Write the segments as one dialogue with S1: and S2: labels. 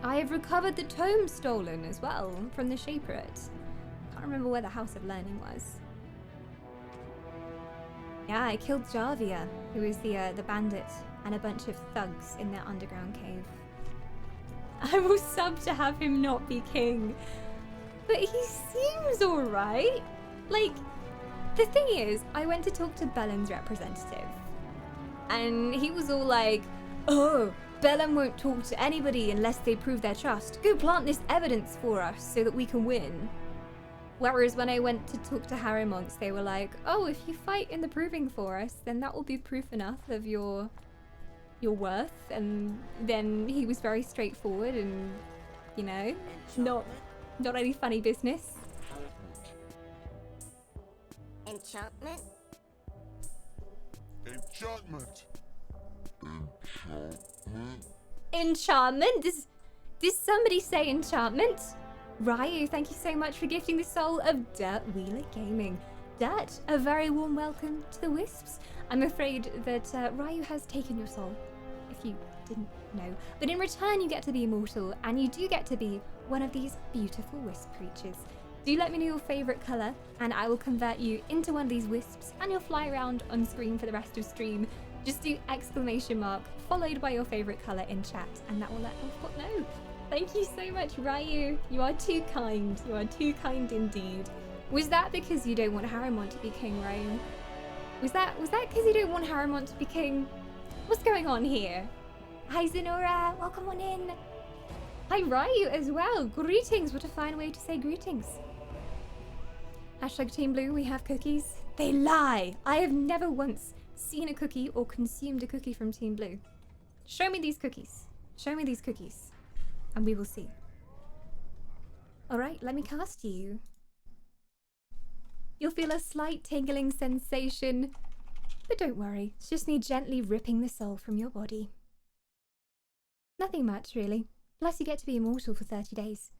S1: I have recovered the tome stolen as well from the Shaperate. Can't remember where the House of Learning was. Yeah, I killed Jarvia, who is the bandit, and a bunch of thugs in their underground cave. I will sub to have him not be king. But he seems alright. Like, the thing is, I went to talk to Belen's representative. And he was all like, oh, Belen won't talk to anybody unless they prove their trust. Go plant this evidence for us so that we can win. Whereas when I went to talk to Harrimonts, they were like, oh, if you fight in the proving forest, then that will be proof enough of your worth. And then he was very straightforward and, you know, not any funny business.
S2: Enchantment?
S3: Enchantment.
S1: Enchantment? Does somebody say enchantment? Ryu, thank you so much for gifting the soul of Dirt Wheeler Gaming. Dirt, a very warm welcome to the Wisps. I'm afraid that Ryu has taken your soul, if you didn't know. But in return, you get to be immortal, and you do get to be one of these beautiful wisp creatures. Do let me know your favourite colour, and I will convert you into one of these wisps, and you'll fly around on screen for the rest of stream. Just do exclamation mark, followed by your favourite colour in chat, and that will let Elfbot know. Thank you so much, Ryu. You are too kind. You are too kind indeed. Was that because you don't want Harrimont to be king, Ryan? Was that because you don't want Harrimont to be king? What's going on here? Hi, Zenora. Welcome on in. Hi, Ryu as well. Greetings. What a fine way to say greetings. Hashtag Team Blue, we have cookies. They lie. I have never once seen a cookie or consumed a cookie from Team Blue. Show me these cookies. Show me these cookies. And we will see. Alright, let me cast you. You'll feel a slight tingling sensation. But don't worry, it's just me gently ripping the soul from your body. Nothing much, really. Plus you get to be immortal for 30 days.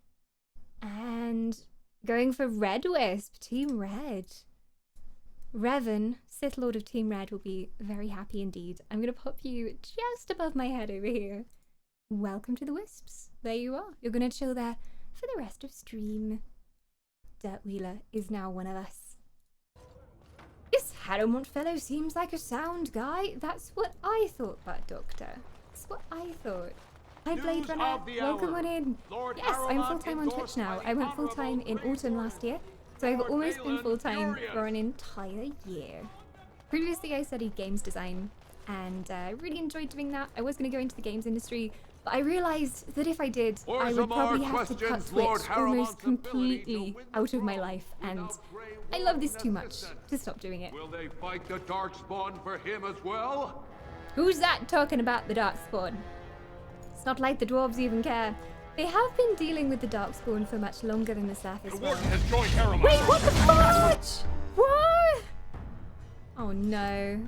S1: And going for Red Wisp, Team Red. Revan, Sith Lord of Team Red, will be very happy indeed. I'm going to pop you just above my head over here. Welcome to the Wisps. There you are. You're going to chill there for the rest of stream. Dirt Wheeler is now one of us. This Harrimont fellow seems like a sound guy. That's what I thought, but Doctor. That's what I thought. Hi Blade Runner, welcome on in. Yes, I'm full-time on Twitch now. I went full-time in autumn last year, so I've almost been full-time for an entire year. Previously I studied games design, and really enjoyed doing that. I was going to go into the games industry, but I realised that if I did, I would probably have to cut Twitch almost completely out of my life, and I love this too much to stop doing it.
S4: Will they fight the Darkspawn for him as well?
S1: Who's that talking about the Darkspawn? It's not like the dwarves even care. They have been dealing with the Darkspawn for much longer than the surface.
S3: The warden has joined Harrimont.
S1: Wait, what the fudge? What? Oh no.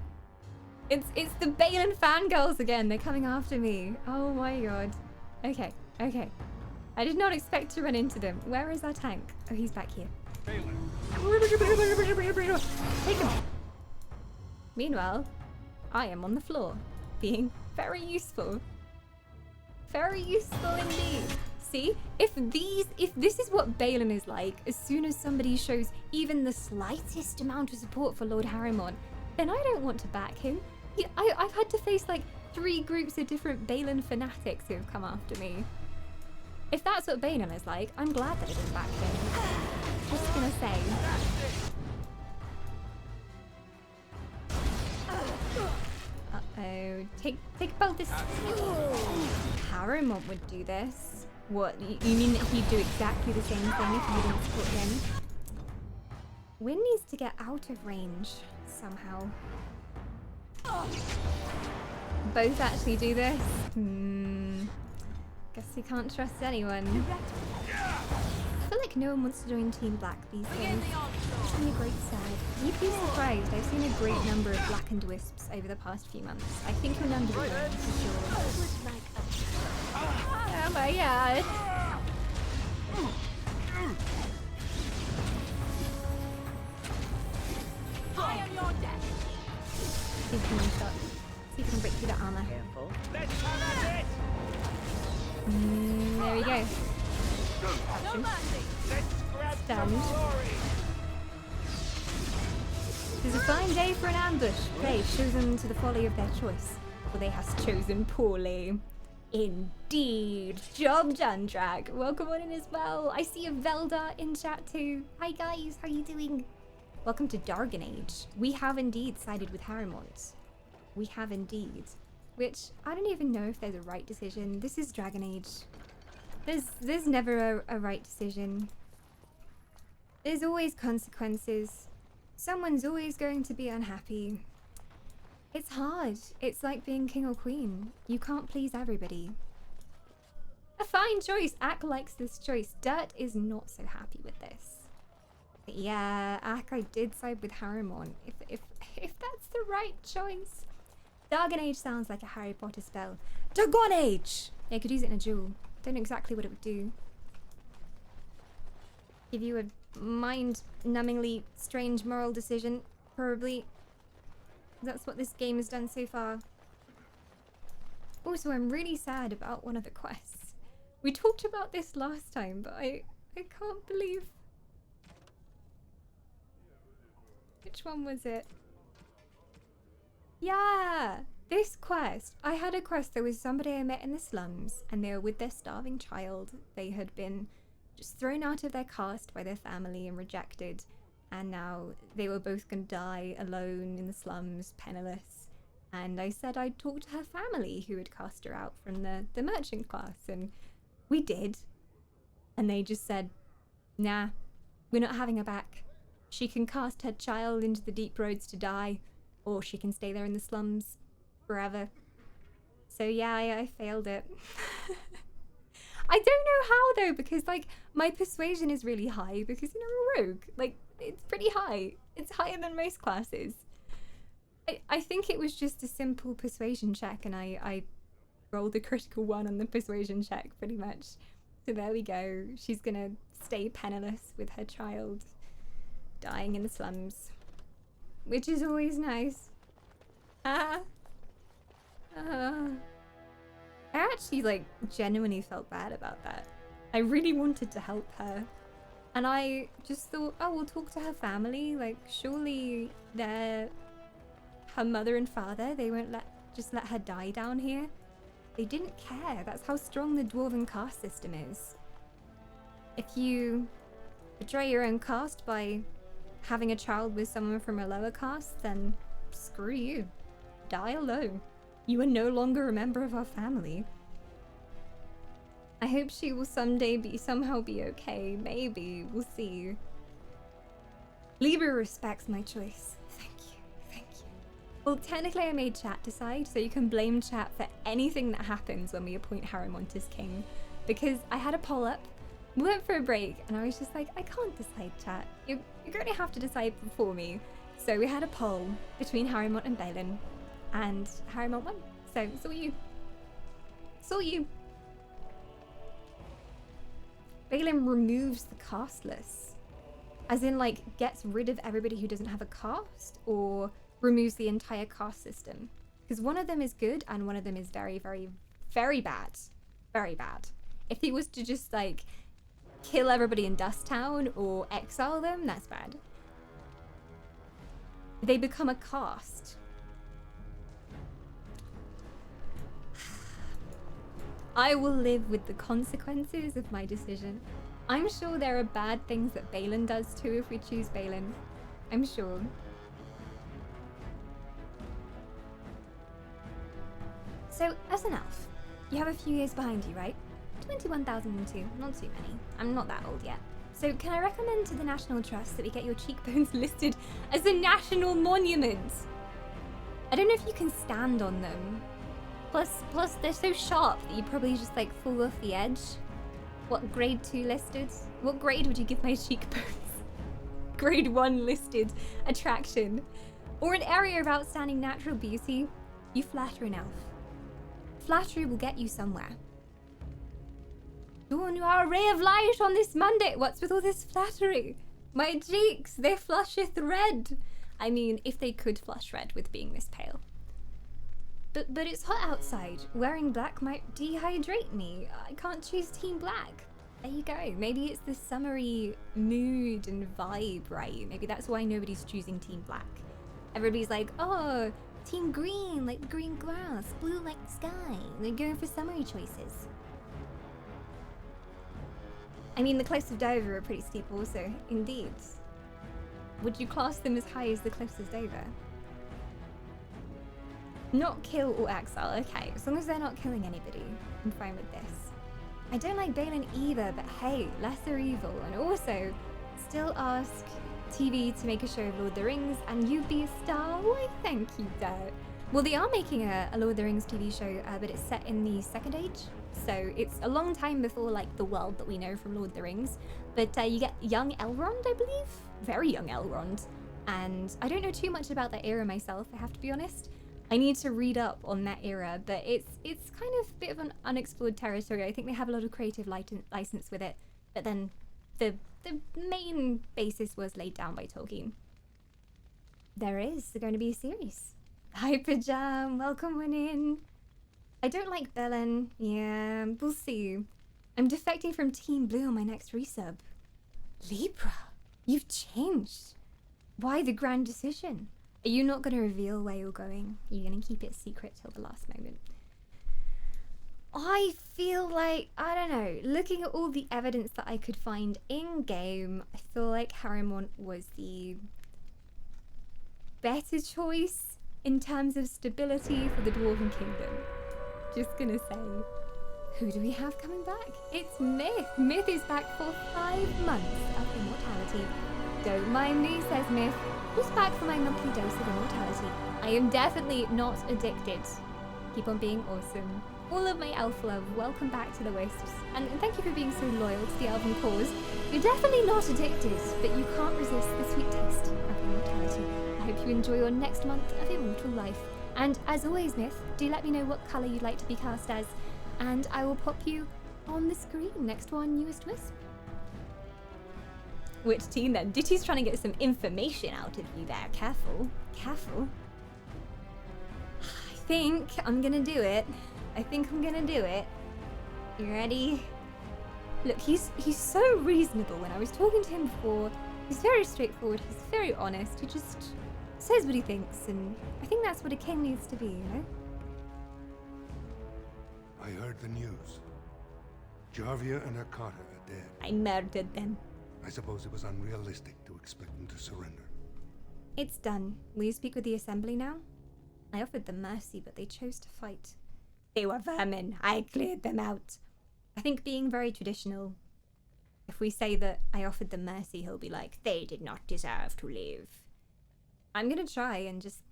S1: It's the Balin fangirls again. They're coming after me. Oh my god. Okay. I did not expect to run into them. Where is our tank? Oh, he's back here. Take him. Meanwhile, I am on the floor, being very useful. Very useful indeed. See, if this is what Balin is like, as soon as somebody shows even the slightest amount of support for Lord Harrimont, then I don't want to back him. I've had to face like 3 groups of different Balin fanatics who have come after me. If that's what Balin is like, I'm glad that I didn't back him. Just gonna say. Uh-oh. Take both this. Harrimont would do this. What? You mean that he'd do exactly the same thing if you didn't support him? Wynn needs to get out of range somehow. Both actually do this? Guess you can't trust anyone. I feel like no one wants to join Team Black these days. It's been a great side. You'd be surprised, I've seen a great number of blackened wisps over the past few months. I think your numbers are growing for sure. Oh my god.
S2: I am your death.
S1: See if you can shot. See if you can break through the armor.
S2: Careful. Let's have at it.
S1: No. There we go.
S2: No mercy.
S3: Let's grab
S1: Stand.
S3: some glory.
S1: It is a fine day for an ambush. They chosen to the folly of their choice, for they has chosen poorly. Indeed. Job done, Drag. Welcome on in as well. I see a Velda in chat too. Hi guys, how you doing? Welcome to Dargon Age. We have indeed sided with Harrimont. We have indeed. Which, I don't even know if there's a right decision. This is Dragon Age. There's never a right decision. There's always consequences. Someone's always going to be unhappy. It's hard. It's like being king or queen. You can't please everybody. A fine choice. Ak likes this choice. Dirt is not so happy with this. But yeah, Ak, I did side with Harrimont. If that's the right choice. Dargon Age sounds like a Harry Potter spell. Dargon Age! Yeah, you could use it in a duel. Don't know exactly what it would do. Give you a mind-numbingly strange moral decision, probably. That's what this game has done so far. Also, I'm really sad about one of the quests. We talked about this last time, but I can't believe... Which one was it? Yeah! This quest. I had a quest. There was somebody I met in the slums, and they were with their starving child. They had been just thrown out of their caste by their family and rejected. And now they were both going to die alone in the slums, penniless. And I said I'd talk to her family who had cast her out from the merchant class. And we did. And they just said, nah, we're not having her back. She can cast her child into the deep roads to die, or she can stay there in the slums forever. So yeah, I failed it. I don't know how though, because like my persuasion is really high because, you know, I'm a rogue. Like, it's pretty high. It's higher than most classes. I think it was just a simple persuasion check, and I rolled a critical 1 on the persuasion check pretty much. So there we go. She's gonna stay penniless with her child dying in the slums, which is always nice. I actually like genuinely felt bad about that. I really wanted to help her, and I just thought, oh, we'll talk to her family. Like, surely they're her mother and father. They won't just let her die down here. They didn't care. That's how strong the dwarven caste system is. If you betray your own caste by having a child with someone from a lower caste, then screw you. Die alone. You are no longer a member of our family. I hope she will someday somehow be okay. Maybe. We'll see. Libra respects my choice. Thank you. Thank you. Well, technically I made chat decide, so you can blame chat for anything that happens when we appoint Harrimont as king. Because I had a poll up, we went for a break, and I was just like, I can't decide, chat. You're going to have to decide before me. So we had a poll between Harrimont and Balin, and Harrimont won. So it's all you. It's all you. Balin removes the casteless. As in, like, gets rid of everybody who doesn't have a caste, or removes the entire caste system. Because one of them is good, and one of them is very, very, very bad. Very bad. If he was to just, like, kill everybody in Dust Town, or exile them, that's bad. They become a caste. I will live with the consequences of my decision. I'm sure there are bad things that Balin does too if we choose Balin. I'm sure. So, as an elf, you have a few years behind you, right? 21,002, not too many. I'm not that old yet. So can I recommend to the National Trust that we get your cheekbones listed as a national monument? I don't know if you can stand on them. Plus they're so sharp that you probably just like fall off the edge. What grade 2 listed? What grade would you give my cheekbones? Grade 1 listed attraction. Or an area of outstanding natural beauty. You flatter an elf. Flattery will get you somewhere. Dawn, you are a ray of light on this Monday. What's with all this flattery? My cheeks, they flusheth red. I mean, if they could flush red with being this pale. but it's hot outside. Wearing black might dehydrate me. I can't choose Team Black. There you go. Maybe it's the summery mood and vibe, right? Maybe that's why nobody's choosing Team Black. Everybody's like, oh, Team Green, like the green grass, blue like the sky. They're going for summery choices. I mean, the Cliffs of Dover are pretty steep also, indeed. Would you class them as high as the Cliffs of Dover? Not kill or exile, okay. As long as they're not killing anybody, I'm fine with this. I don't like Balin either, but hey, lesser evil. And also, still ask TV to make a show of Lord of the Rings, and you'd be a star? Why, thank you, Dirt. Well, they are making a Lord of the Rings TV show, but it's set in the Second Age. So it's a long time before, like, the world that we know from Lord of the Rings. But you get young Elrond, I believe? Very young Elrond. And I don't know too much about that era myself, I have to be honest. I need to read up on that era, but it's kind of a bit of an unexplored territory. I think they have a lot of creative license with it, but then the main basis was laid down by Tolkien. There's going to be a series. Hyperjam, welcome on in. I don't like Belen. Yeah, we'll see. I'm defecting from Team Blue on my next resub. Libra, you've changed. Why the grand decision? Are you not going to reveal where you're going? You're going to keep it secret till the last moment? I feel like, I don't know, looking at all the evidence that I could find in-game, I feel like Harrimont was the better choice in terms of stability for the Dwarven Kingdom. Just gonna say. Who do we have coming back? It's Myth. Myth is back for 5 months of immortality. Don't mind me, says Myth. Just back for my monthly dose of immortality. I am definitely not addicted. Keep on being awesome. All of my elf love, welcome back to the Wisps. And thank you for being so loyal to the elven cause. You're definitely not addicted, but you can't resist the sweet taste of immortality. I hope you enjoy your next month of immortal life. And as always, Myth, do let me know what colour you'd like to be cast as, and I will pop you on the screen next to our newest Wisp. Which team then? Ditty's trying to get some information out of you there. Careful. Careful. I think I'm gonna do it. You ready? Look, he's so reasonable. When I was talking to him before, he's very straightforward, he's very honest, he just says what he thinks, and I think that's what a king needs to be, you know?
S3: I heard the news. Jarvia and her Carter are dead.
S1: I murdered them.
S3: I suppose it was unrealistic to expect them to surrender.
S1: It's done. Will you speak with the assembly now? I offered them mercy, but they chose to fight. They were vermin. I cleared them out. I think being very traditional, if we say that I offered them mercy, he'll be like, they did not deserve to live. I'm gonna try and just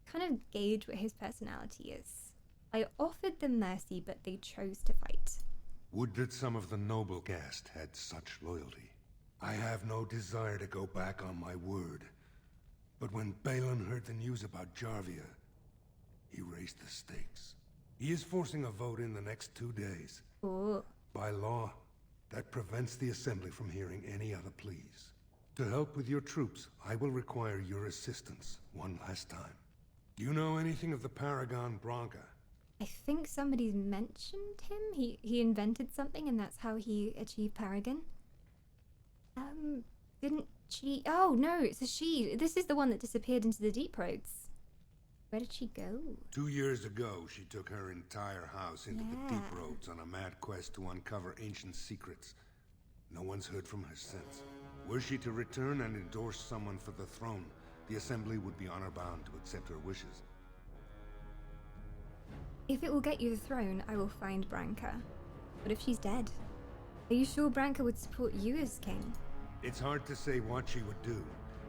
S1: kind of gauge what his personality is. I offered them mercy, but they chose to fight.
S3: Would that some of the noble caste had such loyalty. I have no desire to go back on my word. But when Balin heard the news about Jarvia, he raised the stakes. He is forcing a vote in the next 2 days.
S1: Ooh.
S3: By law, that prevents the Assembly from hearing any other pleas. To help with your troops, I will require your assistance one last time. Do you know anything of the Paragon Branca?
S1: I think somebody's mentioned him. He invented something, and that's how he achieved Paragon. Didn't she? Oh no, it's a she. This is the one that disappeared into the Deep Roads. Where did she go?
S3: 2 years ago, she took her entire house into the Deep Roads on a mad quest to uncover ancient secrets. No one's heard from her since. Were she to return and endorse someone for the throne, the Assembly would be honor-bound to accept her wishes.
S1: If it will get you the throne, I will find Branca. What if she's dead? Are you sure Branca would support you as king?
S3: It's hard to say what she would do.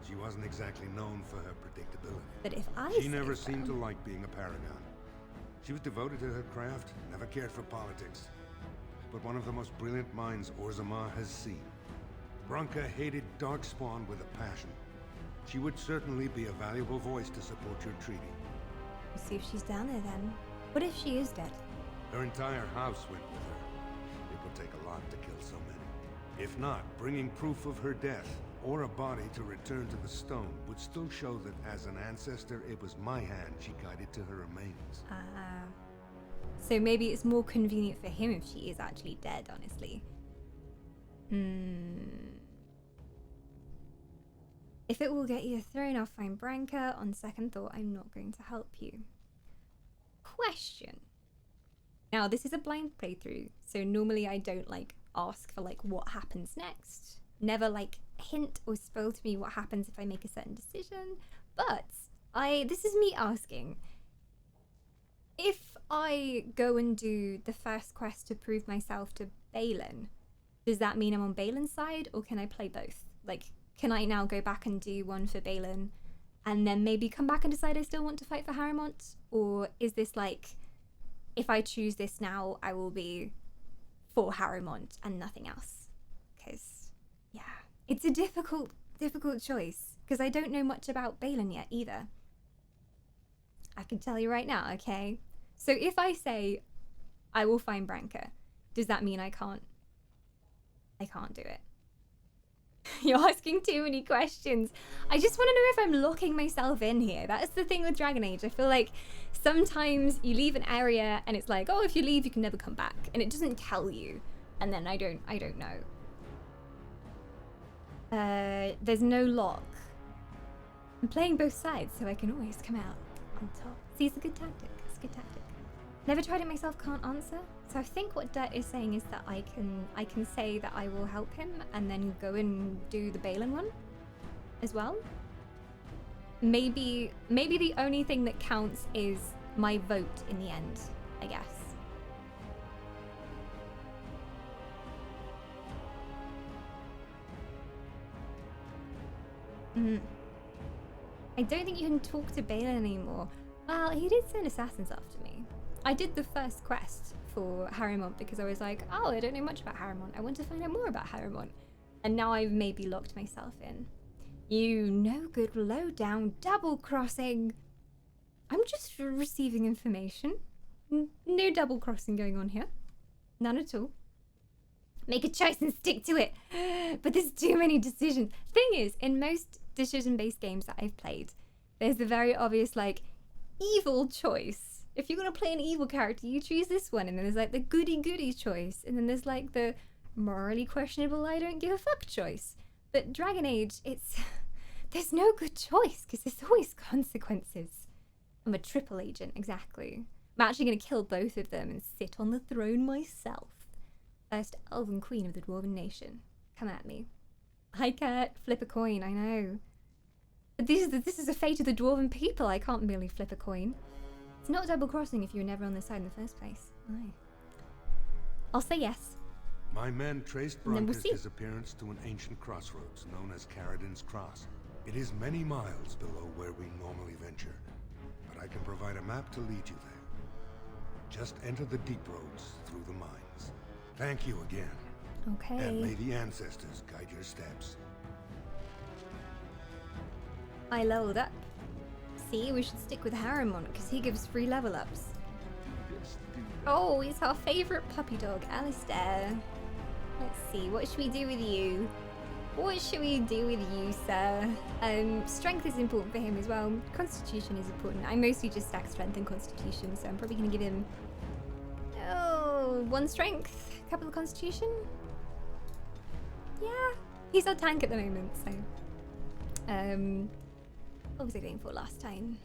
S3: She wasn't exactly known for her predictability.
S1: But if
S3: She never seemed to like being a paragon. She was devoted to her craft, never cared for politics. But one of the most brilliant minds Orzammar has seen. Branca hated Darkspawn with a passion. She would certainly be a valuable voice to support your treaty.
S1: We'll see if she's down there then. What if she is dead?
S3: Her entire house went with her. It would take a lot to kill so many. If not, bringing proof of her death or a body to return to the stone would still show that as an ancestor, it was my hand she guided to her remains.
S1: So maybe it's more convenient for him if she is actually dead, honestly. If it will get you a throne, I'll find Branca. On second thought, I'm not going to help you. Question. Now, this is a blind playthrough, so normally I don't, like, ask for, like, what happens next. Never, like, hint or spoil to me what happens if I make a certain decision. But this is me asking. If I go and do the first quest to prove myself to Balin, does that mean I'm on Balin's side, or can I play both? Like, can I now go back and do one for Balin, and then maybe come back and decide I still want to fight for Harrowmont? Or is this like, if I choose this now, I will be for Harrowmont and nothing else? Because, yeah, it's a difficult choice, because I don't know much about Balin yet either. I can tell you right now, okay? So if I say I will find Branca, does that mean I can't do it? You're asking too many questions. I just want to know if I'm locking myself in here. That's the thing with Dragon Age. I feel like sometimes you leave an area and it's like, oh, if you leave, you can never come back. And it doesn't tell you. And then I don't know. There's no lock. I'm playing both sides, so I can always come out on top. See, it's a good tactic. It's a good tactic. Never tried it myself, can't answer. So I think what Dirt is saying is that I can say that I will help him and then go and do the Balin one as well. Maybe the only thing that counts is my vote in the end, I guess. I don't think you can talk to Balin anymore. Well, he did send assassins after me. I did the first quest for Harrowmont because I was like, oh, I don't know much about Harrowmont. I want to find out more about Harrowmont. And now I've maybe locked myself in. You no good, low down, double crossing. I'm just receiving information. No double crossing going on here. None at all. Make a choice and stick to it. But there's too many decisions. Thing is, in most decision-based games that I've played, there's the very obvious, like, evil choice. If you're going to play an evil character, you choose this one. And then there's, like, the goody-goody choice. And then there's, like, the morally questionable, I don't give a fuck choice. But Dragon Age, there's no good choice, because there's always consequences. I'm a triple agent, exactly. I'm actually going to kill both of them and sit on the throne myself. First elven queen of the dwarven nation. Come at me. Hi, Kurt. Flip a coin, I know. But this is the fate of the dwarven people. I can't merely flip a coin. It's not double crossing if you were never on this side in the first place. Aye. I'll say yes.
S3: My men traced Branca's disappearance to an ancient crossroads known as Caradin's Cross. It is many miles below where we normally venture, but I can provide a map to lead you there. Just enter the deep roads through the mines. Thank you again.
S1: Okay.
S3: And may the ancestors guide your steps.
S1: I leveled up. See, we should stick with Harrowmont because he gives free level ups. Oh, it's our favourite puppy dog, Alistair. Let's see, what should we do with you? What should we do with you, sir? Strength is important for him as well. Constitution is important. I mostly just stack strength and constitution, so I'm probably going to give him... Oh, 1 strength, a couple of constitution. Yeah, he's our tank at the moment, so... What was I going for last time?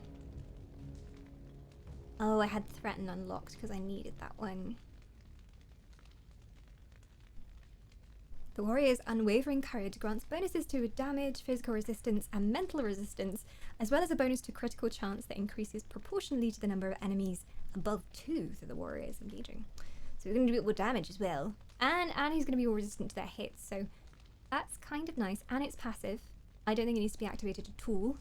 S1: Oh, I had Threaten unlocked because I needed that one. The warrior's unwavering courage grants bonuses to damage, physical resistance, and mental resistance, as well as a bonus to critical chance that increases proportionally to the number of enemies above 2 that the warrior is engaging. So he's going to do a bit more damage as well. And he's going to be more resistant to their hits, so that's kind of nice. And it's passive. I don't think it needs to be activated at all.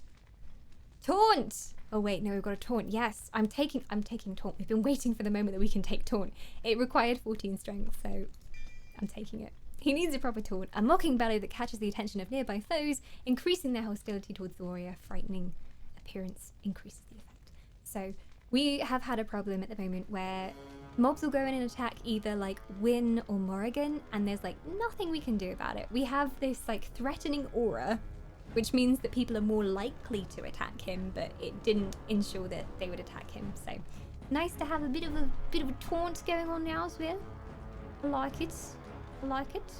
S1: Taunt! Oh wait, no, we've got a taunt. Yes, I'm taking taunt. We've been waiting for the moment that we can take taunt. It required 14 strength, so I'm taking it. He needs a proper taunt. A mocking bellow that catches the attention of nearby foes, increasing their hostility towards the warrior. Frightening appearance increases the effect. So we have had a problem at the moment where Mobs will go in and attack either like Wynn or Morrigan, and there's like nothing we can do about it. We have this like threatening aura, which means that people are more likely to attack him, but it didn't ensure that they would attack him. So nice to have a bit of a taunt going on now as well. I like it. I like it.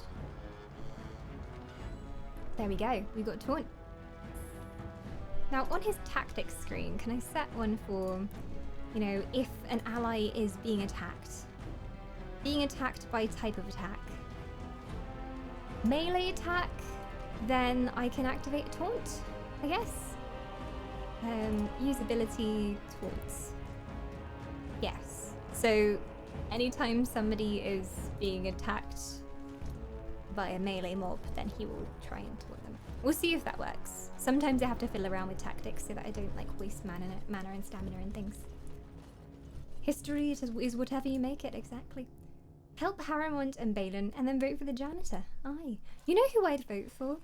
S1: There we go. We got taunt. Now on his tactics screen, can I set one for, you know, if an ally is being attacked by type of attack. Melee attack, then I can activate a taunt, I guess. Usability taunts. Yes. So anytime somebody is being attacked by a melee mob, then he will try and taunt them. We'll see if that works. Sometimes I have to fiddle around with tactics so that I don't like waste mana and stamina and things. History is whatever you make it, exactly. Help Haramond and Balin and then vote for the janitor. Aye. You know who I'd vote for?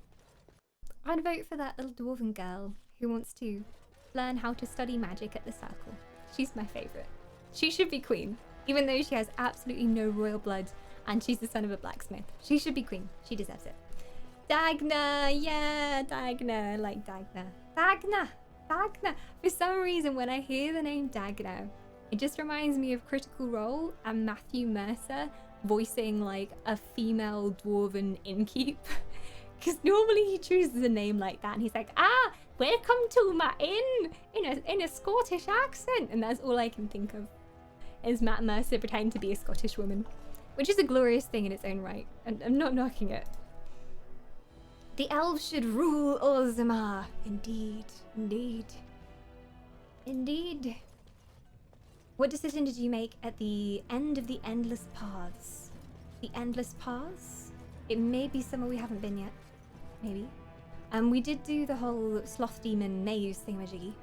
S1: I'd vote for that little dwarven girl who wants to learn how to study magic at the circle. She's my favourite. She should be queen, even though she has absolutely no royal blood and she's the son of a blacksmith. She should be queen. She deserves it. Dagna! Yeah, Dagna. I like Dagna. Dagna! Dagna! For some reason, when I hear the name Dagna, it just reminds me of Critical Role and Matthew Mercer voicing like a female dwarven innkeep. Because normally he chooses a name like that and he's like, ah, welcome to my inn in a Scottish accent. And that's all I can think of is Matt Mercer pretending to be a Scottish woman, which is a glorious thing in its own right. And I'm not knocking it. The elves should rule Orzammar. Indeed, indeed, indeed. What decision did you make at the end of the Endless Paths? The Endless Paths? It may be somewhere we haven't been yet. Maybe. We did do the whole Sloth Demon maze thingamajiggy.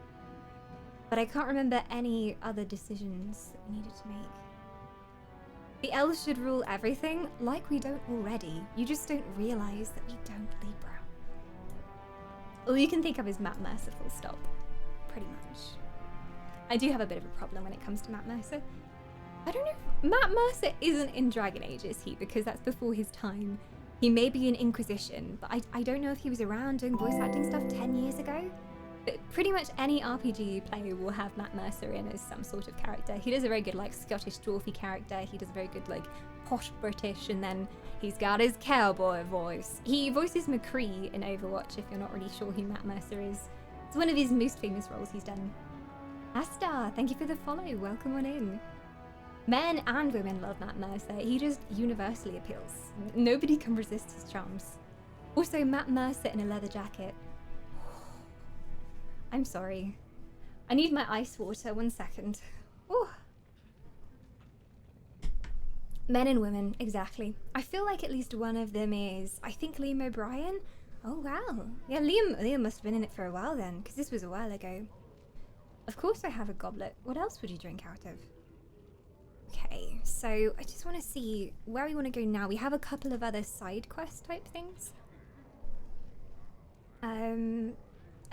S1: But I can't remember any other decisions that we needed to make. The elves should rule everything, like we don't already. You just don't realise that we don't, Libra. All you can think of is Matt Mercer, full stop. Pretty much. I do have a bit of a problem when it comes to Matt Mercer. I don't know if Matt Mercer isn't in Dragon Age, is he? Because that's before his time. He may be in Inquisition, but I don't know if he was around doing voice acting stuff 10 years ago. But pretty much any RPG you play will have Matt Mercer in as some sort of character. He does a very good like Scottish dwarfy character. He does a very good like posh British, and then he's got his cowboy voice. He voices McCree in Overwatch, if you're not really sure who Matt Mercer is. It's one of his most famous roles he's done. Asta, thank you for the follow. Welcome on in. Men and women love Matt Mercer. He just universally appeals. Nobody can resist his charms. Also, Matt Mercer in a leather jacket. I'm sorry. I need my ice water. 1 second. Ooh. Men and women, exactly. I feel like at least one of them is, I think, Liam O'Brien. Oh, wow. Yeah, Liam must have been in it for a while then, because this was a while ago. Of course I have a goblet. What else would you drink out of? Okay, so I just want to see where we want to go now. We have a couple of other side quest type things. A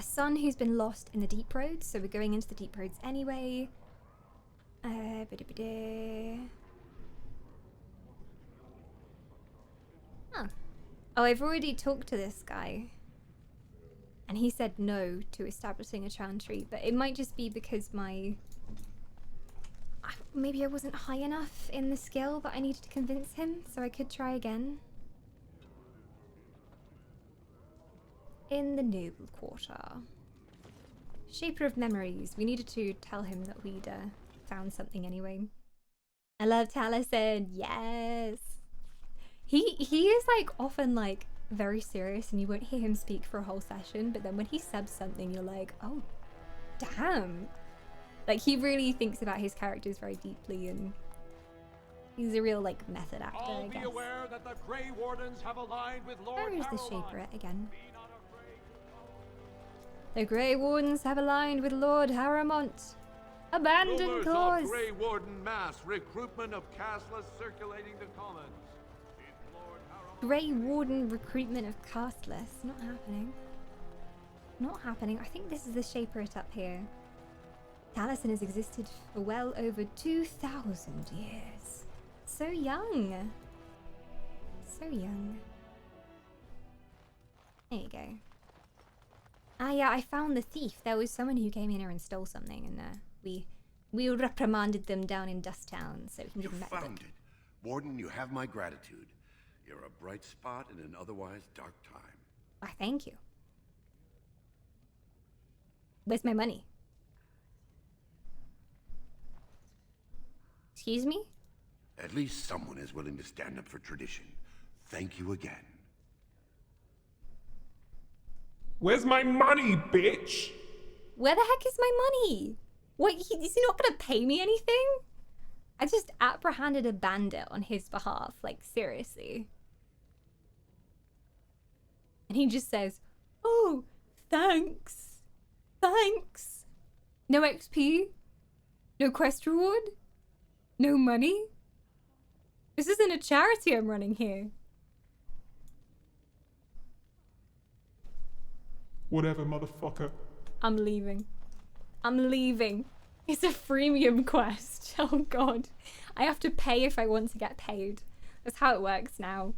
S1: son who's been lost in the Deep Roads, so we're going into the Deep Roads anyway. Oh, I've already talked to this guy. And he said no to establishing a chantry, but it might just be because maybe I wasn't high enough in the skill that I needed to convince him, so I could try again. In the Noble Quarter. Shaper of Memories. We needed to tell him that we'd found something anyway. I love Taliesin. Yes. He is like often like very serious and you won't hear him speak for a whole session, but then when he says something you're like, oh damn. Like he really thinks about his characters very deeply and he's a real like method actor, I guess.
S4: Aware that the Grey Wardens have aligned with Lord
S1: Where is the
S4: Paragon.
S1: Shaper again? The Grey Wardens have aligned with Lord Haramont. Abandon
S4: Rumors
S1: cause.
S4: of Grey Warden mass recruitment of casteless circulating the commons.
S1: Grey Warden recruitment of casteless. Not happening. Not happening. I think this is the Shaper it up here. Taliesin has existed for well over 2,000 years. So young. So young. There you go. Ah, yeah, I found the thief. There was someone who came in here and stole something, and we reprimanded them down in Dust Town, so we can give them back the book.
S5: Found it. Warden, you have my gratitude. You're a bright spot in an otherwise dark time.
S1: Why, thank you. Where's my money? Excuse me?
S5: At least someone is willing to stand up for tradition. Thank you again.
S6: Where's my money, bitch?
S1: Where the heck is my money? What, is he not gonna pay me anything? I just apprehended a bandit on his behalf, like, seriously. And he just says, oh, thanks. Thanks. No XP? No quest reward? No money? This isn't a charity I'm running here.
S6: Whatever, motherfucker.
S1: I'm leaving. I'm leaving. It's a freemium quest. Oh god. I have to pay if I want to get paid. That's how it works now.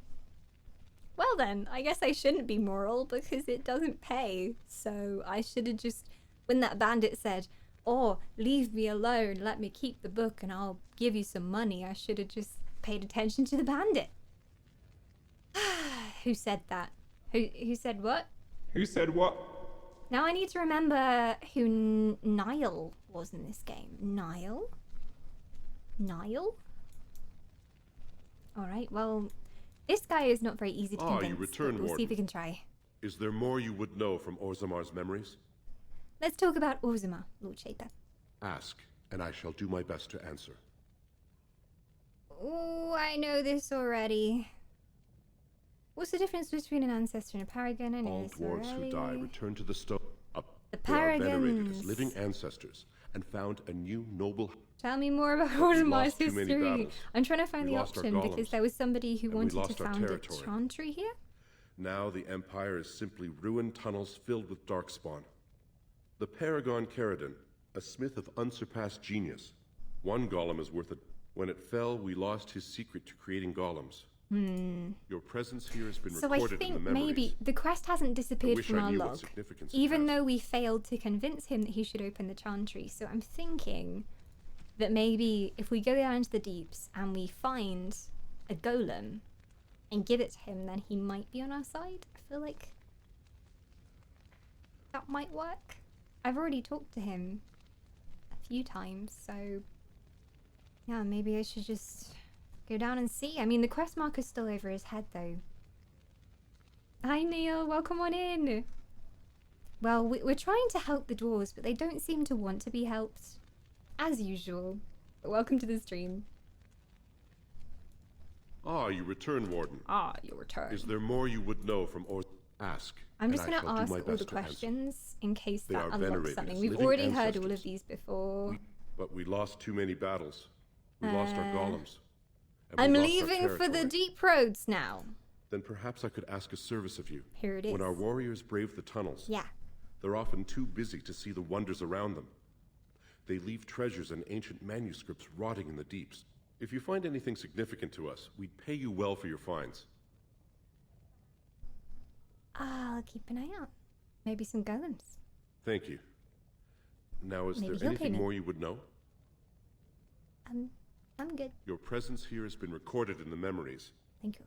S1: Well then, I guess I shouldn't be moral because it doesn't pay. So I should have just, when that bandit said, oh, leave me alone, let me keep the book and I'll give you some money, I should have just paid attention to the bandit. Who said that? Who said what?
S6: Who said what?
S1: Now I need to remember who Niall was in this game. Niall? Niall? Alright, well, this guy is not very easy to convince,
S7: you return,
S1: but we'll see if
S7: Warden.
S1: we can try.
S7: Is there more you would know from Orzammar's memories?
S1: Let's talk about Orzammar, Lord Shaper.
S7: Ask, and I shall do my best to answer.
S1: Oh, I know this already. What's the difference between an ancestor and a paragon? I know
S7: All
S1: this
S7: dwarves
S1: already.
S7: who die return to the stone.
S1: The
S7: They are venerated
S1: Paragons.
S7: as living ancestors and found a new noble.
S1: Tell me more about
S7: we
S1: Orzammar's
S7: lost too many
S1: history.
S7: battles.
S1: I'm trying to find
S7: We
S1: the
S7: lost our
S1: option because
S7: golems.
S1: there was somebody who
S7: And we
S1: wanted to
S7: lost our
S1: found a
S7: territory.
S1: chantry here.
S7: Now the Empire is simply ruined tunnels filled with darkspawn. The Paragon Caradon, a smith of unsurpassed genius. One golem is worth it. When it fell, we lost his secret to creating golems. Your presence here has been
S1: So I
S7: recorded in the
S1: think
S7: memories.
S1: maybe the quest hasn't disappeared
S7: wish
S1: from
S7: I
S1: our
S7: knew what
S1: log,
S7: significance it
S1: even
S7: has.
S1: though we failed to convince him that he should open the chantry. So I'm thinking that maybe if we go down into the deeps and we find a golem and give it to him, then he might be on our side. I feel like that might work. I've already talked to him a few times, so yeah, maybe I should just go down and see. I mean, the quest marker's still over his head, though. Hi, Neil. Welcome on in. Well, we're trying to help the dwarves, but they don't seem to want to be helped. As usual. But welcome to the stream.
S7: Ah, you return, Warden.
S1: Ah, your return.
S7: Is there more you would know from Ask.
S1: I'm just
S7: and I
S1: going to
S7: shall do
S1: ask
S7: my
S1: all the
S7: best to answer.
S1: questions in case
S7: They
S1: that
S7: are
S1: unlocks
S7: venerated
S1: something.
S7: as
S1: We've
S7: living
S1: already heard all of
S7: ancestors.
S1: these before.
S7: But we lost too many battles. We lost our golems. and we
S1: I'm
S7: lost our
S1: leaving for the
S7: territory.
S1: deep roads now.
S7: Then perhaps I could ask a service of you.
S1: Here it is.
S7: When our warriors brave the tunnels,
S1: Yeah.
S7: they're often too busy to see the wonders around them. They leave treasures and ancient manuscripts rotting in the deeps. If you find anything significant to us, we'd pay you well for your finds.
S1: I'll keep an eye out. Maybe some golems.
S7: Thank you. Now, is
S1: Maybe
S7: there
S1: he'll pay
S7: anything
S1: me.
S7: more you would know?
S1: I'm good.
S7: Your presence here has been recorded in the memories.
S1: Thank you.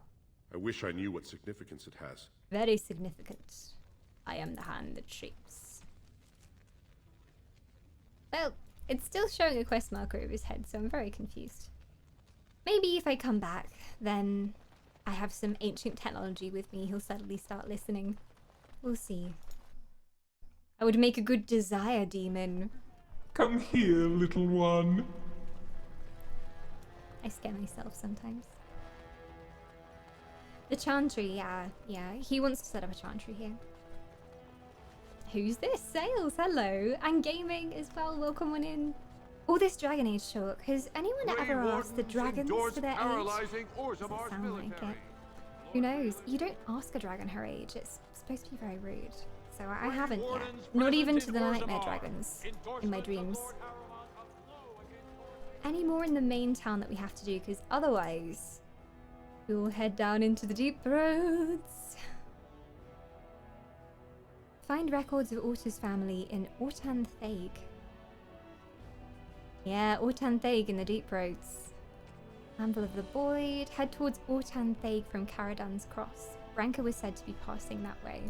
S7: I wish I knew what significance it has.
S1: Very significant. I am the hand that shapes. Well, it's still showing a quest marker over his head, so I'm very confused. Maybe if I come back, then I have some ancient technology with me, he'll suddenly start listening. We'll see. I would make a good desire demon.
S6: Come here, little one.
S1: I scare myself sometimes. The chantry, yeah. He wants to set up a chantry here. Who's this? Sales, hello. And gaming as well, welcome on in. All this Dragon Age talk. Has anyone ever asked the dragons for their age?
S4: paralyzing
S1: Doesn't
S4: Orzammar's
S1: sound like
S4: military.
S1: it. Who knows? You don't ask a dragon her age. It's supposed to be very rude. So I haven't yet.
S4: Wardens
S1: Not even
S4: present
S1: to the
S4: in
S1: nightmare
S4: Orzammar.
S1: dragons in my
S4: Endorsement of
S1: dreams.
S4: Lord Harold
S1: any more in the main town that we have to do, because otherwise we will head down into the deep roads. Find records of Orta's family in Ortan Thag. Yeah, Ortan Thag in the deep roads. Anvil of the Void. Head towards Ortan Thag from Caradan's Cross. Branca was said to be passing that way.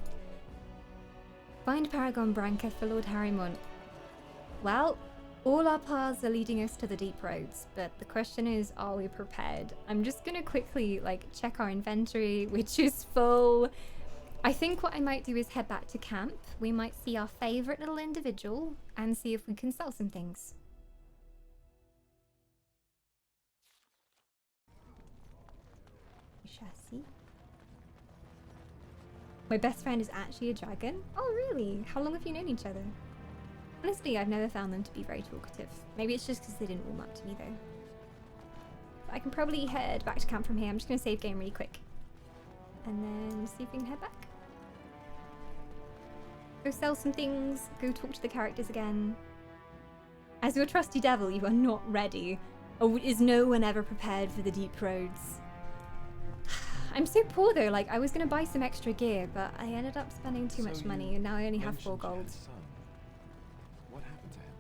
S1: Find Paragon Branca for Lord Harrymont. Well, all our paths are leading us to the deep roads, but the question is, are we prepared? I'm just gonna quickly check our inventory, which is full. I think what I might do is head back to camp. We might see our favorite little individual and see if we can sell some things. Chassis. My best friend is actually a dragon. Oh, really? How long have you known each other? Honestly, I've never found them to be very talkative. Maybe it's just because they didn't warm up to me, though. But I can probably head back to camp from here. I'm just going to save game really quick. And then see if we can head back. Go sell some things. Go talk to the characters again. As your trusty devil, you are not ready. Or is no one ever prepared for the deep roads? I'm so poor though, I was going to buy some extra gear, but I ended up spending too much money and now I only have 4 gold.
S8: What happened to him?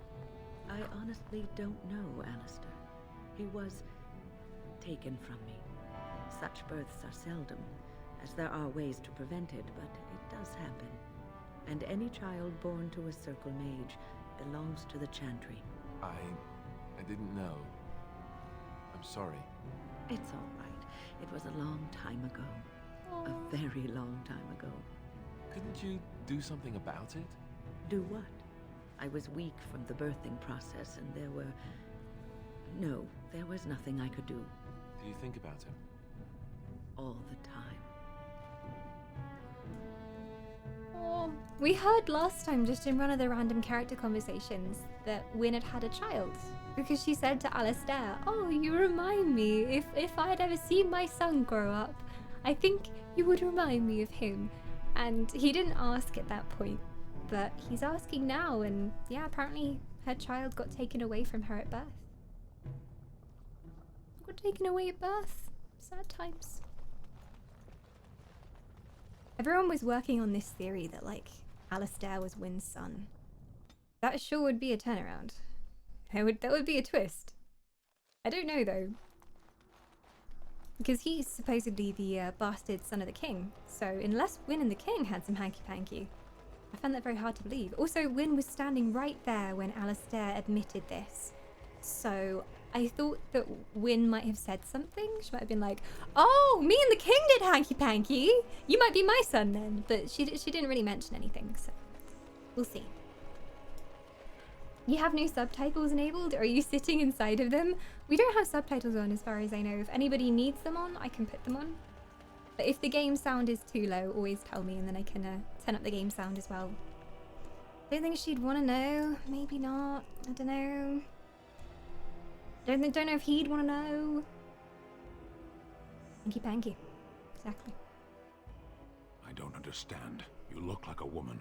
S9: I honestly don't know, Alistair. He was taken from me. Such births are seldom, as there are ways to prevent it, but it does happen. And any child born to a circle mage belongs to the chantry.
S8: I didn't know. I'm sorry.
S9: It's all right. It was a long time ago. A very long time ago.
S8: Couldn't you do something about it?
S9: Do what? I was weak from the birthing process, and there was nothing I could do.
S8: Do you think about him?
S9: All the time.
S1: Oh, we heard last time, just in one of the random character conversations, that Wynn had had a child. Because she said to Alistair, oh, you remind me, if I had ever seen my son grow up, I think you would remind me of him. And he didn't ask at that point, but he's asking now, and yeah, apparently her child got taken away from her at birth. Got taken away at birth. Sad times. Everyone was working on this theory that, Alistair was Wynn's son. That sure would be a turnaround. That would be a twist. I don't know, though. Because he's supposedly the bastard son of the king. So unless Wynn and the king had some hanky-panky, I found that very hard to believe. Also, Wynn was standing right there when Alistair admitted this. So I thought that Wynn might have said something. She might have been like, oh, me and the king did hanky-panky. You might be my son then. But she didn't really mention anything, so we'll see. You have no subtitles enabled? Or are you sitting inside of them? We don't have subtitles on as far as I know. If anybody needs them on, I can put them on. But if the game sound is too low, always tell me and then I can turn up the game sound as well. Don't think she'd want to know. Maybe not. I don't know. Don't know if he'd want to know. Hanky panky. Exactly.
S10: I don't understand. You look like a woman.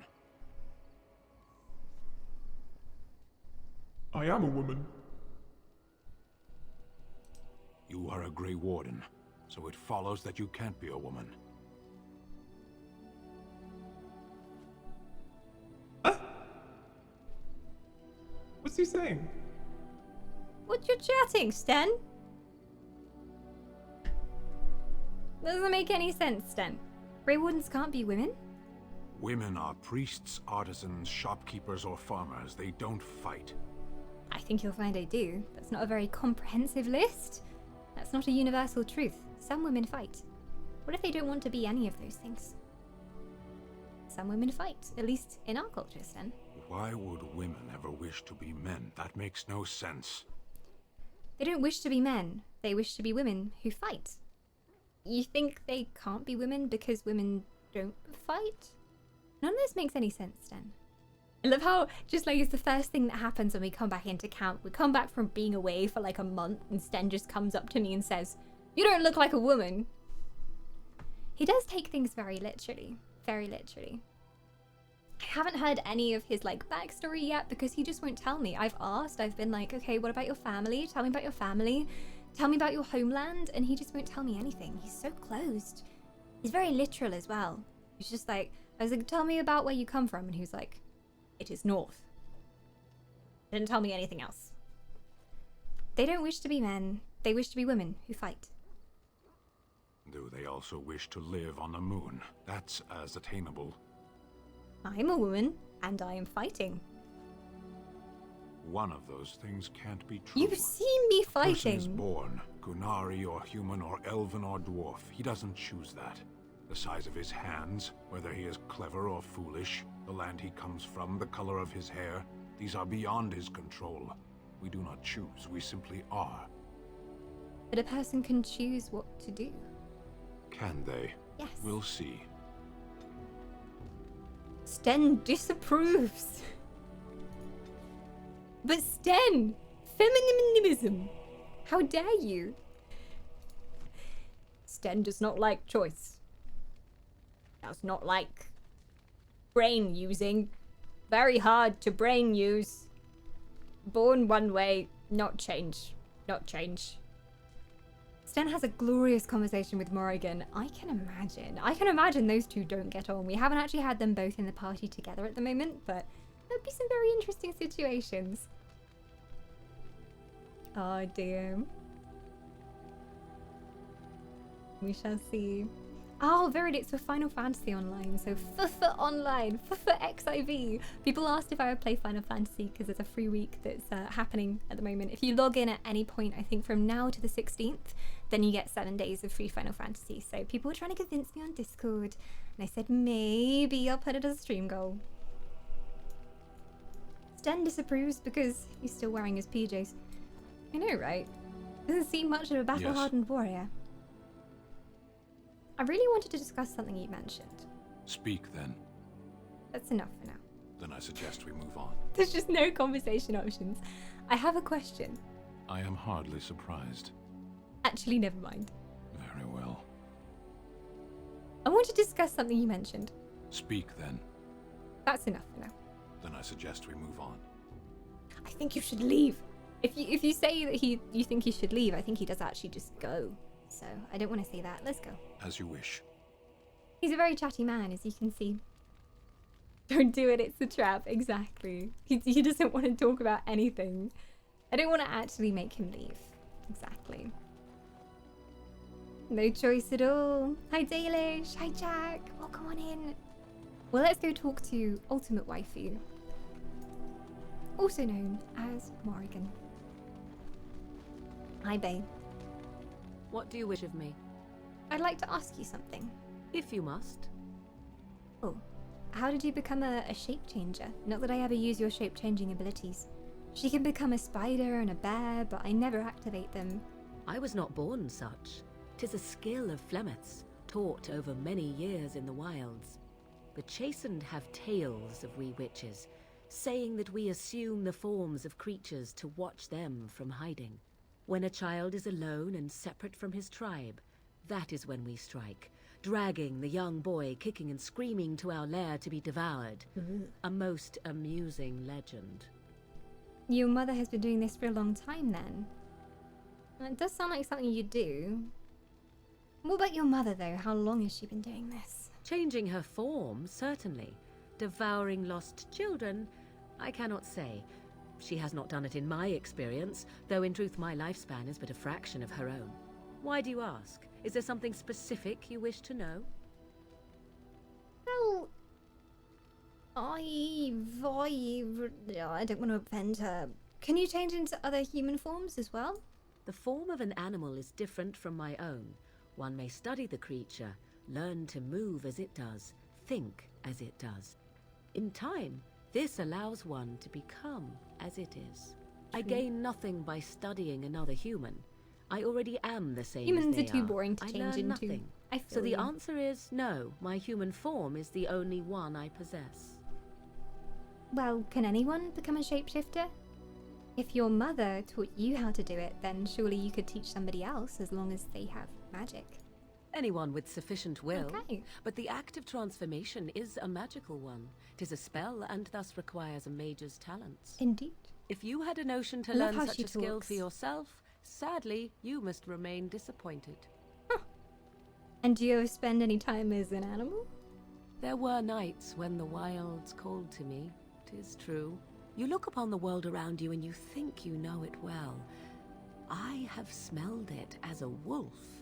S6: I am a woman.
S10: You are a Grey Warden, so it follows that you can't be a woman.
S6: What's he saying?
S1: What you chatting, Sten? Doesn't make any sense, Sten. Grey Wardens can't be women?
S10: Women are priests, artisans, shopkeepers, or farmers. They don't fight.
S1: I think you'll find I do. That's not a very comprehensive list. That's not a universal truth. Some women fight. What if they don't want to be any of those things? Some women fight, at least in our culture, Sten.
S10: Why would women ever wish to be men? That makes no sense.
S1: They don't wish to be men. They wish to be women who fight. You think they can't be women because women don't fight? None of this makes any sense, Sten. I love how, just it's the first thing that happens when we come back into camp. We come back from being away for a month and Sten just comes up to me and says, you don't look like a woman. He does take things very literally. Very literally. I haven't heard any of his like backstory yet because he just won't tell me. I've asked, I've been like, okay, what about your family? Tell me about your family. Tell me about your homeland. And he just won't tell me anything. He's so closed. He's very literal as well. He's just like, I was like, tell me about where you come from. And he was like, it is north. Didn't tell me anything else. They don't wish to be men. They wish to be women who fight.
S10: Do they also wish to live on the moon? That's as attainable.
S1: I'm a woman, and I am fighting.
S10: One of those things can't be true.
S1: You've seen me
S10: A person is
S1: fighting.
S10: born, Gunari or human or elven or dwarf. He doesn't choose that. The size of his hands, whether he is clever or foolish, the land he comes from, the color of his hair, these are beyond his control. We do not choose, we simply are.
S1: But a person can choose what to do.
S10: Can they?
S1: Yes.
S10: We'll see.
S1: Sten disapproves. But Sten, feminism. How dare you? Sten does not like choice. Does not like brain using. Very hard to brain use. Born one way, not change. Not change. Sten has a glorious conversation with Morrigan. I can imagine those two don't get on. We haven't actually had them both in the party together at the moment, but there'll be some very interesting situations. Oh dear. We shall see. Oh, Veridict's for Final Fantasy Online, so FFA Online, FFA XIV. People asked if I would play Final Fantasy because there's a free week that's happening at the moment. If you log in at any point, I think from now to the 16th, then you get 7 days of free Final Fantasy. So people were trying to convince me on Discord, and I said maybe I'll put it as a stream goal. Sten disapproves because he's still wearing his PJs. I know, right? Doesn't seem much of a battle-hardened warrior. I really wanted to discuss something you mentioned.
S10: Speak then.
S1: That's enough for now.
S10: Then I suggest we move on.
S1: There's just no conversation options. I have a question.
S10: I am hardly surprised.
S1: Actually, never mind.
S10: Very well.
S1: I want to discuss something you mentioned.
S10: Speak then.
S1: That's enough for now.
S10: Then I suggest we move on.
S1: I think you should leave. If you say that you think he should leave, I think he does actually just go. So I don't want to say that. Let's go.
S10: As you wish.
S1: He's a very chatty man, as you can see. Don't do it, it's a trap. Exactly. He doesn't want to talk about anything. I don't want to actually make him leave. Exactly. No choice at all. Hi Dalish. Hi Jack. Welcome on in. Well, let's go talk to Ultimate Waifu, also known as Morrigan. Hi babe.
S11: What do you wish of me?
S1: I'd like to ask you something.
S11: If you must.
S1: Oh, how did you become a shape changer? Not that I ever use your shape changing abilities. She can become a spider and a bear, but I never activate them.
S11: I was not born such. 'Tis a skill of Flemeth's, taught over many years in the wilds. The chastened have tales of we witches, saying that we assume the forms of creatures to watch them from hiding. When a child is alone and separate from his tribe, that is when we strike, dragging the young boy kicking and screaming to our lair to be devoured. A most amusing legend.
S1: Your mother has been doing this for a long time then. It does sound like something you do. What about your mother though? How long has she been doing this?
S11: Changing her form, certainly. Devouring lost children, I cannot say. She has not done it in my experience, though in truth my lifespan is but a fraction of her own. Why do you ask? Is there something specific you wish to know?
S1: Well, I don't want to offend her. Can you change into other human forms as well?
S11: The form of an animal is different from my own. One may study the creature, learn to move as it does, think as it does. In time, this allows one to become as it is. I gain nothing by studying another human. I already am the same
S1: Humans
S11: as they
S1: are too boring to
S11: I
S1: change
S11: learn
S1: into.
S11: nothing.
S1: I feel
S11: So the
S1: you.
S11: answer is no, my human form is the only one I possess.
S1: Well, can anyone become a shapeshifter? If your mother taught you how to do it, then surely you could teach somebody else as long as they have magic.
S11: Anyone with sufficient will.
S1: Okay.
S11: But the act of transformation is a magical one. 'Tis a spell and thus requires a mage's talents.
S1: Indeed.
S11: If you had a notion to
S1: I love
S11: learn
S1: how
S11: such
S1: she
S11: a skill for
S1: talks.
S11: yourself, sadly, you must remain disappointed.
S1: And do you ever spend any time as an animal?
S11: There were nights when the wilds called to me, 'tis true. You look upon the world around you and you think you know it well. I have smelled it as a wolf,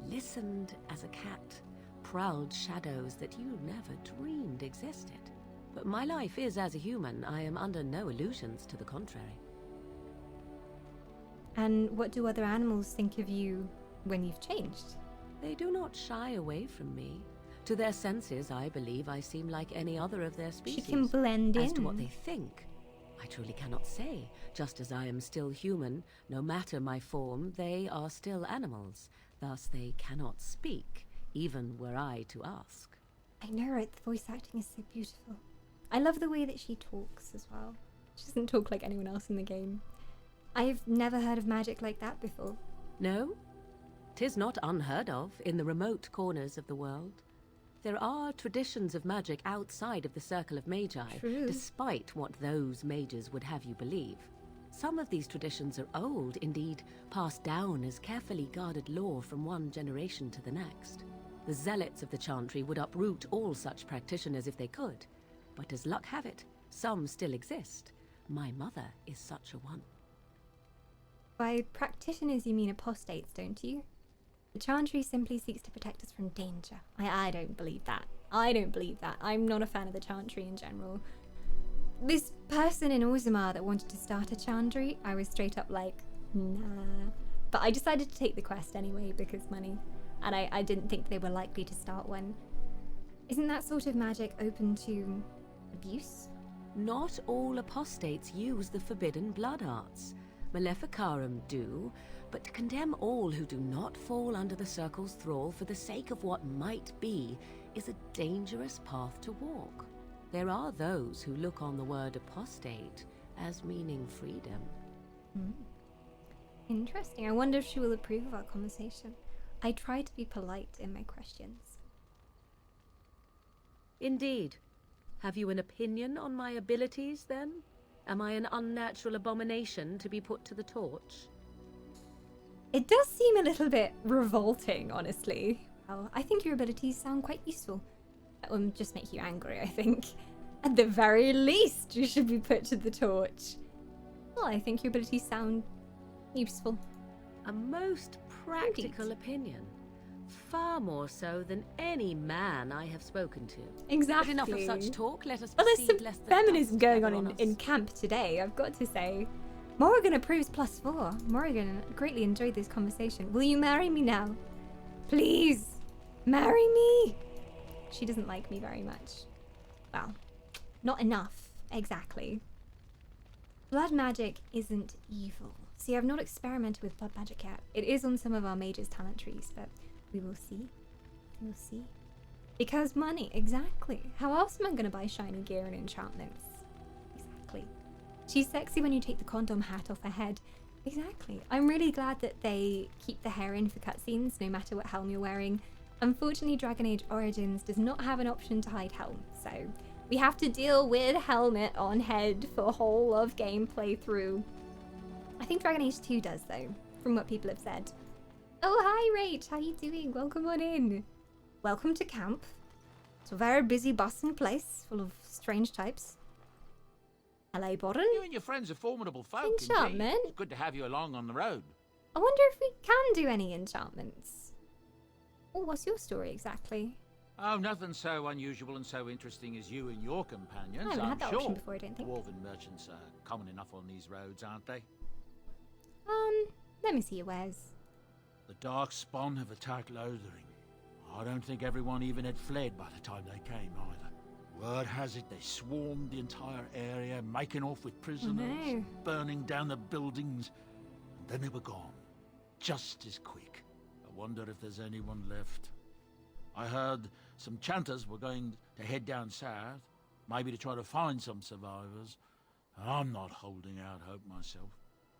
S11: listened as a cat, prowled shadows that you never dreamed existed. But my life is as a human. I am under no illusions to the contrary.
S1: And what do other animals think of you when you've changed?
S11: They do not shy away from me. To their senses, I believe I seem like any other of their species.
S1: She can blend in.
S11: As to what they think, I truly cannot say. Just as I am still human, no matter my form, they are still animals. Thus they cannot speak, even were I to ask.
S1: I know, right? The voice acting is so beautiful. I love the way that she talks as well. She doesn't talk like anyone else in the game. I've never heard of magic like that before.
S11: No? 'Tis not unheard of in the remote corners of the world. There are traditions of magic outside of the circle of magi,
S1: True.
S11: despite what those mages would have you believe. Some of these traditions are old, indeed, passed down as carefully guarded lore from one generation to the next. The zealots of the chantry would uproot all such practitioners if they could. But as luck have it, some still exist. My mother is such a one.
S1: By practitioners you mean apostates, don't you? The Chantry simply seeks to protect us from danger. I don't believe that. I don't believe that. I'm not a fan of the Chantry in general. This person in Orzammar that wanted to start a Chantry, I was straight up like, nah. But I decided to take the quest anyway because money. And I didn't think they were likely to start one. Isn't that sort of magic open to abuse?
S11: Not all apostates use the forbidden blood arts. Maleficarum do, but to condemn all who do not fall under the circle's thrall for the sake of what might be is a dangerous path to walk. There are those who look on the word apostate as meaning freedom.
S1: Interesting. I wonder if she will approve of our conversation. I try to be polite in my questions.
S11: Indeed. Have you an opinion on my abilities, then? Am I an unnatural abomination to be put to the torch?
S1: It does seem a little bit revolting, honestly. Well, I think your abilities sound quite useful. That will just make you angry, I think. At the very least, you should be put to the torch. Well, I think your abilities sound useful.
S11: A most practical opinion. Far more so than any man I have spoken to.
S1: Exactly.
S11: But enough of such talk, let us
S1: Well, there's
S11: proceed
S1: some
S11: lest the
S1: feminism
S11: dust
S1: going
S11: settle
S1: on
S11: us.
S1: in camp today, I've got to say. Morrigan approves +4. Morrigan greatly enjoyed this conversation. Will you marry me now? Please, marry me. She doesn't like me very much. Well, not enough, exactly. Blood magic isn't evil. See, I've not experimented with blood magic yet. It is on some of our mages' talent trees, but we will see. We will see. Because money, exactly. How else am I going to buy shiny gear and enchantments? Exactly. She's sexy when you take the condom hat off her head. Exactly. I'm really glad that they keep the hair in for cutscenes, no matter what helm you're wearing. Unfortunately, Dragon Age Origins does not have an option to hide helm, so we have to deal with helmet on head for whole of gameplay through. I think Dragon Age 2 does, though, from what people have said. Oh, hi, Rach. How you doing? Welcome on in. Welcome to camp. It's a very busy, bustling place full of strange types. Hello, Bodden.
S2: You and your friends are formidable folk.
S1: Enchantment?
S2: It's good to have you along on the road.
S1: I wonder if we can do any enchantments. Oh, what's your story exactly?
S2: Oh, nothing so unusual and so interesting as you and your companions,
S1: I haven't
S2: I'm
S1: had that
S2: sure.
S1: option before, I don't think.
S2: Dwarven merchants are common enough on these roads, aren't they?
S1: Let me see your wares.
S2: The Darkspawn have attacked Lothering. I don't think everyone even had fled by the time they came either. Word has it they swarmed the entire area, making off with prisoners,
S1: no.
S2: burning down the buildings, and then they were gone. Just as quick. I wonder if there's anyone left. I heard some chanters were going to head down south, maybe to try to find some survivors. I'm not holding out hope myself.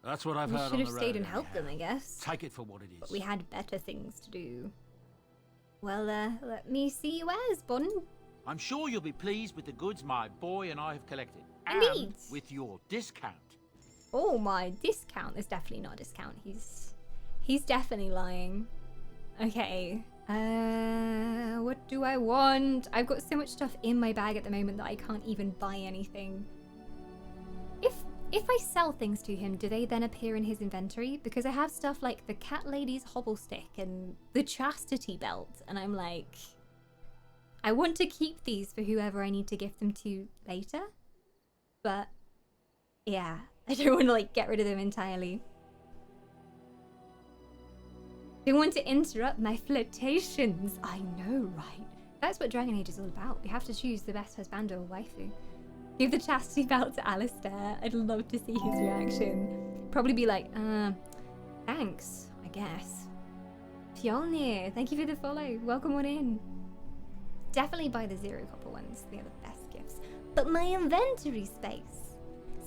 S2: That's what I've
S1: We
S2: heard
S1: should
S2: on
S1: have
S2: the
S1: stayed
S2: road
S1: and helped them, I
S2: anyhow.
S1: guess.
S2: Take it for what it is.
S1: But we had better things to do. Well, let me see you as, Bon.
S2: I'm sure you'll be pleased with the goods my boy and I have collected.
S1: Indeed.
S2: And with your discount.
S1: Oh, my discount. There's definitely not a discount. He's definitely lying. Okay. What do I want? I've got so much stuff in my bag at the moment that I can't even buy anything. If I sell things to him, do they then appear in his inventory? Because I have stuff like the cat lady's hobble stick and the chastity belt, and I'm like, I want to keep these for whoever I need to gift them to later. But yeah, I don't want to like get rid of them entirely. Don't want to interrupt my flirtations. I know, right? That's what Dragon Age is all about. We have to choose the best husband or waifu. Give the chastity belt to Alistair. I'd love to see his reaction. Probably be like, thanks, I guess. Fjolnir, thank you for the follow. Welcome on in. Definitely buy the 0 copper ones. They are the best gifts. But my inventory space.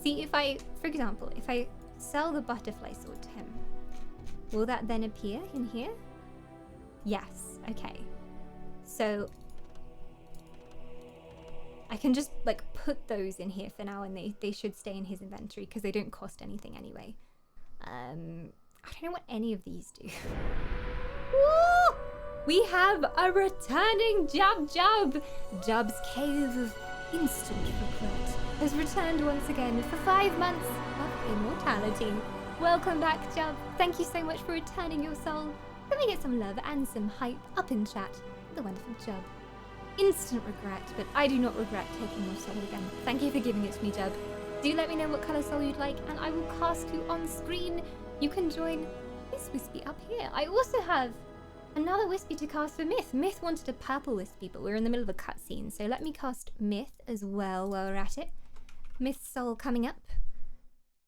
S1: See, if I, for example, if I sell the butterfly sword to him, will that then appear in here? Yes, okay. So I can just like put those in here for now, and they should stay in his inventory because they don't cost anything anyway. I don't know what any of these do. Woo! We have a returning Jub. Jub's Cave of Instant Regret has returned once again for 5 months of immortality. Welcome back, Jub. Thank you so much for returning your soul. Let me get some love and some hype up in chat. The wonderful Jub. Instant regret, but I do not regret taking your soul again. Thank you for giving it to me, Jub. Do let me know what colour soul you'd like, and I will cast you on screen. You can join this Wispy up here. I also have another Wispy to cast for Myth. Myth wanted a purple Wispy, but we're in the middle of a cutscene, so let me cast Myth as well while we're at it. Myth's soul coming up.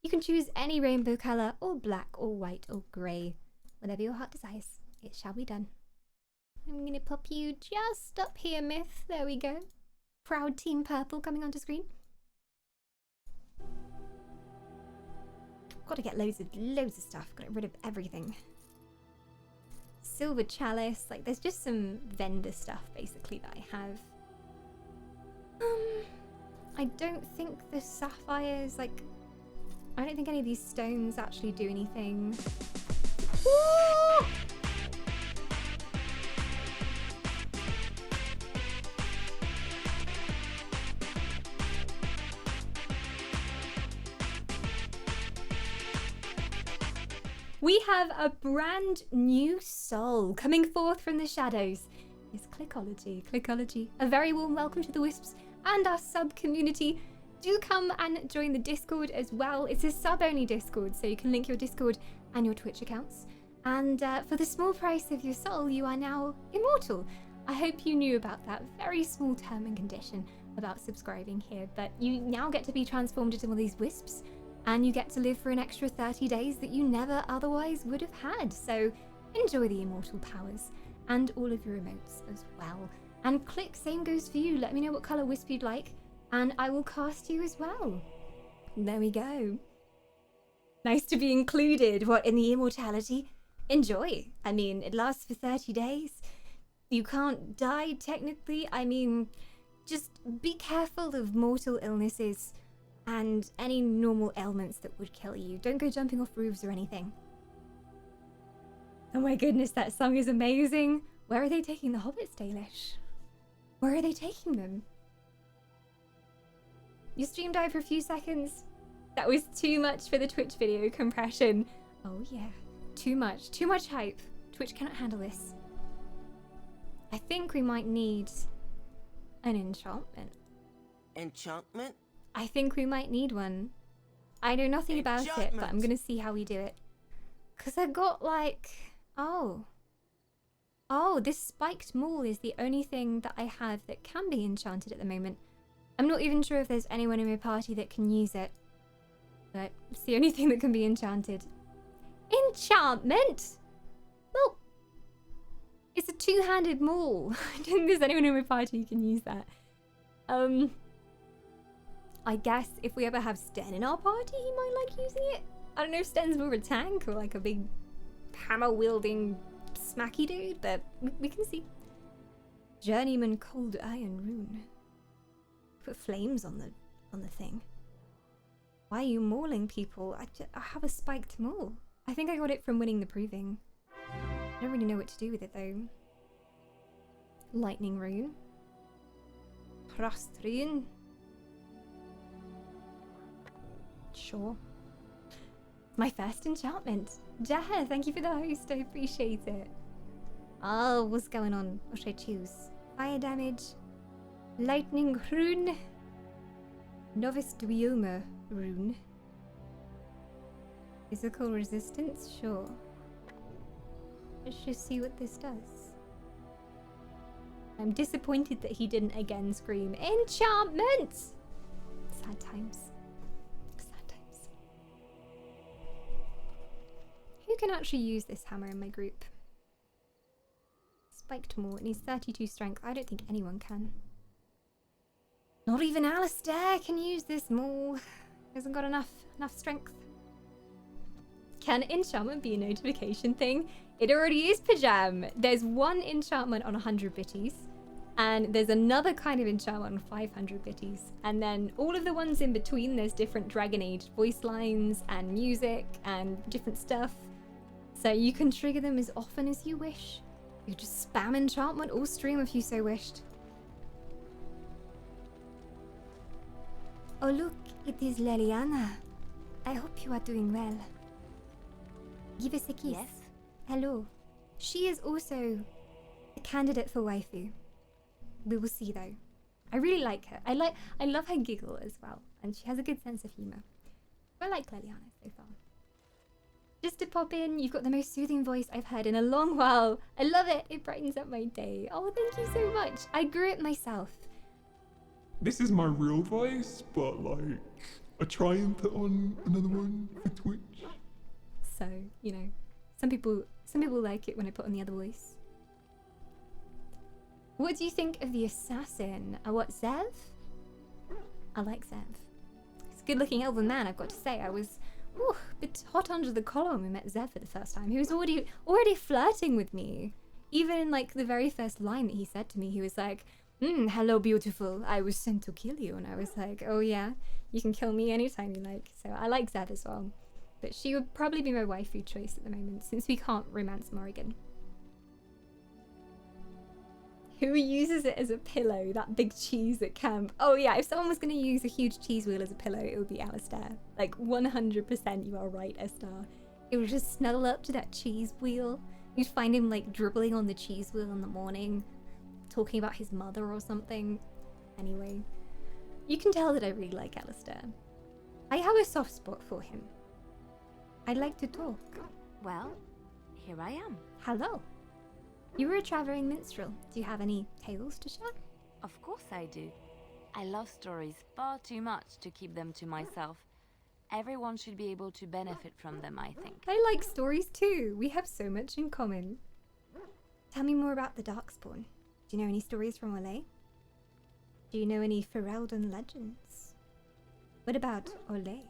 S1: You can choose any rainbow colour, or black, or white, or grey. Whatever your heart desires, it shall be done. I'm going to pop you just up here, Myth. There we go. Proud Team Purple coming onto screen. Got to get loads of stuff. Got to get rid of everything. Silver Chalice. Like, there's just some vendor stuff, basically, that I have. I don't think the sapphires, like, I don't think any of these stones actually do anything. Woo! We have a brand new soul coming forth from the shadows. It's Clickology. A very warm welcome to the Wisps and our sub-community. Do come and join the Discord as well. It's a sub-only Discord, so you can link your Discord and your Twitch accounts. And for the small price of your soul, you are now immortal. I hope you knew about that very small term and condition about subscribing here, but you now get to be transformed into one of these Wisps, and you get to live for an extra 30 days that you never otherwise would have had. So enjoy the immortal powers and all of your emotes as well. And Click, same goes for you. Let me know what colour Wisp you'd like, and I will cast you as well. There we go. Nice to be included. What, in the immortality? Enjoy. I mean, it lasts for 30 days. You can't die, technically. I mean, just be careful of mortal illnesses and any normal ailments that would kill you. Don't go jumping off roofs or anything. Oh my goodness, that song is amazing. Where are they taking the hobbits, Dalish? Where are they taking them? Your stream died for a few seconds. That was too much for the Twitch video compression. Oh yeah, too much hype. Twitch cannot handle this. I think we might need an enchantment.
S12: Enchantment?
S1: I think we might need one. I know nothing about it, but I'm gonna see how we do it. Cause I got like, oh, this spiked maul is the only thing that I have that can be enchanted at the moment. I'm not even sure if there's anyone in my party that can use it, but it's the only thing that can be enchanted. Enchantment? Well, it's a two-handed maul. I don't think there's anyone in my party who can use that. I guess if we ever have Sten in our party, he might like using it. I don't know if Sten's more of a tank or like a big hammer-wielding smacky dude, but we can see. Journeyman Cold Iron Rune. Put flames on the thing. Why are you mauling people? I have a spiked maul. I think I got it from winning the proving. I don't really know what to do with it though. Lightning Rune. Frost Rune. Sure. My first enchantment. Jah, thank you for the host. I appreciate it. Oh, what's going on? What should I choose? Fire damage. Lightning Rune. Novice Dweomer Rune. Physical resistance? Sure. Let's just see what this does. I'm disappointed that he didn't again scream, enchantment! Sad times. Sad times. Who can actually use this hammer in my group? Spiked Maul. It needs 32 strength. I don't think anyone can. Not even Alistair can use this maul. He hasn't got enough strength. Can enchantment be a notification thing? It already is, Pajam. There's one enchantment on 100 bitties, and there's another kind of enchantment on 500 bitties, and then all of the ones in between, there's different Dragon Age voice lines and music and different stuff. So you can trigger them as often as you wish. You just spam enchantment all stream if you so wished. Oh look, it is Leliana. I hope you are doing well. Give us a kiss.
S11: Yes?
S1: Hello. She is also a candidate for waifu. We will see though. I really like her. I love her giggle as well, and she has a good sense of humour. I like Leliana so far. Just to pop in, you've got the most soothing voice I've heard in a long while. I love it. It brightens up my day. Oh, thank you so much. I grew it myself.
S6: This is my real voice, but like, I try and put on another one for Twitch.
S1: So, you know, some people like it when I put on the other voice. What do you think of the assassin? What, Zev? I like Zev. He's a good-looking elven man, I've got to say. I was a bit hot under the collar when we met Zev for the first time. He was already flirting with me. Even in like the very first line that he said to me, he was like, hello beautiful, I was sent to kill you. And I was like, oh yeah, you can kill me anytime you like. So I like Zev as well. But she would probably be my waifu choice at the moment, since we can't romance Morrigan. Who uses it as a pillow? That big cheese at camp. Oh yeah, if someone was going to use a huge cheese wheel as a pillow, it would be Alistair. Like 100% you are right, Esther. It would just snuggle up to that cheese wheel. You'd find him like dribbling on the cheese wheel in the morning, talking about his mother or something. Anyway, you can tell that I really like Alistair. I have a soft spot for him. I'd like to talk.
S11: Well, here I am.
S1: Hello. You were a traveling minstrel. Do you have any tales to share?
S11: Of course I do. I love stories far too much to keep them to myself. Everyone should be able to benefit from them, I think.
S1: I like stories too. We have so much in common. Tell me more about the Darkspawn. Do you know any stories from Olay? Do you know any Ferelden legends? What about Olay?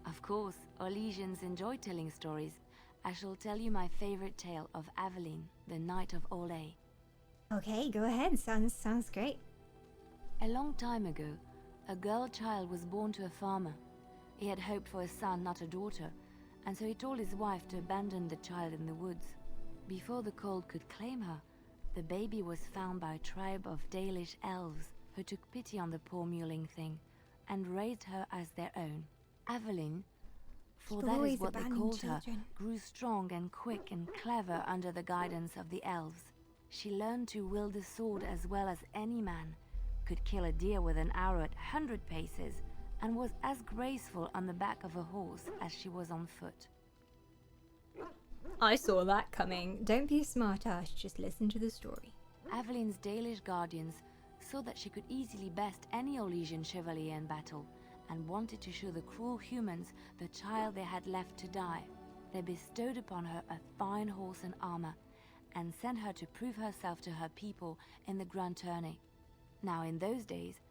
S11: Of course, Orlesians enjoy telling stories. I shall tell you my favorite tale of Aveline, the Knight of Olay.
S1: Okay, go ahead. Sounds great.
S11: A long time ago, a girl child was born to a farmer. He had hoped for a son, not a daughter, and so he told his wife to abandon the child in the woods. Before the cold could claim her, the baby was found by a tribe of Dalish elves who took pity on the poor mewling thing and raised her as their own. Aveline, for that is what they called her, grew strong and quick and clever under the guidance of the elves. She learned to wield the sword as well as any man, could kill a deer with an arrow at 100 paces, and was as graceful on the back of a horse as she was on foot.
S1: I saw that coming. Don't be a smart-ass, just listen to the story.
S11: Aveline's Dalish guardians saw that she could easily best any Orlesian chevalier in battle, and wanted to show the cruel humans the child they had left to die. They bestowed upon her a fine horse and armor, and sent her to prove herself to her people in the Grand Tourney. Now in those days,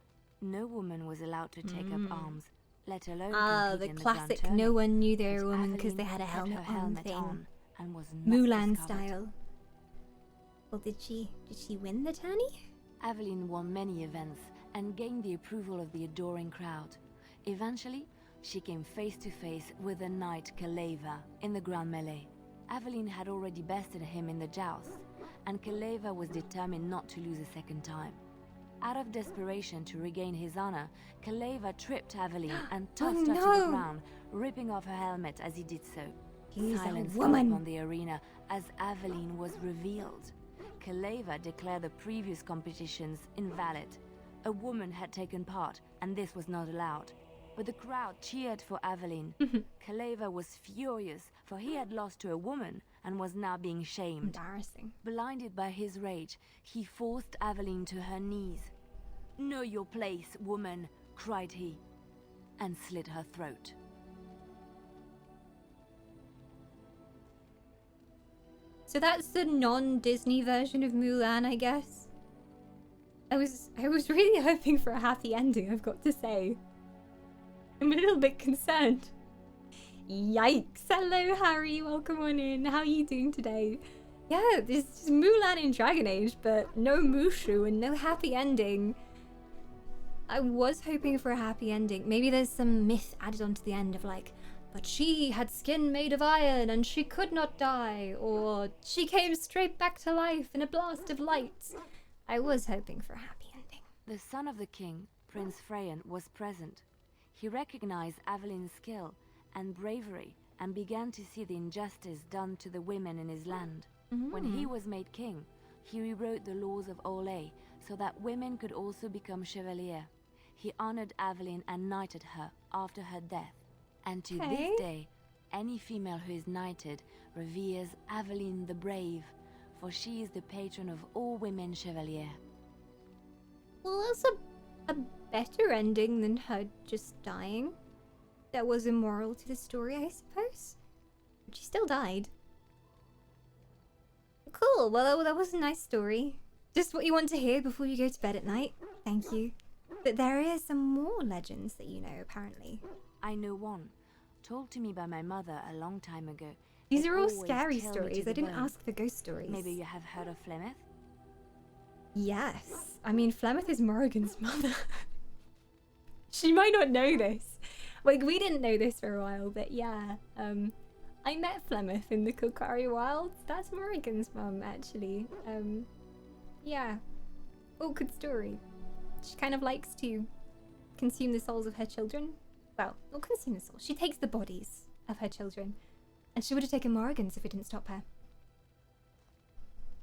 S11: no woman was allowed to take up arms, let alone compete
S1: the
S11: in the
S1: classic
S11: Grand Tourney.
S1: No one knew they were a
S11: But
S1: woman because they
S11: Aveline
S1: had a
S11: kept her
S1: helmet on thing.
S11: on and was not
S1: Mulan
S11: discovered.
S1: style. Well, did she win the tourney?
S11: Aveline won many events and gained the approval of the adoring crowd. Eventually, she came face to face with the knight Kaleva in the Grand Melee. Aveline had already bested him in the joust, and Kaleva was determined not to lose a second time. Out of desperation to regain his honor, Kaleva tripped Aveline and tossed her to the ground, ripping off her helmet as he did so. Silence fell upon the arena as Aveline was revealed. Kaleva declared the previous competitions invalid. A woman had taken part, and this was not allowed. But the crowd cheered for Aveline. Kaleva was furious, for he had lost to a woman and was now being shamed.
S1: Embarrassing.
S11: Blinded by his rage, he forced Aveline to her knees. "Know your place, woman," cried he, and slit her throat.
S1: So that's the non-Disney version of Mulan, I guess. I was really hoping for a happy ending, I've got to say. I'm a little bit concerned. Yikes. Hello, Harry. Welcome on in. How are you doing today? Yeah, this is Mulan in Dragon Age, but no Mushu and no happy ending. I was hoping for a happy ending. Maybe there's some myth added onto the end of like, but she had skin made of iron and she could not die, or she came straight back to life in a blast of light. I was hoping for a happy ending.
S11: The son of the king, Prince Freyan, was present. He recognized Aveline's skill and bravery and began to see the injustice done to the women in his land. When he was made king, he rewrote the laws of Orlais so that women could also become chevalier. He honored Aveline and knighted her after her death. And to this day, any female who is knighted reveres Aveline the Brave, for she is the patron of all women chevalier.
S1: Well, that's a better ending than her just dying. That was immoral to the story, I suppose. But she still died. Cool, well that was a nice story. Just what you want to hear before you go to bed at night. Thank you. But there is some more legends that you know, apparently.
S11: I know one, told to me by my mother a long time ago.
S1: These are all scary stories. I didn't ask for ghost stories.
S11: Maybe you have heard of Flemeth?
S1: Yes. I mean, Flemeth is Morrigan's mother. She might not know this. Like, we didn't know this for a while, but yeah. I met Flemeth in the Kokari Wilds. That's Morrigan's mum, actually. Yeah. Awkward story. She kind of likes to consume the souls of her children. Well, not consume the souls. She takes the bodies of her children. And she would have taken Morrigan's if we didn't stop her.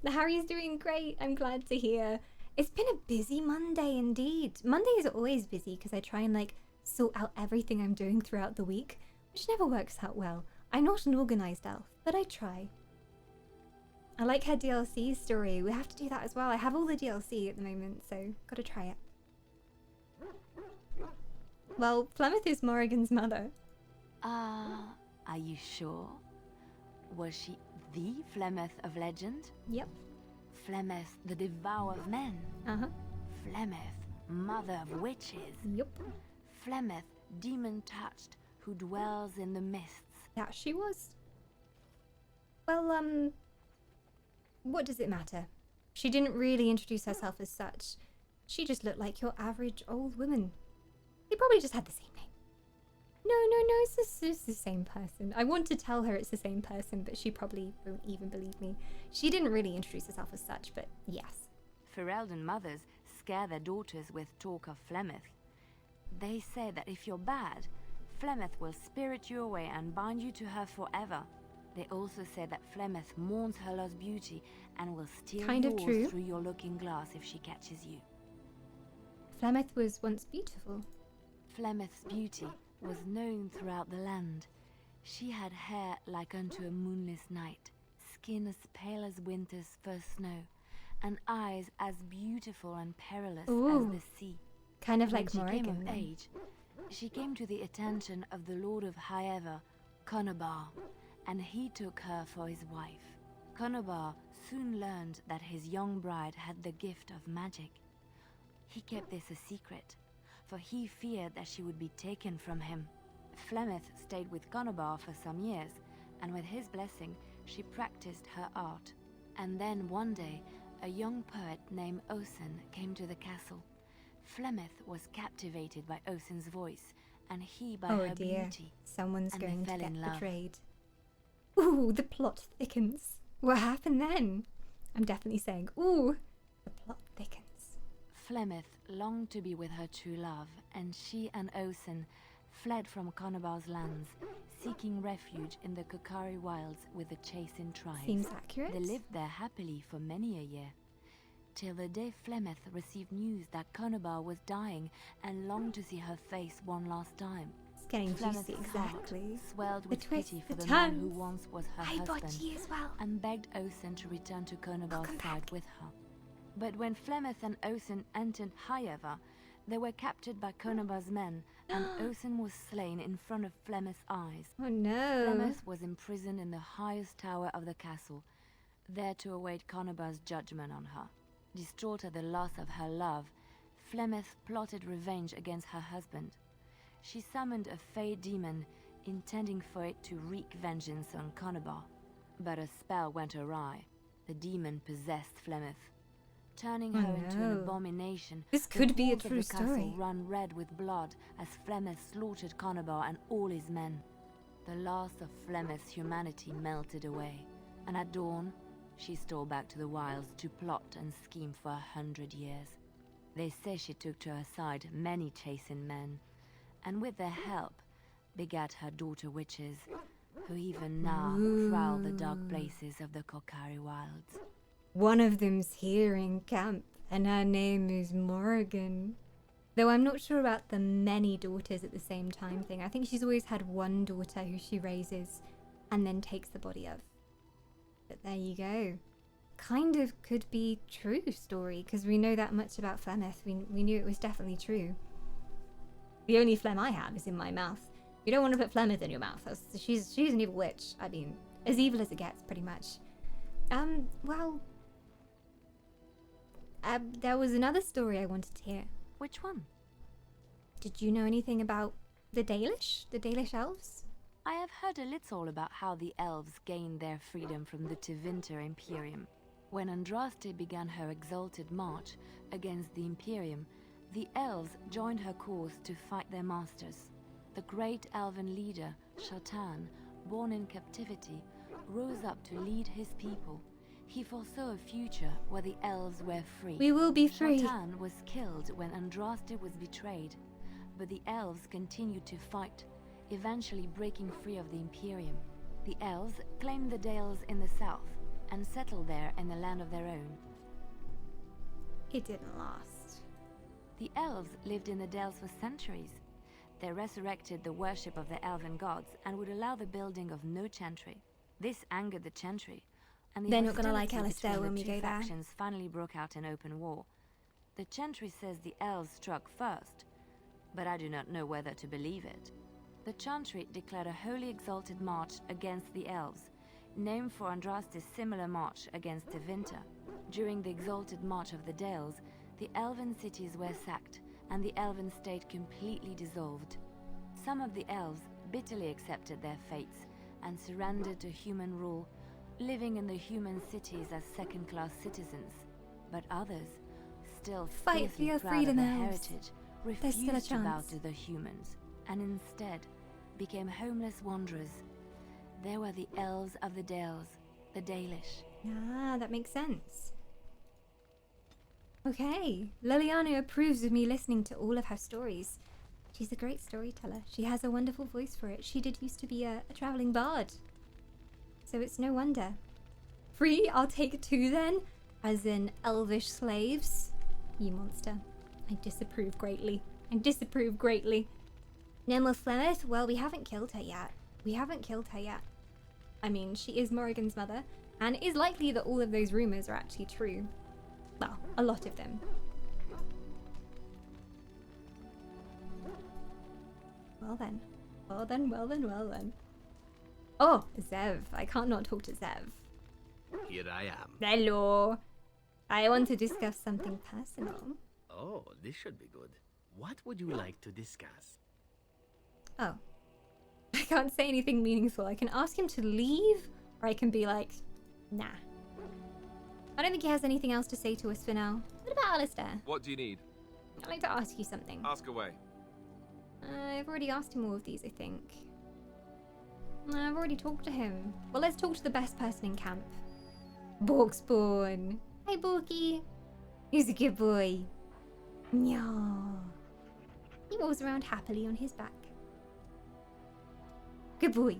S1: The Harry's doing great. I'm glad to hear. It's been a busy Monday indeed. Mondays are always busy because I try and like sort out everything I'm doing throughout the week, which never works out well. I'm not an organized elf, but I try. I like her DLC story. We have to do that as well. I have all the DLC at the moment, so gotta try it. Well, Flemeth is Morrigan's mother.
S11: Are you sure? Was she the Flemeth of legend?
S1: Yep.
S11: Flemeth, the devourer of men? Flemeth, mother of witches?
S1: Yep.
S11: Flemeth, demon-touched, who dwells in the mists?
S1: Yeah, she was. Well, what does it matter? She didn't really introduce herself as such. She just looked like your average old woman. They probably just had the same name. No, it's the same person. I want to tell her it's the same person, but she probably won't even believe me. She didn't really introduce herself as such, but yes.
S11: Ferelden mothers scare their daughters with talk of Flemeth. They say that if you're bad, Flemeth will spirit you away and bind you to her forever. They also say that Flemeth mourns her lost beauty and will steal yours through your looking glass if she catches you.
S1: Flemeth was once beautiful.
S11: Flemeth's beauty was known throughout the land. She had hair like unto a moonless night, skin as pale as winter's first snow, and eyes as beautiful and perilous as the sea.
S1: Kind of like Morrigan.
S11: When she came of age, she came to the attention of the Lord of Highever, Conobar, and he took her for his wife. Conobar soon learned that his young bride had the gift of magic. He kept this a secret, for he feared that she would be taken from him. Flemeth stayed with Conobar for some years, and with his blessing, she practiced her art. And then one day,
S13: a young poet named Osen came to the castle. Flemeth was captivated by Osen's voice, and he by her beauty.
S1: Someone's
S13: and
S1: going
S13: they
S1: to
S13: fell in
S1: get
S13: love.
S1: betrayed. Ooh, the plot thickens. What happened then? I'm definitely saying, ooh, the plot thickens.
S13: Flemeth longed to be with her true love, and she and Osen fled from Conobar's lands, seeking refuge in the Kokari wilds with the Chasing tribes.
S1: Seems accurate.
S13: They lived there happily for many a year, till the day Flemeth received news that Conobar was dying and longed to see her face one last time.
S1: It's getting
S13: Flemeth's
S1: juicy,
S13: heart
S1: exactly.
S13: swelled with
S1: twist,
S13: pity for
S1: the
S13: the man
S1: turns.
S13: who once was her
S1: I
S13: husband,
S1: botchy as well.
S13: and begged Osen to return to Conobar's side with her. But when Flemeth and Osen entered Highever, they were captured by Conobar's men, and Osen was slain in front of Flemeth's eyes.
S1: Oh no.
S13: Flemeth was imprisoned in the highest tower of the castle, there to await Conobar's judgment on her. Distraught at the loss of her love, Flemeth plotted revenge against her husband. She summoned a fey demon, intending for it to wreak vengeance on Conobar. But a spell went awry. The demon possessed Flemeth, turning her into an abomination.
S1: This
S13: The
S1: could be a
S13: halls of
S1: true
S13: the castle
S1: story.
S13: ran red with blood as Flemeth slaughtered Conobar and all his men. The last of Flemeth's humanity melted away, and at dawn, she stole back to the wilds to plot and scheme for 100 years. They say she took to her side many Chasing men, and with their help, begat her daughter witches, who even now prowl the dark places of the Kokari wilds.
S1: One of them's here in camp, and her name is Morrigan. Though I'm not sure about the many daughters at the same time thing. I think she's always had one daughter who she raises and then takes the body of. But there you go. Kind of could be true story, because we know that much about Flemeth. We knew it was definitely true. The only phlegm I have is in my mouth. You don't want to put Flemeth in your mouth. She's an evil witch. I mean, as evil as it gets, pretty much. Well... there was another story I wanted to hear.
S13: Which one?
S1: Did you know anything about the Dalish? The Dalish elves?
S13: I have heard a little about how the elves gained their freedom from the Tevinter Imperium. When Andraste began her exalted march against the Imperium, the elves joined her cause to fight their masters. The great elven leader, Shatan, born in captivity, rose up to lead his people. He foresaw a future where the elves were free.
S1: We will be free.
S13: Shatan was killed when Andraste was betrayed, but the elves continued to fight, eventually breaking free of the Imperium. The elves claimed the Dales in the south and settled there in the land of their own.
S1: It didn't last.
S13: The elves lived in the Dales for centuries. They resurrected the worship of the elven gods and would allow the building of no chantry. This angered the chantry, and the
S1: They're not gonna like
S13: hostility
S1: Alistair
S13: between
S1: when
S13: the
S1: we
S13: two
S1: go there.
S13: factions finally broke out in open war. The chantry says the elves struck first, but I do not know whether to believe it. The chantry declared a wholly exalted march against the elves, named for Andraste's similar march against Tevinter. During the exalted march of the Dales, the elven cities were sacked, and the elven state completely dissolved. Some of the elves bitterly accepted their fates and surrendered to human rule, living in the human cities as second-class citizens. But others, still
S1: Fight for
S13: fiercely
S1: your
S13: proud
S1: freedom,
S13: of their
S1: elves.
S13: heritage,
S1: There's still a
S13: refused to bow
S1: chance.
S13: to the humans, and instead became homeless wanderers. They were the elves of the Dales, the Dalish.
S1: Ah, that makes sense. Okay, Leliana approves of me listening to all of her stories. She's a great storyteller. She has a wonderful voice for it. She did used to be a traveling bard. So it's no wonder. Free, I'll take 2 then, as in elvish slaves. You monster. I disapprove greatly. I disapprove greatly. Nimble Flemeth, well, we haven't killed her yet. We haven't killed her yet. I mean, she is Morrigan's mother, and it is likely that all of those rumors are actually true. Well, a lot of them. Well then. Well then, well then, well then. Oh, Zev. I can't not talk to Zev.
S14: Here I am.
S1: Hello. I want to discuss something personal.
S14: Oh, this should be good. What would you like to discuss?
S1: Oh. I can't say anything meaningful. I can ask him to leave, or I can be like, nah. I don't think he has anything else to say to us for now. What about Alistair?
S8: What do you need?
S1: I'd like to ask you something.
S8: Ask away.
S1: I've already asked him all of these, I think. I've already talked to him. Well, let's talk to the best person in camp. Borkspawn. Hi, Borky. He's a good boy. No. He walks around happily on his back. Good boy.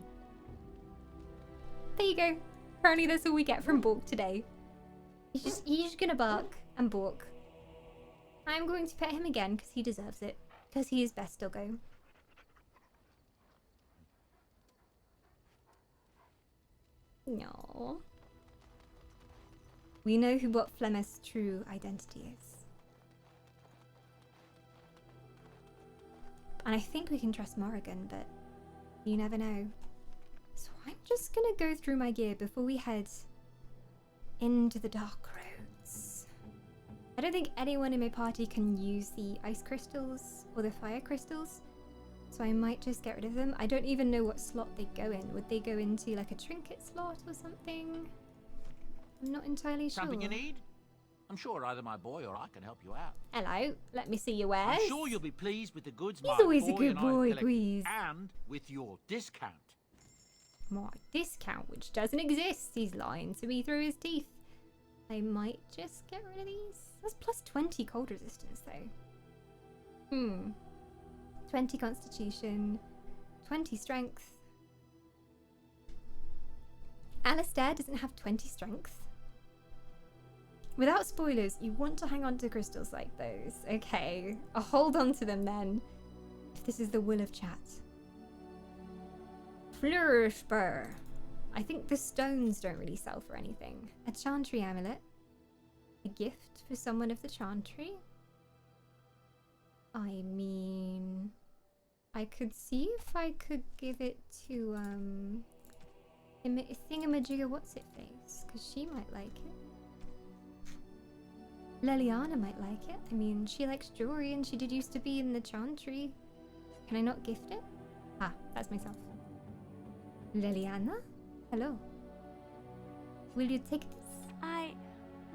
S1: There you go. Apparently that's all we get from Bork today. He's just gonna bark and Bork. I'm going to pet him again because he deserves it. Because he is best doggo. No. We know what Flemeth's true identity is. And I think we can trust Morrigan, but you never know. So I'm just gonna go through my gear before we head into the dark roads. I don't think anyone in my party can use the ice crystals or the fire crystals, so I might just get rid of them. I don't even know what slot they go in. Would they go into like a trinket slot or something? I'm not entirely sure.
S2: Something you need? I'm sure either my boy or I can help you out.
S1: Hello, let me see your wares.
S2: I'm sure you'll be pleased with the goods
S1: He's
S2: my
S1: always a
S2: boy
S1: good
S2: and I
S1: boy,
S2: collect,
S1: Grease.
S2: and with your discount.
S1: My discount, which doesn't exist. He's lying to me through his teeth. I might just get rid of these. That's plus 20 cold resistance, though. 20 constitution, 20 strength. Alistair doesn't have 20 strength. Without spoilers, you want to hang on to crystals like those. Okay, I'll hold on to them then, if this is the will of chat. Flourish Spur. I think the stones don't really sell for anything. A Chantry amulet. A gift for someone of the Chantry. I mean, I could see if I could give it to Thingamajigga what's it face, because she might like it. Leliana might like it. I mean, she likes jewelry and she did used to be in the Chantry. Can I not gift it? Ah, that's myself. Leliana? Hello. Will you take this?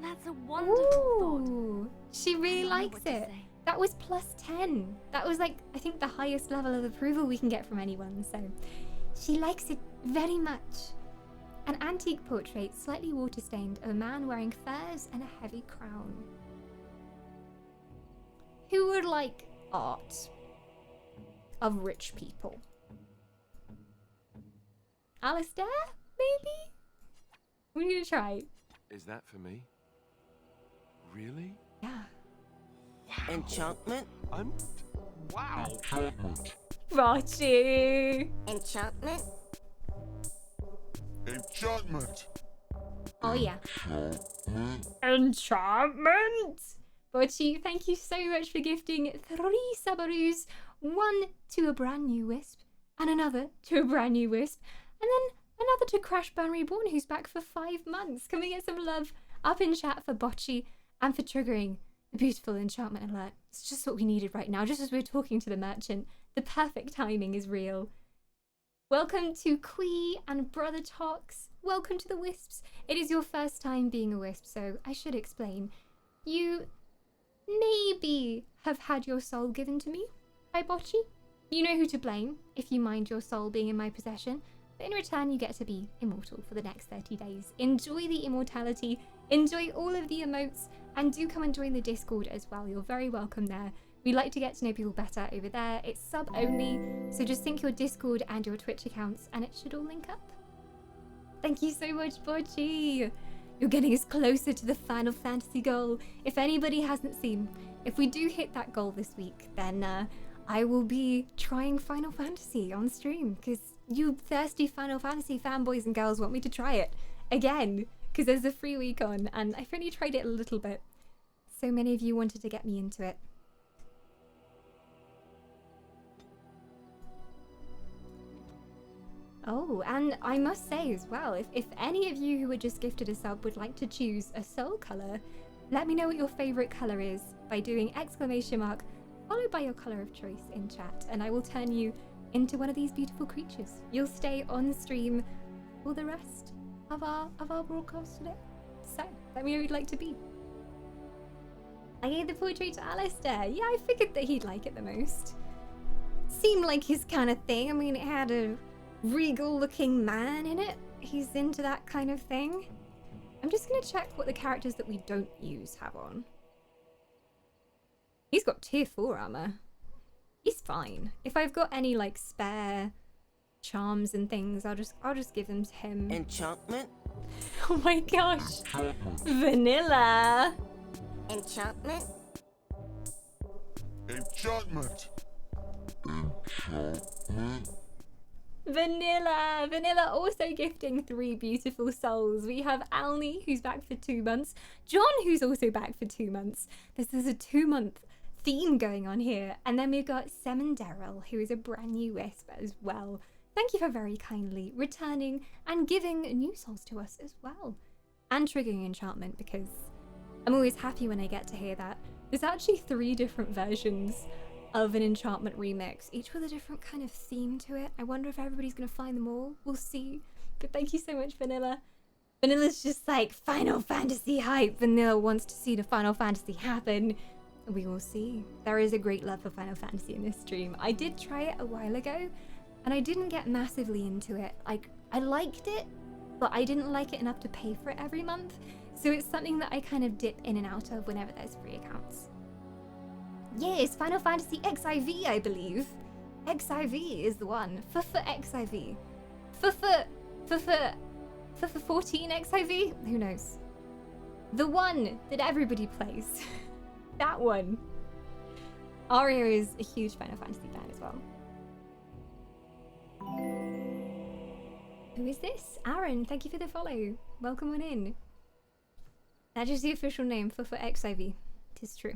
S13: That's a wonderful
S1: thought. She really likes it. That was plus 10. That was like, I think the highest level of approval we can get from anyone, so. She likes it very much. An antique portrait, slightly water-stained, of a man wearing furs and a heavy crown. Who would like art of rich people? Alistair, maybe? We're gonna try.
S8: Is that for me? Really?
S1: Yeah.
S12: Wow. Enchantment?
S8: Wow.
S1: Rachi.
S12: Enchantment?
S15: Enchantment.
S1: Oh yeah. Enchantment. Bocchi, thank you so much for gifting 3 Sabaroos, 1 to a brand new Wisp, and another to a brand new Wisp, and then another to Crash Burn Reborn, who's back for 5 months. Can we get some love up in chat for Bocchi and for triggering the beautiful enchantment alert? It's just what we needed right now, just as we're talking to the merchant. The perfect timing is real. Welcome to Quee and Brother Tox. Welcome to the Wisps. It is your first time being a Wisp, so I should explain. You maybe have had your soul given to me by Bocchi. You know who to blame if you mind your soul being in my possession. But in return, you get to be immortal for the next 30 days. Enjoy the immortality, enjoy all of the emotes, and do come and join the Discord as well. You're very welcome there. We like to get to know people better over there. It's sub only, so just sync your Discord and your Twitch accounts and it should all link up. Thank you so much, Bocchi. You're getting us closer to the Final Fantasy goal. If anybody hasn't seen, if we do hit that goal this week, then I will be trying Final Fantasy on stream because you thirsty Final Fantasy fanboys and girls want me to try it again because there's a free week on and I've only tried it a little bit. So many of you wanted to get me into it. Oh, and I must say as well, if any of you who were just gifted a sub would like to choose a soul colour, let me know what your favourite colour is by doing ! followed by your colour of choice in chat, and I will turn you into one of these beautiful creatures. You'll stay on stream for the rest of our broadcast today. So, let me know who you'd like to be. I gave the portrait to Alistair. Yeah, I figured that he'd like it the most. Seemed like his kind of thing. I mean, it had a regal-looking man in it. He's into that kind of thing. I'm just gonna check what the characters that we don't use have on. He's got tier 4 armor. He's fine. If I've got any like spare charms and things, I'll just give them to him.
S12: Enchantment?
S1: Oh my gosh. Vanilla.
S12: Enchantment?
S6: Enchantment. Enchantment.
S1: Vanilla also gifting 3 beautiful souls. We have Alni, who's back for 2 months. John, who's also back for 2 months. This is a 2-month theme going on here. And then we've got Semenderil, who is a brand new Wisp as well. Thank you for very kindly returning and giving new souls to us as well. And triggering enchantment, because I'm always happy when I get to hear that. There's actually 3 different versions of an enchantment remix, each with a different kind of theme to it. I wonder if everybody's gonna find them all. We'll see. But thank you so much, Vanilla. Vanilla's just like Final Fantasy hype. Vanilla wants to see the Final Fantasy happen. We will see. There is a great love for Final Fantasy in this stream. I did try it a while ago, and I didn't get massively into it. Like, I liked it, but I didn't like it enough to pay for it every month. So it's something that I kind of dip in and out of whenever there's free accounts. Yes, Final Fantasy XIV, I believe. XIV is the one. For XIV. For 14 XIV? Who knows? The one that everybody plays. That one. Aria is a huge Final Fantasy fan as well. Who is this? Aaron, thank you for the follow. Welcome on in. That is the official name for XIV. Tis true.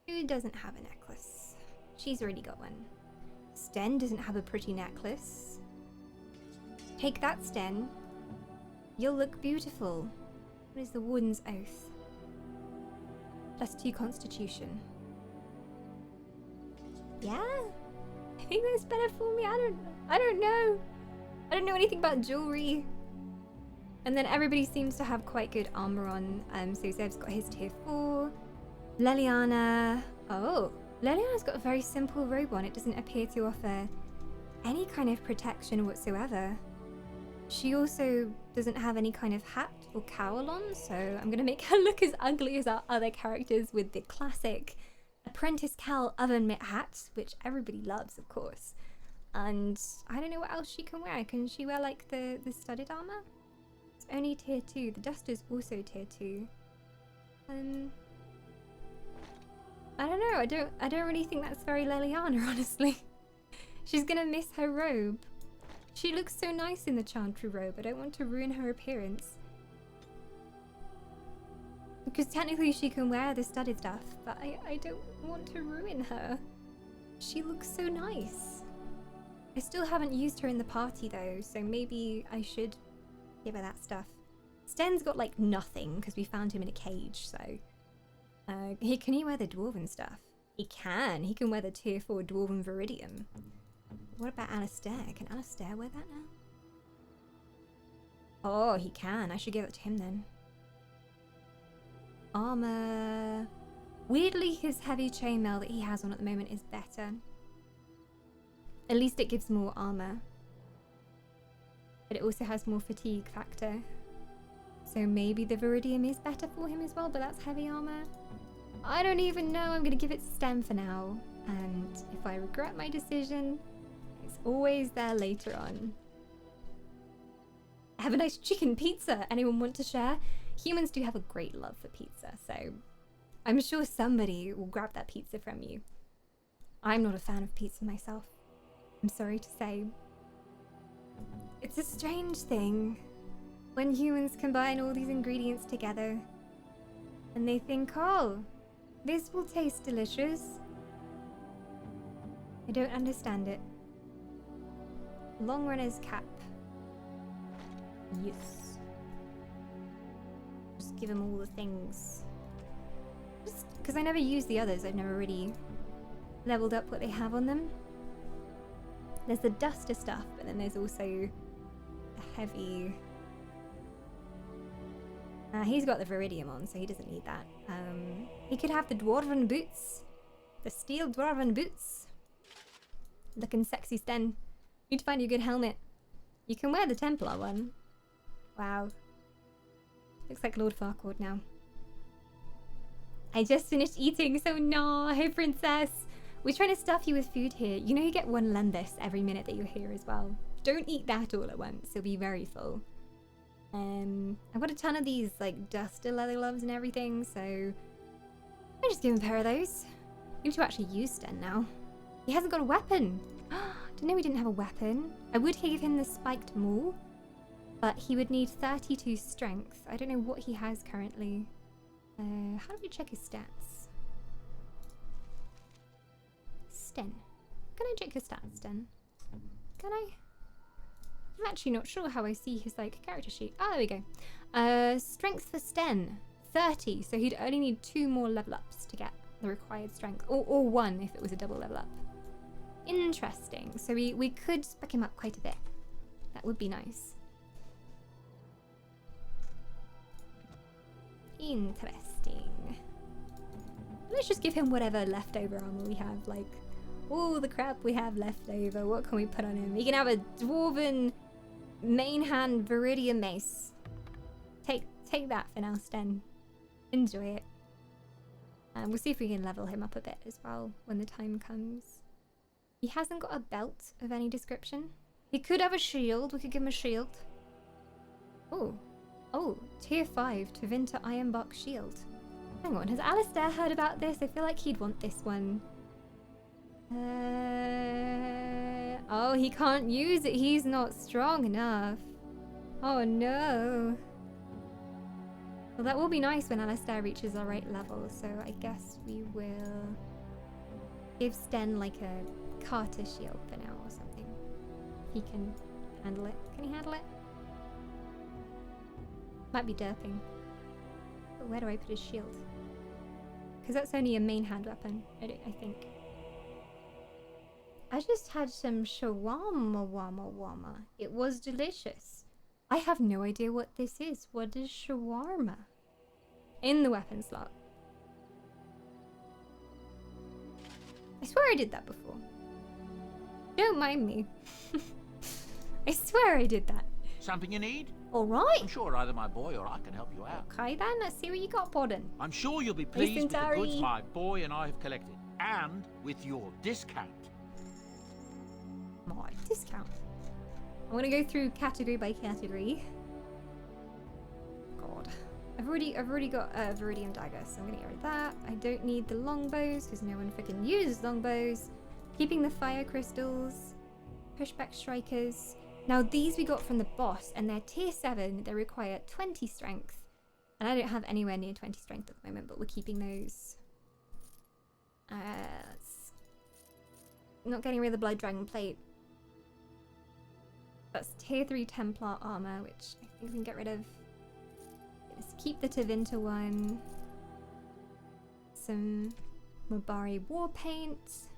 S1: Who doesn't have a necklace? She's already got one. Sten doesn't have a pretty necklace. Take that, Sten. You'll look beautiful. What is the Warden's Oath? +2 Constitution. Yeah? I think that's better for me. I don't know. I don't know anything about jewelry. And then everybody seems to have quite good armor on. So Zev's got his tier 4. Leliana. Oh, Leliana's got a very simple robe on. It doesn't appear to offer any kind of protection whatsoever. She also doesn't have any kind of hat or cowl on, so I'm going to make her look as ugly as our other characters with the classic Apprentice Cal oven mitt hat, which everybody loves, of course. And I don't know what else she can wear. Can she wear like the studded armor? It's only tier 2. The duster's also tier 2. I don't know. I don't really think that's very Leliana, honestly. She's gonna miss her robe. She looks so nice in the Chantry robe. I don't want to ruin her appearance. Because technically she can wear the studded stuff, but I don't want to ruin her. She looks so nice. I still haven't used her in the party though, so maybe I should give her that stuff. Sten's got like nothing because we found him in a cage, so... can he wear the dwarven stuff? He can. He can wear the tier 4 dwarven viridium. What about Alistair? Can Alistair wear that now? Oh, he can. I should give it to him then. Armor. Weirdly, his heavy chainmail that he has on at the moment is better. At least it gives more armor. But it also has more fatigue factor. So maybe the viridium is better for him as well, but that's heavy armor. I don't even know. I'm going to give it to Sten for now. And if I regret my decision, it's always there later on. Have a nice chicken pizza. Anyone want to share? Humans do have a great love for pizza, so I'm sure somebody will grab that pizza from you. I'm not a fan of pizza myself, I'm sorry to say. It's a strange thing when humans combine all these ingredients together and they think, oh, this will taste delicious. I don't understand it. Long runner's cap. Yes. Just give them all the things. Just because I never use the others, I've never really leveled up what they have on them. There's the duster stuff, but then there's also the heavy He's got the Viridium on, so he doesn't need that. He could have the dwarven boots. The steel dwarven boots. Looking sexy, Sten. Need to find you a good helmet. You can wear the Templar one. Wow. Looks like Lord Farquaad now. I just finished eating, so nah. Hey, princess. We're trying to stuff you with food here. You know you get one lembas every minute that you're here as well. Don't eat that all at once. You'll be very full. I've got a ton of these like duster leather gloves and everything, so I'll just give him a pair of those. I need to actually use Sten now. He hasn't got a weapon. Didn't know he didn't have a weapon. I would give him the spiked maul, but he would need 32 strength. I don't know what he has currently. How do we check his stats? Sten. Can I check his stats, Sten? Can I? I'm actually not sure how I see his like character sheet. Ah, there we go. Strength for Sten, 30. So he'd only need 2 more level ups to get the required strength, or 1 if it was a double level up. Interesting. So we could spec him up quite a bit. That would be nice. Interesting. Let's just give him whatever leftover armor we have, like all the crap we have left over. What can we put on him? He can have a dwarven main hand Viridium mace. Take that for now, Sten. Enjoy it. We'll see if we can level him up a bit as well when the time comes. He hasn't got a belt of any description. He could have a shield. We could give him a shield. Oh, tier 5 Tevinter Ironbark shield. Hang on, has Alistair heard about this? I feel like he'd want this one. Oh, he can't use it. He's not strong enough. Oh no. Well, that will be nice when Alistair reaches our right level, so I guess we will give Sten like a Carter shield for now or something. He can handle it. Can he handle it? Might be derping. But where do I put his shield? Because that's only a main hand weapon, I think. I just had some shawarma wama. It was delicious. I have no idea what this is. What is shawarma? In the weapon slot. I swear I did that before. Don't mind me. I swear I did that.
S2: Something you need?
S1: Alright.
S2: I'm sure either my boy or I can help you out.
S1: Okay then, let's see what you got, Podden.
S2: I'm sure you'll be pleased with the goods my boy and I have collected. And with your discount.
S1: My discount. I'm gonna go through category by category. God. I've already got a Viridium dagger, so I'm gonna get rid of that. I don't need the longbows, because no one freaking uses longbows. Keeping the fire crystals. Pushback strikers. Now these we got from the boss, and they're tier 7. They require 20 strength. And I don't have anywhere near 20 strength at the moment, but we're keeping those. Not getting rid of the Blood Dragon plate. That's tier 3 Templar armor, which I think we can get rid of. Let's keep the Tevinter one. Some Mabari war paint.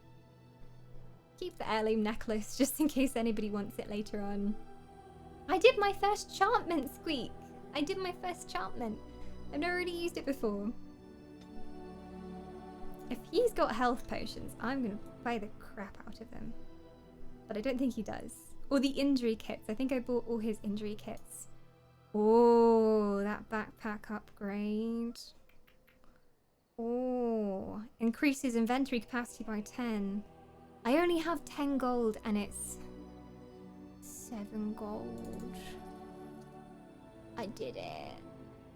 S1: Keep the heirloom necklace just in case anybody wants it later on. I did my first enchantment, Squeak! I did my first enchantment. I've never really used it before. If he's got health potions, I'm gonna buy the crap out of them. But I don't think he does. Or the injury kits. I think I bought all his injury kits. Oh, that backpack upgrade. Oh, increases inventory capacity by 10. I only have 10 gold and it's 7 gold. I did it.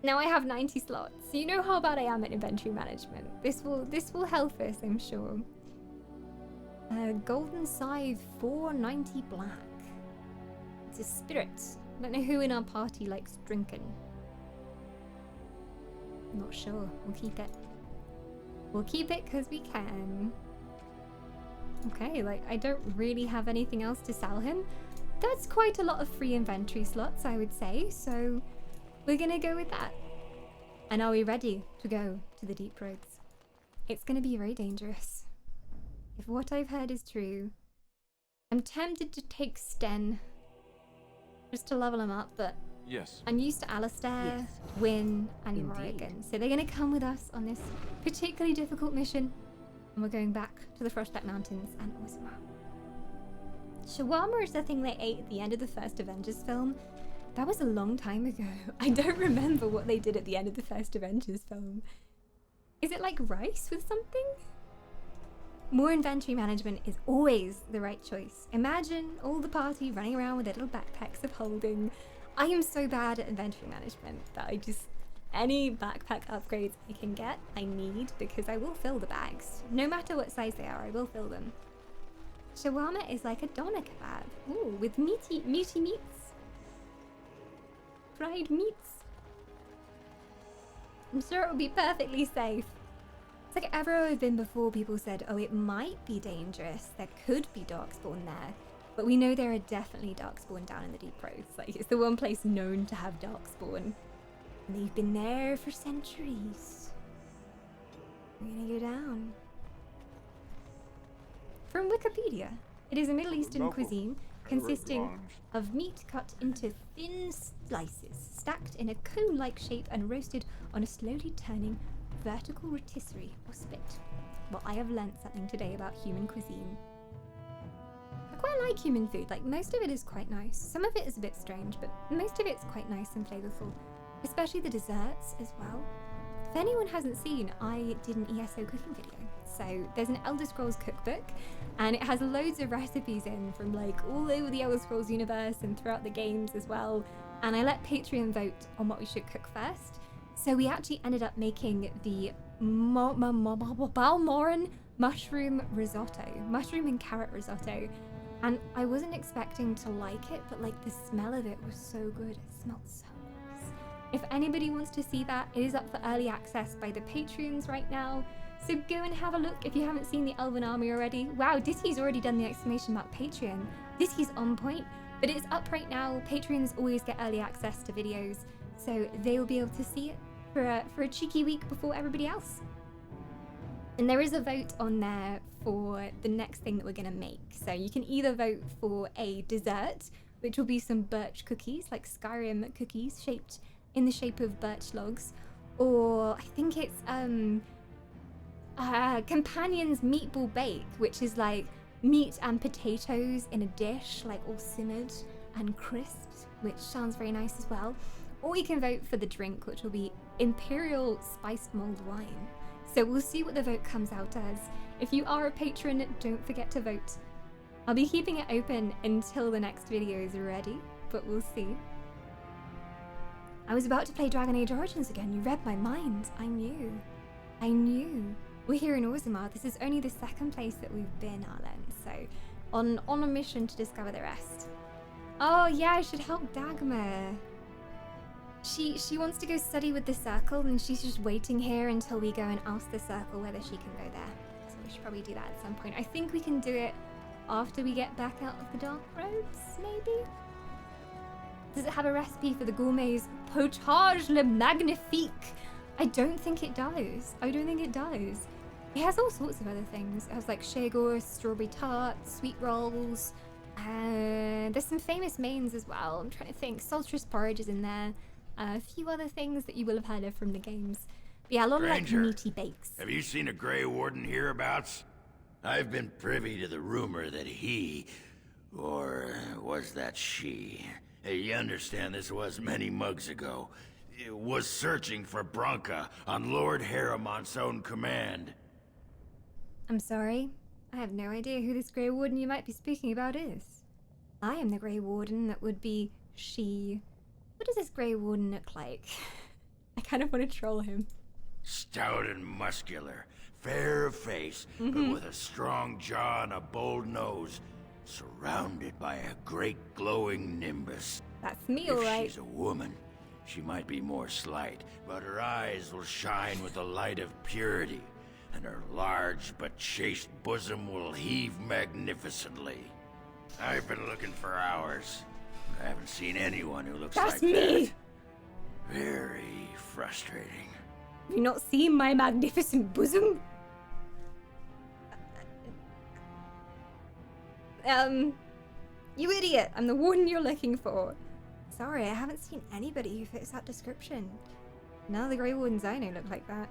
S1: Now I have 90 slots. You know how bad I am at inventory management. This will help us, I'm sure. Golden Scythe 490 black. It's a spirit. I don't know who in our party likes drinking. I'm not sure. We'll keep it. We'll keep it because we can. Okay, like I don't really have anything else to sell him. That's quite a lot of free inventory slots, I would say, so we're gonna go with that. And are we ready to go to the deep roads? It's gonna be very dangerous. If what I've heard is true, I'm tempted to take Sten just to level him up, but
S8: Yes.
S1: I'm used to Alistair,
S9: Yes.
S1: Wynn, and
S9: Indeed.
S1: Morrigan. So they're going to come with us on this particularly difficult mission. And we're going back to the Frostback Mountains and Orzammar. Shawarma is the thing they ate at the end of the first Avengers film. That was a long time ago. I don't remember what they did at the end of the first Avengers film. Is it like rice with something? More inventory management is always the right choice. Imagine all the party running around with their little backpacks of holding. I am so bad at inventory management that any backpack upgrades I can get, I need, because I will fill the bags. No matter what size they are, I will fill them. Shawarma is like a doner kebab. Ooh, with meaty meats. Fried meats. I'm sure it will be perfectly safe. It's like everywhere I've been before, people said, oh, it might be dangerous. There could be darkspawn there. But we know there are definitely darkspawn down in the Deep Roads. Like, it's the one place known to have darkspawn. And they've been there for centuries. We're gonna go down. From Wikipedia, it is a Middle Eastern cuisine consisting of meat cut into thin slices, stacked in a cone-like shape and roasted on a slowly turning vertical rotisserie or spit. Well, I have learnt something today about human cuisine. I quite like human food. Like, most of it is quite nice. Some of it is a bit strange, but most of it's quite nice and flavorful. Especially the desserts as well. If anyone hasn't seen, I did an ESO cooking video. So there's an Elder Scrolls cookbook, and it has loads of recipes in from like all over the Elder Scrolls universe and throughout the games as well. And I let Patreon vote on what we should cook first. So we actually ended up making the Balmoran mushroom and carrot risotto. And I wasn't expecting to like it, but like the smell of it was so good. It smelled so nice. If anybody wants to see that, it is up for early access by the Patreons right now. So go and have a look if you haven't seen the Elven Army already. Wow, Ditty's already done the exclamation mark Patreon. Ditty's on point, but it's up right now. Patreons always get early access to videos, so they will be able to see it for a cheeky week before everybody else. And there is a vote on there for the next thing that we're gonna make. So you can either vote for a dessert, which will be some birch cookies, like Skyrim cookies shaped in the shape of birch logs, or I think it's Companion's Meatball Bake, which is like meat and potatoes in a dish, like all simmered and crisped, which sounds very nice as well. Or you can vote for the drink, which will be Imperial Spiced Mulled Wine. So we'll see what the vote comes out as. If you are a patron, don't forget to vote. I'll be keeping it open until the next video is ready, but we'll see. I was about to play Dragon Age Origins again. You read my mind. I knew. We're here in Orzammar. This is only the second place that we've been, Arlen. So on a mission to discover the rest. Oh yeah, I should help Dagna. She wants to go study with the Circle, and she's just waiting here until we go and ask the Circle whether she can go there. So we should probably do that at some point. I think we can do it after we get back out of the Dark Roads, maybe? Does it have a recipe for the gourmet's potage le magnifique? I don't think it does. It has all sorts of other things. It has like shagor, strawberry tarts, sweet rolls. There's some famous mains as well. I'm trying to think. Sultrous porridge is in there. A few other things that you will have heard of from the games. But yeah, a lot of like meaty bakes.
S15: Have you seen a Grey Warden hereabouts? I've been privy to the rumor that he, or was that she? You understand this was many mugs ago. Was searching for Branca on Lord Harrimon's own command.
S1: I'm sorry. I have no idea who this Grey Warden you might be speaking about is. I am the Grey Warden that would be she. What does this Grey Warden look like? I kind of want to troll him.
S15: Stout and muscular, fair of face, but with a strong jaw and a bold nose, surrounded by a great glowing nimbus.
S1: That's me,
S15: If
S1: alright.
S15: she's a woman, she might be more slight, but her eyes will shine with the light of purity, and her large but chaste bosom will heave magnificently. I've been looking for hours. I haven't seen anyone who looks
S1: That's
S15: like
S1: me!
S15: that. Very frustrating.
S1: Have you not seen my magnificent bosom? You idiot! I'm the warden you're looking for. sorry, I haven't seen anybody who fits that description. None of the Grey Wardens I know look like that.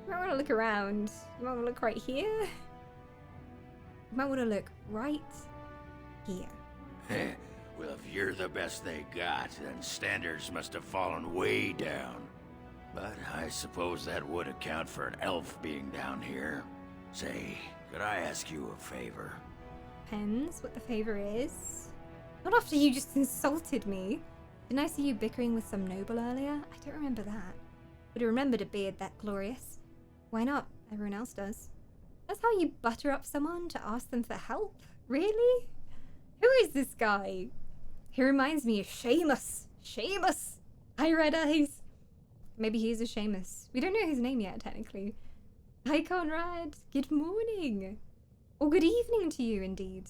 S1: You might want to look around. You might want to look right here. You might want to look right here.
S15: Well, if you're the best they got, then standards must have fallen way down. But I suppose that would account for an elf being down here. Say, could I ask you a favor?
S1: Depends what the favor is. Not after you just insulted me. Didn't I see you bickering with some noble earlier? I don't remember that. Would have remembered a beard that glorious. Why not? Everyone else does. That's how you butter up someone to ask them for help? Really? Who is this guy? He reminds me of Seamus. Seamus! Hi, Red Eyes. Maybe he's a Seamus. We don't know his name yet, technically. Hi, Conrad. Good morning. Or good evening to you, indeed.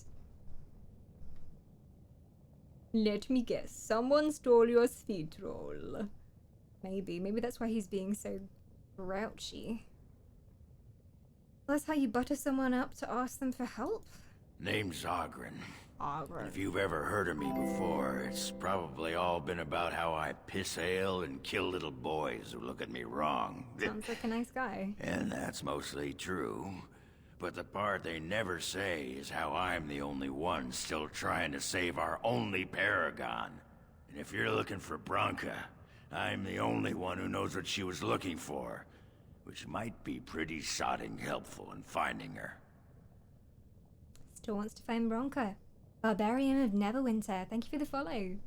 S1: Let me guess. Someone stole your speed roll. Maybe that's why he's being so grouchy. That's how you butter someone up to ask them for help?
S15: Name's Oghren.
S1: Oghren.
S15: If you've ever heard of me before, it's probably all been about how I piss ale and kill little boys who look at me wrong.
S1: Sounds like a nice guy.
S15: And that's mostly true. But the part they never say is how I'm the only one still trying to save our only Paragon. And if you're looking for Branca, I'm the only one who knows what she was looking for, which might be pretty sodding helpful in finding her.
S1: Still wants to find Branca. Barbarian of Neverwinter, thank you for the follow.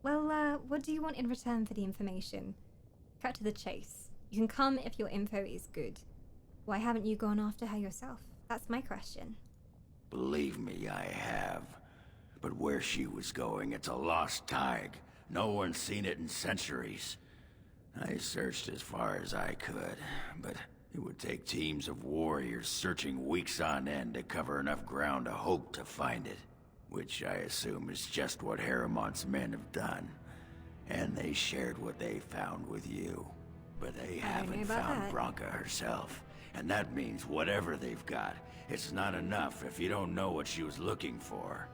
S1: Well, what do you want in return for the information? Cut to the chase. You can come if your info is good. Why haven't you gone after her yourself? That's my question.
S15: Believe me, I have. But where she was going, it's a lost tag. No one's seen it in centuries. I searched as far as I could, but it would take teams of warriors searching weeks on end to cover enough ground to hope to find it. Which I assume is just what Harrimon's men have done. And they shared what they found with you. But they haven't found Branca herself. And that means whatever they've got, it's not enough if you don't know what she was looking for.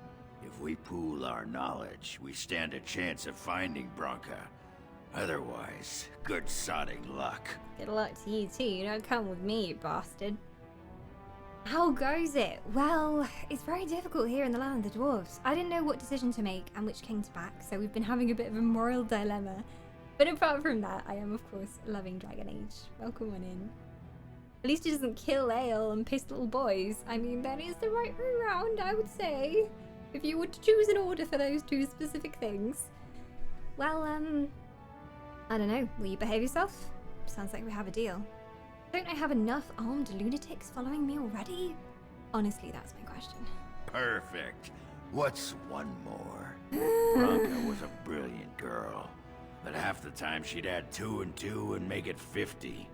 S15: If we pool our knowledge, we stand a chance of finding Branca. Otherwise, good sodding luck.
S1: Good luck to you too. You don't come with me, you bastard. How goes it? Well, it's very difficult here in the land of the dwarves. I didn't know what decision to make and which king to back, so we've been having a bit of a moral dilemma. But apart from that, I am of course loving Dragon Age. Welcome on in. At least he doesn't kill ale and piss little boys. I mean, that is the right way around, I would say. If you were to choose an order for those two specific things. Well, I don't know. Will you behave yourself? Sounds like we have a deal. Don't I have enough armed lunatics following me already? Honestly, that's my question.
S15: Perfect. What's one more? Branca was a brilliant girl, but half the time she'd add 2 and 2 and make it 50.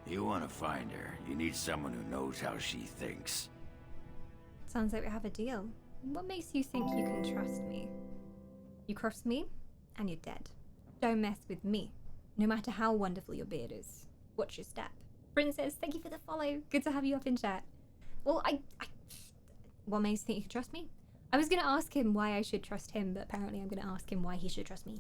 S15: You want to find her, you need someone who knows how she thinks.
S1: Sounds like we have a deal. What makes you think you can trust me? You cross me, and you're dead. Don't mess with me, no matter how wonderful your beard is. Watch your step. Princess, thank you for the follow. Good to have you up in chat. Well, what makes you think you can trust me? I was going to ask him why I should trust him, but apparently I'm going to ask him why he should trust me.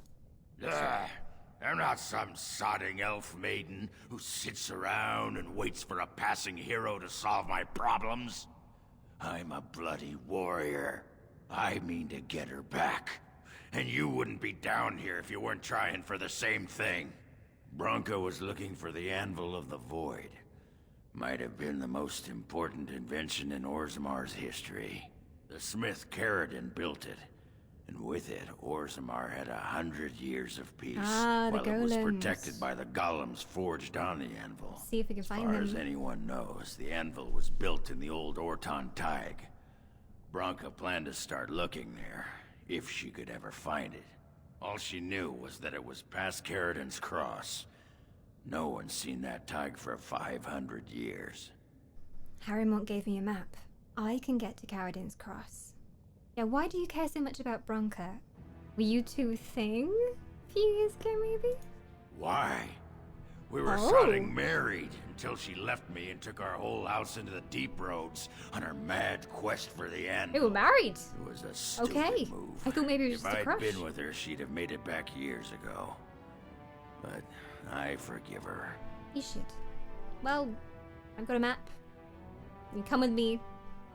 S15: I'm not some sodding elf maiden who sits around and waits for a passing hero to solve my problems. I'm a bloody warrior. I mean to get her back. And you wouldn't be down here if you weren't trying for the same thing. Branca was looking for the Anvil of the Void. Might have been the most important invention in Orzammar's history. The smith Caradon built it, and with it, Orzammar had 100 years of peace, while it was protected by the golems forged on the anvil.
S1: See if we can find them.
S15: As far as anyone knows, the anvil was built in the old Orton Tig. Branca planned to start looking there, if she could ever find it. All she knew was that it was past Caradon's cross. No one's seen that Tig for 500 years.
S1: Harrimont gave me a map. I can get to Caradon's cross. Yeah, why do you care so much about Branca? Were you two a thing? A few years ago, maybe?
S15: Why? We were sodding married until she left me and took our whole house into the deep roads on her mad quest for the end.
S1: They were married.
S15: It was a stupid move.
S1: I thought maybe it was
S15: if
S1: just a
S15: I'd
S1: crush.
S15: been with her, she'd have made it back years ago. But I forgive her.
S1: You should. Well, I've got a map. You come with me,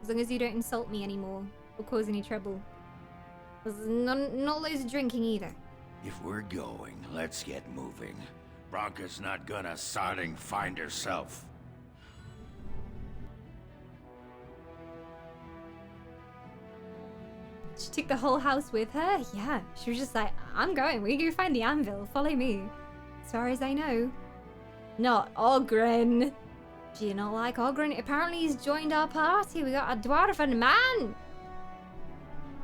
S1: as long as you don't insult me anymore or cause any trouble. There's not loads of drinking either.
S15: If we're going, let's get moving. Branca's not gonna sodding find herself.
S1: She took the whole house with her? Yeah. She was just like, I'm going. We go find the anvil. Follow me. As far as I know. Not Oghren. Do you not like Oghren? Apparently he's joined our party. We got a dwarven man.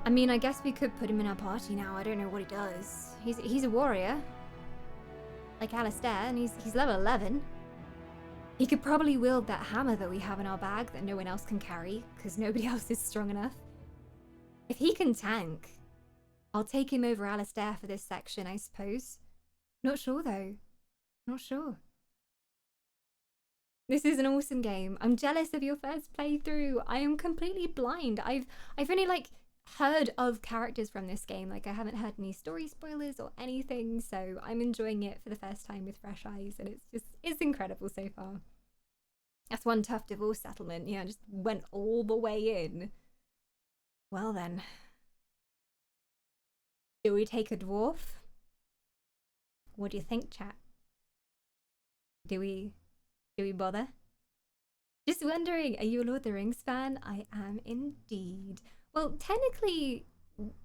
S1: I mean, I guess we could put him in our party now. I don't know what he does. He's a warrior. Like Alistair, and he's level 11. He could probably wield that hammer that we have in our bag that no one else can carry, because nobody else is strong enough. If he can tank, I'll take him over Alistair for this section, I suppose. Not sure, though. Not sure. This is an awesome game. I'm jealous of your first playthrough. I am completely blind. I've only, like, heard of characters from this game. Like, I haven't heard any story spoilers or anything, so I'm enjoying it for the first time with fresh eyes, and it's incredible so far. That's one tough divorce settlement. Yeah, just went all the way in. Well then. Do we take a dwarf? What do you think, chat? Do we bother? Just wondering, are you a Lord of the Rings fan? I am indeed. Well, technically,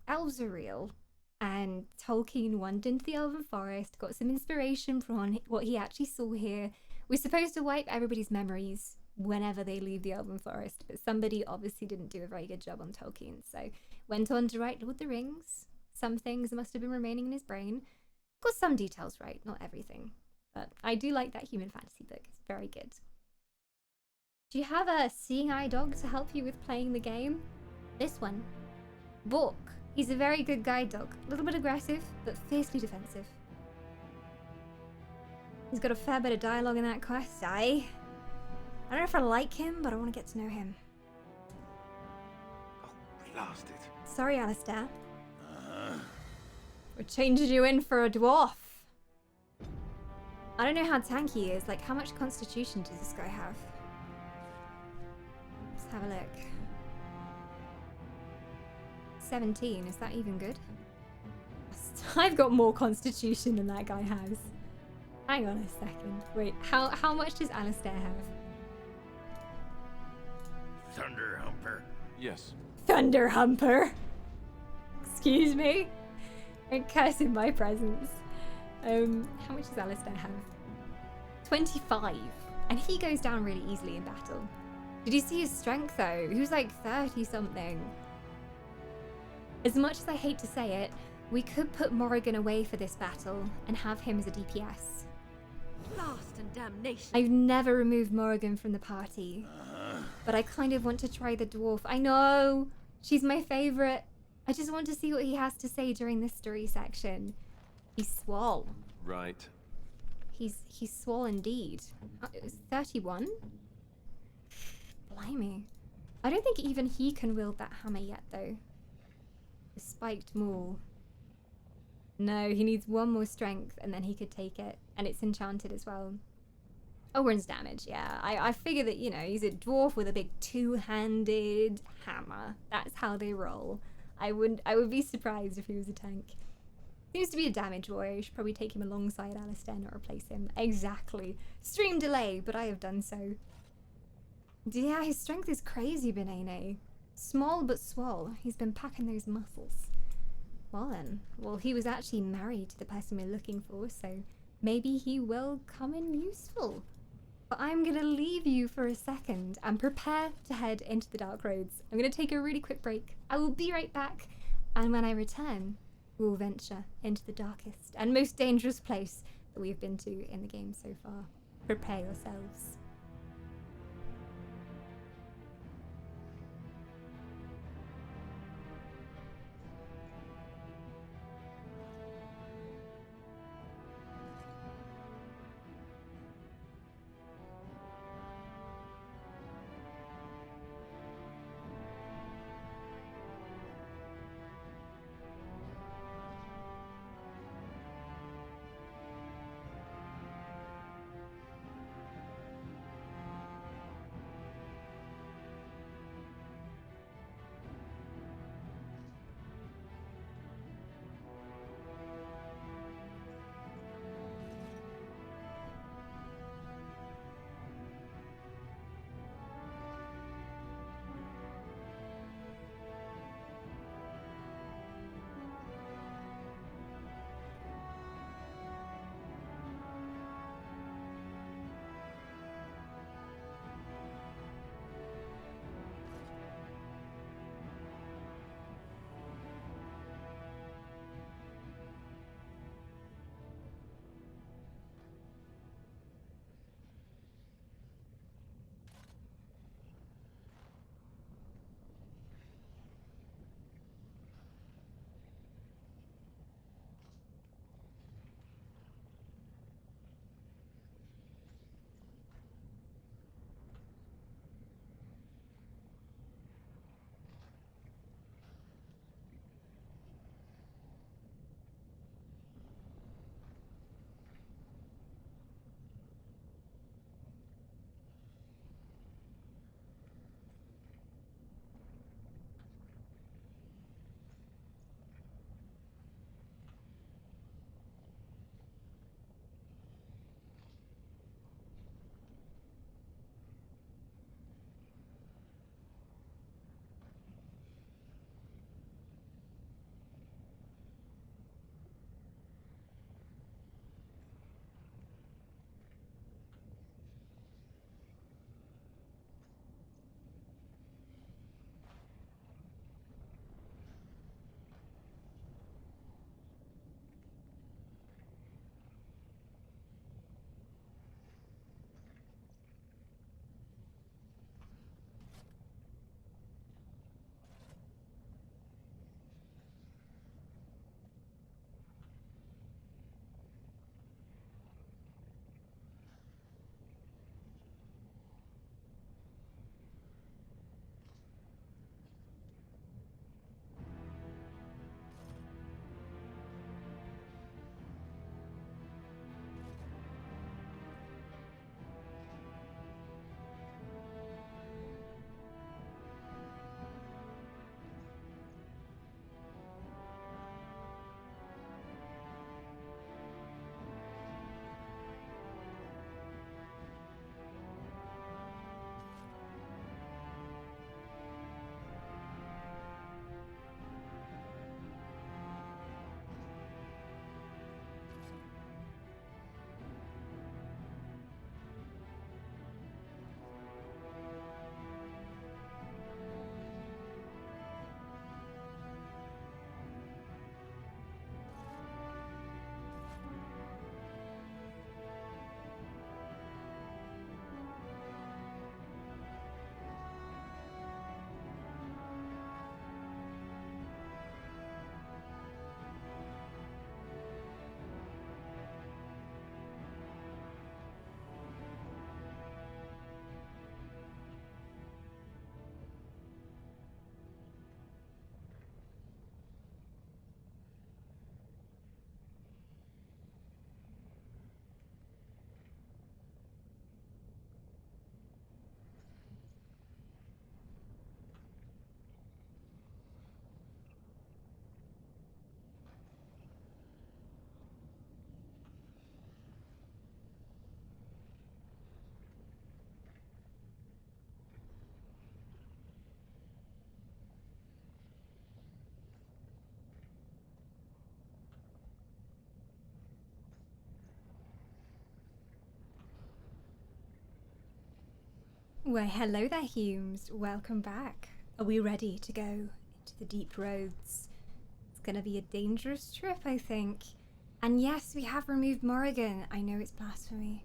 S1: elves are real, and Tolkien wandered into the Elven Forest, got some inspiration from what he actually saw here. We're supposed to wipe everybody's memories whenever they leave the Elven Forest, but somebody obviously didn't do a very good job on Tolkien, so went on to write Lord of the Rings. Some things must have been remaining in his brain. Got some details right, not everything. But I do like that human fantasy book. It's very good. Do you have a seeing eye dog to help you with playing the game? This one. Bork. He's a very good guide dog. A little bit aggressive, but fiercely defensive. He's got a fair bit of dialogue in that quest. I don't know if I like him, but I want to get to know him.
S8: Oh, blast it.
S1: Sorry, Alistair. We're changing you in for a dwarf. I don't know how tanky he is. Like, how much constitution does this guy have? Let's have a look. 17. Is that even good? I've got more constitution than that guy has. Hang on a second. Wait, how much does Alistair have?
S15: Thunder Humper.
S8: Yes.
S1: Thunder Humper. Excuse me. Don't curse in my presence. How much does Alistair have? 25. And he goes down really easily in battle. Did you see his strength though? He was like 30 something. As much as I hate to say it, we could put Morrigan away for this battle and have him as a DPS.
S9: Blast and damnation.
S1: I've never removed Morrigan from the party. But I kind of want to try the dwarf. I know! She's my favourite. I just want to see what he has to say during this story section. He's swole.
S8: Right.
S1: He's swole indeed. 31? Blimey. I don't think even he can wield that hammer yet though. The spiked maul. No, he needs one more strength and then he could take it. And it's enchanted as well. Oghren's damage, yeah. I figure that, you know, he's a dwarf with a big two-handed hammer. That's how they roll. I would be surprised if he was a tank. Seems to be a damage warrior. You should probably take him alongside Alistair, not replace him. Exactly. Stream delay, but I have done so. Yeah, his strength is crazy, Benene. Small but swole. He's been packing those muscles. Well then. Well, he was actually married to the person we're looking for, so maybe he will come in useful. But I'm going to leave you for a second and prepare to head into the Dark Roads. I'm going to take a really quick break. I will be right back. And when I return, we'll venture into the darkest and most dangerous place that we've been to in the game so far. Prepare yourselves. Well, hello there, Humes. Welcome back. Are we ready to go into the deep roads? It's gonna be a dangerous trip, I think. And yes, we have removed Morrigan. I know it's blasphemy.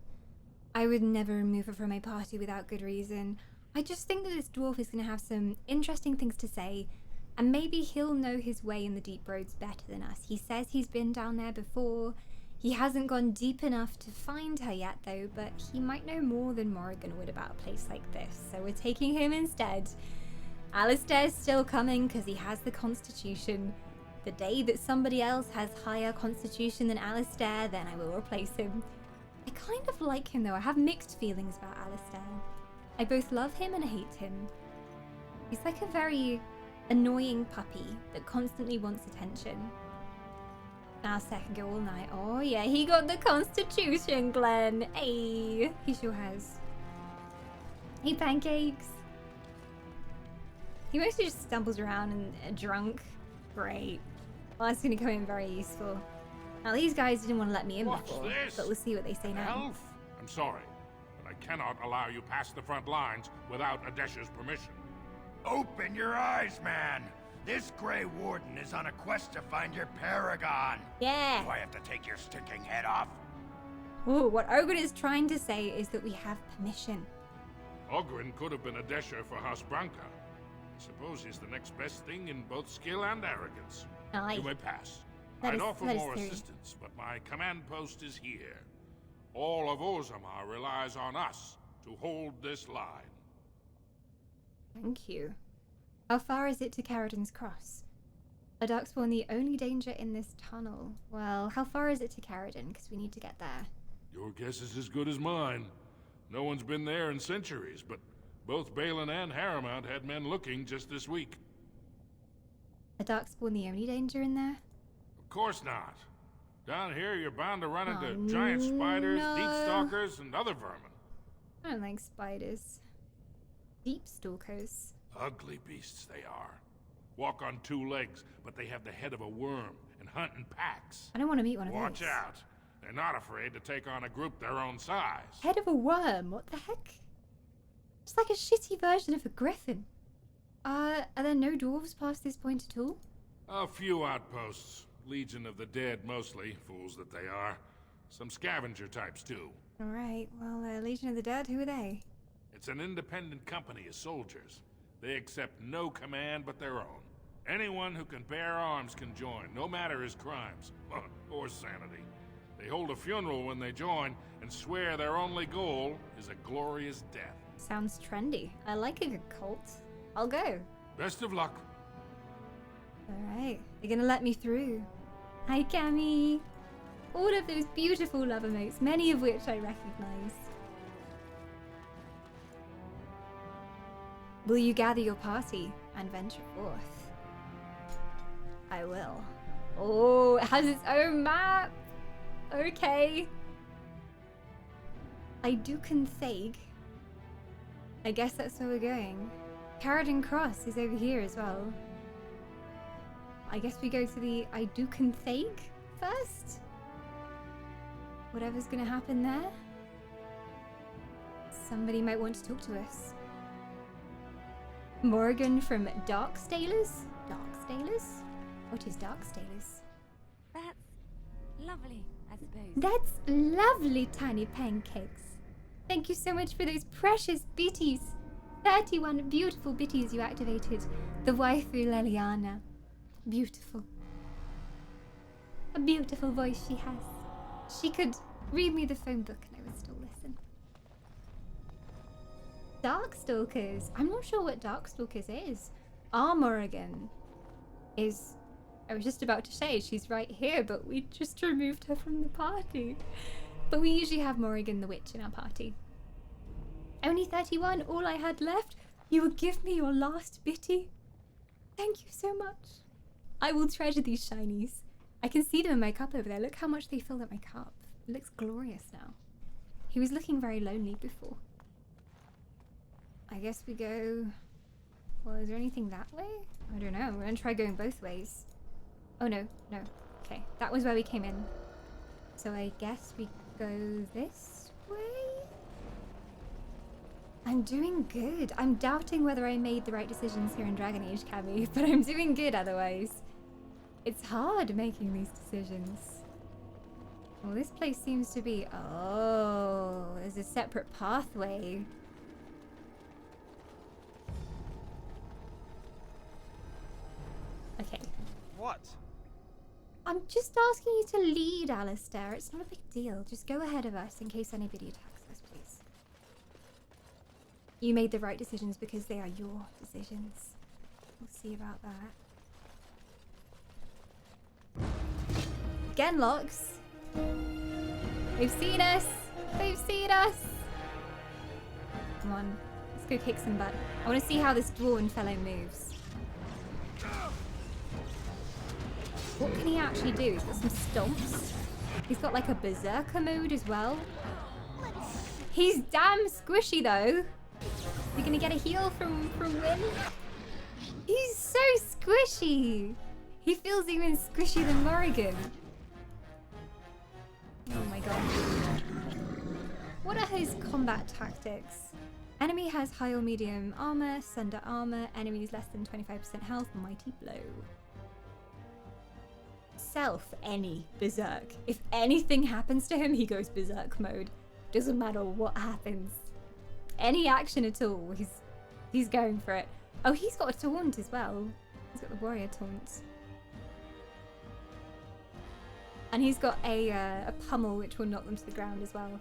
S1: I would never remove her from my party without good reason. I just think that this dwarf is gonna have some interesting things to say, and maybe he'll know his way in the deep roads better than us. He says he's been down there before. He hasn't gone deep enough to find her yet, though, but he might know more than Morrigan would about a place like this, so we're taking him instead. Alistair's still coming because he has the Constitution. The day that somebody else has higher Constitution than Alistair, then I will replace him. I kind of like him, though. I have mixed feelings about Alistair. I both love him and hate him. He's like a very annoying puppy that constantly wants attention. Alistair can go all night. Oh yeah, he got the Constitution, Glenn. Hey, he sure has. Hey, pancakes. He mostly just stumbles around and drunk. Great. Well, that's gonna come in very useful. Now these guys didn't want to let me in before, but we'll see what they say now.
S10: Elf? I'm sorry, but I cannot allow you past the front lines without Adesha's permission.
S15: Open your eyes, man! This Grey Warden is on a quest to find your Paragon.
S1: Yeah.
S15: Do I have to take your stinking head off?
S1: Ooh, what Oghren is trying to say is that we have permission.
S10: Oghren could have been Adesha for House Branca. I suppose he's the next best thing in both skill and arrogance.
S1: Aye.
S10: You may pass.
S1: That
S10: I'd
S1: is-
S10: offer
S1: that is
S10: more
S1: true.
S10: assistance, but my command post is here. All of Orzammar relies on us to hold this line.
S1: Thank you. How far is it to Caradon's Cross? A darkspawn the only danger in this tunnel. Well, how far is it to Caradon? Because we need to get there.
S10: Your guess is as good as mine. No one's been there in centuries, but both Balin and Harrowmount had men looking just this week.
S1: A darkspawn the only danger in there?
S10: Of course not. Down here, you're bound to run
S1: Oh,
S10: into giant spiders,
S1: no.
S10: deep stalkers, and other vermin.
S1: I don't like spiders. Deep stalkers.
S10: Ugly beasts they are. Walk on two legs, but they have the head of a worm and hunt in packs.
S1: I don't want to meet one of
S10: Watch
S1: those.
S10: out. They're not afraid to take on a group their own size.
S1: Head of a worm? What the heck? It's like a shitty version of a griffin. Are there no dwarves past this point at all?
S10: A few outposts. Legion of the Dead, mostly. Fools that they are. Some scavenger types, too.
S1: Alright, well, Legion of the Dead, who are they?
S10: It's an independent company of soldiers. They accept no command but their own. Anyone who can bear arms can join, no matter his crimes, or sanity. They hold a funeral when they join, and swear their only goal is a glorious death.
S1: Sounds trendy. I like a good cult. I'll go.
S10: Best of luck.
S1: Alright, you're gonna let me through. Hi, Cammy. All of those beautiful love emotes, many of which I recognize. Will you gather your party and venture forth? I will. Oh, it has its own map. Okay. I do config. I guess that's where we're going. Caradon Cross is over here as well. I guess we go to the I do config first? Whatever's gonna happen there. Somebody might want to talk to us. Morrigan from Darkstalers? Darkstalers? What is Darkstalers?
S13: That's lovely, I suppose.
S1: That's lovely, tiny pancakes. Thank you so much for those precious bitties. 31 beautiful bitties you activated. The waifu Leliana. Beautiful. A beautiful voice she has. She could read me the phone book and I would still listen. Darkstalkers. I'm not sure what Darkstalkers is. Our Morrigan is... I was just about to say she's right here, but we just removed her from the party. But we usually have Morrigan the Witch in our party. Only 31, all I had left. You would give me your last bitty. Thank you so much. I will treasure these shinies. I can see them in my cup over there. Look how much they filled up my cup. It looks glorious now. He was looking very lonely before. I guess we go... Well, is there anything that way? I don't know. We're gonna try going both ways. Oh, no. No. Okay. That was where we came in. So I guess we go this way? I'm doing good. I'm doubting whether I made the right decisions here in Dragon Age, Cammy, but I'm doing good otherwise. It's hard making these decisions. Well, this place seems to be... Oh, there's a separate pathway. Okay.
S16: What?
S1: I'm just asking you to lead, Alistair. It's not a big deal. Just go ahead of us in case anybody attacks us, please. You made the right decisions because they are your decisions. We'll see about that. Genlocks. They've seen us. They've seen us. Come on. Let's go kick some butt. I want to see how this dwarven fellow moves. What can he actually do? He's got some stomps. He's got like a berserker mode as well. He's damn squishy though. We're gonna get a heal from Wynn. He's so squishy. He feels even squishier than Morrigan. Oh my god. What are his combat tactics? Enemy has high or medium armor, sunder armor, enemies less than 25% health, mighty blow. Self, any berserk. If anything happens to him, he goes berserk mode. Doesn't matter what happens. Any action at all, he's going for it. Oh, he's got a taunt as well. He's got the warrior taunt. And he's got a pummel which will knock them to the ground as well.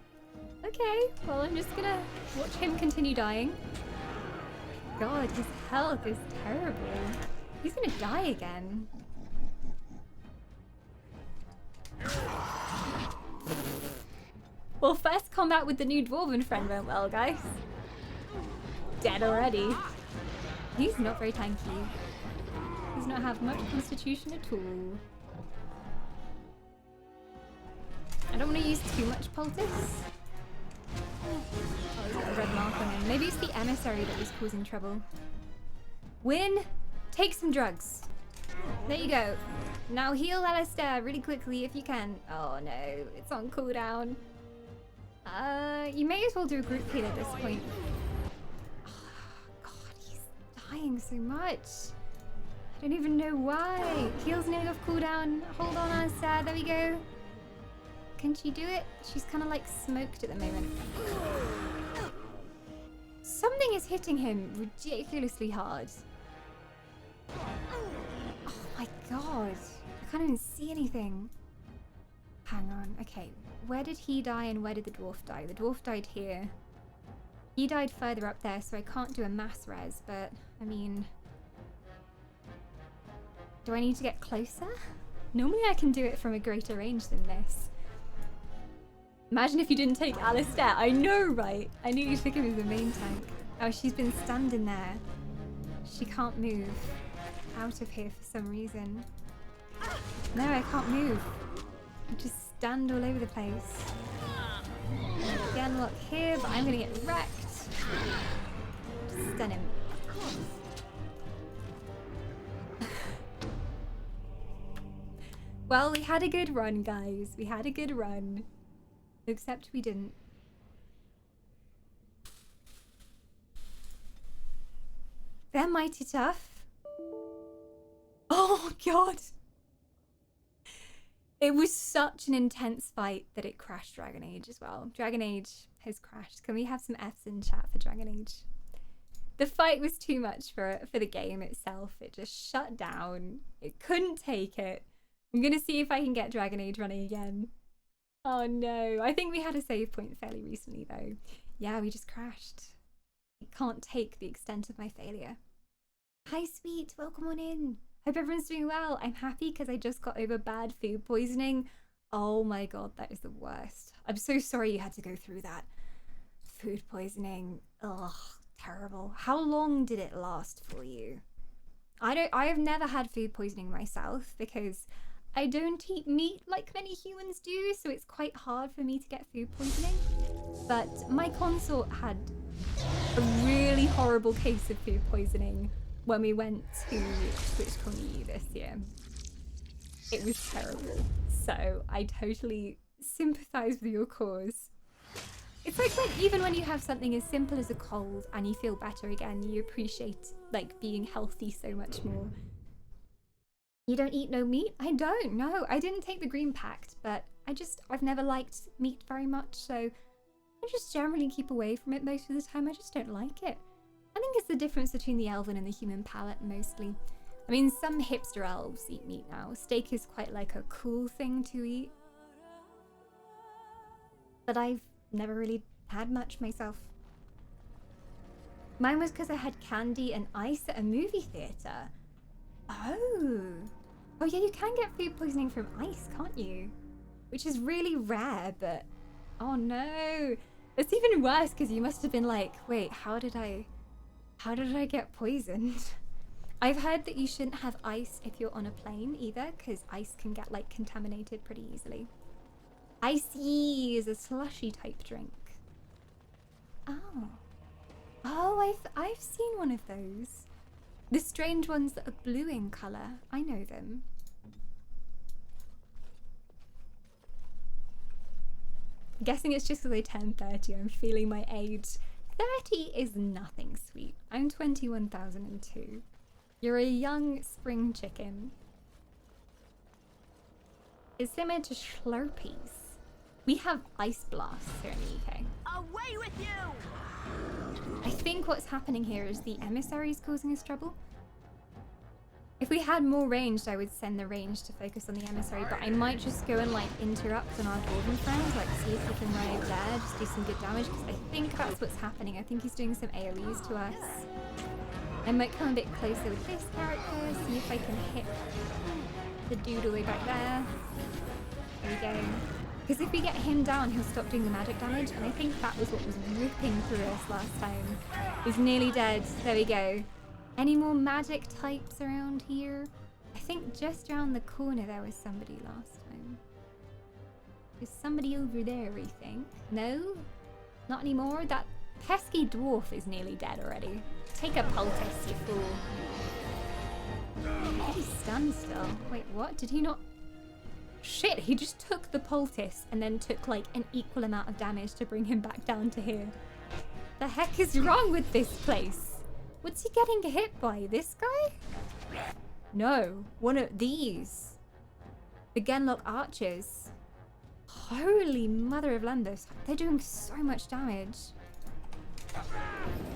S1: Okay, well I'm just gonna watch him continue dying. God, his health is terrible. He's gonna die again. Well, first combat with the new dwarven friend went well, guys. Dead already. He's not very tanky. Does not have much constitution at all. I don't want to use too much poultice. Oh, he's got a red mark on him. Maybe it's the emissary that was causing trouble. Wynn, take some drugs. There you go. Now heal Alistair really quickly if you can. Oh no, it's on cooldown. You may as well do a group heal at this point. Oh, God, he's dying so much. I don't even know why. Heal's nearly off cooldown. Hold on, Alistair. There we go. Can she do it? She's kind of like smoked at the moment. Something is hitting him ridiculously hard. Oh my god. I can't even see anything. Hang on. Okay. Where did he die and where did the dwarf die? The dwarf died here. He died further up there, so I can't do a mass res, but I mean... Do I need to get closer? Normally I can do it from a greater range than this. Imagine if you didn't take Alistair. I know, right? I knew you took him as the main tank. Oh, she's been standing there. She can't move out of here for some reason. No, I can't move. I just stand all over the place. Again, look here, but I'm gonna get wrecked. Just stun him. Well, we had a good run, guys. We had a good run. Except we didn't. They're mighty tough. Oh, God. It was such an intense fight that it crashed Dragon Age as well. Dragon Age has crashed. Can we have some Fs in chat for Dragon Age? The fight was too much for the game itself. It just shut down. It couldn't take it. I'm going to see if I can get Dragon Age running again. Oh no, I think we had a save point fairly recently though. Yeah, we just crashed. It can't take the extent of my failure. Hi sweet, welcome on in. Hope everyone's doing well. I'm happy because I just got over bad food poisoning. Oh my god, that is the worst. I'm so sorry you had to go through that. Food poisoning, ugh, terrible. How long did it last for you? I have never had food poisoning myself because I don't eat meat like many humans do, so it's quite hard for me to get food poisoning. But my consort had a really horrible case of food poisoning when we went to TwitchCon this year. It was terrible. So I totally sympathize with your cause. It's like even when you have something as simple as a cold and you feel better again, you appreciate like being healthy so much more. You don't eat no meat? I don't, no. I didn't take the green pact, but I've never liked meat very much, so I just generally keep away from it most of the time. I just don't like it. I think it's the difference between the elven and the human palate mostly. I mean, some hipster elves eat meat now. Steak is quite like a cool thing to eat. But I've never really had much myself. Mine was because I had candy and ice at a movie theatre. Oh yeah, you can get food poisoning from ice, can't you? Which is really rare, but oh no, it's even worse because you must have been like, wait, how did I get poisoned? I've heard that you shouldn't have ice if you're on a plane either, because ice can get like contaminated pretty easily. Icy is a slushy type drink. Oh, I've seen one of those. The strange ones that are blue in colour. I know them. I'm guessing it's just because I turned 30. I'm feeling my age. 30 is nothing, sweet. I'm 21,002. You're a young spring chicken. It's similar to Slurpees. We have ice blasts here in the UK.
S11: Away with you!
S1: I think what's happening here is the emissaries causing us trouble. If we had more ranged, I would send the range to focus on the emissary, but I might just go and like interrupt on our dwarven friends, like see if we can run over there, just do some good damage, because I think that's what's happening. I think he's doing some AoEs to us. I might come a bit closer with this character, see if I can hit the dude all the way back there. There we go. Because if we get him down, he'll stop doing the magic damage, and I think that was what was ripping through us last time. He's nearly dead. There we go. Any more magic types around here? I think just around the corner there was somebody last time. There's somebody over there, we think. No? Not anymore? That pesky dwarf is nearly dead already. Take a poultice, you fool. He's stunned still. Wait, what? Did he not... Shit, he just took the poultice and then took like an equal amount of damage to bring him back down to here. The heck is wrong with this place? What's he getting hit by? This guy? No, one of these. The Genlock archers. Holy mother of Lambus. They're doing so much damage.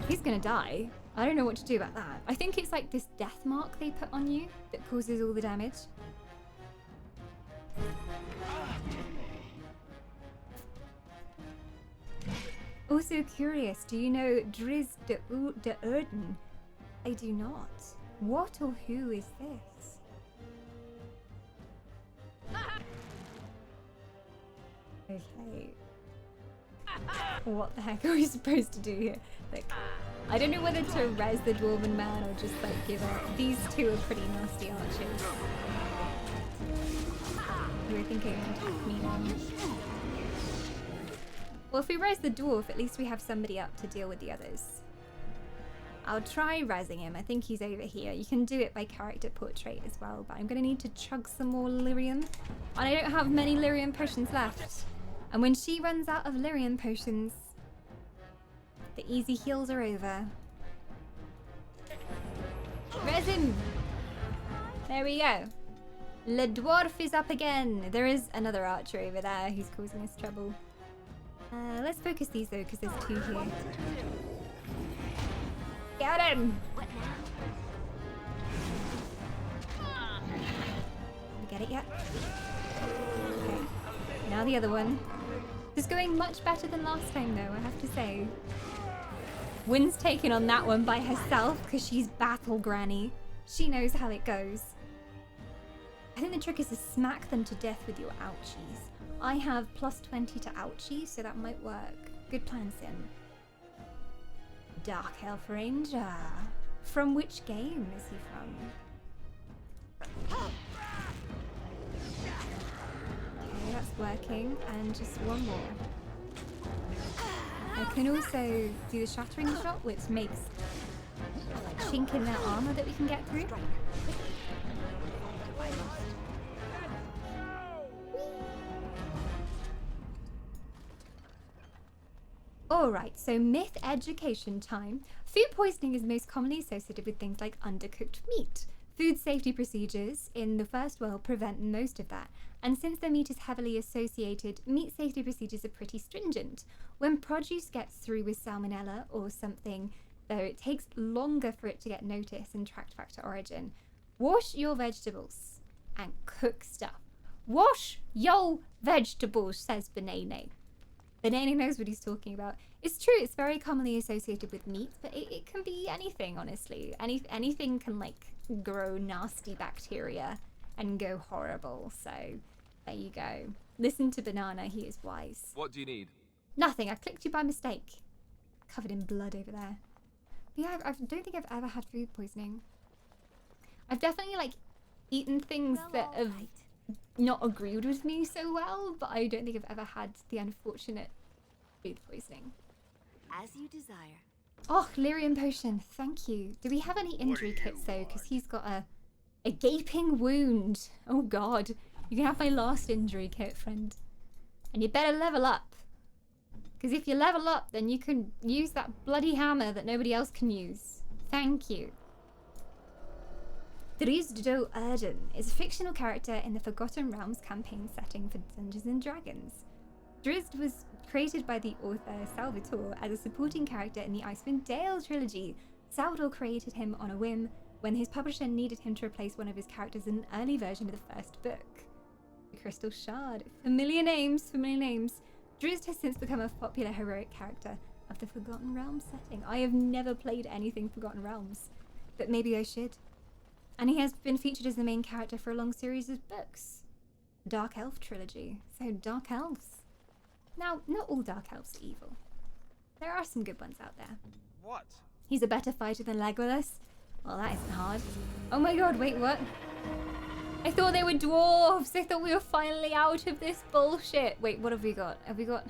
S1: He's gonna die. I don't know what to do about that. I think it's like this death mark they put on you that causes all the damage. Also curious, do you know Driz de Urden? I do not. What or who is this? Okay. What the heck are we supposed to do here? Like, I don't know whether to res the dwarven man or just like give up. These two are pretty nasty archers. You were thinking of attack me now. Well, if we res the dwarf, at least we have somebody up to deal with the others. I'll try resing him. I think he's over here. You can do it by character portrait as well, but I'm going to need to chug some more lyrium. And I don't have many lyrium potions left. And when she runs out of lyrium potions, the easy heals are over. Res him! There we go. Le dwarf is up again. There is another archer over there who's causing us trouble. Let's focus these though, because there's two here. Get him! Get it yet? Okay. Now the other one. This is going much better than last time though, I have to say. Wynn's taken on that one by herself because she's battle granny. She knows how it goes. I think the trick is to smack them to death with your ouchies. I have plus 20 to ouchie, so that might work. Good plan, Sten. Dark Elf Ranger. From which game is he from? Okay, that's working. And just one more. I can also do the shattering shot, which makes a chink in their armor that we can get through. Alright, so myth education time. Food poisoning is most commonly associated with things like undercooked meat. Food safety procedures in the First World prevent most of that, and since the meat is heavily associated, meat safety procedures are pretty stringent. When produce gets through with salmonella or something, though, it takes longer for it to get noticed and tracked back to origin. Wash your vegetables and cook stuff. Wash your vegetables, says Banane. Banane knows what he's talking about. It's true, it's very commonly associated with meat, but it can be anything, honestly. Anything can, like, grow nasty bacteria and go horrible. So, there you go. Listen to Banana, he is wise.
S8: What do you need?
S1: Nothing, I clicked you by mistake. Covered in blood over there. But yeah, I don't think I've ever had food poisoning. I've definitely, like, eaten things that have not agreed with me so well, but I don't think I've ever had the unfortunate food poisoning.
S13: As you desire.
S1: Oh, lyrium potion, thank you. Do we have any injury kits though? Because he's got a gaping wound. Oh god. You can have my last injury kit, friend. And you better level up. Because if you level up, then you can use that bloody hammer that nobody else can use. Thank you. Drizzt Do'Urden is a fictional character in the Forgotten Realms campaign setting for Dungeons & Dragons. Drizzt was created by the author Salvatore as a supporting character in the Icewind Dale trilogy. Salvatore created him on a whim when his publisher needed him to replace one of his characters in an early version of the first book. The Crystal Shard. Familiar names, familiar names. Drizzt has since become a popular heroic character of the Forgotten Realms setting. I have never played anything Forgotten Realms, but maybe I should. And he has been featured as the main character for a long series of books. Dark Elf trilogy. So, Dark Elves. Now, not all Dark Elves are evil. There are some good ones out there.
S8: What?
S1: He's a better fighter than Legolas. Well, that isn't hard. Oh my god, wait, what? I thought they were dwarves. I thought we were finally out of this bullshit. Wait, what have we got? Have we got...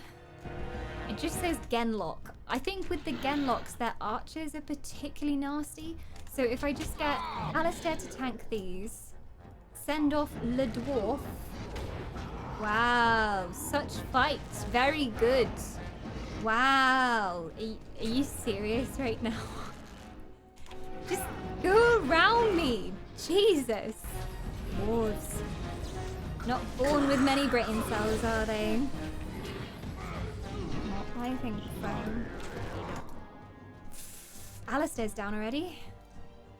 S1: It just says Genlock. I think with the Genlocks, their archers are particularly nasty. So if I just get Alistair to tank these, send off Le Dwarf. Wow, such fights. Very good. Wow. Are you serious right now? Just go around me. Jesus. Dwarves. Not born with many brain cells, are they? Not I think so. Alistair's down already.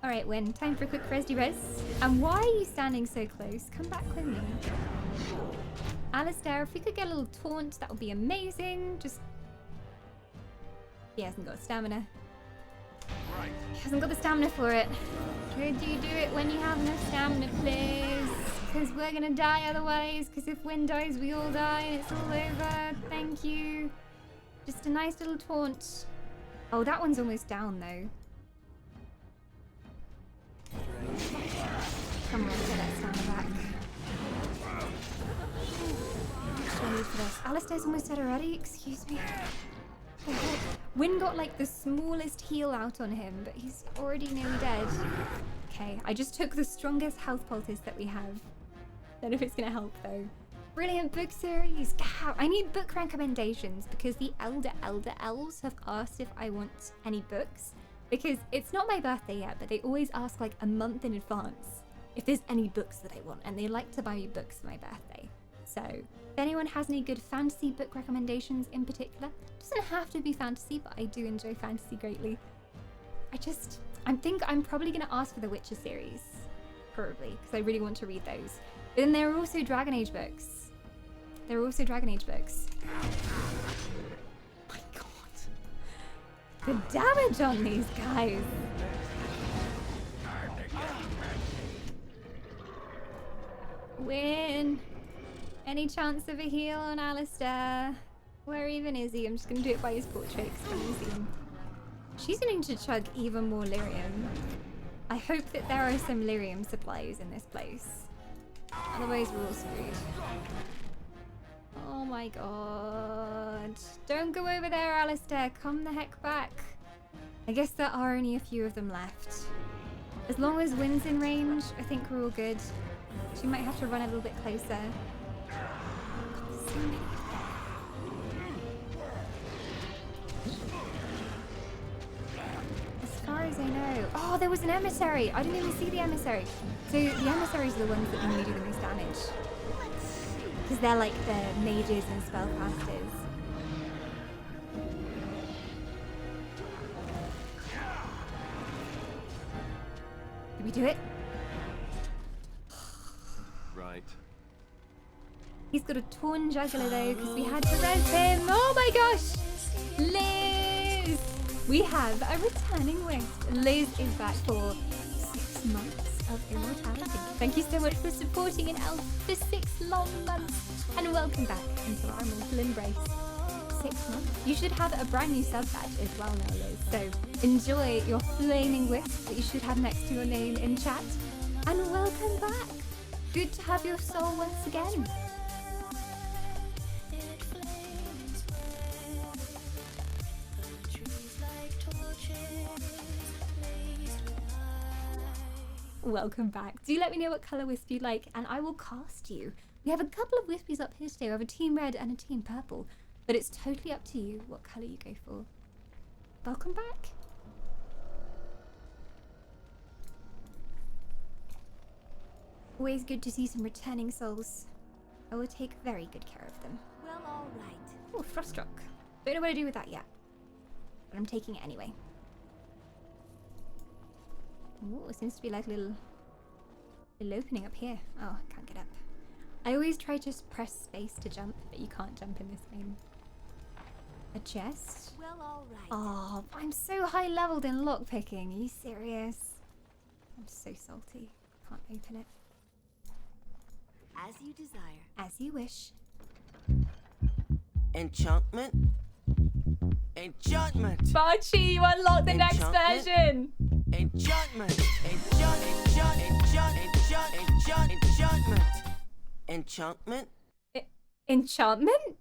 S1: Alright, Wynn, time for a quick res-de-res. And why are you standing so close? Come back with me. Alistair, if we could get a little taunt, that would be amazing. Just... He hasn't got stamina.
S8: Right.
S1: He hasn't got the stamina for it. Could you do it when you have no stamina, please? Because we're gonna die otherwise. Because if Wynn dies, we all die and it's all over. Thank you. Just a nice little taunt. Oh, that one's almost down, though. Come on, get that stamina back. What do I need for this? Alistair's almost dead already? Excuse me. Wynn got like the smallest heal out on him, but he's already nearly dead. Okay, I just took the strongest health poultice that we have. Don't know if it's gonna help though. Brilliant book series. God, I need book recommendations because the elder elves have asked if I want any books. Because it's not my birthday yet, but they always ask like a month in advance if there's any books that I want, and they like to buy me books for my birthday. So if anyone has any good fantasy book recommendations in particular, it doesn't have to be fantasy, but I do enjoy fantasy greatly. I think I'm probably gonna ask for the Witcher series, probably, because I really want to read those. But then there are also Dragon Age books. There are also Dragon Age books. My god. The damage on these guys. Win. Any chance of a heal on Alistair? Where even is he? I'm just gonna do it by his portrait because I can see him. She's going to chug even more lyrium. I hope that there are some lyrium supplies in this place. Otherwise we're all screwed. Oh my god. Don't go over there, Alistair. Come the heck back. I guess there are only a few of them left. As long as Wynn's in range, I think we're all good. She might have to run a little bit closer. God, so many. far as I know. Oh, there was an emissary. I didn't even see the emissary. So the emissaries are the ones that normally do the most damage. Because they're like the mages and spellcasters. Did we do it?
S8: Right.
S1: He's got a torn jugular though, because we had to res him. Oh my gosh! Liz! We have a returning Wisp. Liz is back for 6 months of immortality. Thank you so much for supporting an elf for 6 long months. And welcome back into our mortal embrace. 6 months. You should have a brand new sub badge as well now, Liz. So enjoy your flaming Wisp that you should have next to your name in chat. And welcome back. Good to have your soul once again. Welcome back. Do let me know what colour Wisp you like and I will cast you. We have a couple of Wispies up here today. We have a team red and a team purple, but it's totally up to you what colour you go for. Welcome back. Always good to see some returning souls. I will take very good care of them.
S11: Well, all right.
S1: Oh, Frostrock. Don't know what to do with that yet, but I'm taking it anyway. Oh, it seems to be like a little opening up here. Oh, I can't get up. I always try to just press space to jump, but you can't jump in this game. A chest?
S11: Well, all right.
S1: Oh, I'm so high leveled in lockpicking. Are you serious? I'm so salty. Can't open it.
S11: As you desire.
S1: As you wish.
S12: Enchantment. Enchantment.
S1: Archie, you unlock the next version.
S12: Enchantment. Enchantment.
S1: Enchantment?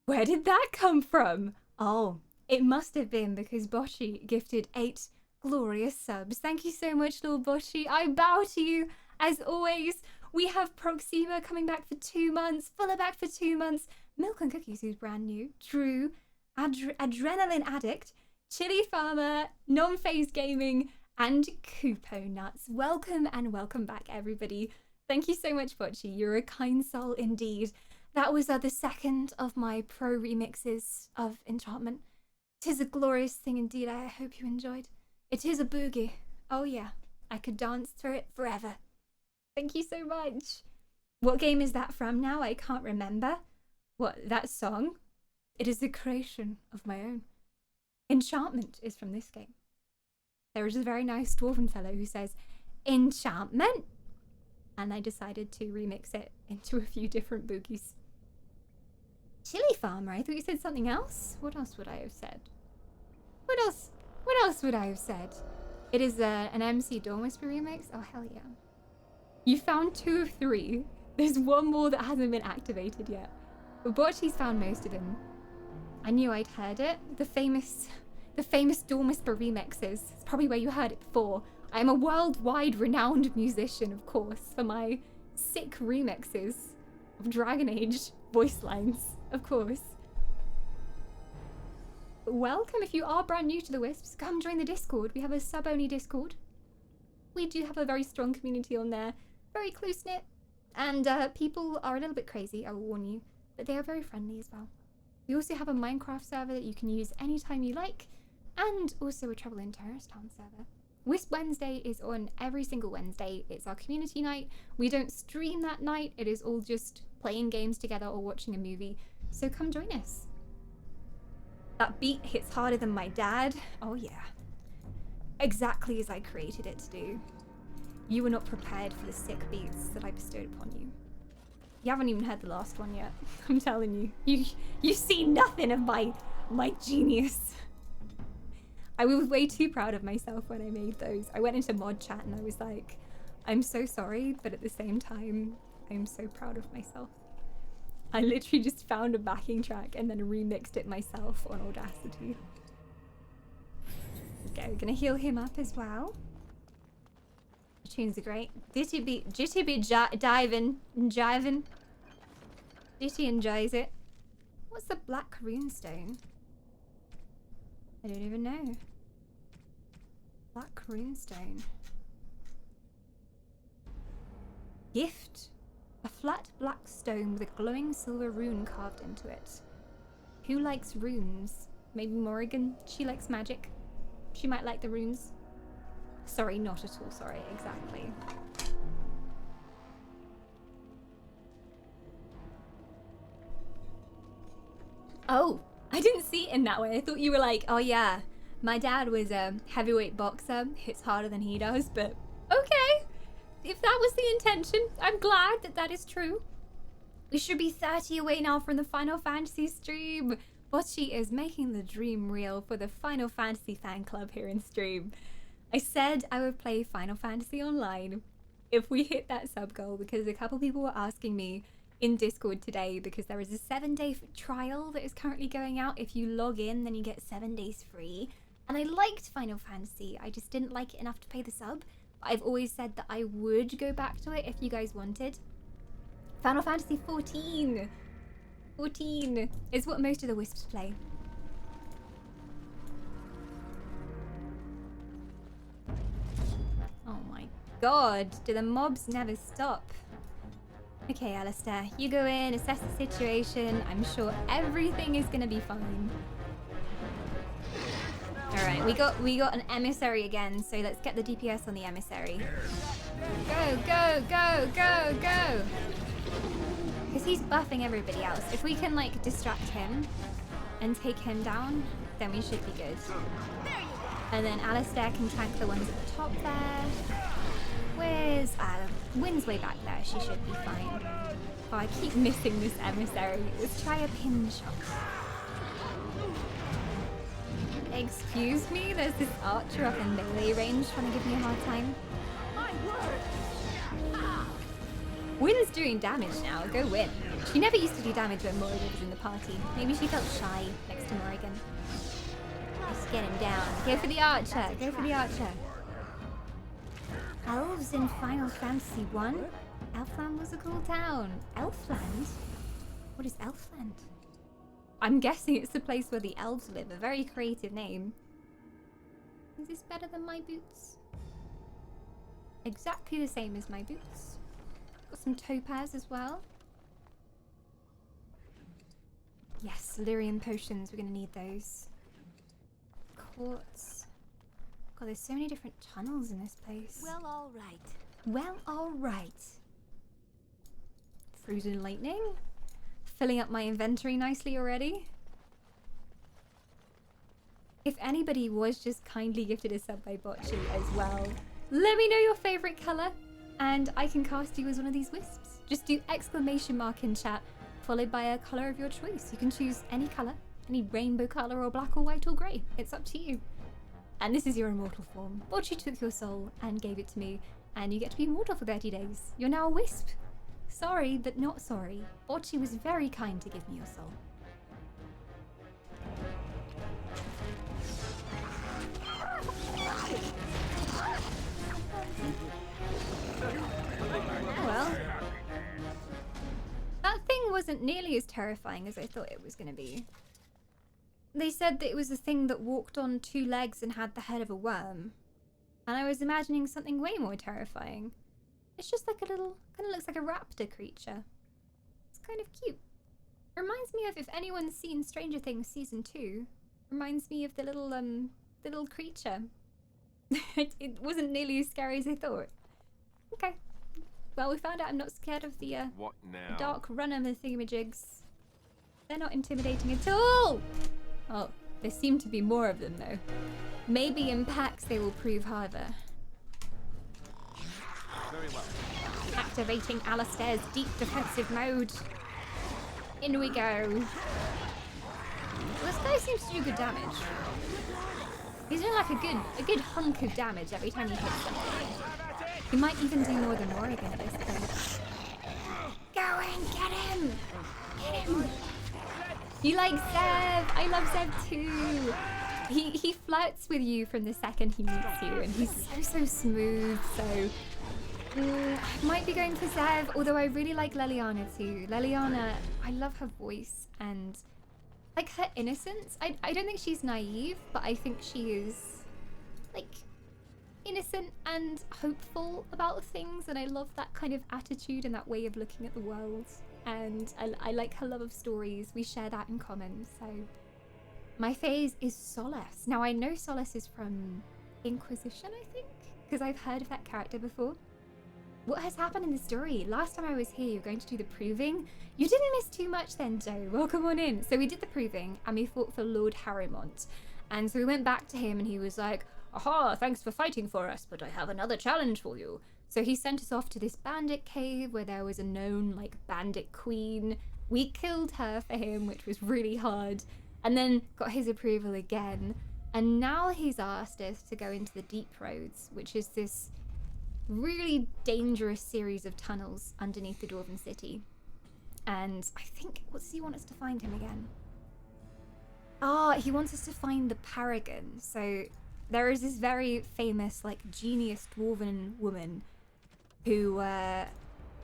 S1: Where did that come from? Oh, it must have been because Bocce gifted 8 glorious subs. Thank you so much, Lord Bocce. I bow to you as always. We have Proxima coming back for 2 months, Fuller back for 2 months, Milk and Cookies, who's brand new, Drew, Adrenaline Addict, Chili Farmer, Non-Phased Gaming, and Kupo Nuts. Welcome and welcome back, everybody. Thank you so much, Bocce. You're a kind soul indeed. That was the second of my pro remixes of Enchantment. 'Tis a glorious thing indeed. I hope you enjoyed. It is a boogie. Oh yeah, I could dance to it forever. Thank you so much. What game is that from now? I can't remember. What, that song? It is a creation of my own. Enchantment is from this game. There is a very nice dwarven fellow who says, Enchantment? And I decided to remix it into a few different boogies. Chili Farmer, I thought you said something else. What else would I have said? What else would I have said? It is an MC Dawn Whisper remix? Oh, hell yeah. You found 2 of 3. There's one more that hasn't been activated yet. But Bocce's found most of them. I knew I'd heard it. The famous Dawn Whisper remixes. It's probably where you heard it before. I am a worldwide renowned musician, of course, for my sick remixes of Dragon Age voice lines, of course. Welcome. If you are brand new to the Wisps, come join the Discord. We have a sub-only Discord. We do have a very strong community on there. Very close-knit. And people are a little bit crazy, I will warn you. But they are very friendly as well. We also have a Minecraft server that you can use anytime you like. And also a Trouble in Terrorist Town server. Wisp Wednesday is on every single Wednesday. It's our community night. We don't stream that night. It is all just playing games together or watching a movie. So come join us. That beat hits harder than my dad. Oh yeah. Exactly as I created it to do. You were not prepared for the sick beats that I bestowed upon you. You haven't even heard the last one yet. I'm telling you. You see nothing of my genius. I was way too proud of myself when I made those. I went into mod chat and I was like, I'm so sorry, but at the same time, I'm so proud of myself. I literally just found a backing track and then remixed it myself on Audacity. Okay, we're gonna heal him up as well. The tunes are great. Ditty be jiving. Ditty enjoys it. What's the black runestone? I don't even know. Black runestone. Gift. A flat black stone with a glowing silver rune carved into it. Who likes runes? Maybe Morrigan? She likes magic. She might like the runes. Sorry, not at all. Sorry, exactly. Oh, I didn't see it in that way. I thought you were like, oh yeah, my dad was a heavyweight boxer, hits harder than he does, but okay. If that was the intention, I'm glad that that is true. We should be 30 away now from the Final Fantasy stream. Bocce is making the dream real for the Final Fantasy fan club here in stream. I said I would play Final Fantasy Online if we hit that sub goal, because a couple people were asking me in Discord today, because there is a 7-day trial that is currently going out. If you log in, then you get 7 days free. And I liked Final Fantasy, I just didn't like it enough to pay the sub. But I've always said that I would go back to it if you guys wanted. Final Fantasy 14. 14 is what most of the Wisps play. Oh my god, do the mobs never stop? Okay, Alistair, you go in, assess the situation. I'm sure everything is gonna be fine. Alright, we got an emissary again, so let's get the DPS on the emissary. Go, go, go, go, go! Because he's buffing everybody else. If we can, like, distract him and take him down, then we should be good. And then Alistair can tank the ones at the top there. Where's... Wynn's way back there. She should be fine. Oh, I keep missing this emissary. Let's try a pin shot. Excuse me? There's this archer up in melee range trying to give me a hard time. My word! Wynn's doing damage now. Go Wynn. She never used to do damage when Morrigan was in the party. Maybe she felt shy next to Morrigan. Let's get him down. Go for the archer. Go for the archer. Elves in Final Fantasy 1? Elfland was a cool town. Elfland? What is Elfland? I'm guessing it's the place where the elves live. A very creative name. Is this better than my boots? Exactly the same as my boots. Got some topaz as well. Yes, lyrium potions. We're gonna need those. Quartz. God, there's so many different tunnels in this place.
S11: Well, all right.
S1: Well, all right. Frozen lightning. Filling up my inventory nicely already. If anybody was just kindly gifted a sub by Bocce as well, let me know your favorite color and I can cast you as one of these wisps. Just do exclamation mark in chat followed by a color of your choice. You can choose any color, any rainbow color or black or white or gray. It's up to you. And this is your immortal form. Bocce took your soul and gave it to me, and you get to be immortal for 30 days. You're now a wisp. Sorry, but not sorry. Bocce was very kind to give me your soul. Oh well. That thing wasn't nearly as terrifying as I thought it was going to be. They said that it was a thing that walked on 2 legs and had the head of a worm. And I was imagining something way more terrifying. It's just like a little, kind of looks like a raptor creature. It's kind of cute. Reminds me of, if anyone's seen Stranger Things Season 2, reminds me of the little creature. It wasn't nearly as scary as I thought. Okay. Well, we found out I'm not scared of the
S8: what now?
S1: dark runner thingamajigs. They're not intimidating at all! Oh, there seem to be more of them though. Maybe in packs they will prove harder.
S8: Very well.
S1: Activating Alistair's deep defensive mode. In we go. Well, this guy seems to do good damage. He's doing like a good hunk of damage every time he hits something. He might even do more than Morrigan at this point. Go and get him! Get him! You like Zev? I love Zev too. He flirts with you from the second he meets you, and he's so smooth. So I might be going for Zev, although I really like Leliana too. Leliana, I love her voice, and like her innocence. I don't think she's naive, but I think she is like innocent and hopeful about things, and I love that kind of attitude and that way of looking at the world. And I like her love of stories. We share that in common. So my phase is Solace. Now I know Solace is from Inquisition, I think, because I've heard of that character before. What has happened in the story? Last time I was here, you were going to do the proving. You didn't miss too much then, Joe. Welcome on in. So we did the proving and we fought for Lord Harrymont. And so we went back to him and he was like, aha, thanks for fighting for us, but I have another challenge for you. So he sent us off to this bandit cave where there was a known like bandit queen. We killed her for him, which was really hard, and then got his approval again. And now he's asked us to go into the Deep Roads, which is this really dangerous series of tunnels underneath the Dwarven city. And I think, what does he want us to find him again? He wants us to find the Paragon. So there is this very famous, like, genius dwarven woman who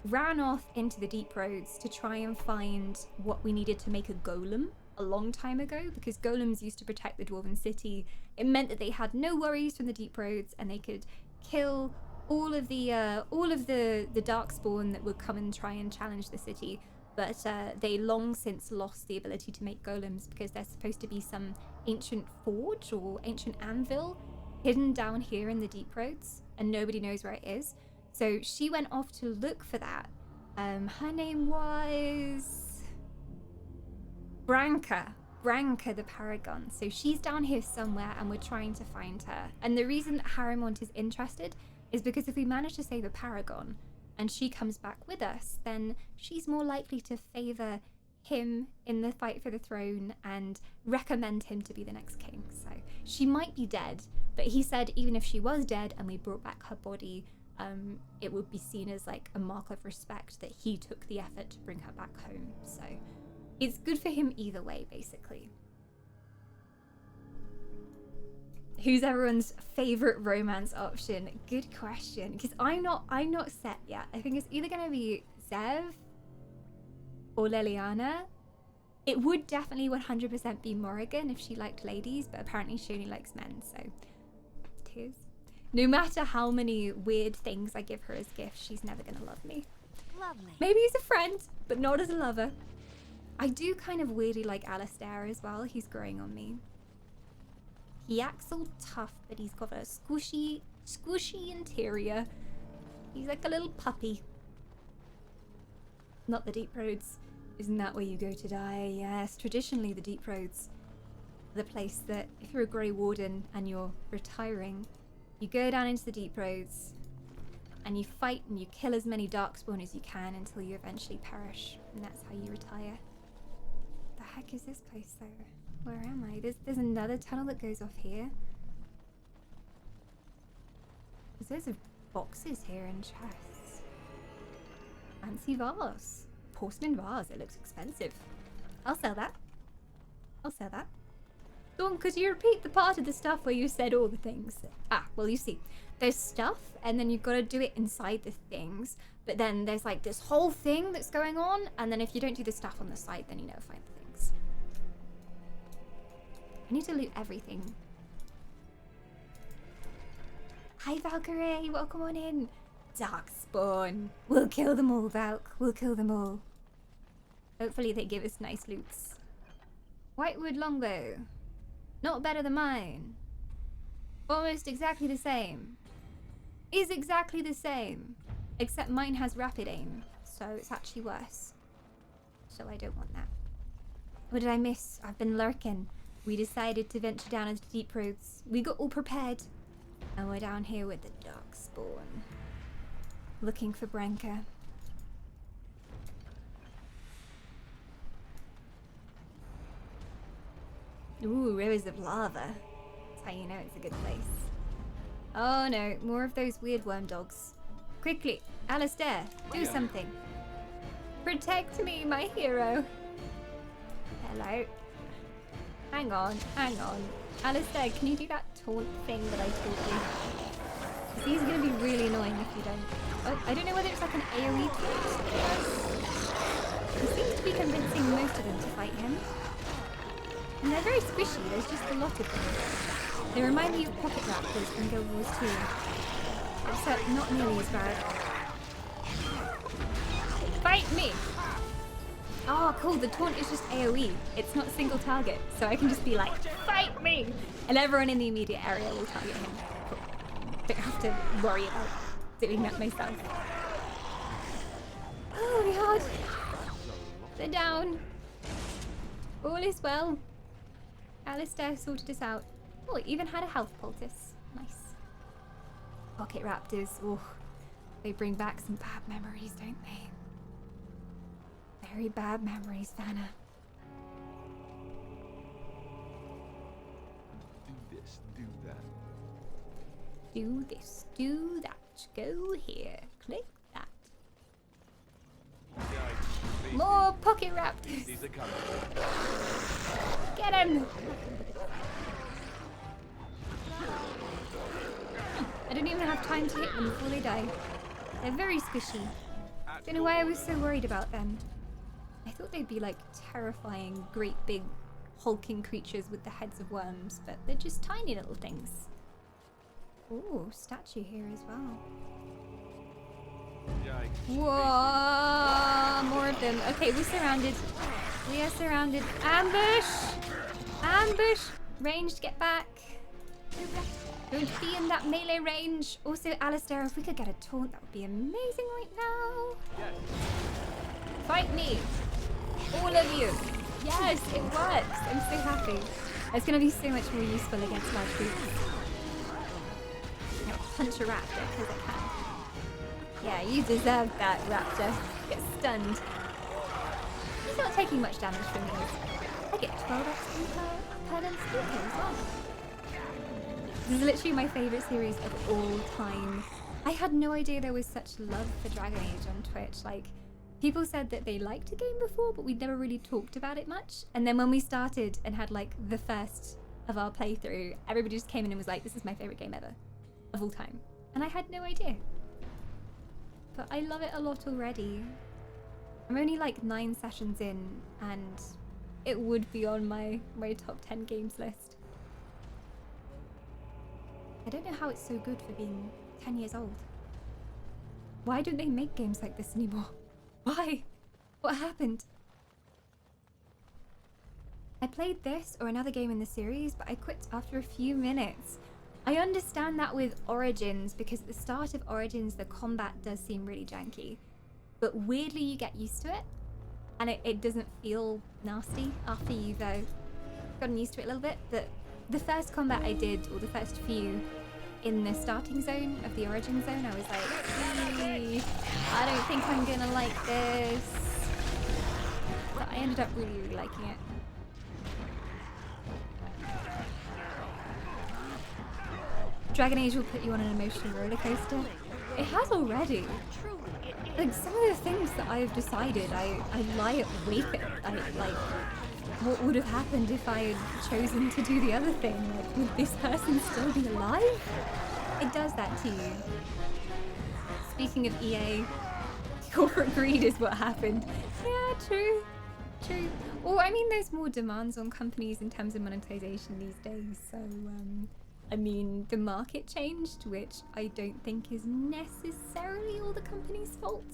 S1: ran off into the Deep Roads to try and find what we needed to make a golem a long time ago, because golems used to protect the Dwarven city. It meant that they had no worries from the Deep Roads and they could kill all of the darkspawn that would come and try and challenge the city. But they long since lost the ability to make golems because there's supposed to be some ancient forge or ancient anvil hidden down here in the Deep Roads, and nobody knows where it is. So she went off to look for that. Her name was Branca the Paragon. So she's down here somewhere and we're trying to find her. And the reason that Harrymont is interested is because if we manage to save a Paragon and she comes back with us, then she's more likely to favor him in the fight for the throne and recommend him to be the next king. So she might be dead, but he said even if she was dead and we brought back her body, it would be seen as like a mark of respect that he took the effort to bring her back home. So it's good for him either way, basically. Who's everyone's favorite romance option? Good question, because I'm not set yet. I think it's either gonna be Zev or Leliana. It would definitely 100% be Morrigan if she liked ladies, but apparently she only likes men, so tears. No matter how many weird things I give her as gifts, she's never gonna love me.
S13: Lovely.
S1: Maybe as a friend, but not as a lover. I do kind of weirdly like Alistair as well. He's growing on me. He acts all tough, but he's got a squishy interior. He's like a little puppy. Not the Deep Roads. Isn't that where you go to die? Yes, traditionally the Deep Roads. The place that if you're a Grey Warden and you're retiring, you go down into the Deep Roads and you fight and you kill as many darkspawn as you can until you eventually perish. And that's how you retire. The heck is this place though? Where am I? There's another tunnel that goes off here. There's loads of boxes here and chests. Fancy vase. Porcelain vase. It looks expensive. I'll sell that. I'll sell that. Dawn, could you repeat the part of the stuff where you said all the things? Well, you see, there's stuff and then you've got to do it inside the things, but then there's like this whole thing that's going on, and then if you don't do the stuff on the side, then you never find the things. I need to loot everything. Hi Valkyrie, welcome on in. Darkspawn. We'll kill them all, Valk. We'll kill them all. Hopefully they give us nice loots. Whitewood longbow. Not better than mine. Almost exactly the same. Is exactly the same. Except mine has rapid aim, so it's actually worse. So I don't want that. What did I miss? I've been lurking. We decided to venture down into the Deep Roads. We got all prepared. And we're down here with the Darkspawn. Looking for Branca. Ooh, rivers of lava. That's how you know it's a good place. Oh no, more of those weird worm dogs. Quickly, Alistair, do something. Protect me, my hero. Hello. Hang on. Alistair, can you do that taunt thing that I taught you? Because he's going to be really annoying if you don't. Oh, I don't know whether it's like an AoE taunt. He seems to be convincing most of them to fight him. And they're very squishy, there's just a lot of them. They remind me of pocket raptors from Guild Wars 2. Except not nearly as bad. Fight me! Oh, cool, the taunt is just AoE. It's not single target, so I can just be like, fight me! And everyone in the immediate area will target him. Cool. Don't have to worry about doing that myself. Oh my god! They're down. All is well. Alistair sorted us out. Oh, it even had a health poultice. Nice. Pocket raptors. Oh, they bring back some bad memories, don't they? Very bad memories, Vanna.
S8: Do this, do that.
S1: Do this, do that. Go here. Click that. More pocket raptors.
S8: These are coming.
S1: Get him! I don't even have time to hit them before they die. They're very squishy. Don't know why I was so worried about them. I thought they'd be like terrifying, great big hulking creatures with the heads of worms, but they're just tiny little things. Ooh, statue here as well.
S8: Yikes.
S1: Whoa! More of them. Okay, we're surrounded. We are surrounded. Ambush! Ambush! Ranged, get back. Don't be in that melee range. Also, Alistair, if we could get a taunt, that would be amazing right now.
S8: Yes.
S1: Fight me! All of you! Yes, it works! I'm so happy. It's gonna be so much more useful against large groups. Now punch a raptor because I can. Yeah, you deserve that, raptor. Get stunned. He's not taking much damage from these. I get 12 XP per done skill as well. This is literally my favourite series of all time. I had no idea there was such love for Dragon Age on Twitch. Like, people said that they liked a game before, but we'd never really talked about it much. And then when we started and had like the first of our playthrough, everybody just came in and was like, this is my favourite game ever of all time. And I had no idea. But I love it a lot already. I'm only like 9 sessions in and it would be on my top 10 games list. I don't know how it's so good for being 10 years old. Why don't they make games like this anymore? Why? What happened? I played this or another game in the series, but I quit after a few minutes. I understand that with Origins, because at the start of Origins, the combat does seem really janky. But weirdly, you get used to it, and it doesn't feel nasty after you've gotten used to it a little bit. But the first combat I did, or the first few, in the starting zone of the Origin zone, I was like, I don't think I'm gonna like this. But I ended up really, really liking it. Dragon Age will put you on an emotional roller coaster. It has already. Like, some of the things that I've decided, I lie awake at night, like, what would have happened if I had chosen to do the other thing? Like, would this person still be alive? It does that to you. Speaking of EA, corporate greed is what happened. Yeah, true. True. Well, I mean, there's more demands on companies in terms of monetization these days, so, I mean, the market changed, which I don't think is necessarily all the company's fault.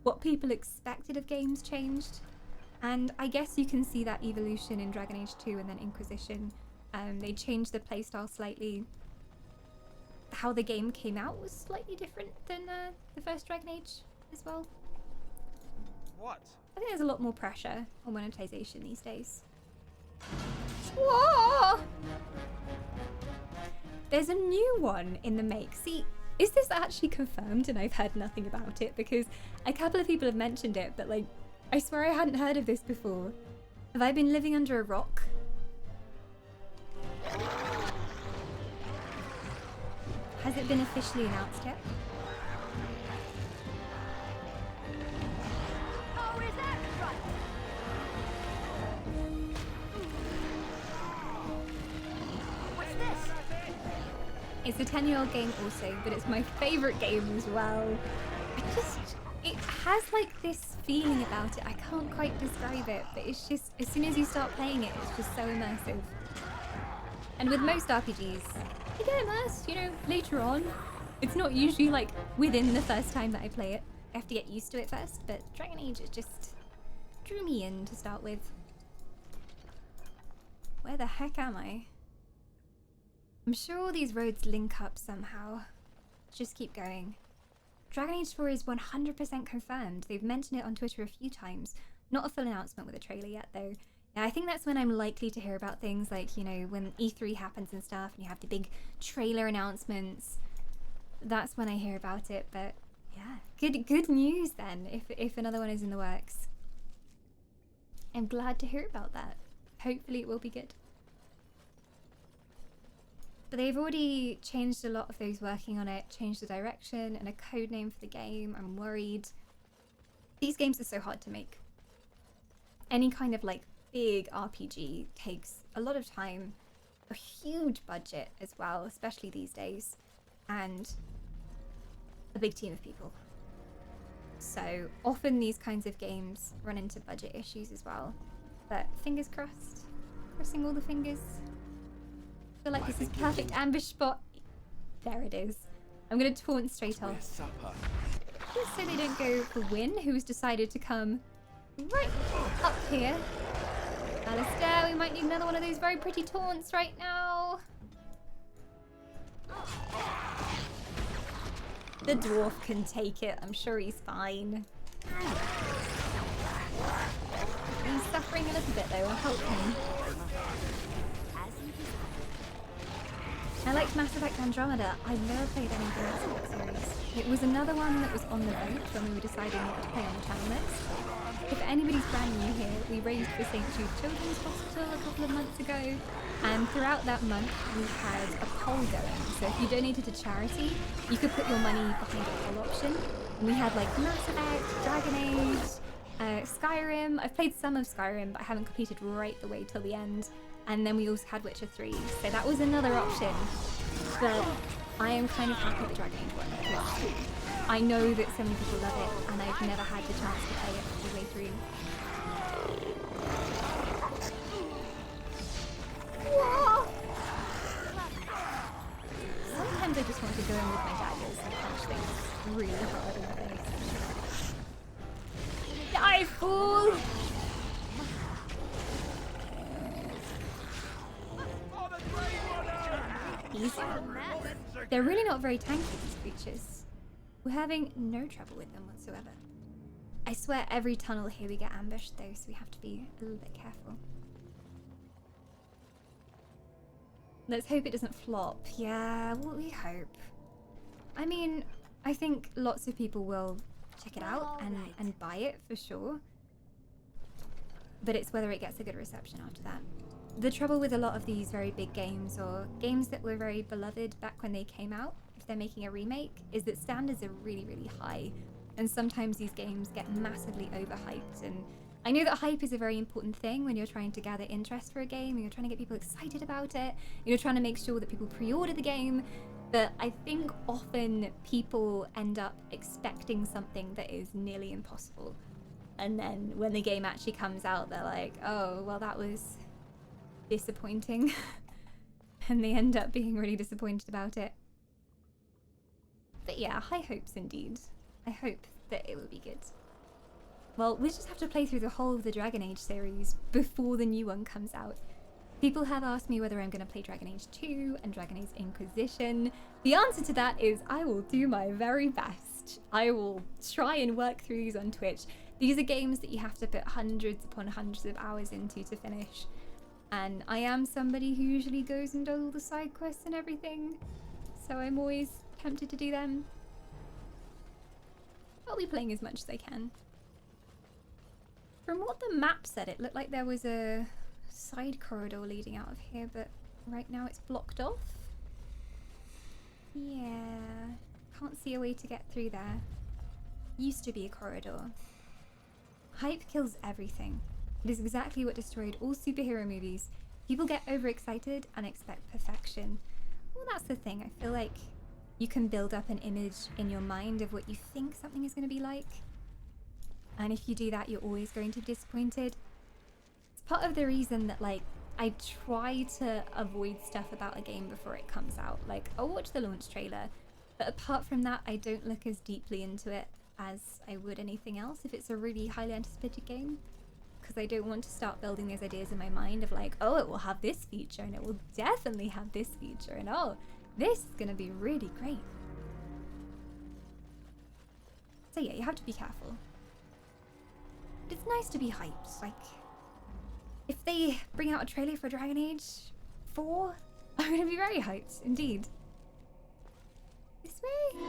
S1: What people expected of games changed. And I guess you can see that evolution in Dragon Age 2 and then Inquisition. They changed the playstyle slightly. How the game came out was slightly different than the first Dragon Age as well.
S8: What?
S1: I think there's a lot more pressure on monetization these days. Whoa! There's a new one in the make. See, is this actually confirmed and I've heard nothing about it? Because a couple of people have mentioned it, but like, I swear I hadn't heard of this before. Have I been living under a rock? Has it been officially announced yet?
S16: Oh, is that right? What's this?
S1: It's a 10-year-old game also, but it's my favorite game as well. It has like this feeling about it. I can't quite describe it, but it's just, as soon as you start playing it, it's just so immersive. And with most RPGs, you get immersed, you know, later on. It's not usually like within the first time that I play it. I have to get used to it first, but Dragon Age, it just drew me in to start with. Where the heck am I? I'm sure all these roads link up somehow. Just keep going. Dragon Age 4 is 100% confirmed. They've mentioned it on Twitter a few times. Not a full announcement with a trailer yet, though. Yeah, I think that's when I'm likely to hear about things like, you know, when E3 happens and stuff, and you have the big trailer announcements. That's when I hear about it, but yeah, good news then, if another one is in the works. I'm glad to hear about that. Hopefully it will be good. But they've already changed a lot of those working on it, changed the direction and a code name for the game. I'm worried. These games are so hard to make. Any kind of like big RPG takes a lot of time, a huge budget as well, especially these days, and a big team of people. So often these kinds of games run into budget issues as well. But fingers crossed. Crossing all the fingers. I feel like this is perfect ambush spot. There it is. I'm gonna taunt straight off. Just so they don't go for Wynn, who's decided to come right up here. Alistair, we might need another one of those very pretty taunts right now. The dwarf can take it. I'm sure he's fine. He's suffering a little bit though. I'll help him. I liked Mass Effect Andromeda. I've never played any of the Mass Effect series. It was another one that was on the vote when we were deciding what to play on the channel list. If anybody's brand new here, we raised for St. Jude Children's Hospital a couple of months ago, and throughout that month we had a poll going. So if you donated to charity, you could put your money behind a poll option. And we had like Mass Effect, Dragon Age, Skyrim. I've played some of Skyrim, but I haven't completed right the way till the end. And then we also had Witcher 3, so that was another option. But I am kind of happy with Dragon Age 1 because I know that so many people love it, and I've never had the chance to play it all the way through. Whoa! Sometimes I just want to go in with my daggers and punch things really hard in the face. Die, fool! Easy. They're really not very tanky, these creatures. We're having no trouble with them whatsoever. I swear every tunnel here we get ambushed though, so we have to be a little bit careful. Let's hope it doesn't flop. Yeah, well, we hope. I mean, I think lots of people will check it out and buy it for sure. But it's whether it gets a good reception after that. The trouble with a lot of these very big games, or games that were very beloved back when they came out, if they're making a remake, is that standards are really, really high. And sometimes these games get massively overhyped. And I know that hype is a very important thing when you're trying to gather interest for a game, and you're trying to get people excited about it, you're trying to make sure that people pre-order the game. But I think often people end up expecting something that is nearly impossible. And then when the game actually comes out, they're like, oh, well, that was disappointing. And they end up being really disappointed about it. But yeah, high hopes indeed. I hope that it will be good. Well, we just have to play through the whole of the Dragon Age series before the new one comes out. People have asked me whether I'm going to play Dragon Age 2 and Dragon Age Inquisition. The answer to that is I will do my very best. I will try and work through these on Twitch. These are games that you have to put hundreds upon hundreds of hours into to finish. And I am somebody who usually goes and does all the side quests and everything, so I'm always tempted to do them. I'll be playing as much as I can. From what the map said, it looked like there was a side corridor leading out of here, but right now it's blocked off. Yeah, can't see a way to get through there. Used to be a corridor. Hype kills everything. It is exactly what destroyed all superhero movies. People get overexcited and expect perfection. Well, that's the thing. I feel like you can build up an image in your mind of what you think something is going to be like. And if you do that, you're always going to be disappointed. It's part of the reason that, like, I try to avoid stuff about a game before it comes out. Like, I'll watch the launch trailer, but apart from that, I don't look as deeply into it as I would anything else if it's a really highly anticipated game. Because I don't want to start building those ideas in my mind of like, oh, it will have this feature, and it will definitely have this feature, and oh, this is going to be really great. So yeah, you have to be careful. But it's nice to be hyped. Like, if they bring out a trailer for Dragon Age 4, I'm going to be very hyped, indeed. This way?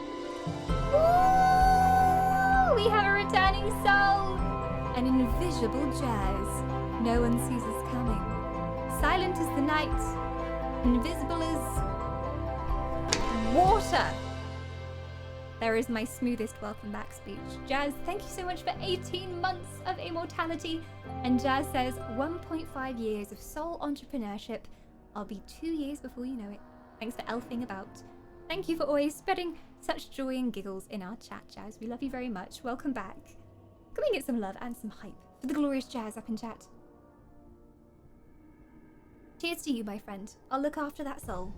S1: Ooh, we have a returning soul! An invisible Jazz. No one sees us coming. Silent as the night. Invisible as water. There is my smoothest welcome back speech. Jazz, thank you so much for 18 months of immortality. And Jazz says 1.5 years of soul entrepreneurship. I'll be 2 years before you know it. Thanks for elfing about. Thank you for always spreading such joy and giggles in our chat, Jazz. We love you very much. Welcome back. Can we get some love and some hype for the glorious Jazz up in chat? Cheers to you, my friend. I'll look after that soul.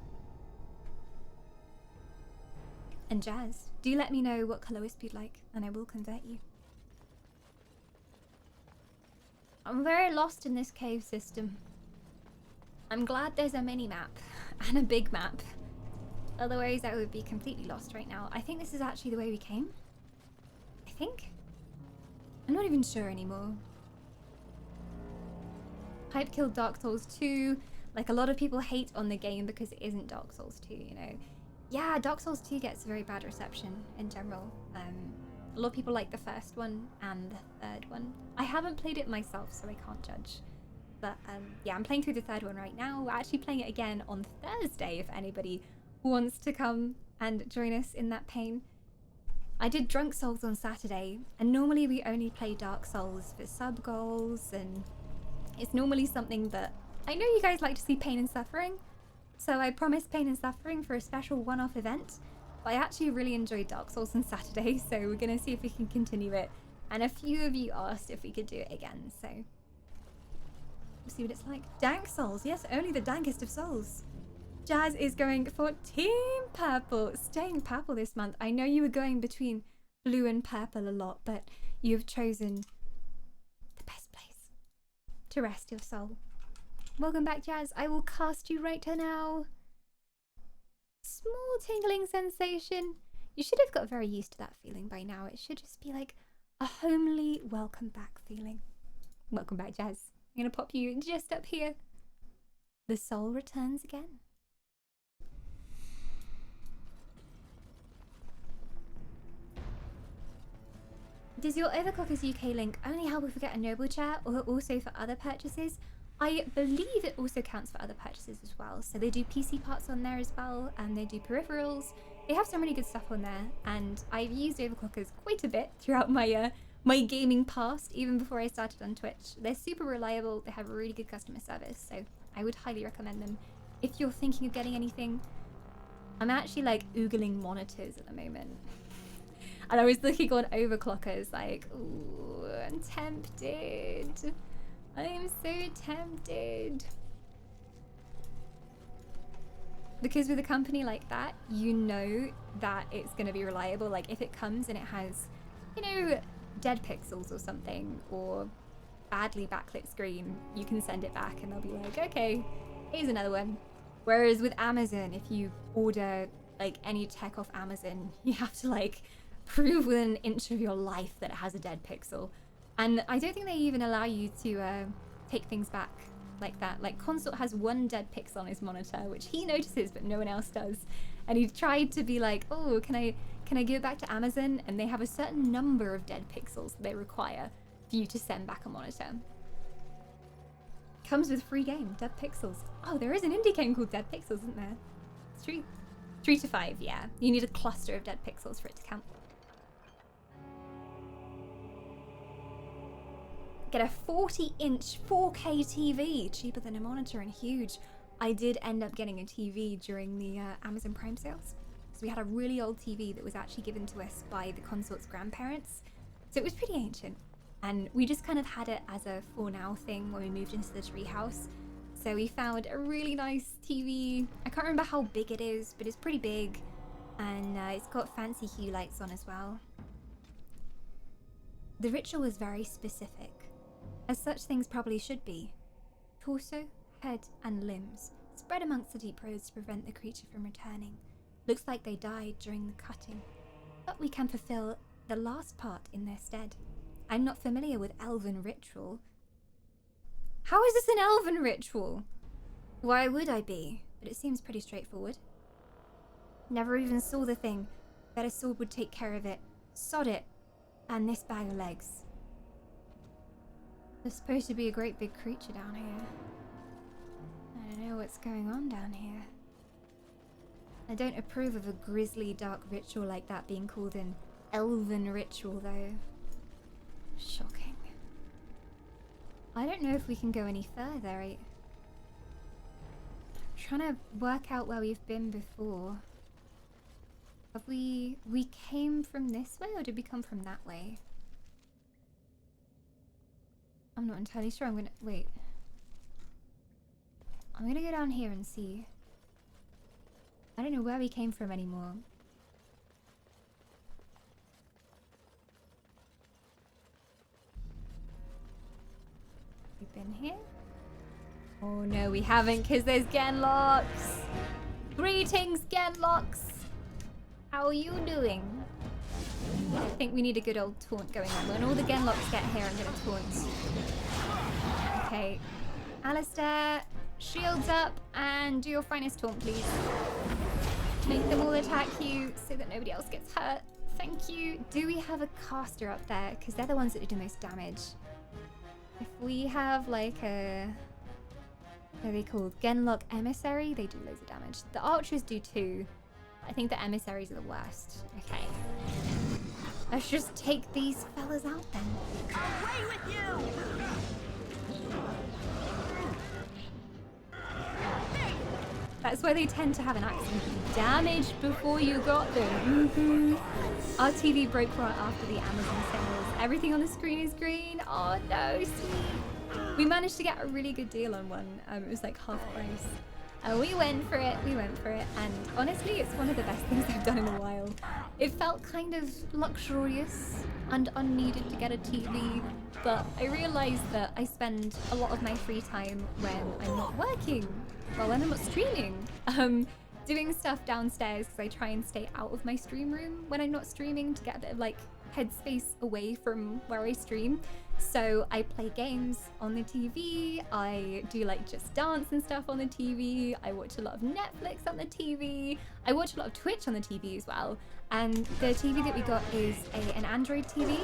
S1: And Jazz, do let me know what colour Wisp you'd like, and I will convert you. I'm very lost in this cave system. I'm glad there's a mini-map and a big map. Otherwise, I would be completely lost right now. I think this is actually the way we came. I think? I'm not even sure anymore. Hype killed Dark Souls 2. Like, a lot of people hate on the game because it isn't Dark Souls 2, you know. Yeah, Dark Souls 2 gets very bad reception in general. A lot of people like the first one and the third one. I haven't played it myself, so I can't judge. But yeah, I'm playing through the third one right now. We're actually playing it again on Thursday if anybody wants to come and join us in that pain. I did Drunk Souls on Saturday, and normally we only play Dark Souls for sub goals, and it's normally something that I know you guys like to see pain and suffering, so I promised pain and suffering for a special one-off event. But I actually really enjoyed Dark Souls on Saturday, so we're gonna see if we can continue it. And a few of you asked if we could do it again, so we'll see what it's like. Dank Souls, yes, only the dankest of souls. Jazz is going for Team Purple, staying purple this month. I know you were going between blue and purple a lot, but you've chosen the best place to rest your soul. Welcome back, Jazz. I will cast you right now. Small tingling sensation. You should have got very used to that feeling by now. It should just be like a homely welcome back feeling. Welcome back, Jazz. I'm gonna pop you just up here. The soul returns again. Does your Overclockers UK link only help if we get a noble chair, or also for other purchases? I believe it also counts for other purchases as well. So they do PC parts on there as well, and they do peripherals. They have some really good stuff on there, and I've used Overclockers quite a bit throughout my my gaming past, even before I started on Twitch. They're super reliable. They have really good customer service, so I would highly recommend them if you're thinking of getting anything. I'm actually like oogling monitors at the moment. And I was looking on Overclockers like, ooh, I'm tempted. I'm so tempted. Because with a company like that, you know that it's going to be reliable. Like if it comes and it has, you know, dead pixels or something, or badly backlit screen, you can send it back and they'll be like, okay, here's another one. Whereas with Amazon, if you order like any tech off Amazon, you have to like prove within an inch of your life that it has a dead pixel. And I don't think they even allow you to take things back like that. Like Consort has one dead pixel on his monitor, which he notices but no one else does. And he tried to be like, oh, can I give it back to Amazon? And they have a certain number of dead pixels that they require for you to send back a monitor. Comes with free game, Dead Pixels. Oh, there is an indie game called Dead Pixels, isn't there? It's 3 to 5, yeah. You need a cluster of dead pixels for it to count. Get a 40-inch 4K TV, cheaper than a monitor and huge. I did end up getting a TV during the Amazon Prime sales. So we had a really old TV that was actually given to us by the Consort's grandparents. So it was pretty ancient. And we just kind of had it as a for now thing when we moved into the treehouse. So we found a really nice TV. I can't remember how big it is, but it's pretty big. And it's got fancy hue lights on as well. The ritual was very specific, as such things probably should be. Torso, head, and limbs spread amongst the deep roads to prevent the creature from returning. Looks like they died during the cutting, but we can fulfill the last part in their stead. I'm not familiar with elven ritual. How is this an elven ritual? Why would I be? But it seems pretty straightforward. Never even saw the thing. Bet a sword would take care of it. Sod it. And this bag of legs. There's supposed to be a great big creature down here. I don't know what's going on down here. I don't approve of a grisly dark ritual like that being called an elven ritual though. Shocking. I don't know if we can go any further. I'm trying to work out where we've been before. Have we came from this way or did we come from that way? I'm not entirely sure. Wait. I'm gonna go down here and see. I don't know where we came from anymore. We've been here? Oh no, we haven't, because there's Genlocks! Greetings, Genlocks! How are you doing? I think we need a good old taunt going on. When all the Genlocks get here, I'm gonna taunt. Okay. Alistair, shields up, and do your finest taunt, please. Make them all attack you so that nobody else gets hurt. Thank you. Do we have a caster up there? Because they're the ones that do the most damage. If we have like a... what are they called? Genlock Emissary? They do loads of damage. The archers do too. I think the emissaries are the worst. Okay. Let's just take these fellas out then.
S16: Away with you!
S1: That's why they tend to have an accent. Damage before you got them. Our TV broke right after the Amazon sales. Everything on the screen is green. Oh no, sweet. We managed to get a really good deal on one. It was like half price. We went for it, and honestly, it's one of the best things I've done in a while. It felt kind of luxurious and unneeded to get a TV, but I realized that I spend a lot of my free time when I'm not working, well, when I'm not streaming, doing stuff downstairs because I try and stay out of my stream room when I'm not streaming to get a bit of like headspace away from where I stream. So I play games on the TV, I do like Just Dance and stuff on the TV, I watch a lot of Netflix on the TV, I watch a lot of Twitch on the TV as well. And the TV that we got is an Android TV,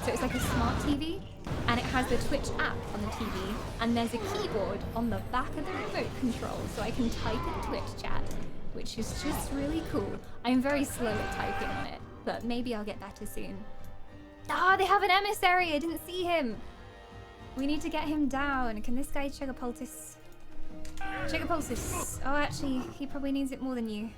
S1: so it's like a smart TV, and it has the Twitch app on the TV, and there's a keyboard on the back of the remote control, so I can type in Twitch chat, which is just really cool. I'm very slow at typing on it, but maybe I'll get better soon. Ah, they have an emissary! I didn't see him! We need to get him down. Can this guy chug a poultice? Chug a poultice. Oh, actually, he probably needs it more than you.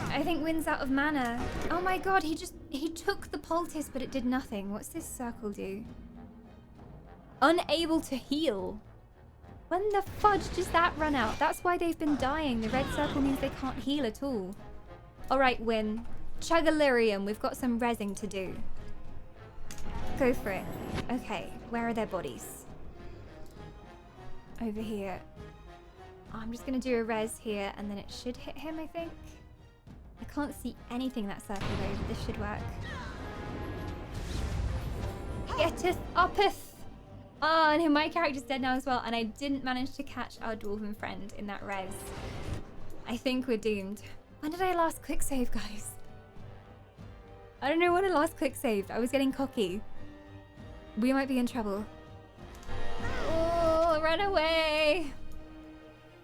S1: I think Wynn's out of mana. Oh my god, he took the poultice, but it did nothing. What's this circle do? Unable to heal. When the fudge does that run out? That's why they've been dying. The red circle means they can't heal at all. Alright, Wynn. Chugalirium, we've got some rezzing to do. Go for it. Okay, where are their bodies? Over here. I'm just gonna do a res here and then it should hit him, I think. I can't see anything that circle though, but this should work. Getteth uppeth! Oh, and my character's dead now as well, and I didn't manage to catch our dwarven friend in that res. I think we're doomed. When did I last quick save, guys? I don't know when I last quick saved. I was getting cocky. We might be in trouble. Oh, run away!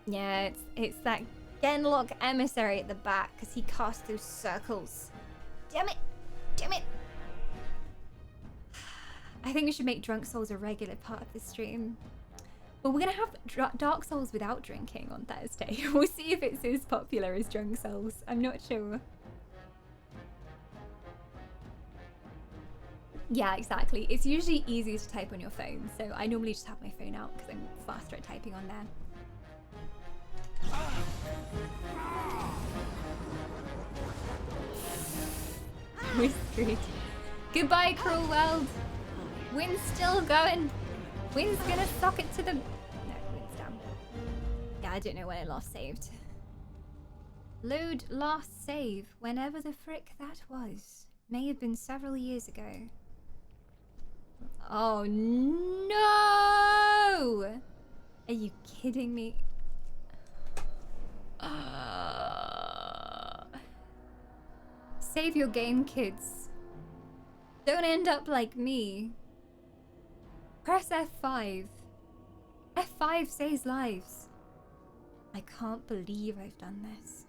S1: Yeah, it's that Genlock emissary at the back because he cast those circles. Damn it! Damn it! I think we should make Drunk Souls a regular part of the stream. Well, we're gonna have Dark Souls without drinking on Thursday. We'll see if it's as popular as Drunk Souls. I'm not sure. Yeah, exactly. It's usually easier to type on your phone, so I normally just have my phone out because I'm faster at typing on there. We're screwed. Goodbye, cruel world. Wynn's still going. Wynn's gonna sock it to the... No, Wynn's down. Yeah, I don't know when I last saved. Load last save, whenever the frick that was. May have been several years ago. Oh no! Are you kidding me? Save your game, kids. Don't end up like me. Press F5. F5 saves lives. I can't believe I've done this.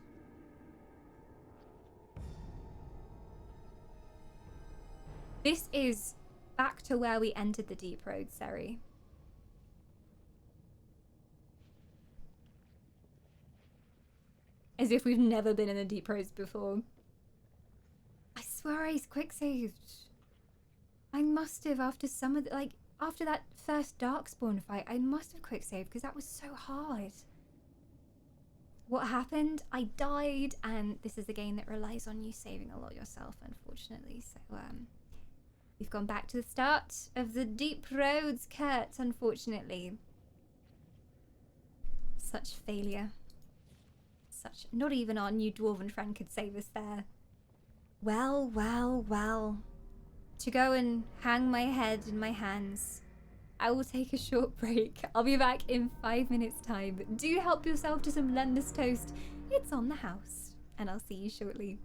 S1: This is back to where we entered the Deep Roads, Seri. As if we've never been in the Deep Roads before. I swear I quick saved. I must have after some of the, like after that first Darkspawn fight. I must have quick saved because that was so hard. What happened? I died, and this is a game that relies on you saving a lot yourself, unfortunately. So we've gone back to the start of the Deep Roads, Kurt. Unfortunately, such failure. Such, not even our new dwarven friend could save us there. Well, well, well. To go and hang my head in my hands. I will take a short break. I'll be back in 5 minutes' time. Do help yourself to some Lendus toast. It's on the house. And I'll see you shortly.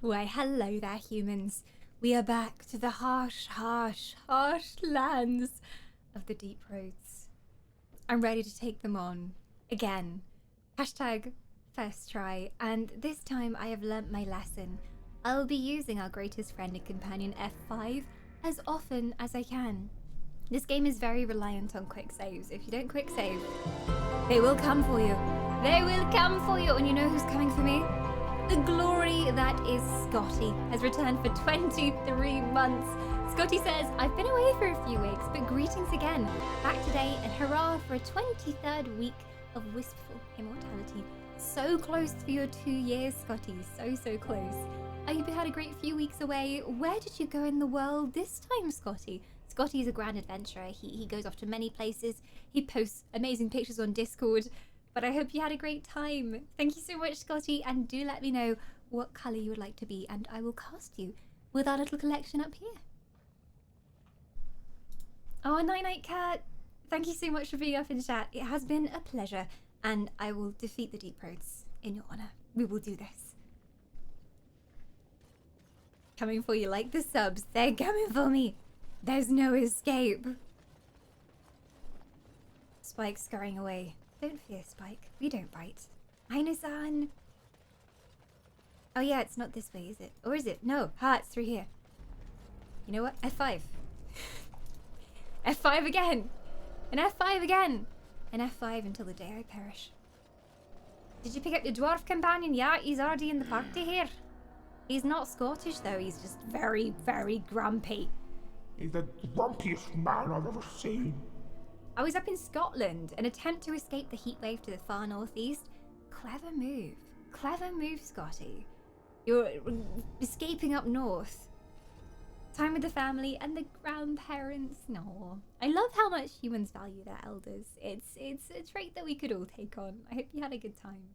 S1: Why, hello there, humans. We are back to the harsh, harsh, harsh lands of the Deep Roads. I'm ready to take them on. Again. Hashtag first try. And this time I have learnt my lesson. I'll be using our greatest friend and companion F5 as often as I can. This game is very reliant on quick saves. If you don't quick save, they will come for you. They will come for you. And you know who's coming for me? The glory that is Scotty has returned for 23 months. Scotty says, I've been away for a few weeks, but greetings again. Back today and hurrah for a 23rd week of Wispful Immortality. So close for your 2 years, Scotty. So close. I hope you had a great few weeks away. Where did you go in the world this time, Scotty? Scotty is a grand adventurer. He goes off to many places. He posts amazing pictures on Discord. But I hope you had a great time. Thank you so much, Scotty, and do let me know what colour you would like to be, and I will cast you with our little collection up here. Oh, Night Cat, thank you so much for being up in chat. It has been a pleasure, and I will defeat the Deep Roads in your honour. We will do this. Coming for you like the subs. They're coming for me. There's no escape. Spike scurrying away. Don't fear, Spike. We don't bite. Aina-san! Oh yeah, it's not this way, is it? Or is it? No. Ha, it's through here. You know what? F5. F5 again! An F5 again! An F5 until the day I perish. Did you pick up your dwarf companion? Yeah, he's already in the party here. He's not Scottish though, he's just very, very grumpy.
S6: He's the grumpiest man I've ever seen.
S1: I was up in Scotland, an attempt to escape the heatwave to the far northeast. Clever move. Clever move, Scotty. You're escaping up north. Time with the family and the grandparents. No. I love how much humans value their elders. It's a trait that we could all take on. I hope you had a good time.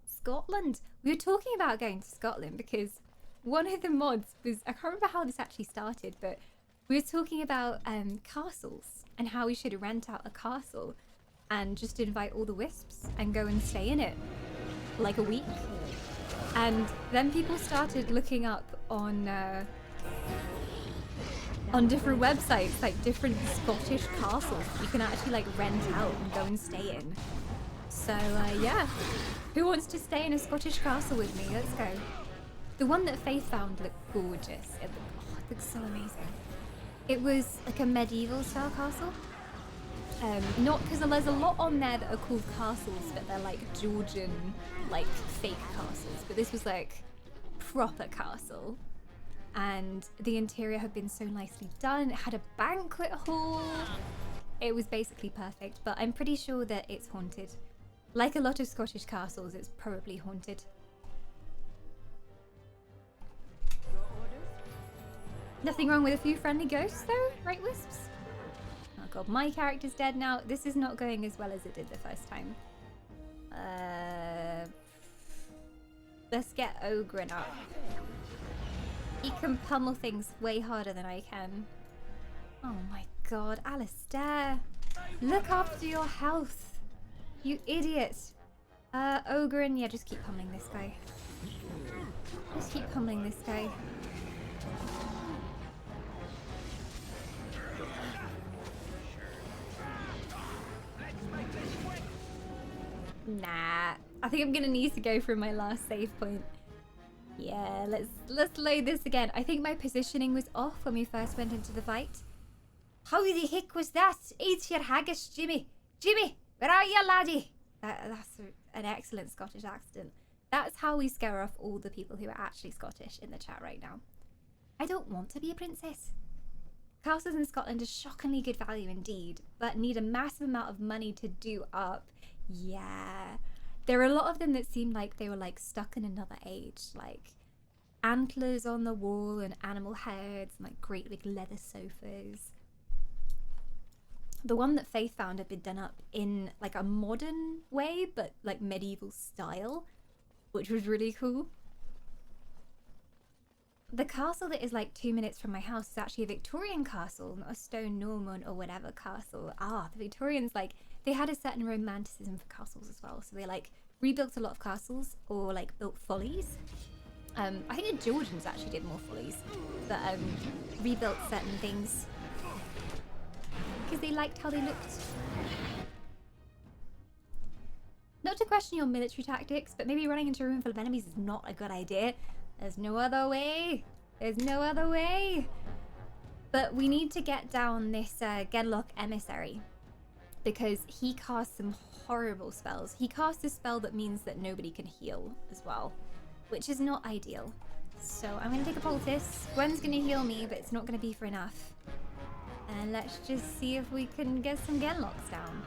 S1: Scotland. We were talking about going to Scotland because one of the mods was, I can't remember how this actually started, but we were talking about castles and how we should rent out a castle and just invite all the wisps and go and stay in it like a week. And then people started looking up on different websites, like different Scottish castles you can actually like rent out and go and stay in. So yeah, who wants to stay in a Scottish castle with me? Let's go. The one that Faith found looked gorgeous. It looked so amazing. It was like a medieval style castle. Not because there's a lot on there that are called castles, but they're like Georgian, like fake castles. But this was like proper castle. And the interior had been so nicely done. It had a banquet hall. It was basically perfect, but I'm pretty sure that it's haunted. Like a lot of Scottish castles, it's probably haunted. Nothing wrong with a few friendly ghosts though, right, Wisps? Oh god, my character's dead now. This is not going as well as it did the first time. Let's get Oghren up. He can pummel things way harder than I can. Oh my god, Alistair. Look after your health. You idiot. Oghren, yeah, just keep pummeling this guy. Just keep pummeling this guy. Nah, I think I'm gonna need to go for my last save point. Yeah, let's load this again. I think my positioning was off when we first went into the fight. How the heck was that? Eat your haggis, Jimmy. Jimmy, where are you, laddie? That's an excellent Scottish accent. That's how we scare off all the people who are actually Scottish in the chat right now. I don't want to be a princess. Castles in Scotland are shockingly good value indeed, but need a massive amount of money to do up. Yeah, there are a lot of them that seem like they were like stuck in another age, like antlers on the wall and animal heads and like great big leather sofas. The one that Faith found had been done up in like a modern way, but like medieval style, which was really cool. The castle that is like 2 minutes from my house is actually a Victorian castle, not a stone Norman or whatever castle. Ah, the Victorians, like, they had a certain romanticism for castles as well. So they like rebuilt a lot of castles or like built follies I think the Georgians actually did more follies, but rebuilt certain things because they liked how they looked. Not to question your military tactics, but maybe running into a room full of enemies is not a good idea. There's no other way. There's no other way. But we need to get down this Genlock emissary because he casts some horrible spells. He casts a spell that means that nobody can heal as well, which is not ideal. So I'm going to take a poultice. Gwen's going to heal me, but it's not going to be for enough. And let's just see if we can get some Genlocks down.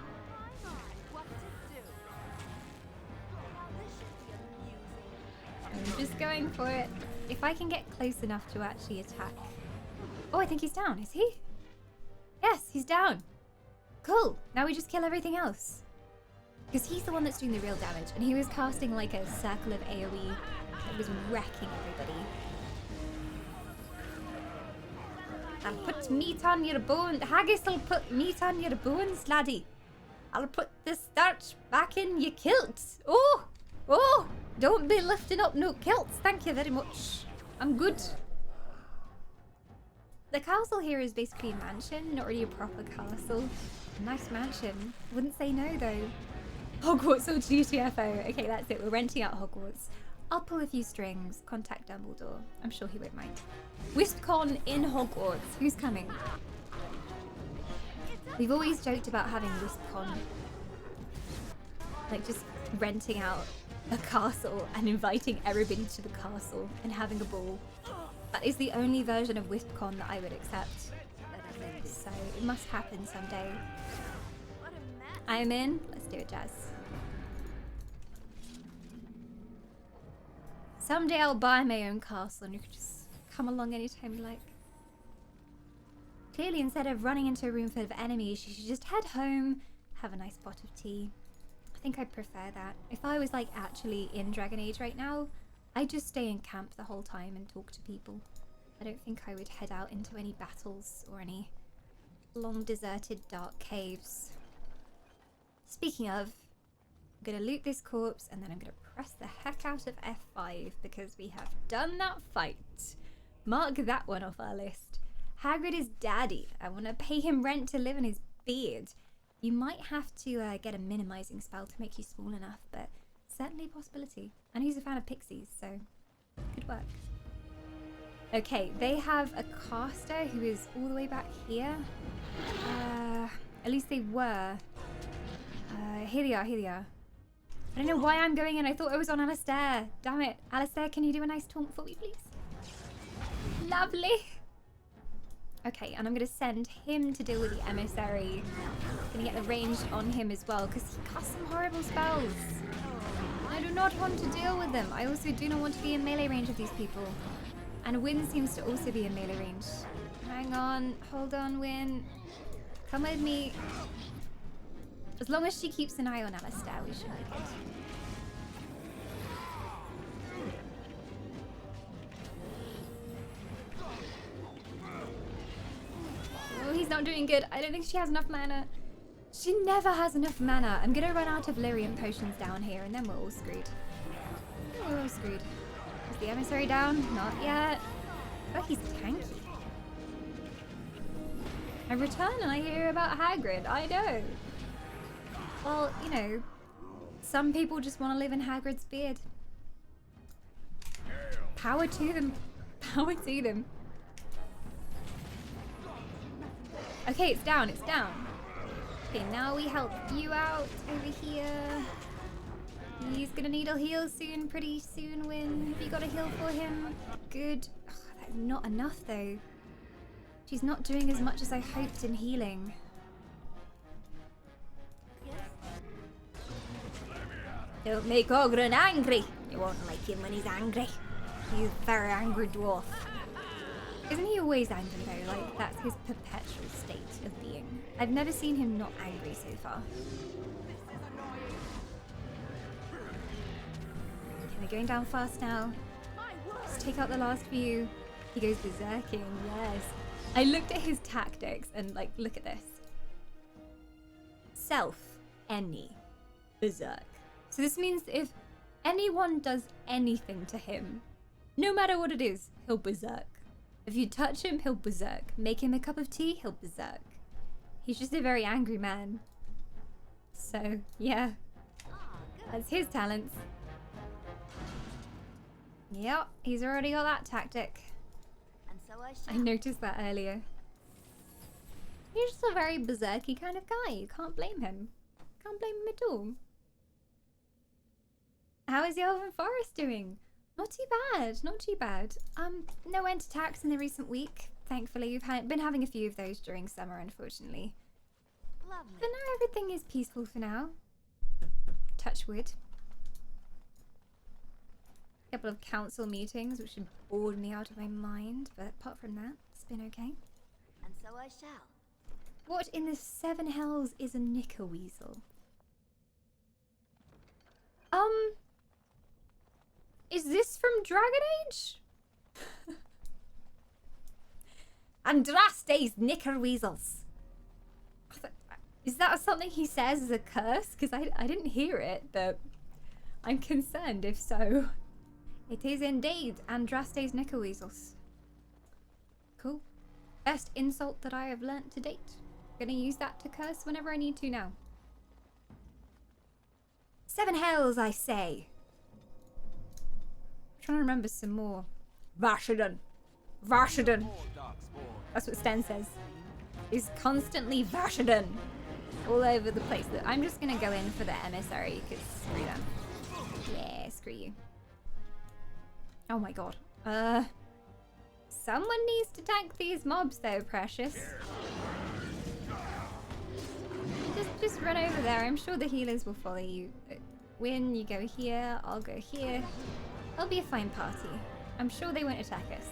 S1: I'm just going for it. If I can get close enough to actually attack. Oh, I think he's down. Is he? Yes, he's down. Cool. Now we just kill everything else. Because he's the one that's doing the real damage. And he was casting like a circle of AoE that was wrecking everybody. I'll put meat on your bones. Haggis will put meat on your bones, laddie. I'll put the starch back in your kilt. Oh! Oh! Don't be lifting up no kilts. Thank you very much. I'm good. The castle here is basically a mansion, not really a proper castle. Nice mansion. Wouldn't say no though. Hogwarts or GTFO. Okay, that's it. We're renting out Hogwarts. I'll pull a few strings. Contact Dumbledore. I'm sure he won't mind. WispCon in Hogwarts. Who's coming? We've always joked about having WispCon. Like just renting out a castle and inviting everybody to the castle and having a ball. That is the only version of WispCon that I would accept. So it must happen someday. I'm in. Let's do it, Jazz. Someday I'll buy my own castle and you can just come along anytime you like. Clearly, instead of running into a room full of enemies, you should just head home, have a nice pot of tea. I think I'd prefer that. If I was like actually in Dragon Age right now, I'd just stay in camp the whole time and talk to people. I don't think I would head out into any battles or any long deserted dark caves. Speaking of, I'm gonna loot this corpse and then I'm gonna press the heck out of F5 because we have done that fight. Mark that one off our list. Hagrid is daddy. I want to pay him rent to live in his beard. You might have to get a minimizing spell to make you small enough, but certainly a possibility. And he's a fan of pixies, so good work. Okay, they have a caster who is all the way back here. At least they were. Here they are, here they are. I don't know why I'm going in. I thought I was on Alistair. Damn it. Alistair, can you do a nice taunt for me, please? Lovely. Okay, and I'm going to send him to deal with the emissary. Going to get the range on him as well, because he casts some horrible spells. I do not want to deal with them. I also do not want to be in melee range of these people. And Wynn seems to also be in melee range. Hang on. Hold on, Wynn. Come with me. As long as she keeps an eye on Alistair, we should be good. Oh, he's not doing good. I don't think she has enough mana. She never has enough mana. I'm gonna run out of Lyrium potions down here and then we're all screwed. We're all screwed. Is the emissary down? Not yet. But he's tanky. I return and I hear about Hagrid. I know. Well, you know, some people just want to live in Hagrid's beard. Power to them. Power to them. Okay, it's down, it's down. Okay, now we help you out over here. He's gonna need a heal soon, pretty soon, Wynn. Have you got a heal for him? Good. Ugh, that's not enough, though. She's not doing as much as I hoped in healing. Don't make Oghren angry. You won't like him when he's angry. He's a very angry dwarf. Isn't he always angry though? Like, that's his perpetual state of being. I've never seen him not angry so far. Okay, we're going down fast now. Let's take out the last few. He goes berserking, yes. I looked at his tactics and like, look at this. Self, any, berserk. So this means if anyone does anything to him, No matter what it is, he'll berserk. If you touch him, he'll berserk. Make him a cup of tea, he'll berserk. He's just a very angry man. So, yeah. That's his talents. Yep, he's already got that tactic.
S16: And so
S1: I noticed that earlier. He's just a very berserky kind of guy. You can't blame him. Can't blame him at all. How is the Elven Forest doing? Not too bad, not too bad. No ent attacks in the recent week, thankfully. We've been having a few of those during summer, unfortunately.
S16: lovely.
S1: But now everything is peaceful for now. Touch wood. A couple of council meetings, which have bored me out of my mind, but apart from that, it's been okay.
S16: And so I shall.
S1: What in the seven hells is a knickerweasel? Is this from Dragon Age? Andraste's knickerweasels. Is that something he says as a curse? Because I didn't hear it, but I'm concerned if so. It is indeed Andraste's knickerweasels. Cool. Best insult that I have learnt to date. Gonna use that to curse whenever I need to now. Seven hells, I say. I'm trying to remember some more. Varshadan. Varshadan. That's what Sten says. He's constantly Varshadan. All over the place. I'm just gonna go in for the emissary, because screw them. Yeah, screw you. Oh my god. Someone needs to tank these mobs though, precious. Just run over there. I'm sure the healers will follow you. Wynn, you go here. I'll go here. It'll be a fine party. I'm sure they won't attack us.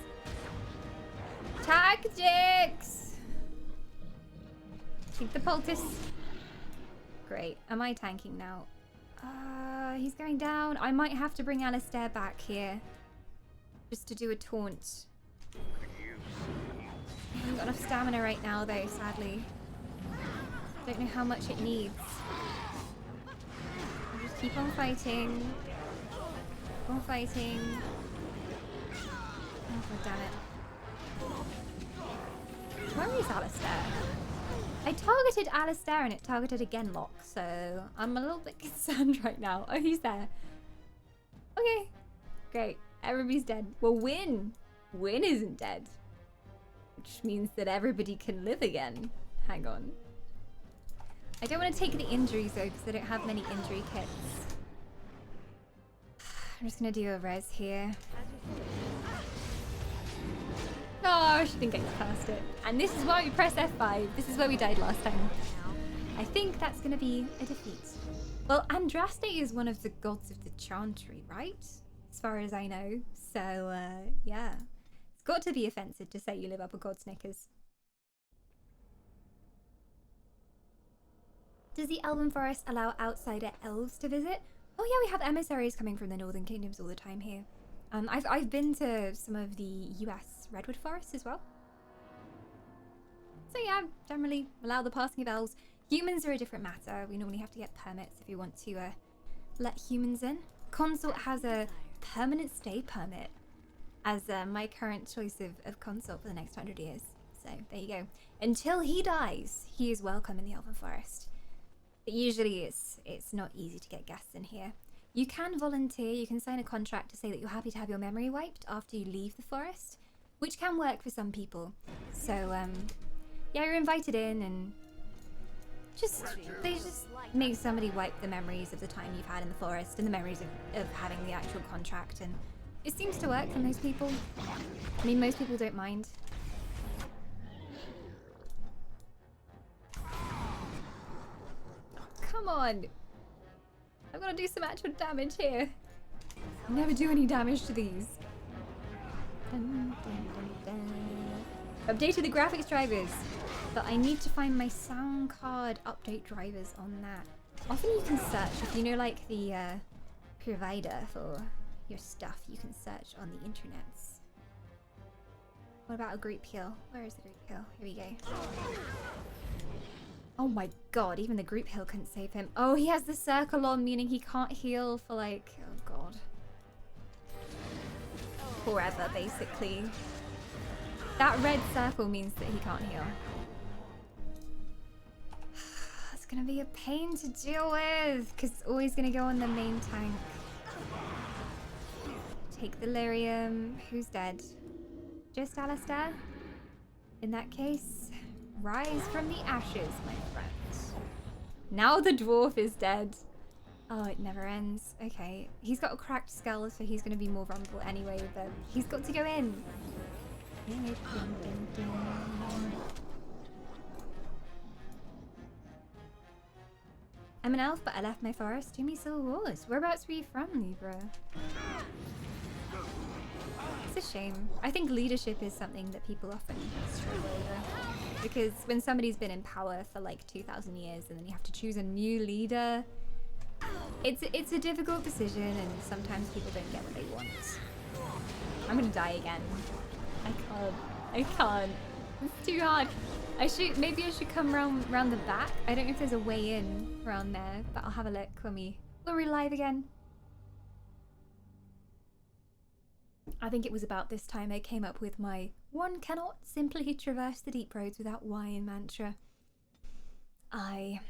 S1: Tactics! Keep the poultice. Great. Am I tanking now? He's going down. I might have to bring Alistair back here. Just to do a taunt. I haven't got enough stamina right now though, sadly. Don't know how much it needs. I'll just keep on fighting. Keep on fighting. Oh god damn it. Where is Alistair? I targeted Alistair and it targeted a Genlock, so I'm a little bit concerned right now. Oh, he's there. Okay. Great. Everybody's dead. Well, Wynn. Wynn isn't dead. Which means that everybody can live again. Hang on. I don't want to take the injuries though, because I don't have many injury kits. I'm just going to do a res here. Oh, she didn't get past it. And this is why we press F5. This is where we died last time. I think that's going to be a defeat. Well, Andraste is one of the gods of the Chantry, right? As far as I know. So, yeah. It's got to be offensive to say you live up a god's knickers. Does the Elven Forest allow outsider elves to visit? Oh yeah, we have emissaries coming from the Northern Kingdoms all the time here. I've been to some of the US Redwood Forests as well. So yeah, generally allow the passing of elves. Humans are a different matter. We normally have to get permits if we want to let humans in. Consort has a permanent stay permit as my current choice of consort for the next 100 years. So there you go. Until he dies, he is welcome in the Elven Forest. But usually it's not easy to get guests in here. You can volunteer, you can sign a contract to say that you're happy to have your memory wiped after you leave the forest, which can work for some people. So yeah, you're invited in and they just make somebody wipe the memories of the time you've had in the forest and the memories of having the actual contract, and it seems to work for most people. I mean, most people don't mind. Come on! I've got to do some actual damage here. I never do any damage to these. Dun, dun, dun, dun. Updated the graphics drivers, but I need to find my sound card update drivers on that. Often you can search, if you know like the provider for your stuff, you can search on the internets. What about a group heal? Where is the group heal? Here we go. Oh my god, even the group heal couldn't save him. Oh, he has the circle on, meaning he can't heal for like, oh god. forever, basically. That red circle means that he can't heal. It's gonna be a pain to deal with, because it's always gonna go on the main tank. Take the lyrium. Who's dead? Just Alistair? In that case, rise from the ashes, my friend. Now the dwarf is dead. Oh, it never ends. Okay. He's got a cracked skull, so he's going to be more vulnerable anyway, but he's got to go in. I'm an elf, but I left my forest. Do me civil wars. Whereabouts were you from, Libra? It's a shame. I think leadership is something that people often struggle over. Because when somebody's been in power for like 2,000 years and then you have to choose a new leader, it's a difficult decision, and sometimes people don't get what they want. I'm gonna die again. I can't. It's too hard. Maybe I should come round the back. I don't know if there's a way in around there, but I'll have a look when we're live again. I think it was about this time I came up with my one cannot simply traverse the deep roads without wine mantra. I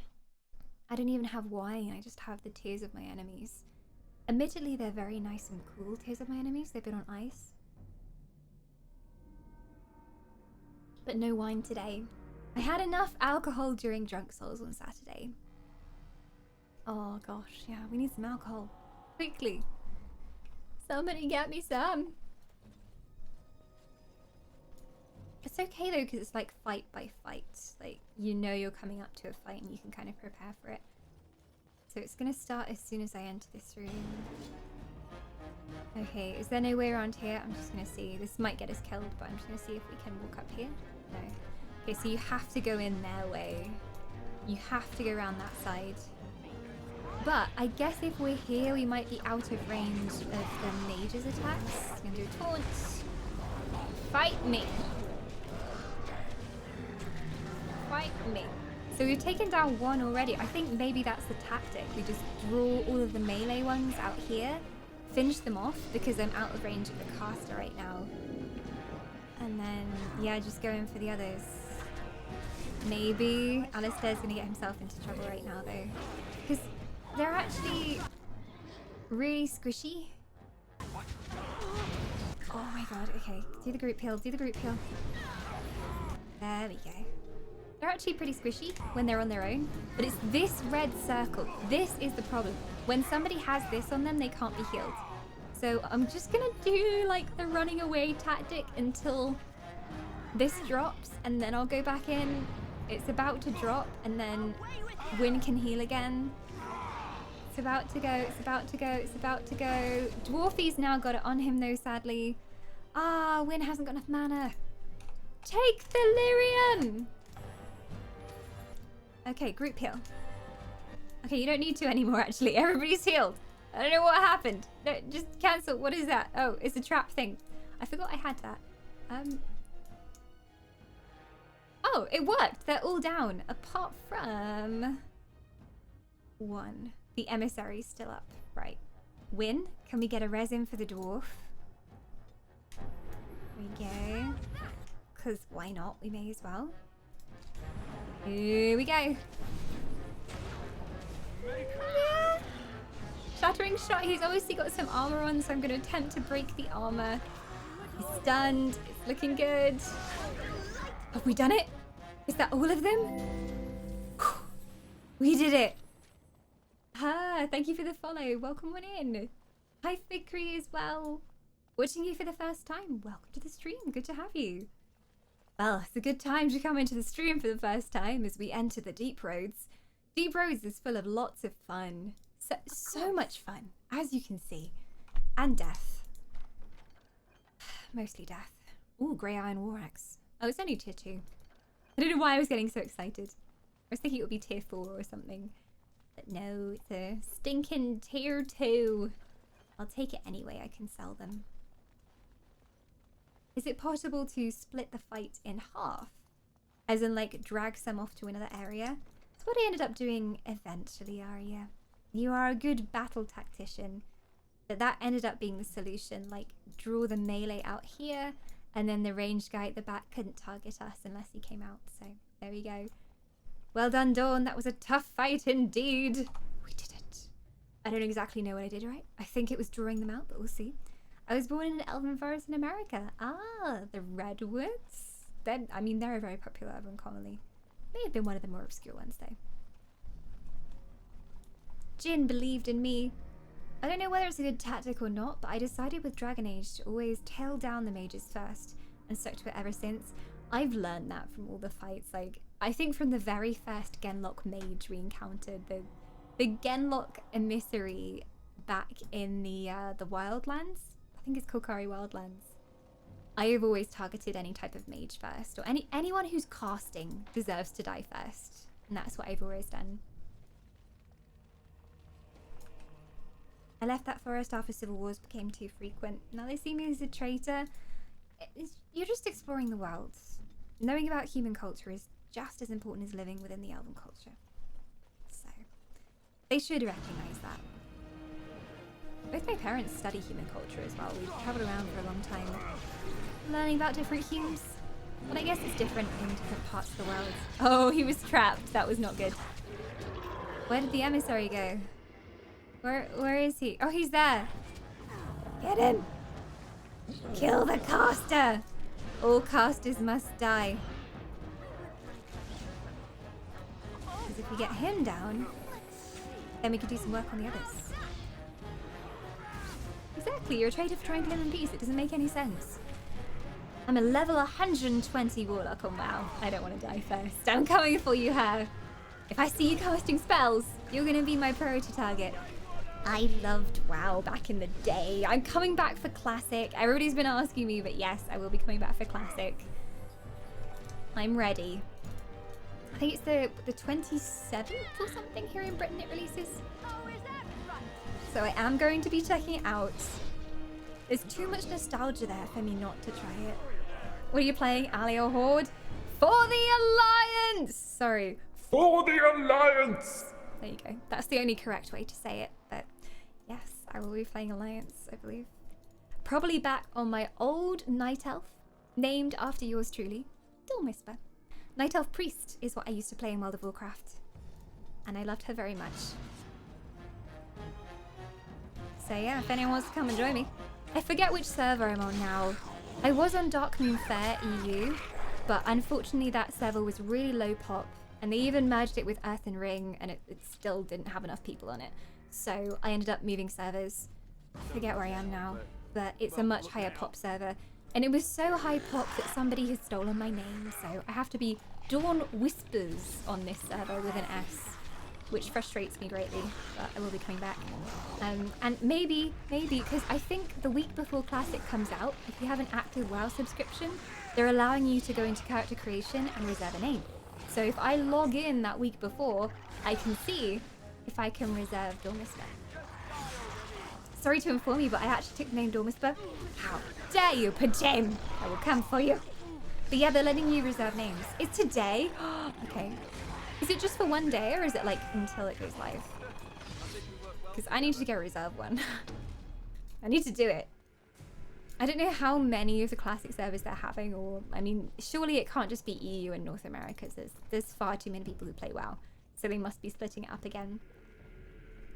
S1: don't even have wine, I just have the tears of my enemies. Admittedly, they're very nice and cool tears of my enemies. They've been on ice. But no wine today. I had enough alcohol during Drunk Souls on Saturday. Oh gosh, yeah, we need some alcohol. Quickly. Somebody get me some. It's okay though, because it's like fight by fight. Like, you know you're coming up to a fight and you can kind of prepare for it. So it's going to start as soon as I enter this room. Okay, is there no way around here? I'm just going to see. This might get us killed, but I'm just going to see if we can walk up here. No. Okay, so you have to go in their way. You have to go around that side. But I guess if we're here, we might be out of range of the mage's attacks. I'm going to do a taunt. Fight me. Fight me. So we've taken down one already. I think maybe that's the tactic. We just draw all of the melee ones out here, finish them off because I'm out of range of the caster right now. And then, yeah, just go in for the others. Maybe Alistair's going to get himself into trouble right now though. Because they're actually really squishy. Oh my god, okay. Do the group heal, do the group heal. There we go. They're actually pretty squishy when they're on their own, but it's this red circle. This is the problem. When somebody has this on them, they can't be healed. So I'm just gonna do like the running away tactic until this drops, and then I'll go back in. It's about to drop, and then Wynn can heal again. It's about to go, it's about to go, it's about to go. Dwarfy's now got it on him though, sadly. Ah, Wynn hasn't got enough mana. Take the lyrium! Okay, group heal. Okay, you don't need to anymore, actually. Everybody's healed. I don't know what happened. No, just cancel. What is that? Oh, it's a trap thing. I forgot I had that. Oh, it worked. They're all down. Apart from one. The emissary's still up. Right. Wynn, can we get a resin for the dwarf? There we go. Because why not? We may as well. Here we go. Yeah. Shattering shot. He's obviously got some armor on, so I'm going to attempt to break the armor. He's stunned. It's looking good. Have we done it? Is that all of them? We did it. Ah, thank you for the follow. Welcome on in. Hi, Fikri as well. Watching you for the first time. Welcome to the stream. Good to have you. Well, it's a good time to come into the stream for the first time as we enter the Deep Roads. Deep Roads is full of lots of fun. So much fun, as you can see. And death. Mostly death. Ooh, Grey Iron War Axe. Oh, it's only tier 2. I don't know why I was getting so excited. I was thinking it would be tier 4 or something. But no, it's a stinking tier 2. I'll take it anyway, I can sell them. Is it possible to split the fight in half? As in, like, drag some off to another area? That's what I ended up doing eventually, Arya. You are a good battle tactician. But that ended up being the solution. Like, draw the melee out here, and then the ranged guy at the back couldn't target us unless he came out. So there we go. Well done, Dawn. That was a tough fight indeed. We did it. I don't exactly know what I did right. I think it was drawing them out, but we'll see. I was born in an elven forest in America. Ah, the Redwoods. Then, I mean, they're a very popular elven colony. May have been one of the more obscure ones, though. Jin believed in me. I don't know whether it's a good tactic or not, but I decided with Dragon Age to always tail down the mages first, and stuck to it ever since. I've learned that from all the fights. Like, I think from the very first Genlock mage we encountered, the Genlock emissary back in the Wildlands. I think it's Kokari Wildlands. I have always targeted any type of mage first, or anyone who's casting deserves to die first, and that's what I've always done. I left that forest after civil wars became too frequent. Now they see me as a traitor. You're just exploring the world. Knowing about human culture is just as important as living within the elven culture. So, they should recognize that. Both my parents study human culture as well. We've traveled around for a long time, learning about different humans. But I guess it's different in different parts of the world. Oh, he was trapped. That was not good. Where did the emissary go? Where is he? Oh, he's there. Get him. Kill the caster. All casters must die. Because if we get him down, then we can do some work on the others. Exactly, you're a traitor for trying to live in peace. It doesn't make any sense. I'm a level 120 warlock on WoW. I don't want to die first. I'm coming for you, her. If I see you casting spells, you're going to be my priority target. I loved WoW back in the day. I'm coming back for Classic. Everybody's been asking me, but yes, I will be coming back for Classic. I'm ready. I think it's the 27th or something here in Britain it releases. So I am going to be checking it out. There's too much nostalgia there for me not to try it. What are you playing, Ali or Horde? For the Alliance! Sorry.
S6: For the Alliance!
S1: There you go. That's the only correct way to say it, but yes, I will be playing Alliance, I believe. Probably back on my old Night Elf, named after yours truly, Dawn Whisper. Night Elf Priest is what I used to play in World of Warcraft, and I loved her very much. So yeah, if anyone wants to come and join me. I forget which server I'm on now. I was on Darkmoon Fair EU, but unfortunately that server was really low pop, and they even merged it with Earthen Ring, and it still didn't have enough people on it. So I ended up moving servers. I forget where I am now, but it's a much higher pop server. And it was so high pop that somebody has stolen my name, so I have to be Dawn Whispers on this server with an S, which frustrates me greatly, but I will be coming back. And maybe, because I think the week before Classic comes out, if you have an active WoW subscription, they're allowing you to go into character creation and reserve a name. So if I log in that week before, I can see if I can reserve Dawn Whisper. Sorry to inform you, but I actually took the name Dawn Whisper. How dare you, Pajam! I will come for you. But yeah, they're letting you reserve names. It's today? Okay. Is it just for one day, or is it like until it goes live? Because I need to get a reserve one. I need to do it. I don't know how many of the Classic servers they're having, or, I mean, surely it can't just be EU and North America. There's far too many people who play WoW, so they must be splitting it up again.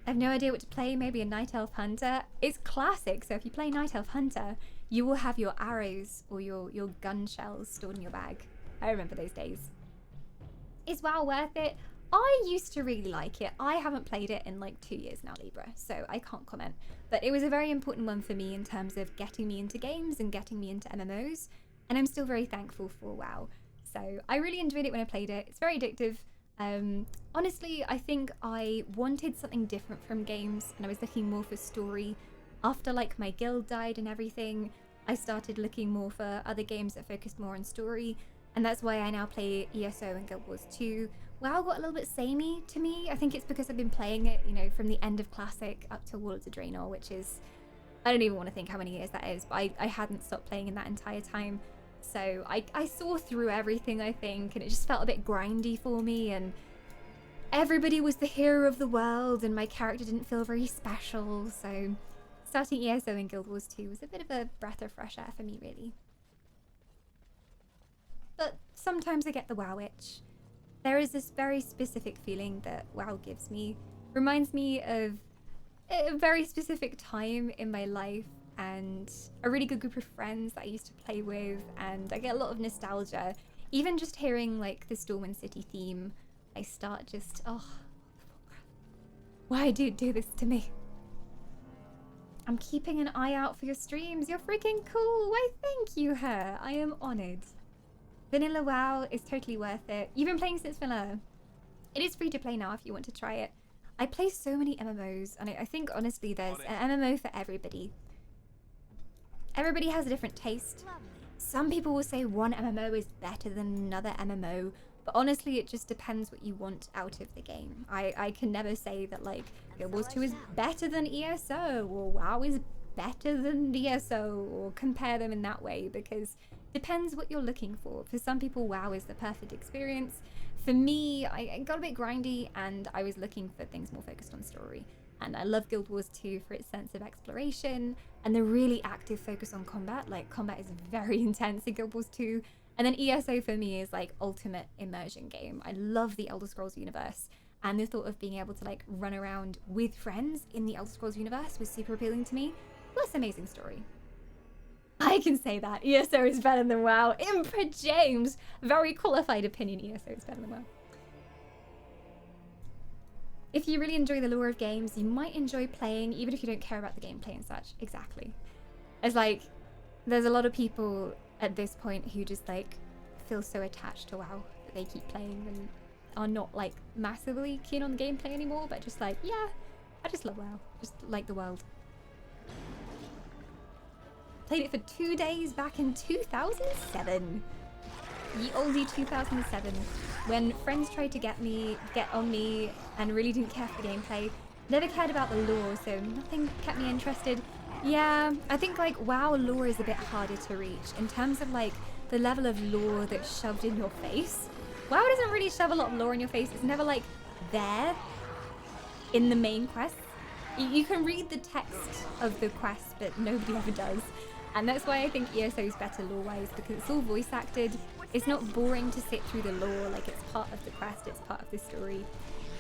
S1: I have no idea what to play. Maybe a Night Elf Hunter. It's Classic, so if you play Night Elf Hunter, you will have your arrows or your gun shells stored in your bag. I remember those days. Is WoW worth it? I used to really like it. I haven't played it in like 2 years now, Libra, so I can't comment. But it was a very important one for me in terms of getting me into games and getting me into MMOs, and I'm still very thankful for WoW. So I really enjoyed it when I played it. It's very addictive. Honestly, I think I wanted something different from games, and I was looking more for story. After like my guild died and everything, I started looking more for other games that focused more on story, and that's why I now play ESO and Guild Wars 2. WoW got a little bit samey to me. I think it's because I've been playing it, you know, from the end of Classic up to Warlords of Draenor, which is, I don't even want to think how many years that is, but I hadn't stopped playing in that entire time. So I saw through everything, I think, and it just felt a bit grindy for me, and everybody was the hero of the world, and my character didn't feel very special, so starting ESO in Guild Wars 2 was a bit of a breath of fresh air for me, really. But sometimes I get the WoW itch. There is this very specific feeling that WoW gives me. Reminds me of a very specific time in my life and a really good group of friends that I used to play with, and I get a lot of nostalgia. Even just hearing like the Storm and City theme, I start just, oh, why do you do this to me? I'm keeping an eye out for your streams. You're freaking cool. Why, thank you, her. I am honored. Vanilla WoW is totally worth it. You've been playing since vanilla. It is free to play now if you want to try it. I play so many MMOs, and I think honestly there's an MMO for everybody. Everybody has a different taste. Some people will say one MMO is better than another MMO, but honestly it just depends what you want out of the game. I can never say that like Guild Wars 2 is better than ESO, or WoW is better than ESO, or compare them in that way, because depends what you're looking for. For some people WoW is the perfect experience. For me, I got a bit grindy and I was looking for things more focused on story. And I love Guild Wars 2 for its sense of exploration and the really active focus on combat. Like, combat is very intense in Guild Wars 2. And then ESO for me is like ultimate immersion game. I love the Elder Scrolls universe. And the thought of being able to like run around with friends in the Elder Scrolls universe was super appealing to me. Plus amazing story. I can say that. ESO is better than WoW. Emperor James! Very qualified opinion. ESO is better than WoW. If you really enjoy the lore of games, you might enjoy playing, even if you don't care about the gameplay and such. Exactly. It's like, there's a lot of people at this point who just like feel so attached to WoW that they keep playing and are not like massively keen on the gameplay anymore, but just like, yeah, I just love WoW. Just like the world. Played it for 2 days back in 2007. Ye oldie 2007. When friends tried to get on me and really didn't care for the gameplay. Never cared about the lore, so nothing kept me interested. Yeah, I think like WoW lore is a bit harder to reach in terms of like the level of lore that's shoved in your face. WoW doesn't really shove a lot of lore in your face. It's never like there in the main quest. You can read the text of the quest, but nobody ever does. And that's why I think ESO is better lore-wise, because it's all voice acted. It's not boring to sit through the lore, like it's part of the quest, it's part of the story.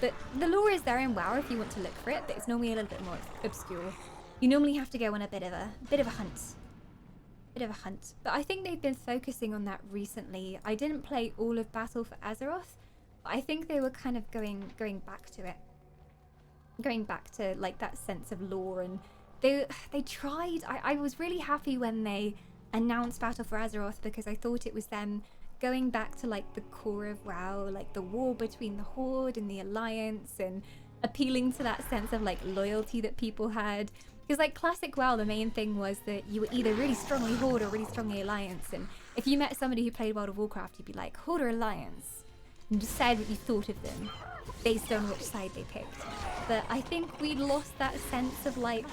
S1: But the lore is there in WoW if you want to look for it, but it's normally a little bit more obscure. You normally have to go on a bit of a hunt. But I think they've been focusing on that recently. I didn't play all of Battle for Azeroth, but I think they were kind of going back to it. Going back to like that sense of lore, and they tried. I was really happy when they announced Battle for Azeroth, because I thought it was them going back to like the core of WoW, like the war between the Horde and the Alliance, and appealing to that sense of like loyalty that people had. Because like classic WoW, the main thing was that you were either really strongly Horde or really strongly Alliance, and if you met somebody who played World of Warcraft, you'd be like, Horde or Alliance, and decide what you thought of them based on which side they picked. But I think we lost that sense of like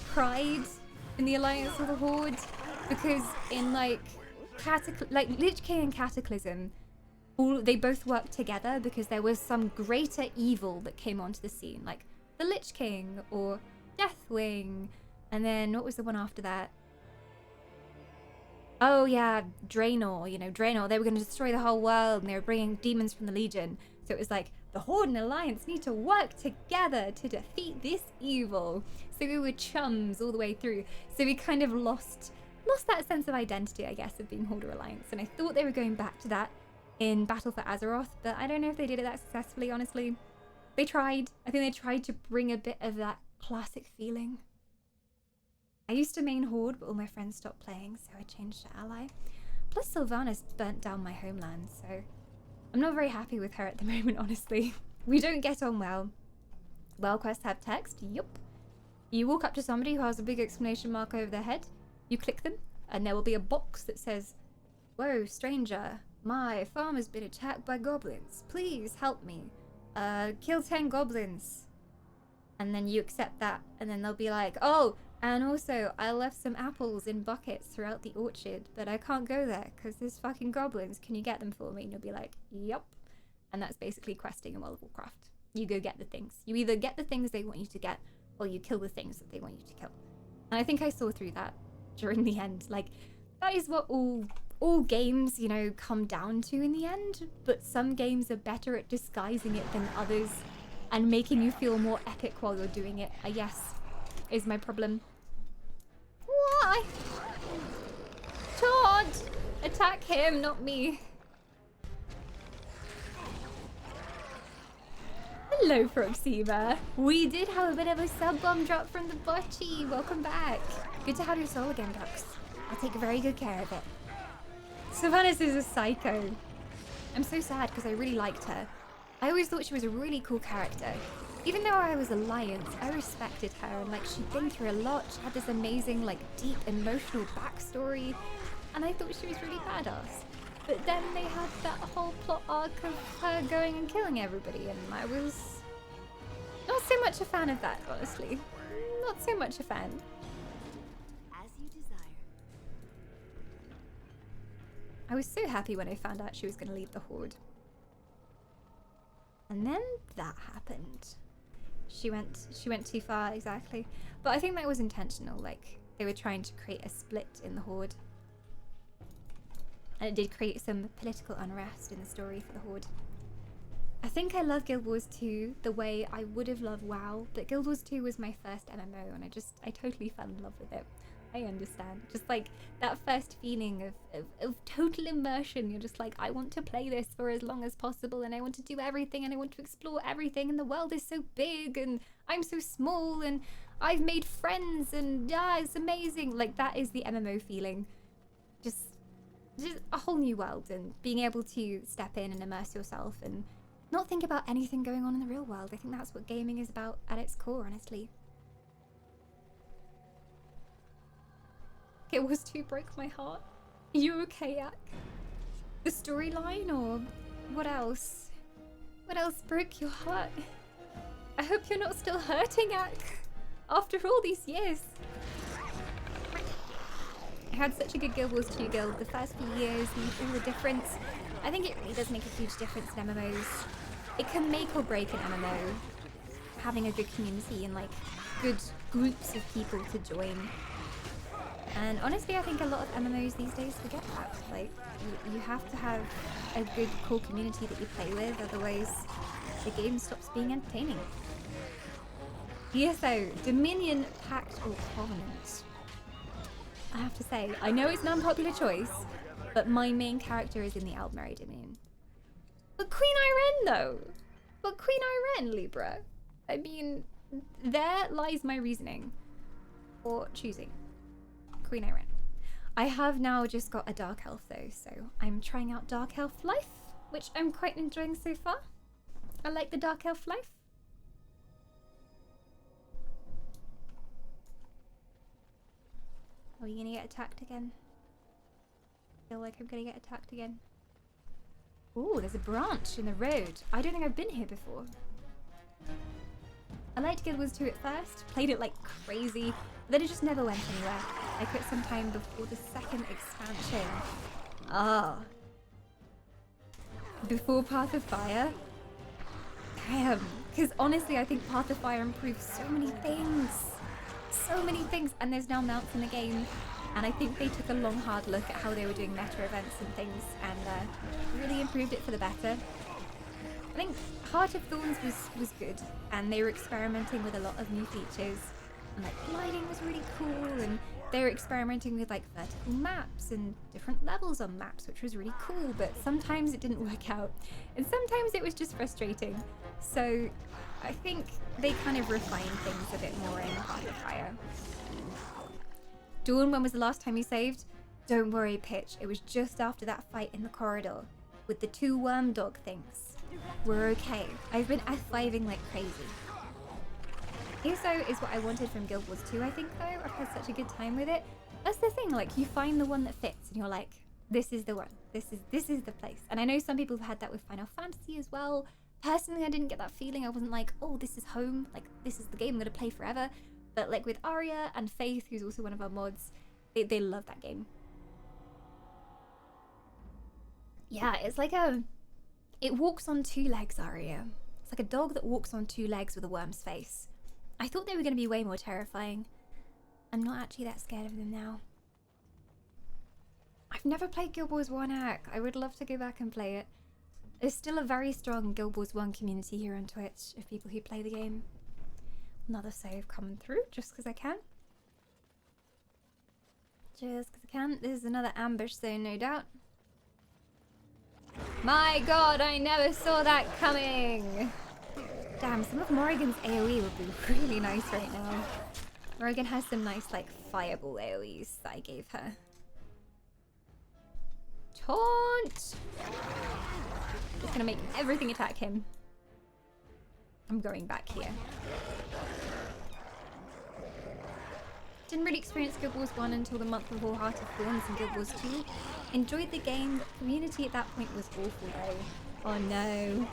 S1: pride in the Alliance or the Horde, because in like Lich King and Cataclysm, they both worked together because there was some greater evil that came onto the scene, like the Lich King or Deathwing, and then what was the one after that? Oh yeah, Draenor. You know, Draenor, they were going to destroy the whole world and they were bringing demons from the Legion, so it was like the Horde and Alliance need to work together to defeat this evil. So we were chums all the way through. So we kind of lost that sense of identity, I guess, of being Horde or Alliance. And I thought they were going back to that in Battle for Azeroth, but I don't know if they did it that successfully, honestly. They tried. I think they tried to bring a bit of that classic feeling. I used to main Horde, but all my friends stopped playing, so I changed to Ally. Plus Sylvanas burnt down my homeland, so I'm not very happy with her at the moment, honestly. We don't get on well. Well, quests have text, yup. You walk up to somebody who has a big exclamation mark over their head, you click them, and there will be a box that says, "Whoa, stranger, my farm has been attacked by goblins. Please help me. Kill 10 goblins." And then you accept that, and then they'll be like, "Oh, and also, I left some apples in buckets throughout the orchard, but I can't go there because there's fucking goblins. Can you get them for me?" And you'll be like, "Yup." And that's basically questing in World of Warcraft. You go get the things. You either get the things they want you to get, Or you kill the things that they want you to kill. And I think I saw through that during the end. Like, that is what all games, you know, come down to in the end. But some games are better at disguising it than others and making you feel more epic while you're doing it, I guess, is my problem. Why? Todd! Attack him, not me. Hello, Proxima. We did have a bit of a sub-bomb drop from the bocce. Welcome back. Good to have your soul again, Dux. I'll take very good care of it. Sylvanas is a psycho. I'm so sad because I really liked her. I always thought she was a really cool character. Even though I was Alliance, I respected her, and like, she'd been through a lot. She had this amazing, like, deep emotional backstory, and I thought she was really badass. But then they had that whole plot arc of her going and killing everybody, and I was not so much a fan of that, honestly. Not so much a fan.
S16: As you desire.
S1: I was so happy when I found out she was going to lead the Horde. And then that happened. She went too far, exactly. But I think that was intentional, like, they were trying to create a split in the Horde. And it did create some political unrest in the story for the Horde. I think I love Guild Wars 2 the way I would have loved WoW, but Guild Wars 2 was my first MMO, and I totally fell in love with it. I understand. Just like that first feeling of total immersion. You're just like, I want to play this for as long as possible, and I want to do everything, and I want to explore everything, and the world is so big, and I'm so small, and I've made friends, and yeah, it's amazing. Like, that is the MMO feeling. Just a whole new world, and being able to step in and immerse yourself and not think about anything going on in the real world. I think that's what gaming is about at its core, honestly. It was too broke my heart. Are you okay, Yak? The storyline, or what else? What else broke your heart? I hope you're not still hurting, Yak, after all these years. I had such a good Guild Wars 2 guild the first few years, and all the difference. I think it really does make a huge difference in MMOs. It can make or break an MMO, having a good community and like good groups of people to join. And honestly, I think a lot of MMOs these days forget that. Like, you have to have a good core community that you play with, otherwise the game stops being entertaining. DSO, Dominion, Pact, or Covenant? I have to say, I know it's an unpopular choice, but my main character is in the Aldmeri Dominion. But Queen Irene, though! But Queen Irene, Libra. I mean, there lies my reasoning for choosing Queen Irene. I have now just got a Dark Elf, though, so I'm trying out Dark Elf life, which I'm quite enjoying so far. I like the Dark Elf life. Are you gonna get attacked again? Feel like I'm gonna get attacked again. Ooh, there's a branch in the road. I don't think I've been here before. I liked Guild Wars 2 at first, played it like crazy, but then it just never went anywhere. I quit sometime before the second expansion. Ah. Before Path of Fire? Damn. Because honestly, I think Path of Fire improved so many things. So many things, and there's now mounts in the game, and I think they took a long hard look at how they were doing meta events and things, and really improved it for the better. I think Heart of Thorns was good, and they were experimenting with a lot of new features, and like lighting was really cool, and they were experimenting with like vertical maps and different levels on maps, which was really cool, but sometimes it didn't work out, and sometimes it was just frustrating. So I think they kind of refined things a bit more in Path of Fire. Dawn, when was the last time you saved? Don't worry, Pitch. It was just after that fight in the corridor with the 2 worm dog things. We're okay. I've been F5ing like crazy. ESO is what I wanted from Guild Wars 2, I think, though. I've had such a good time with it. That's the thing, like, you find the one that fits and you're like, this is the one. This is the place. And I know some people have had that with Final Fantasy as well. Personally, I didn't get that feeling. I wasn't like, oh, this is home. Like, this is the game I'm going to play forever. But like with Arya and Faith, who's also one of our mods, they love that game. Yeah, it's like it walks on 2 legs, Arya. It's like a dog that walks on 2 legs with a worm's face. I thought they were going to be way more terrifying. I'm not actually that scared of them now. I've never played Guild Wars 1 Hack. I would love to go back and play it. There's still a very strong Guild Wars 1 community here on Twitch of people who play the game. Another save coming through just because I can. Just because I can. This is another ambush zone, no doubt. My god, I never saw that coming! Damn, some of Morrigan's AoE would be really nice right now. Morrigan has some nice, like, fireball AoEs that I gave her. Taunt! Just gonna make everything attack him. I'm going back here. Didn't really experience Guild Wars 1 until the month before Heart of Thorns and Guild Wars 2. Enjoyed the game, but community at that point was awful though. Oh no.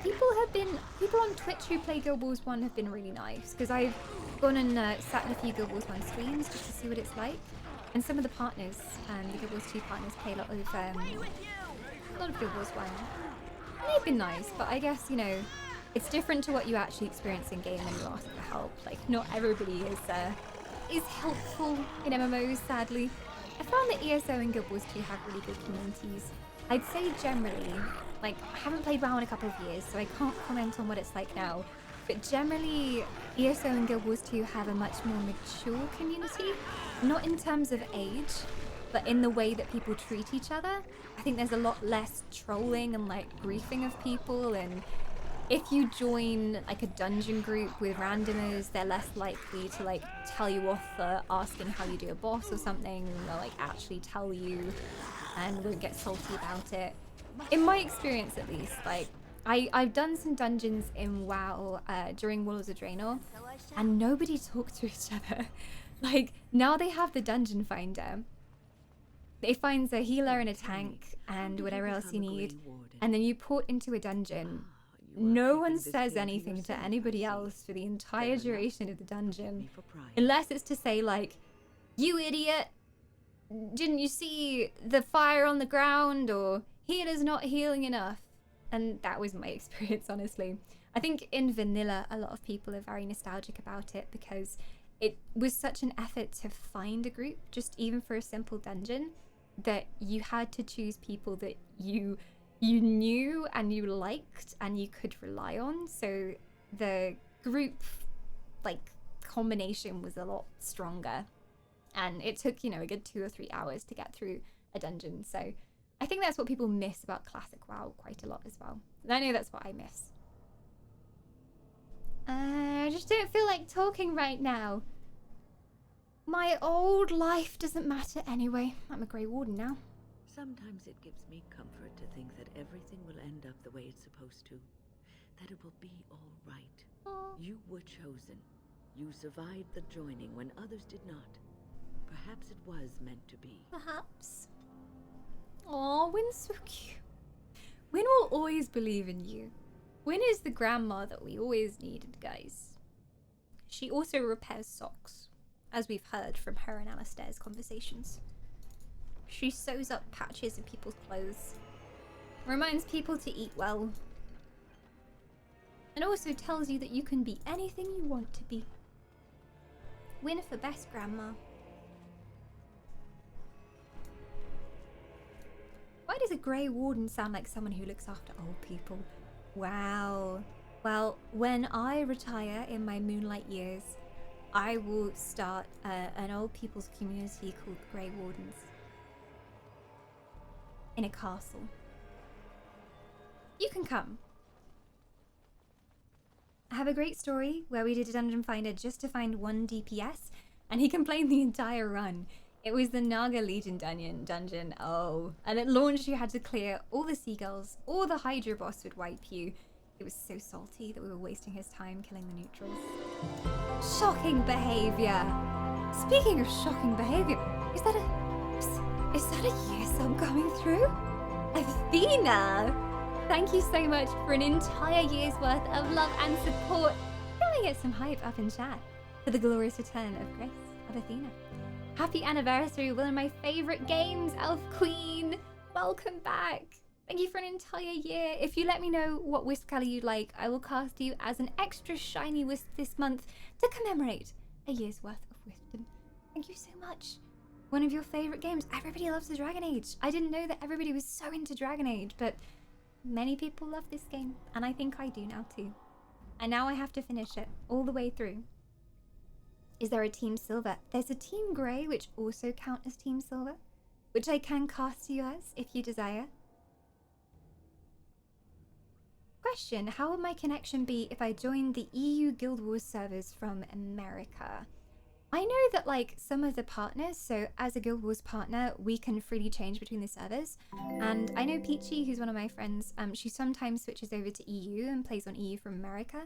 S1: People on Twitch who play Guild Wars 1 have been really nice, because I've gone and sat in a few Guild Wars 1 streams just to see what it's like. And some of the partners, the Guild Wars 2 partners, play a lot of Guild Wars 1. And they've been nice, but I guess, you know, it's different to what you actually experience in game when you ask for help. Like, not everybody is helpful in MMOs, sadly. I found that ESO and Guild Wars 2 have really good communities. I'd say generally, like, I haven't played WoW in a couple of years, so I can't comment on what it's like now. But generally, ESO and Guild Wars 2 have a much more mature community. Not in terms of age, but in the way that people treat each other. I think there's a lot less trolling and, like, griefing of people, and if you join, like, a dungeon group with randomers, they're less likely to, like, tell you off for asking how you do a boss or something. They'll, like, actually tell you and won't get salty about it. In my experience, at least, like, I've done some dungeons in WoW during Walls of Draenor, and nobody talked to each other. Like, now they have the dungeon finder. It finds a healer and a tank and whatever else you need, and then you port into a dungeon. No one says anything to anybody else for the entire duration of the dungeon, unless it's to say, like, you idiot, didn't you see the fire on the ground, or healer's not healing enough. And that was my experience, honestly. I think in vanilla, a lot of people are very nostalgic about it because it was such an effort to find a group, just even for a simple dungeon, that you had to choose people that you knew and you liked and you could rely on. So the group, like, combination was a lot stronger. And it took, you know, a good 2 or 3 hours to get through a dungeon. So I think that's what people miss about classic WoW quite a lot as well. And I know that's what I miss. I just don't feel like talking right now. My old life doesn't matter anyway. I'm a Grey Warden now.
S9: Sometimes it gives me comfort to think that everything will end up the way it's supposed to. That it will be all right.
S1: Aww.
S9: You were chosen. You survived the joining when others did not. Perhaps it was meant to be.
S1: Perhaps. Aw, Wynn's so cute. Wynn will always believe in you. Wynn is the grandma that we always needed, guys. She also repairs socks, as we've heard from her and Alistair's conversations. She sews up patches in people's clothes, reminds people to eat well, and also tells you that you can be anything you want to be. Wynn for best grandma. Why does a Grey Warden sound like someone who looks after old people? Wow. Well, when I retire in my moonlight years, I will start an old people's community called Grey Wardens. In a castle. You can come. I have a great story where we did a dungeon finder just to find 1 DPS, and he complained the entire run. It was the Naga Legion dungeon. Oh. And at launch you had to clear all the seagulls, or the Hydra boss would wipe you. It was so salty that we were wasting his time killing the neutrals. Shocking behavior. Speaking of shocking behavior, is that a year sub coming through? Athena! Thank you so much for an entire year's worth of love and support. Can we get some hype up in chat for the glorious return of Grace of Athena? Happy anniversary, one of my favorite games, Elf Queen. Welcome back. Thank you for an entire year. If you let me know what Wisp color you'd like, I will cast you as an extra shiny Wisp this month to commemorate a year's worth of wisdom. Thank you so much. One of your favorite games. Everybody loves the Dragon Age. I didn't know that everybody was so into Dragon Age, but many people love this game, and I think I do now too. And now I have to finish it all the way through. Is there a Team Silver? There's a Team Grey, which also count as Team Silver, which I can cast you as if you desire. Question, how would my connection be if I joined the EU Guild Wars servers from America? I know that like some of the partners, so as a Guild Wars partner, we can freely change between the servers. And I know Peachy, who's one of my friends, she sometimes switches over to EU and plays on EU from America.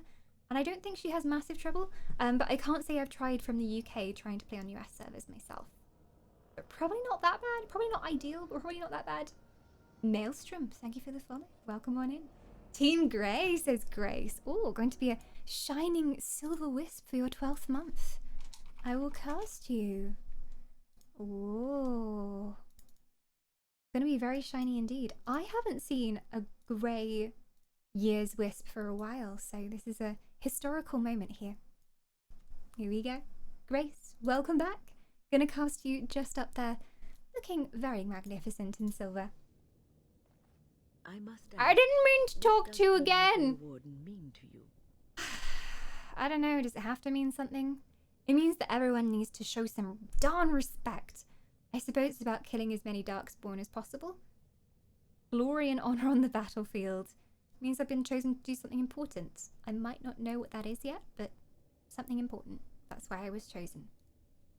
S1: And I don't think she has massive trouble, but I can't say I've tried from the UK trying to play on US servers myself. But probably not that bad, probably not ideal, but probably not that bad. Maelstrom, thank you for the follow. Welcome on in. Team Grey, says Grace. Oh, going to be a shining silver wisp for your 12th month. I will cast you. Oh. Gonna be very shiny indeed. I haven't seen a grey year's wisp for a while, so this is a historical moment here. Here we go. Grace, welcome back. Gonna cast you just up there, looking very magnificent in silver. I didn't mean to talk to you again.
S9: Mean to you?
S1: I don't know, does it have to mean something? It means that everyone needs to show some darn respect. I suppose it's about killing as many Darkspawn as possible. Glory and honor on the battlefield. Means I've been chosen to do something important. I might not know what that is yet, but something important. That's why I was chosen.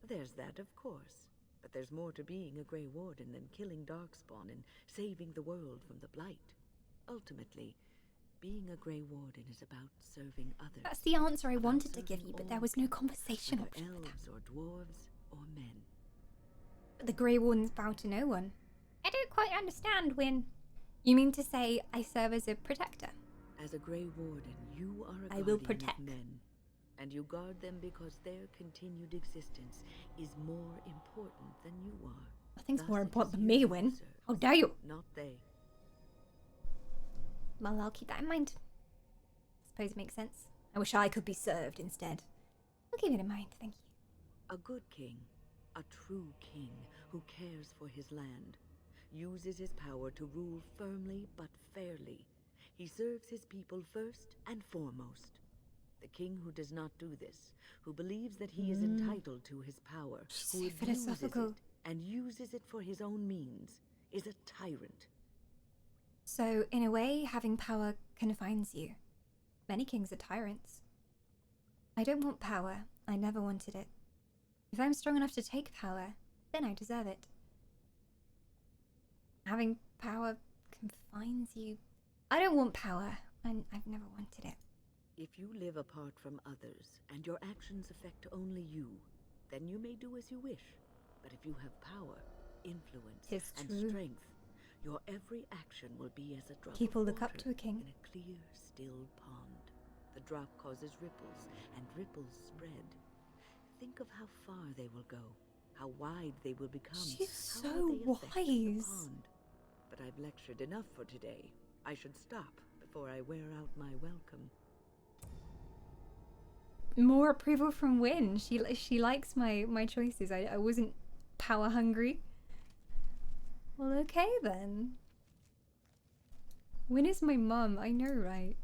S9: There's that, of course. But there's more to being a Grey Warden than killing Darkspawn and saving the world from the Blight. Ultimately, being a Grey Warden is about serving others.
S1: That's the answer I wanted to give you, but there was no conversation option for that.
S9: Elves or dwarves or men.
S1: But the Grey Warden's bow to no one. I don't quite understand, Wynn. You mean to say I serve as a protector?
S9: As a Grey Warden, you are a
S1: I will
S9: guardian
S1: protect
S9: of men. And you guard them because their continued existence is more important than you are.
S1: Nothing's more important than me, Wynn. How dare you?
S9: Not they.
S1: Well, I'll keep that in mind. Suppose it makes sense. I wish I could be served instead. I'll keep it in mind, thank you.
S9: A good king, a true king who cares for his land, uses his power to rule firmly but fairly. He serves his people first and foremost. The king who does not do this, who believes that he is entitled to his power, who abuses it and uses it for his own means, is a tyrant.
S1: So, in a way, having power confines you. Many kings are tyrants. I don't want power. I never wanted it. If I'm strong enough to take power, then I deserve it. Having power confines you. I don't want power. I've never wanted it.
S9: If you live apart from others, and your actions affect only you, then you may do as you wish. But if you have power, influence, and strength, your every action will be as a drop
S1: People
S9: of
S1: look
S9: water
S1: up to a king.
S9: in a clear, still pond. The drop causes ripples, and ripples spread. Think of how far they will go, how wide they will become.
S1: She's
S9: how
S1: so
S9: they affect the
S1: wise.
S9: pond. But I've lectured enough for today. I should stop before I wear out my welcome.
S1: More approval from Wynn. She likes my choices. I wasn't power hungry. Well, okay then. Wynn is my mum. I know, right?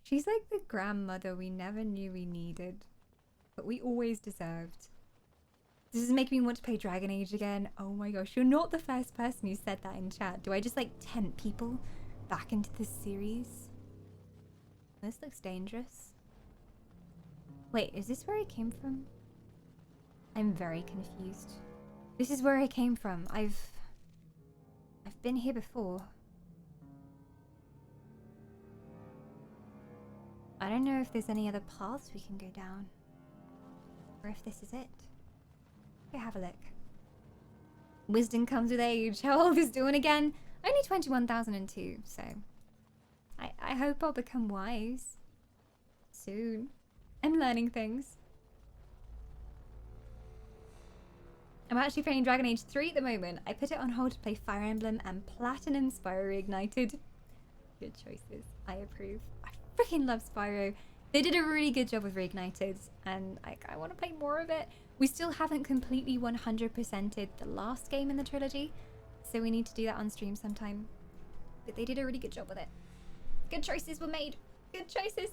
S1: She's like the grandmother we never knew we needed, but we always deserved. This is making me want to play Dragon Age again. Oh my gosh, you're not the first person who said that in chat. Do I just like tempt people back into this series? This looks dangerous. Wait, is this where I came from? I'm very confused. This is where I came from. I've been here before. I don't know if there's any other paths we can go down. Or if this is it. Go have a look. Wisdom comes with age. How old is Dawn again? Only 21,002, so... I hope I'll become wise. Soon. I'm learning things. I'm actually playing Dragon Age 3 at the moment. I put it on hold to play Fire Emblem and Platinum Spyro Reignited. Good choices. I approve. I freaking love Spyro. They did a really good job with Reignited, and I want to play more of it. We still haven't completely 100%ed the last game in the trilogy, so we need to do that on stream sometime. But they did a really good job with it. Good choices were made. Good choices.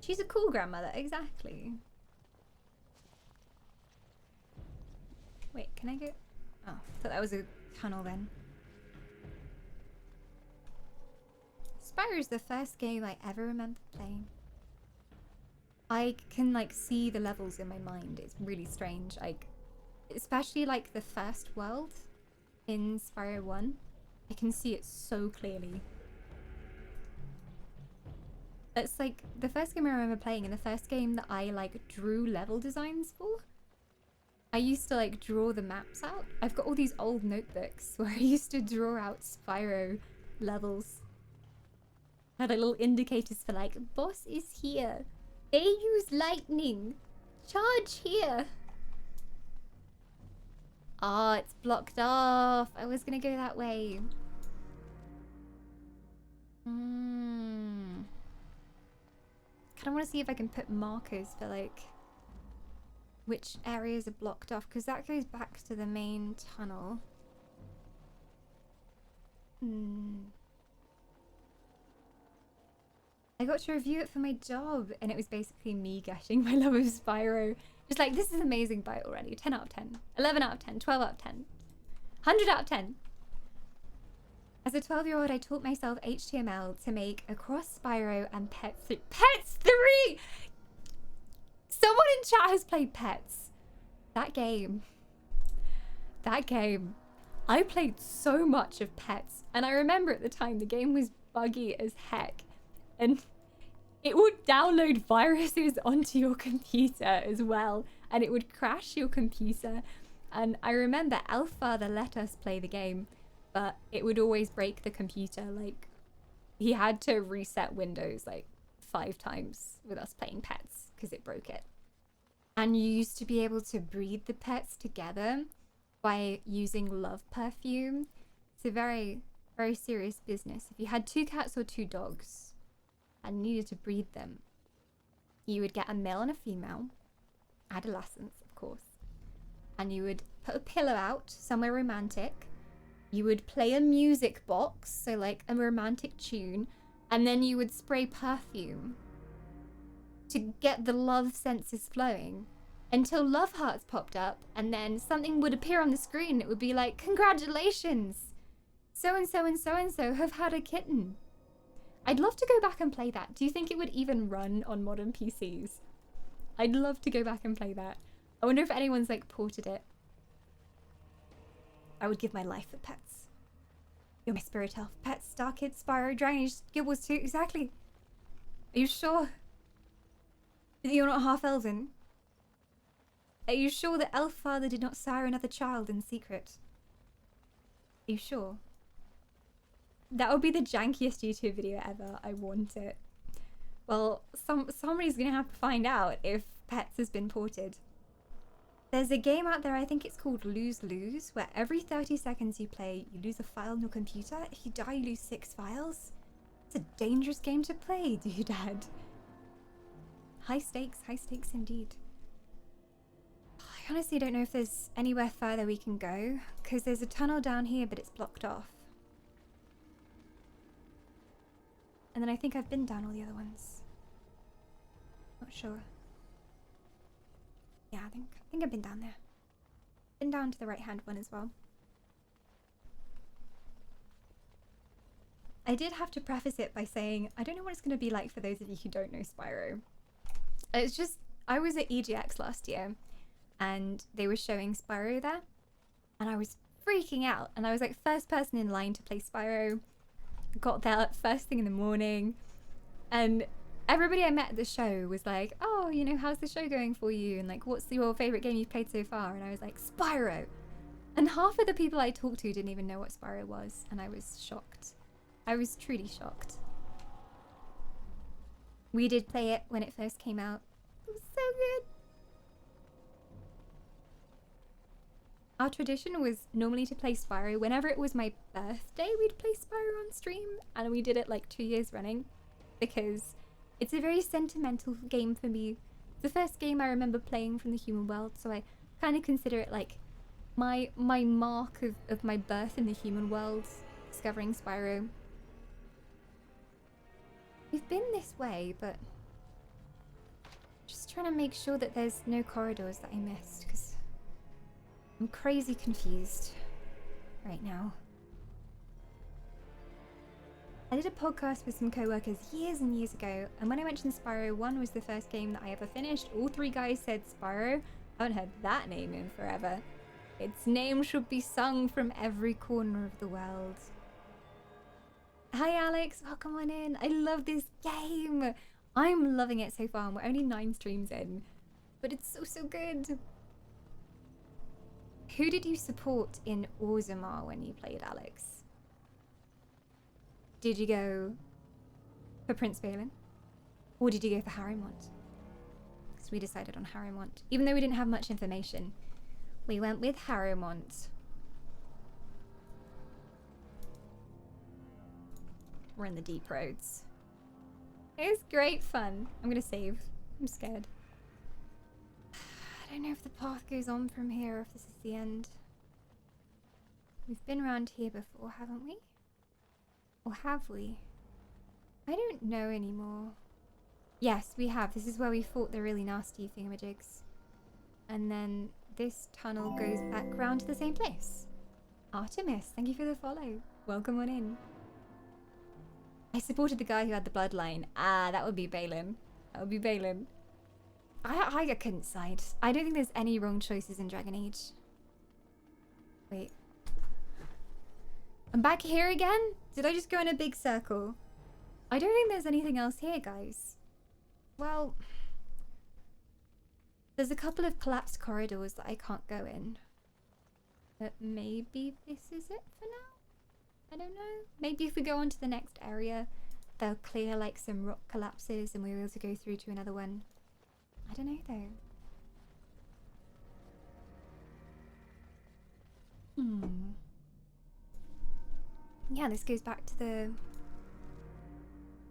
S1: She's a cool grandmother, exactly. Wait, can I go? Oh, I thought that was a tunnel then. Spyro's the first game I ever remember playing. I can like see the levels in my mind. It's really strange. Like, especially like the first world in Spyro 1. I can see it so clearly. It's like the first game I remember playing and the first game that I like drew level designs for. I used to like draw the maps out. I've got all these old notebooks where I used to draw out Spyro levels. I had like little indicators for like, boss is here. They use lightning. Charge here. Ah, it's blocked off. I was gonna go that way. Kind of want to see if I can put markers for like which areas are blocked off, because that goes back to the main tunnel. I got to review it for my job, and it was basically me gushing my love of Spyro. Just like, this is amazing bite already. 10 out of 10. 11 out of 10. 12 out of 10. 100 out of 10. As a 12-year-old, I taught myself HTML to make Across Spyro and Pets 3. Pets 3! Someone in chat has played Pets. That game. I played so much of Pets. And I remember at the time, the game was buggy as heck. And it would download viruses onto your computer as well. And it would crash your computer. And I remember Elffather let us play the game, but it would always break the computer. Like, he had to reset Windows like 5 times with us playing Pets because it broke it. And you used to be able to breed the pets together by using love perfume. It's a very, very serious business. If you had 2 cats or 2 dogs and needed to breed them, you would get a male and a female, adolescents of course, and you would put a pillow out somewhere romantic. You would play a music box, so like a romantic tune, and then you would spray perfume to get the love senses flowing until love hearts popped up, and then something would appear on the screen. It would be like, congratulations, so-and-so and so-and-so have had a kitten. I'd love to go back and play that. Do you think it would even run on modern PCs? I'd love to go back and play that. I wonder if anyone's like ported it. I would give my life for Pets. You're my spirit elf. Pets, Star Kids, Spyro, Dragon Age, Guild Wars 2, exactly. Are you sure that you're not half elven? Are you sure that Elffather did not sire another child in secret? Are you sure? That would be the jankiest YouTube video ever. I want it. Well, somebody's gonna have to find out if Pets has been ported. There's a game out there, I think it's called Lose Lose, where every 30 seconds you play, you lose a file on your computer. If you die, you lose 6 files. It's a dangerous game to play, doodad. High stakes indeed. I honestly don't know if there's anywhere further we can go, because there's a tunnel down here, but it's blocked off. And then I think I've been down all the other ones. Not sure. Yeah, I think I've been down there. Been down to the right-hand one as well. I did have to preface it by saying, I don't know what it's going to be like for those of you who don't know Spyro. It's just, I was at EGX last year, and they were showing Spyro there, and I was freaking out, and I was like first person in line to play Spyro. Got there first thing in the morning, and everybody I met at the show was like, oh, you know, how's the show going for you? And like, what's your favorite game you've played so far? And I was like, Spyro. And half of the people I talked to didn't even know what Spyro was, and I was shocked. I was truly shocked. We did play it when it first came out. It was so good. Our tradition was normally to play Spyro. Whenever it was my birthday, we'd play Spyro on stream. And we did it like 2 years running. Because it's a very sentimental game for me. It's the first game I remember playing from the human world. So I kind of consider it like my mark of my birth in the human world. Discovering Spyro. We've been this way, but just trying to make sure that there's no corridors that I missed, because I'm crazy confused right now. I did a podcast with some co-workers years and years ago, and when I mentioned Spyro 1 was the first game that I ever finished, all 3 guys said Spyro. I haven't heard that name in forever. Its name should be sung from every corner of the world. Hi Alex, welcome on in. I love this game. I'm loving it so far. We're only 9 streams in, but it's so good. Who did you support in Orzammar when you played, Alex? Did you go for Prince Balin? Or did you go for Harrowmont? Because we decided on Harrowmont. Even though we didn't have much information, we went with Harrowmont. We're in the deep roads. It was great fun. I'm gonna save. I'm scared. I don't know if the path goes on from here or if this is the end. We've been around here before, haven't we? Or have we? I don't know anymore. Yes, we have. This is where we fought the really nasty thingamajigs. And then this tunnel goes back round to the same place. Artemis, thank you for the follow. Welcome on in. I supported the guy who had the bloodline. Ah, that would be Balin. That would be Balin. I couldn't side. I don't think there's any wrong choices in Dragon Age. Wait. I'm back here again? Did I just go in a big circle? I don't think there's anything else here, guys. Well, there's a couple of collapsed corridors that I can't go in. But maybe this is it for now? I don't know. Maybe if we go on to the next area, they'll clear like some rock collapses and we'll be able to go through to another one. I don't know though. Yeah, this goes back to the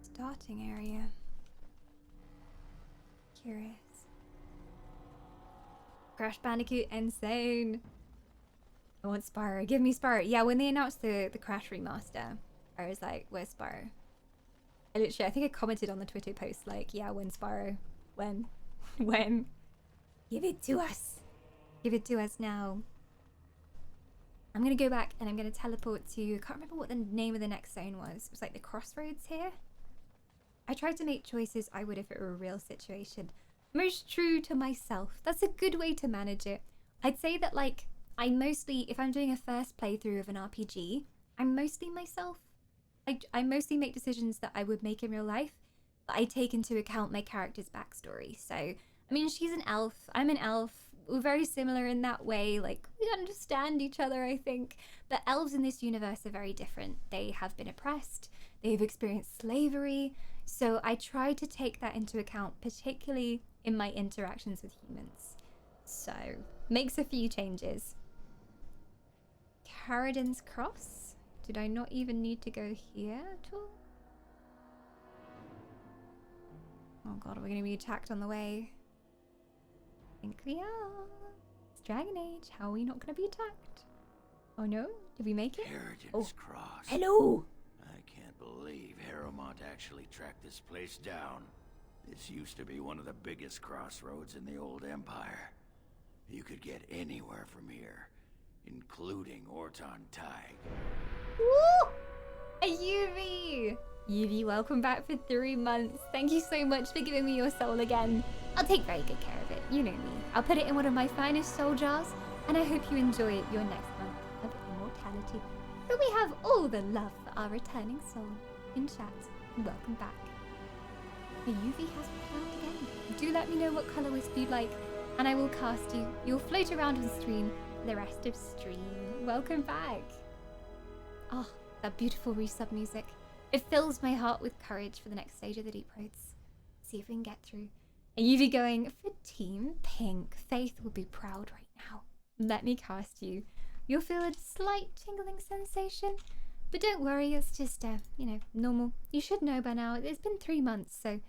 S1: starting area. Curious. Crash Bandicoot, insane. I want Spyro. Give me Spyro. Yeah, when they announced the Crash remaster, I was like, where's Spyro? I think I commented on the Twitter post like, yeah, when Spyro? When? When? Give it to us. Give it to us now. I'm gonna go back and I'm gonna teleport to, I can't remember what the name of the next zone was. It was like the crossroads here. I tried to make choices I would if it were a real situation. Most true to myself. That's a good way to manage it. I'd say that like, I mostly, if I'm doing a first playthrough of an RPG, I'm mostly myself. I mostly make decisions that I would make in real life, but I take into account my character's backstory. So, I mean, she's an elf, I'm an elf, we're very similar in that way, like, we understand each other, I think. But elves in this universe are very different. They have been oppressed, they've experienced slavery, so I try to take that into account, particularly in my interactions with humans. So, makes a few changes. Caradon's Cross? Did I not even need to go here at all? Oh god, are we going to be attacked on the way? I think we are. It's Dragon Age. How are we not going to be attacked? Oh no? Did we make it?
S15: Caradon's Cross.
S1: Hello!
S15: I can't believe Harrowmont actually tracked this place down. This used to be one of the biggest crossroads in the old Empire. You could get anywhere from here, including Orton Tig.
S1: Woo! A UV! UV, welcome back for 3 months. Thank you so much for giving me your soul again. I'll take very good care of it. You know me. I'll put it in one of my finest soul jars, and I hope you enjoy it your next month of immortality. But we have all the love for our returning soul in chat. Welcome back. The UV has returned again. Do let me know what color wisp you'd like, and I will cast you. You'll float around on screen for the rest of stream. Welcome back. Oh, that beautiful resub music. It fills my heart with courage for the next stage of the Deep Roads. Let's see if we can get through. And you'd be going for Team Pink. Faith will be proud right now. Let me cast you. You'll feel a slight tingling sensation, but don't worry, it's just, you know, normal. You should know by now. It's been 3 months, so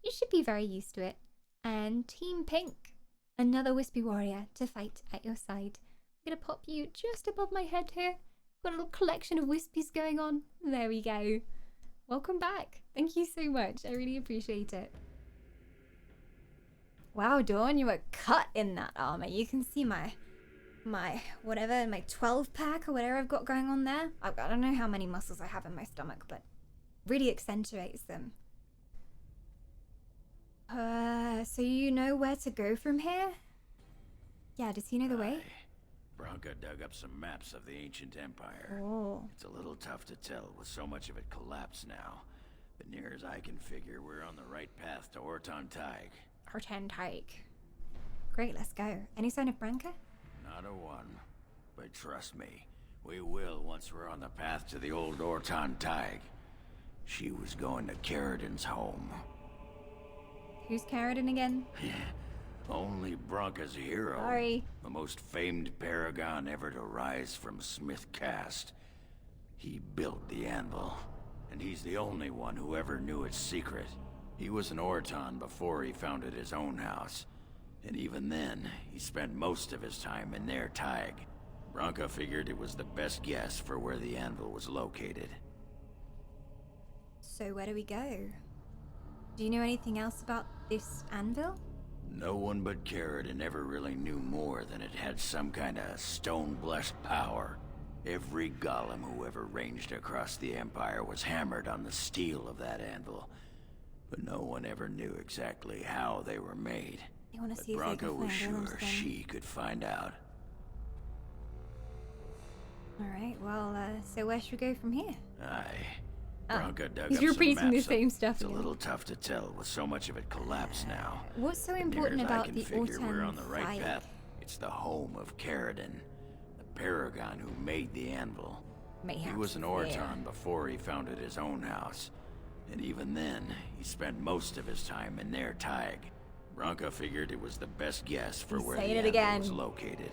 S1: you should be very used to it. And Team Pink, another wispy warrior to fight at your side. I'm gonna pop you just above my head here. Got a little collection of wispies going on. There we go. Welcome back. Thank you so much. I really appreciate it. Wow, Dawn, you were cut in that armor. You can see my whatever, my 12 pack or whatever I've got going on there. I don't know how many muscles I have in my stomach, but really accentuates them. So you know where to go from here? Yeah, does he know the way?
S15: Branca dug up some maps of the ancient empire.
S1: Oh.
S15: It's a little tough to tell with so much of it collapsed now. But near as I can figure, we're on the right path to Orzammar.
S1: Orzammar. Great, let's go. Any sign of Branca?
S15: Not a one. But trust me, we will once we're on the path to the old Orzammar. She was going to Caridin's home.
S1: Who's Caridin again?
S15: Only Branca's hero.
S1: Sorry.
S15: The most famed Paragon ever to rise from Smith caste. He built the anvil, and he's the only one who ever knew its secret. He was an Orton before he founded his own house. And even then, he spent most of his time in their Tig. Branca figured it was the best guess for where the anvil was located.
S1: So where do we go? Do you know anything else about this anvil?
S15: No one but Caridin ever really knew more than it had some kind of stone-blessed power. Every golem who ever ranged across the Empire was hammered on the steel of that anvil. But no one ever knew exactly how they were made.
S1: You want to
S15: But
S1: see if they
S15: Branca
S1: can
S15: was
S1: find
S15: sure she could find out.
S1: Alright, well, so where should we go from here?
S15: Branca dug
S1: he's
S15: up some
S1: repeating the
S15: maps
S1: same stuff
S15: It's a
S1: again.
S15: little tough to tell with so much of it collapsed now.
S1: What's so
S15: But
S1: important
S15: near as I
S1: about
S15: can
S1: the
S15: figure, we're on the
S1: Orzammar
S15: right
S1: side?
S15: path. It's the home of Caridin, the Paragon who made the anvil. He was an Orton before he founded his own house. And even then, he spent most of his time in their Tig. Branca figured it was the best guess for where the anvil was located.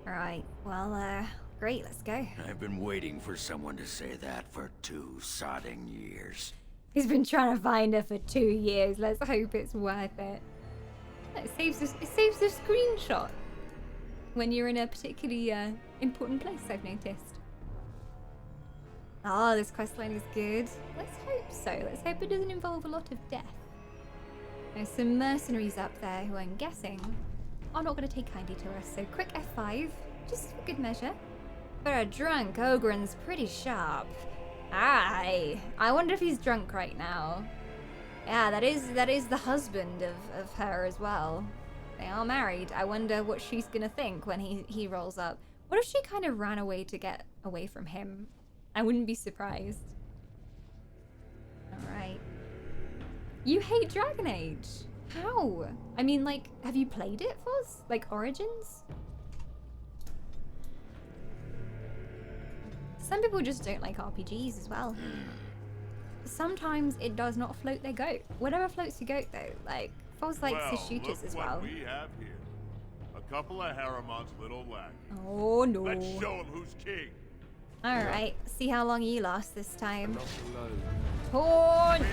S1: Alright, well, great, let's go.
S15: I've been waiting for someone to say that for 2 sodding years.
S1: He's been trying to find her for 2 years. Let's hope it's worth it. It saves the screenshot when you're in a particularly important place, I've noticed. Oh, this questline is good. Let's hope so. Let's hope it doesn't involve a lot of death. There's some mercenaries up there who I'm guessing are not going to take kindly to us. So quick F5, just for good measure. For a drunk, Ogren's pretty sharp. Aye. I wonder if he's drunk right now. Yeah, that is the husband of her as well. They are married. I wonder what she's gonna think when he rolls up. What if she kind of ran away to get away from him? I wouldn't be surprised. Alright. You hate Dragon Age? How? I mean, like, have you played it, Foz? Like, Origins? Some people just don't like RPGs as well. Sometimes it does not float their goat. Whatever floats your goat, though. Like, Foz likes his shooters as well.
S4: What we have here. A couple of Harriman's little lackeys.
S1: Oh, no.
S4: Let's show him who's king.
S1: Alright, see how long you last this time. Taunt!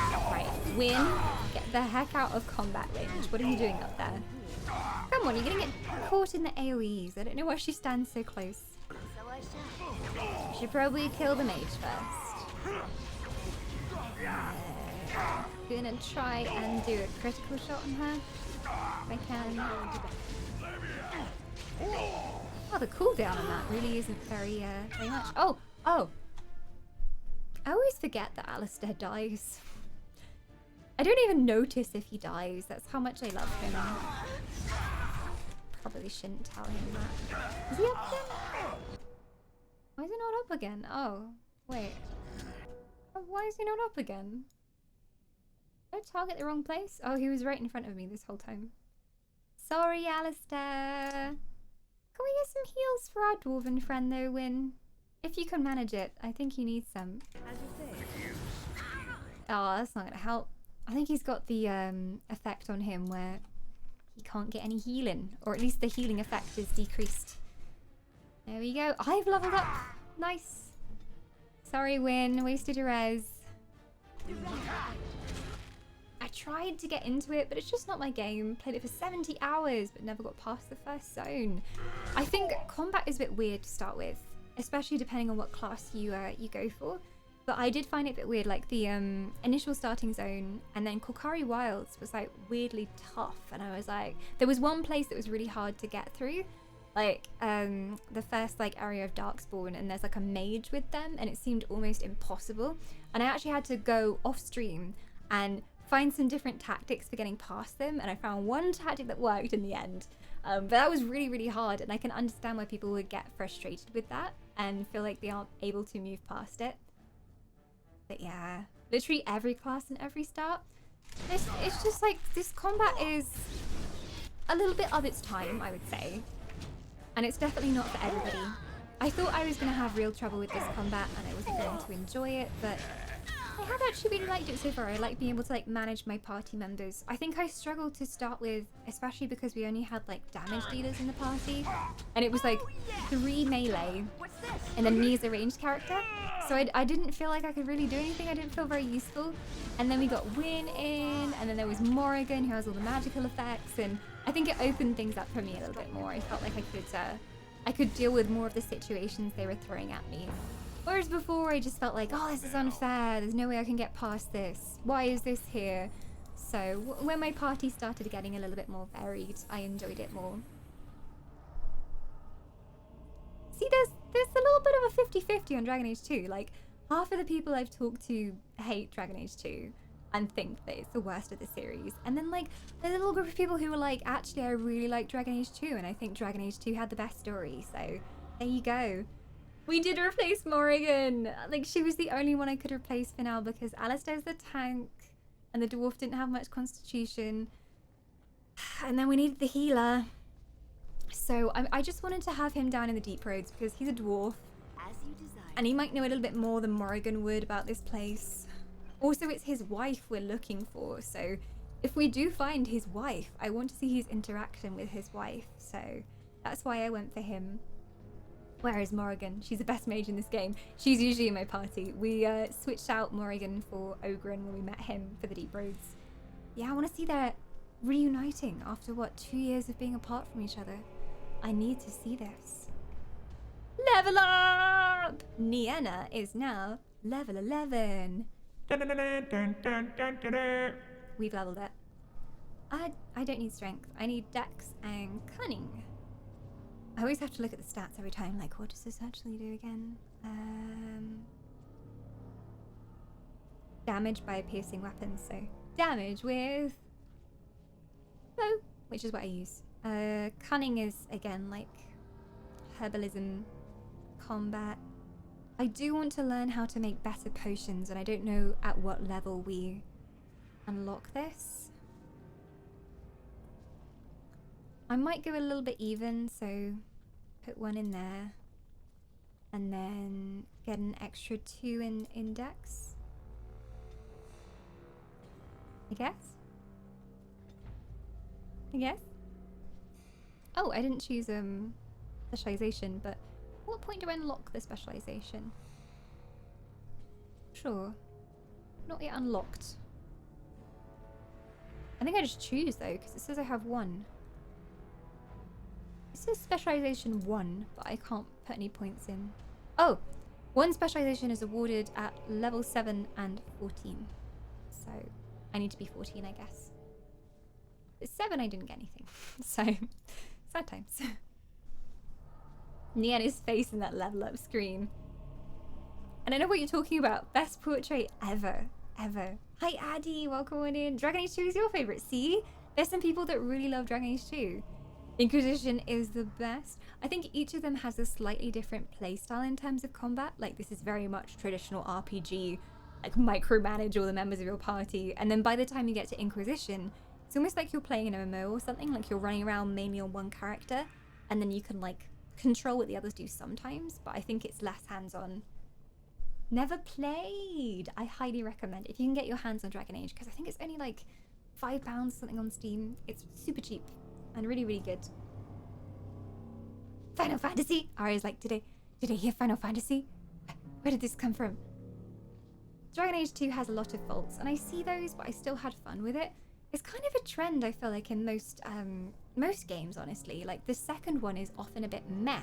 S1: Right, Wynn, get the heck out of combat range. What are you doing up there? Come on, you're gonna get caught in the AoEs. I don't know why she stands so close. You should probably kill the mage first. Gonna try and do a critical shot on her. If I can. Oh, the cooldown on that really isn't very much. Oh! I always forget that Alistair dies. I don't even notice if he dies. That's how much I love him. Probably shouldn't tell him that. Is he up again? Why is he not up again? Oh, wait. Why is he not up again? Did I target the wrong place? Oh, he was right in front of me this whole time. Sorry, Alistair. Can we get some heals for our dwarven friend though, Wynn? If you can manage it, I think he needs some.
S9: As you say.
S1: Oh, that's not gonna help. I think he's got the effect on him where he can't get any healing, or at least the healing effect is decreased. There we go. I've leveled up. Nice. Sorry, Wynn. Wasted your res. I tried to get into it, but it's just not my game. Played it for 70 hours, but never got past the first zone. I think combat is a bit weird to start with, especially depending on what class you go for. But I did find it a bit weird, like the initial starting zone, and then Korcari Wilds was like weirdly tough, and I was like, there was one place that was really hard to get through, like the first like area of Darkspawn, and there's like a mage with them, and it seemed almost impossible, and I actually had to go off stream and find some different tactics for getting past them, and I found one tactic that worked in the end. But that was really, really hard, and I can understand why people would get frustrated with that and feel like they aren't able to move past it. But yeah, literally every class and every start. It's just like, this combat is a little bit of its time, I would say. And it's definitely not for everybody. I thought I was going to have real trouble with this combat and I wasn't going to enjoy it, but I have actually really liked it so far. I like being able to like manage my party members. I think I struggled to start with, especially because we only had like damage dealers in the party, and it was like 3 melee and then me as a ranged character. So I didn't feel like I could really do anything. I didn't feel very useful. And then we got Wynn in, and then there was Morrigan who has all the magical effects, and I think it opened things up for me a little bit more. I felt like I could deal with more of the situations they were throwing at me. Whereas before I just felt like, oh, this is unfair, there's no way I can get past this, why is this here? So when my party started getting a little bit more varied, I enjoyed it more. See, there's a little bit of a 50-50 on Dragon Age 2. Like, half of the people I've talked to hate Dragon Age 2 and think that it's the worst of the series. And then like, there's a little group of people who are like, actually I really like Dragon Age 2 and I think Dragon Age 2 had the best story. So there you go. We did replace Morrigan. Like, she was the only one I could replace for now because Alistair's the tank and the dwarf didn't have much constitution. And then we needed the healer. So I just wanted to have him down in the Deep Roads because he's a dwarf.
S16: As you desire.
S1: And he might know a little bit more than Morrigan would about this place. Also, it's his wife we're looking for. So if we do find his wife, I want to see his interaction with his wife. So that's why I went for him. Whereas Morrigan, she's the best mage in this game. She's usually in my party. We switched out Morrigan for Oghren when we met him for the Deep Roads. Yeah, I want to see their reuniting after, what, 2 years of being apart from each other. I need to see this. Level up! Nienna is now level 11. We've leveled it. I don't need strength. I need dex and cunning. I always have to look at the stats every time, like, what does this actually do again? Damage by piercing weapons, so damage with bow, which is what I use. Cunning is, again, like, herbalism, combat. I do want to learn how to make better potions, and I don't know at what level we unlock this. I might go a little bit even, so put 1 in there and then get an extra 2 in index, I guess. Oh, I didn't choose specialization, but at what point do I unlock the specialization? Sure, not yet unlocked. I think I just choose though, because it says I have 1. It says specialization 1, but I can't put any points in. Oh, 1 specialization is awarded at level 7 and 14. So I need to be 14, I guess. But 7, I didn't get anything. So sad times. Nienna's face in that level up screen. And I know what you're talking about. Best portrait ever. Ever. Hi Addy, welcome on in. Dragon Age 2 is your favorite. See? There's some people that really love Dragon Age 2. Inquisition is the best. I think each of them has a slightly different playstyle in terms of combat. Like, this is very much traditional RPG, like micromanage all the members of your party. And then by the time you get to Inquisition, it's almost like you're playing an MMO or something. Like, you're running around mainly on one character, and then you can like control what the others do sometimes, but I think it's less hands-on. Never played. I highly recommend it. If you can get your hands on Dragon Age, because I think it's only like £5 something on Steam. It's super cheap and really, really good. Final Fantasy. Ari's like, did I hear Final Fantasy? Where did this come from? Dragon Age 2 has a lot of faults, and I see those, but I still had fun with it. It's kind of a trend, I feel like, in most games, honestly. Like, the second one is often a bit meh.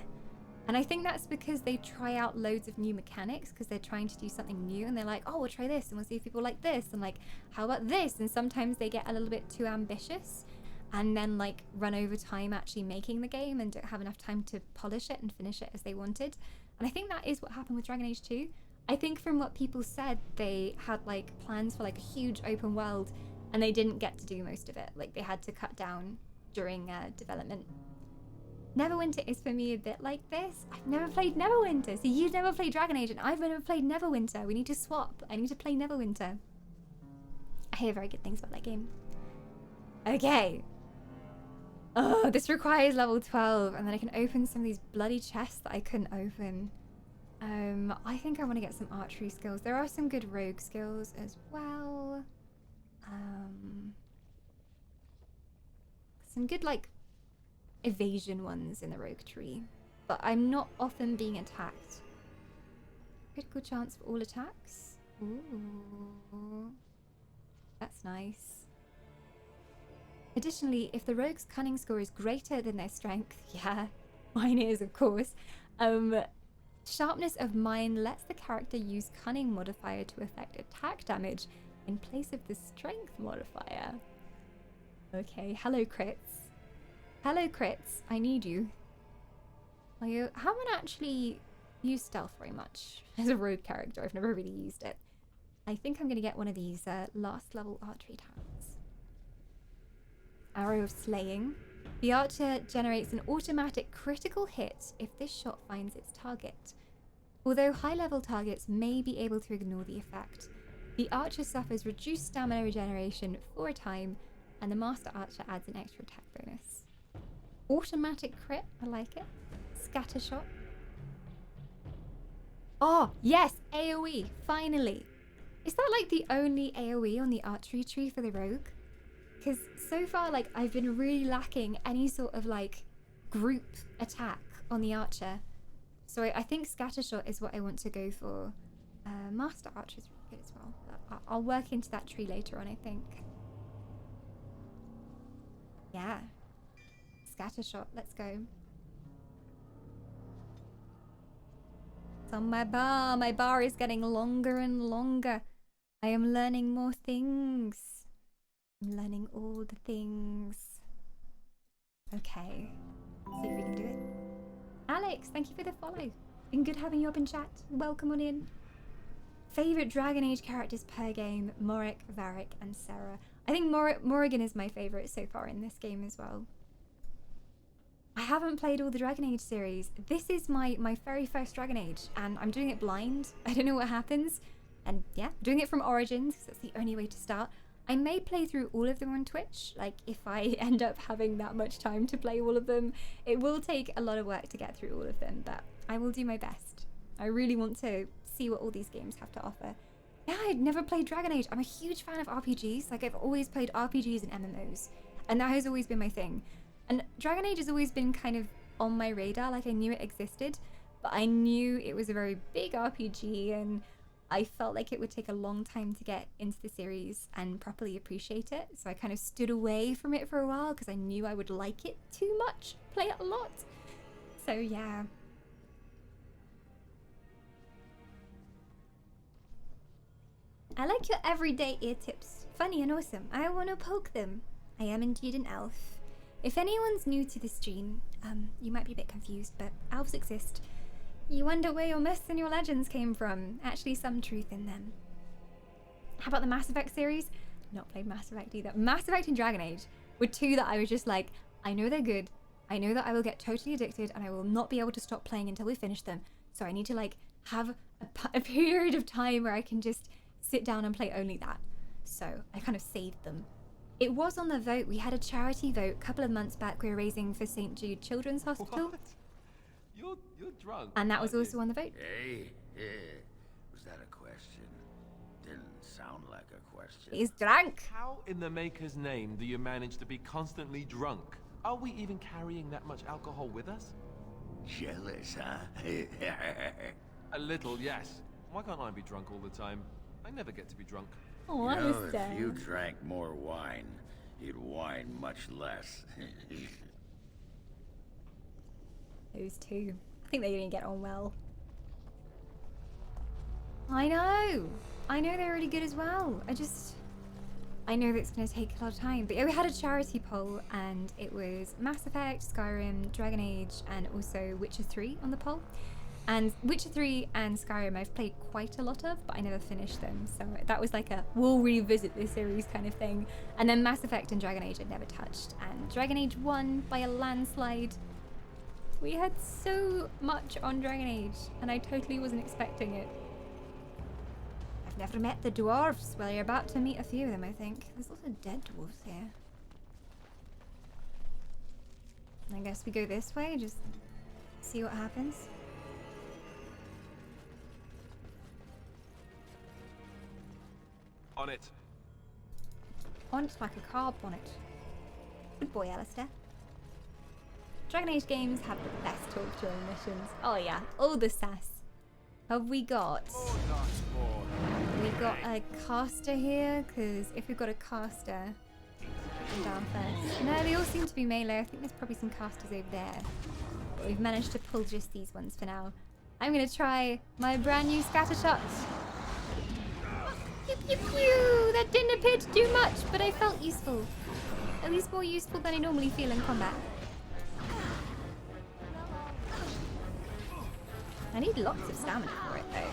S1: And I think that's because they try out loads of new mechanics, because they're trying to do something new, and they're like, oh, we'll try this, and we'll see if people like this, and like, how about this? And sometimes they get a little bit too ambitious, and then like run over time actually making the game, and don't have enough time to polish it and finish it as they wanted. And I think that is what happened with Dragon Age 2. I think from what people said, they had like plans for like a huge open world, and they didn't get to do most of it. Like, they had to cut down during development. Neverwinter is for me a bit like this. I've never played Neverwinter. So you've never played Dragon Age, and I've never played Neverwinter. We need to swap. I need to play Neverwinter. I hear very good things about that game. Okay. Oh, this requires level 12, and then I can open some of these bloody chests that I couldn't open. I think I want to get some archery skills. There are some good rogue skills as well. Some good, like, evasion ones in the rogue tree. But I'm not often being attacked. Critical chance for all attacks. Ooh. That's nice. Additionally, if the rogue's cunning score is greater than their strength, yeah, mine is, of course, sharpness of mind lets the character use cunning modifier to affect attack damage in place of the strength modifier. Okay, hello crits. Hello crits, I need you. I haven't actually used stealth very much as a rogue character. I've never really used it. I think I'm going to get one of these last level archery talents. Arrow of Slaying. The archer generates an automatic critical hit if this shot finds its target. Although high-level targets may be able to ignore the effect, the archer suffers reduced stamina regeneration for a time, and the master archer adds an extra attack bonus. Automatic crit, I like it. Scatter shot. Oh, yes, AoE, finally. Is that like the only AoE on the archery tree for the rogue? Because so far, like, I've been really lacking any sort of, like, group attack on the archer. So I think Scattershot is what I want to go for. Master Archer is really good as well. But I'll work into that tree later on, I think. Yeah. Scattershot, let's go. It's on my bar. My bar is getting longer and longer. I am learning more things. I'm learning all the things. Okay. See if we can do it. Alex, thank you for the follow. Been good having you up in chat. Welcome on in. Favorite Dragon Age characters per game: Morrick, Varric, and Sarah. I think Morrigan is my favorite so far in this game as well. I haven't played all the Dragon Age series. This is my very first Dragon Age, and I'm doing it blind. I don't know what happens. And yeah, doing it from Origins, because that's the only way to start. I may play through all of them on Twitch, like if I end up having that much time to play all of them. It will take a lot of work to get through all of them, but I will do my best. I really want to see what all these games have to offer. Yeah, I'd never played Dragon Age. I'm a huge fan of RPGs. Like, I've always played RPGs and MMOs, and that has always been my thing. And Dragon Age has always been kind of on my radar. Like, I knew it existed, but I knew it was a very big RPG, and I felt like it would take a long time to get into the series and properly appreciate it. So I kind of stood away from it for a while because I knew I would like it too much, play it a lot. So yeah. I like your everyday ear tips. Funny and awesome. I want to poke them. I am indeed an elf. If anyone's new to the stream, you might be a bit confused, but elves exist. You wonder where your myths and your legends came from. Actually, some truth in them. How about the Mass Effect series? Not played Mass Effect either. Mass Effect and Dragon Age were two that I was just like, I know they're good. I know that I will get totally addicted and I will not be able to stop playing until we finish them. So I need to like have a period of time where I can just sit down and play only that. So I kind of saved them. It was on the vote. We had a charity vote a couple of months back. We were raising for St. Jude Children's Hospital.
S8: What? You're drunk.
S1: And that was also on the vote.
S15: Hey, was that a
S14: question.
S1: He's drunk.
S8: How in the Maker's name do you manage to be constantly drunk? Are we even carrying that much alcohol with us?
S15: Jealous, huh?
S8: A little, yes. Why can't I be drunk all the time? I never get to be drunk.
S1: Oh,
S15: You know,
S1: Sten.
S15: if you drank more wine, you'd whine much less.
S1: Those two. I think they didn't get on well. I know they're really good as well. I know that it's going to take a lot of time. But yeah, we had a charity poll and it was Mass Effect, Skyrim, Dragon Age, and also Witcher 3 on the poll. And Witcher 3 and Skyrim I've played quite a lot of, but I never finished them. So that was like a, we'll revisit this series kind of thing. And then Mass Effect and Dragon Age I'd never touched. And Dragon Age won by a landslide. We had so much on Dragon Age, and I totally wasn't expecting it. I've never met the dwarves. Well, you're about to meet a few of them, I think. There's lots of dead dwarves here. I guess we go this way, just see what happens.
S8: On it.
S1: On it like a car bonnet. Good boy, Alistair. Dragon Age games have the best talk during missions. Oh yeah, all the sass. Have we got? We got a caster here, because if we've got a caster, I'm down first. No, they all seem to be melee. I think there's probably some casters over there. But we've managed to pull just these ones for now. I'm gonna try my brand new scatter shot. Pew pew pew! That didn't appear to do much, but I felt useful. At least more useful than I normally feel in combat. I need lots of stamina for it though.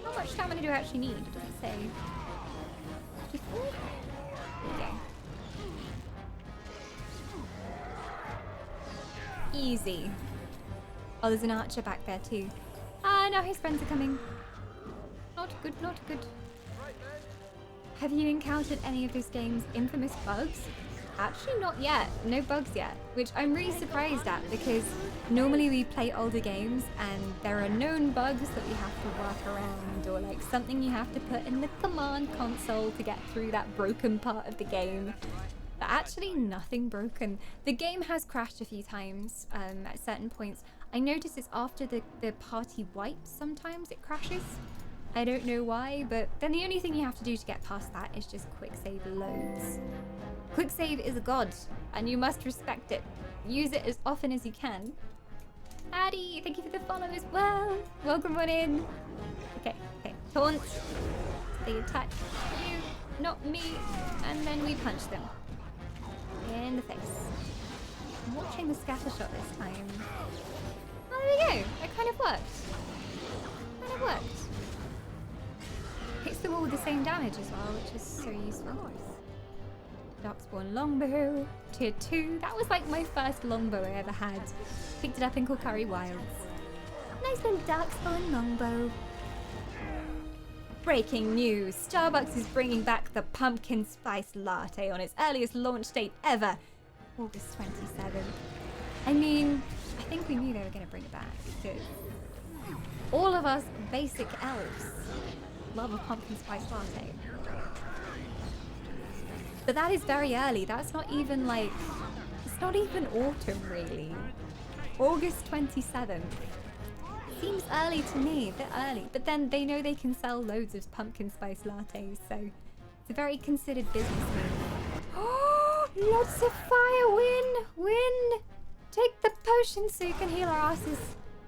S1: How much stamina do I actually need? It doesn't say. 54? Okay. Easy. Oh, there's an archer back there too. Ah, now his friends are coming. Not good, not good. Have you encountered any of this game's infamous bugs? Actually not yet, no bugs yet, which I'm really surprised at because normally we play older games and there are known bugs that we have to work around or like something you have to put in the command console to get through that broken part of the game. But actually nothing broken. The game has crashed a few times at certain points. I noticed it's after the party wipes sometimes it crashes. I don't know why, but then the only thing you have to do to get past that is just quick save loads. Quick save is a god, and you must respect it. Use it as often as you can. Addy, thank you for the follow as well. Welcome on in. Okay, taunt. They attack you, not me, and then we punch them. In the face. I'm watching the scatter shot this time. Oh, there we go. That kind of worked. Hits the wall with the same damage as well, which is so useful. Darkspawn longbow, tier 2. That was like my first longbow I ever had. Picked it up in Korcari Wilds. Nice little Darkspawn longbow. Breaking news. Starbucks is bringing back the pumpkin spice latte on its earliest launch date ever. August 27th. I mean, I think we knew they were going to bring it back. Because all of us basic elves love a pumpkin spice latte. But that is very early. That's not even like, it's not even autumn really. August 27th. Seems early to me, a bit early. But then they know they can sell loads of pumpkin spice lattes, so it's a very considered business move. Oh, lots of fire, Wynn! Wynn! Take the potion so you can heal our asses.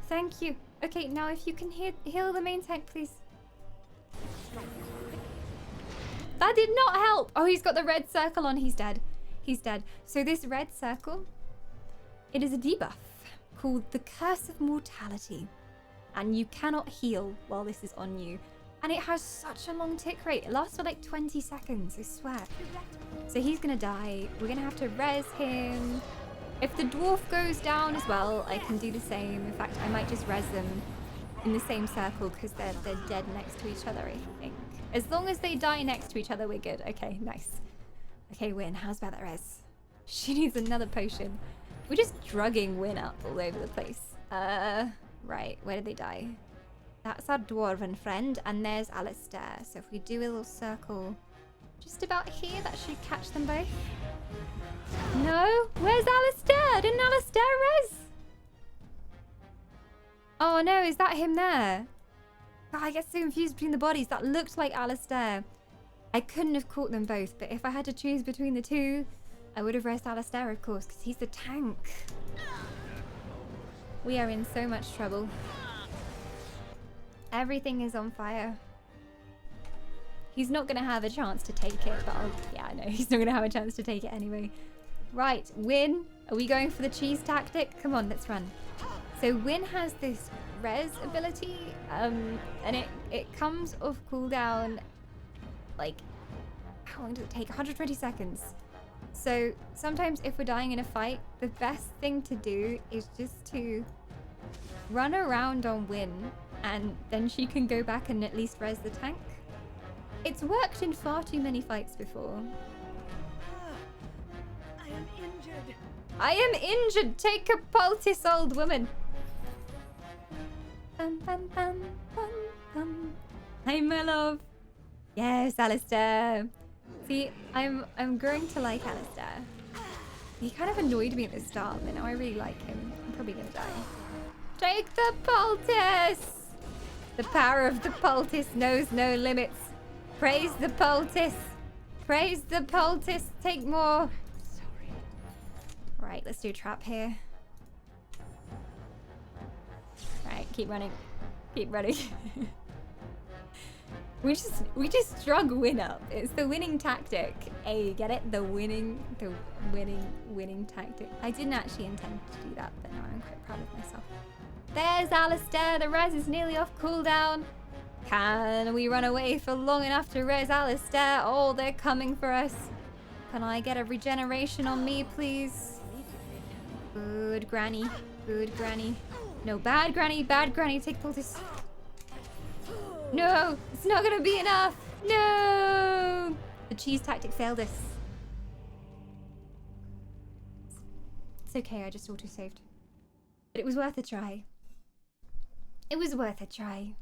S1: Thank you. Okay, now if you can heal the main tank, please. That did not help. Oh, he's got the red circle on. He's dead. He's dead. So this red circle, it is a debuff called the Curse of Mortality. And you cannot heal while this is on you. And it has such a long tick rate. It lasts for like 20 seconds, I swear. So he's gonna die. We're gonna have to res him. If the dwarf goes down as well, I can do the same. In fact, I might just res them in the same circle because they're dead next to each other, I think. As long as they die next to each other, we're good. Okay, nice. Okay, Wynn, how's about that res? She needs another potion. We're just drugging Wynn up all over the place. Right, where did they die? That's our dwarven friend, and there's Alistair. So if we do a little circle just about here, that should catch them both. No? Where's Alistair? Didn't Alistair res? Oh no, is that him there? God, I get so confused between the bodies. That looked like Alistair. I couldn't have caught them both, but if I had to choose between the two, I would have resed Alistair, of course, because he's the tank. We are in so much trouble. Everything is on fire. He's not going to have a chance to take it, but yeah, no, he's not going to have a chance to take it anyway. Right, Wynn, are we going for the cheese tactic? Come on, let's run. So Wynn has this res ability, and it comes off cooldown, like, how long does it take? 120 seconds. So sometimes if we're dying in a fight, the best thing to do is just to run around on Wynn, and then she can go back and at least res the tank. It's worked in far too many fights before.
S9: I am injured.
S1: I am injured. Take a poultice, old woman. Bum, bum, bum, bum, bum. Hi, my love. Yes, Alistair. See, I'm growing to like Alistair. He kind of annoyed me at the start, but now I really like him. I'm probably gonna die. Take the poultice. The power of the poultice knows no limits. Praise the poultice. Praise the poultice. Take more. Sorry. Right, let's do a trap here. Right, keep running. Keep running. we just drug Wynn up. It's the winning tactic. Hey, get it? The winning tactic. I didn't actually intend to do that, but now I'm quite proud of myself. There's Alistair. The res is nearly off cooldown. Can we run away for long enough to res Alistair? Oh, they're coming for us. Can I get a regeneration on me, please? Good granny. Good granny. No, bad granny. Bad granny. Take poultice. No, it's not gonna be enough. No! The cheese tactic failed us. It's okay, I just auto-saved. But it was worth a try. It was worth a try.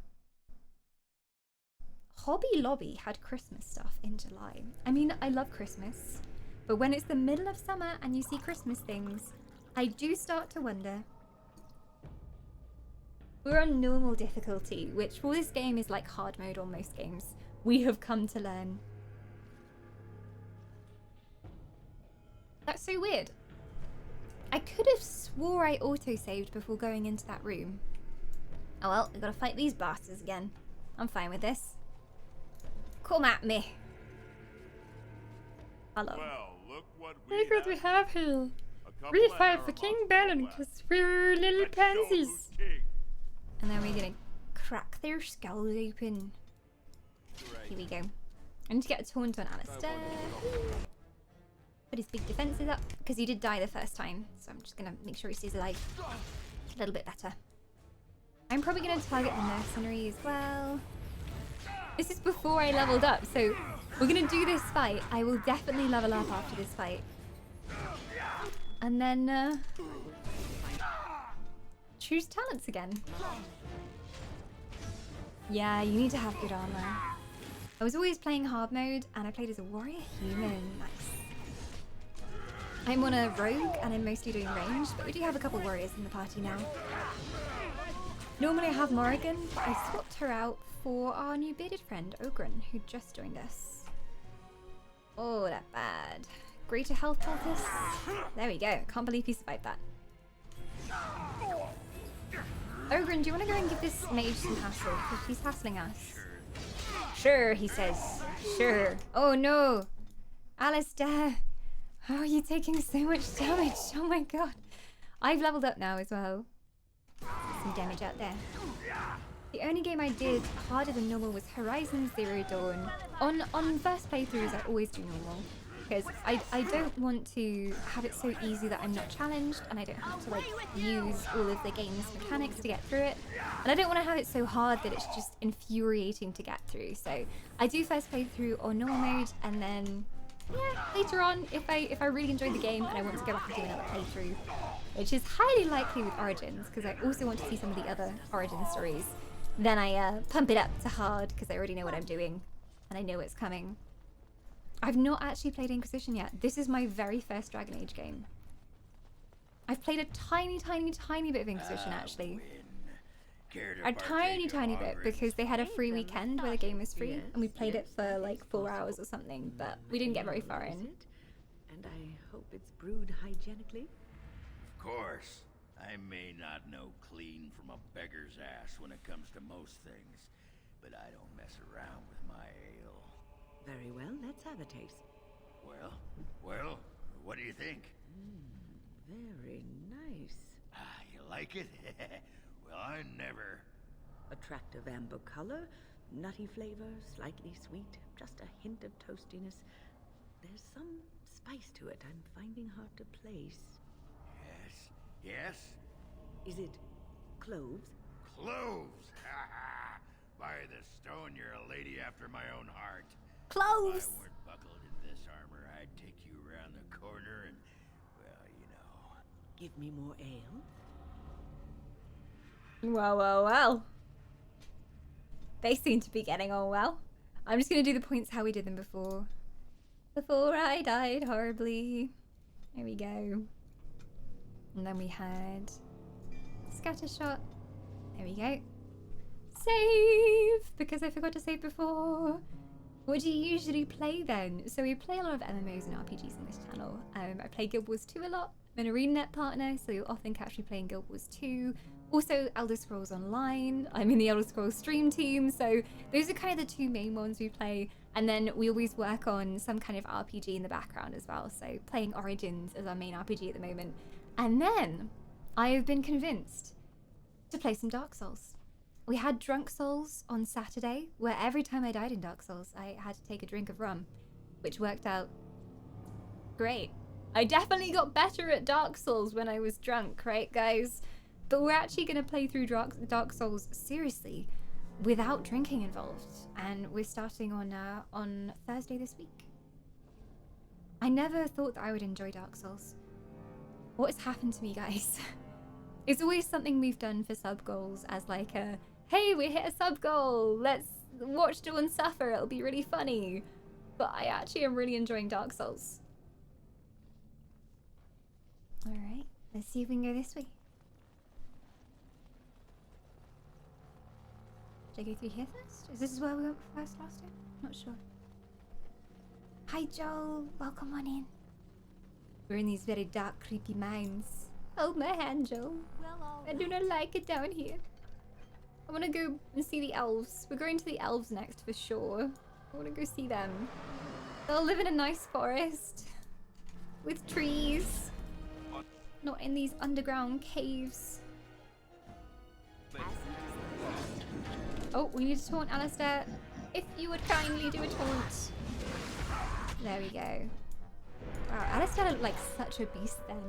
S1: Hobby Lobby had Christmas stuff in July. I mean, I love Christmas, but when it's the middle of summer and you see Christmas things, I do start to wonder. We're on normal difficulty, which for this game is like hard mode on most games. We have come to learn. That's so weird. I could have swore I auto-saved before going into that room. Oh well, I gotta fight these bastards again. I'm fine with this. Come at me. Hello.
S4: Well, look what
S17: Look what we have here. We fight for King Balin because we're little pansies.
S1: And then we're gonna crack their skulls open. Here we go. I need to get a taunt on Alistair. Put his big defenses up, because he did die the first time. So I'm just gonna make sure he stays alive. A little bit better. I'm probably gonna target the mercenary as well. This is before I leveled up, so we're gonna do this fight. I will definitely level up after this fight. And then, choose talents again. Yeah, you need to have good armor. I was always playing hard mode, and I played as a warrior human. Nice. I'm on a rogue, and I'm mostly doing range, but we do have a couple warriors in the party now. Normally I have Morrigan, but I swapped her out for our new bearded friend, Oghren, who just joined us. Oh, that bad. Greater health poultice. There we go. Can't believe he survived that. Oghren, do you want to go and give this mage some hassle? Because he's hassling us. Sure, he says. Sure. Oh no! Alistair! How are you taking so much damage? Oh my god. I've leveled up now as well. Some damage out there. The only game I did harder than normal was Horizon Zero Dawn. On first playthroughs I always do normal. Because I don't want to have it so easy that I'm not challenged, and I don't have to like use all of the game's mechanics to get through it. And I don't want to have it so hard that it's just infuriating to get through. So I do first playthrough on normal mode, and then yeah, later on if I really enjoy the game and I want to go back and do another playthrough, which is highly likely with Origins, because I also want to see some of the other Origin stories. then I pump it up to hard because I already know what I'm doing and I know it's coming. I've not actually played Inquisition yet. This is my very first Dragon Age game. I've played a tiny bit of Inquisition actually. A tiny bit because they had a free weekend where the game was free and we played it for like 4 hours or something, but we didn't get very far in.
S9: And I hope it's brewed hygienically.
S15: Of course. I may not know clean from a beggar's ass when it comes to most things, but I don't mess around with my ale.
S9: Very well, let's have a taste.
S15: Well, what do you think?
S9: Very nice.
S15: You like it? Well, I never...
S9: Attractive amber color, nutty flavor, slightly sweet, just a hint of toastiness. There's some spice to it I'm finding hard to place.
S15: Yes?
S9: Is it cloves?
S15: Cloves! Ha ha! By the stone, you're a lady after my own heart.
S1: Cloves!
S15: If I weren't buckled in this armor, I'd take you around the corner and, well, you know.
S9: Give me more ale?
S1: Well. They seem to be getting on well. I'm just gonna do the points how we did them before. Before I died horribly. There we go. And then we had Scattershot. There we go. Save! Because I forgot to save before. What do you usually play then? So we play a lot of MMOs and RPGs on this channel. I play Guild Wars 2 a lot. I'm an ArenaNet partner, so you'll often catch me playing Guild Wars 2. Also Elder Scrolls Online. I'm in the Elder Scrolls stream team, so those are kind of the two main ones we play. And then we always work on some kind of RPG in the background as well. So playing Origins as our main RPG at the moment. And then I have been convinced to play some Dark Souls. We had Drunk Souls on Saturday, where every time I died in Dark Souls, I had to take a drink of rum, which worked out great. I definitely got better at Dark Souls when I was drunk, right, guys? But we're actually going to play through Dark Souls seriously, without drinking involved, and we're starting on Thursday this week. I never thought that I would enjoy Dark Souls. What has happened to me, guys? It's always something we've done for sub goals as like a, hey, we hit a sub goal, let's watch Dawn suffer, it'll be really funny. But I actually am really enjoying Dark Souls. Alright, let's see if we can go this way. Should I go through here first? Is this where we went first last time? Not sure. Hi Joel, welcome on in. We're in these very dark, creepy mines. Hold my hand, Joel. I do not like it down here. I want to go and see the elves. We're going to the elves next for sure. I want to go see them. They'll live in a nice forest with trees, not in these underground caves. Oh, we need to taunt Alistair. If you would kindly do a taunt. There we go. Wow, Alistair looked like such a beast then.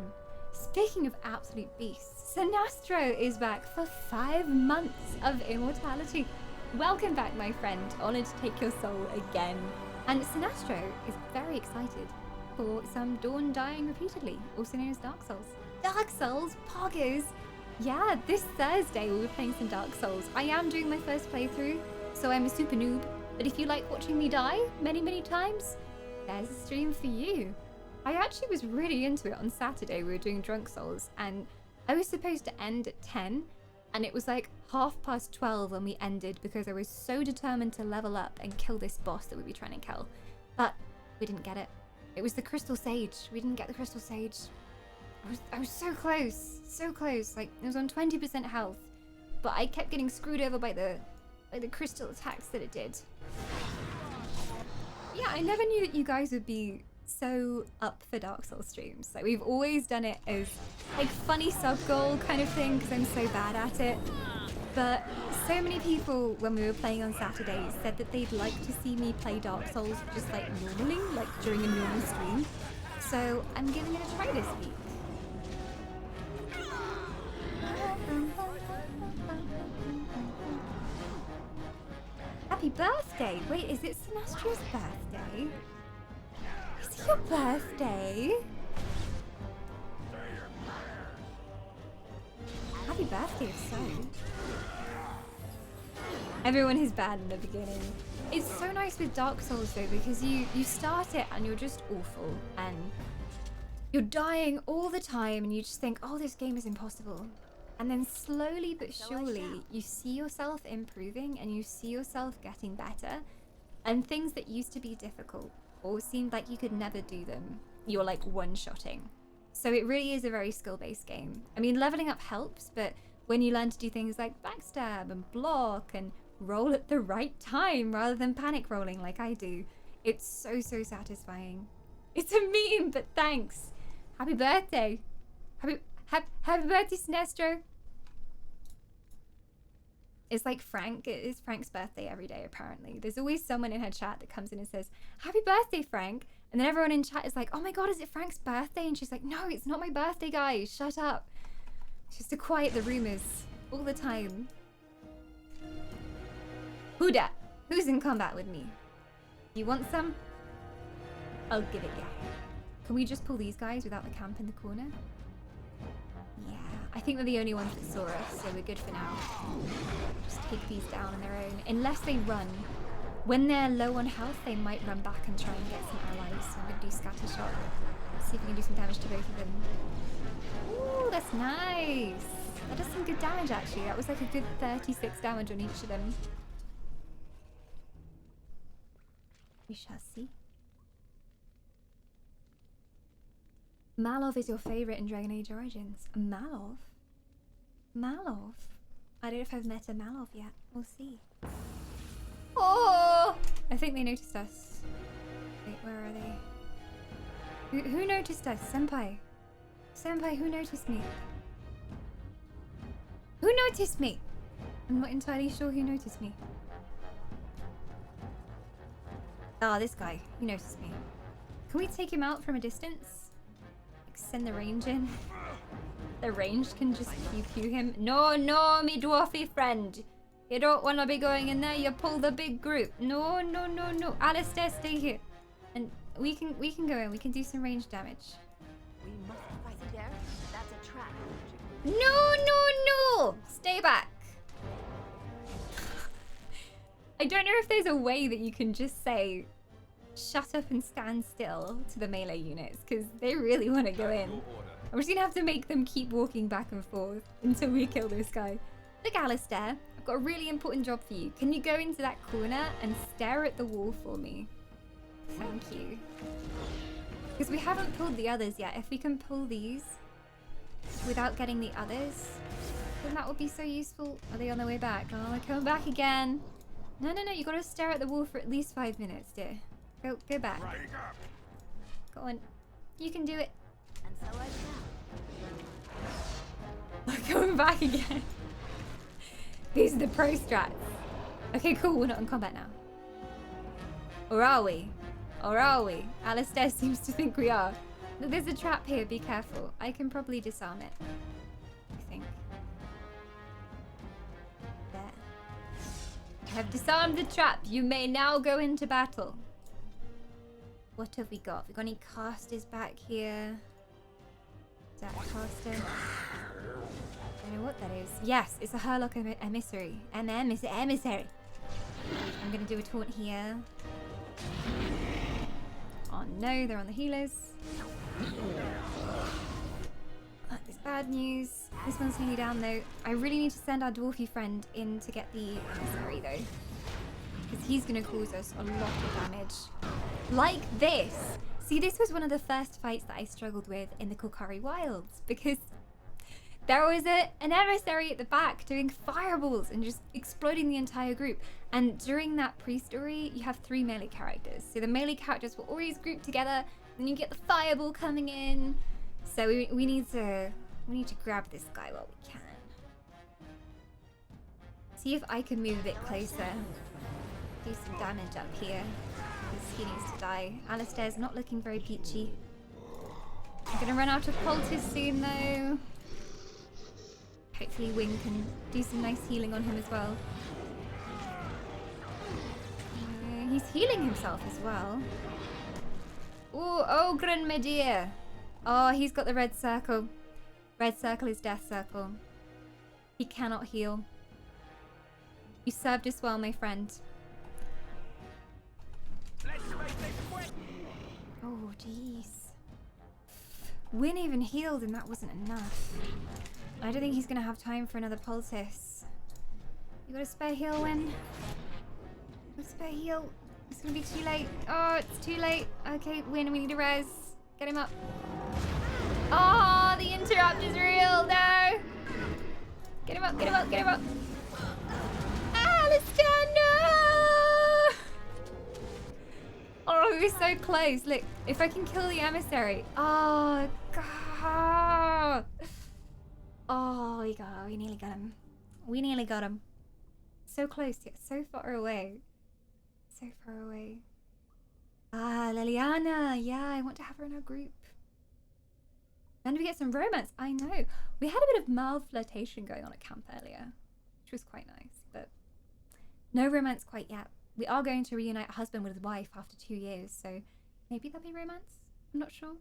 S1: Speaking of absolute beasts, Sinastro is back for 5 months of immortality. Welcome back, my friend. Honored to take your soul again. And Sinastro is very excited for some Dawn dying repeatedly, also known as Dark Souls. Dark Souls? Poggers! Yeah, this Thursday we'll be playing some Dark Souls. I am doing my first playthrough, so I'm a super noob. But if you like watching me die many times, there's a stream for you. I actually was really into it on Saturday. We were doing Drunk Souls, and I was supposed to end at 10, and it was like 12:30 when we ended because I was so determined to level up and kill this boss that we'd be trying to kill. But we didn't get it. It was the Crystal Sage. We didn't get the Crystal Sage. I was so close, so close. Like, it was on 20% health, but I kept getting screwed over by the crystal attacks that it did. Yeah, I never knew that you guys would be so up for Dark Souls streams. Like, we've always done it as like funny sub goal kind of thing because I'm so bad at it. But so many people when we were playing on Saturdays said that they'd like to see me play Dark Souls just like normally, like during a normal stream. So I'm giving it a try this week. Happy birthday! Wait, is it Sinastra's birthday? Is it your birthday? Happy birthday, if so. Everyone is bad in the beginning. It's so nice with Dark Souls though, because you start it and you're just awful and you're dying all the time and you just think, oh, this game is impossible. And then slowly but surely you see yourself improving and you see yourself getting better, and things that used to be difficult or seemed like you could never do them, you're like one-shotting. So it really is a very skill-based game. I mean, leveling up helps, but when you learn to do things like backstab and block and roll at the right time rather than panic rolling like I do, it's so satisfying. It's a meme, but thanks. Happy birthday. Happy birthday, Sinestro. It's like Frank. It is Frank's birthday every day, apparently. There's always someone in her chat that comes in and says, happy birthday, Frank. And then everyone in chat is like, oh my god, is it Frank's birthday? And she's like, no, it's not my birthday, guys. Shut up. Just to quiet the rumors all the time. Who dat? Who's in combat with me? You want some? I'll give it ya. Can we just pull these guys without the camp in the corner? Yeah, I think they're the only ones that saw us, so we're good for now. Just take these down on their own. Unless they run. When they're low on health, they might run back and try and get some allies. So I'm going to do scatter shot. See if we can do some damage to both of them. Ooh, that's nice. That does some good damage, actually. That was like a good 36 damage on each of them. We shall see. Malov is your favorite in Dragon Age Origins. Malov? Malov? I don't know if I've met a Malov yet. We'll see. Oh! I think they noticed us. Wait, where are they? Who noticed us? Senpai. Senpai, who noticed me? Who noticed me? I'm not entirely sure who noticed me. Ah, this guy. He noticed me. Can we take him out from a distance? Like, send the range in? The range can just pew him. No, no, me dwarfy friend. You don't want to be going in there. You pull the big group. No, no, no, no. Alistair, stay here. And we can go in. We can do some range damage.
S16: We must fight there. That's a trap.
S1: No, no, no. Stay back. I don't know if there's a way that you can just say, shut up and stand still to the melee units, because they really want to go in. I'm just going to have to make them keep walking back and forth until we kill this guy. Look, Alistair, I've got a really important job for you. Can you go into that corner and stare at the wall for me? Thank you. Because we haven't pulled the others yet. If we can pull these without getting the others, then that would be so useful. Are they on their way back? Oh, they're coming back again. No, no, no, you gotta stare at the wall for at least 5 minutes, dear. Go back. Go on. You can do it.
S16: And so I
S1: shall. Going back again. These are the pro strats. Okay, cool, we're not in combat now. Or are we? Or are we? Alistair seems to think we are. Look, there's a trap here, be careful. I can probably disarm it. I think. There. I have disarmed the trap. You may now go into battle. What have we got? We got any casters back here? Is that a caster? I don't know what that is. Yes, it's a Herlock emissary. Emissary. I'm gonna do a taunt here. Oh no, they're on the healers. That is bad news. This one's nearly down though. I really need to send our dwarfy friend in to get the emissary though, because he's gonna cause us a lot of damage. Like this. See, this was one of the first fights that I struggled with in the Korcari Wilds, because there was an emissary at the back doing fireballs and just exploding the entire group. And during that pre-story, you have 3 melee characters. So the melee characters were always grouped together, and you get the fireball coming in. So we need to grab this guy while we can. See if I can move a bit closer. Do some damage up here, because he needs to die. Alistair's not looking very peachy. I'm gonna run out of poultice soon though. Hopefully Wynn can do some nice healing on him as well. He's healing himself as well. Ooh, Oghren, my dear. Oh, he's got the red circle. Red circle is death circle. He cannot heal. You served us well, my friend. Oh, jeez. Wynn even healed and that wasn't enough. I don't think he's gonna have time for another poultice. You got a spare heal, Wynn? A spare heal? It's gonna be too late. Oh, it's too late. Okay, Wynn, we need a res. Get him up. Oh, the interrupt is real. No. Get him up, get him up, get him up. Alistair, no! Oh, we're so close. Look, if I can kill the emissary. Oh, God. Oh, we nearly got him. We nearly got him. So close, yet so far away. So far away. Ah, Leliana. Yeah, I want to have her in our group. And we get some romance. I know. We had a bit of mild flirtation going on at camp earlier, which was quite nice, but no romance quite yet. We are going to reunite a husband with his wife after 2 years, so maybe there'll be romance. I'm not sure.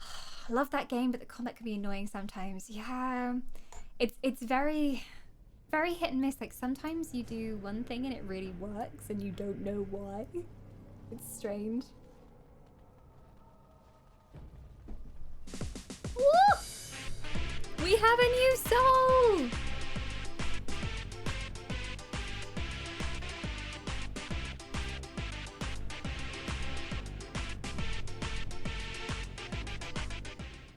S1: I love that game, but the combat can be annoying sometimes. Yeah, it's very hit and miss. Like sometimes you do one thing and it really works and you don't know why. It's strange. Woo! We have a new soul!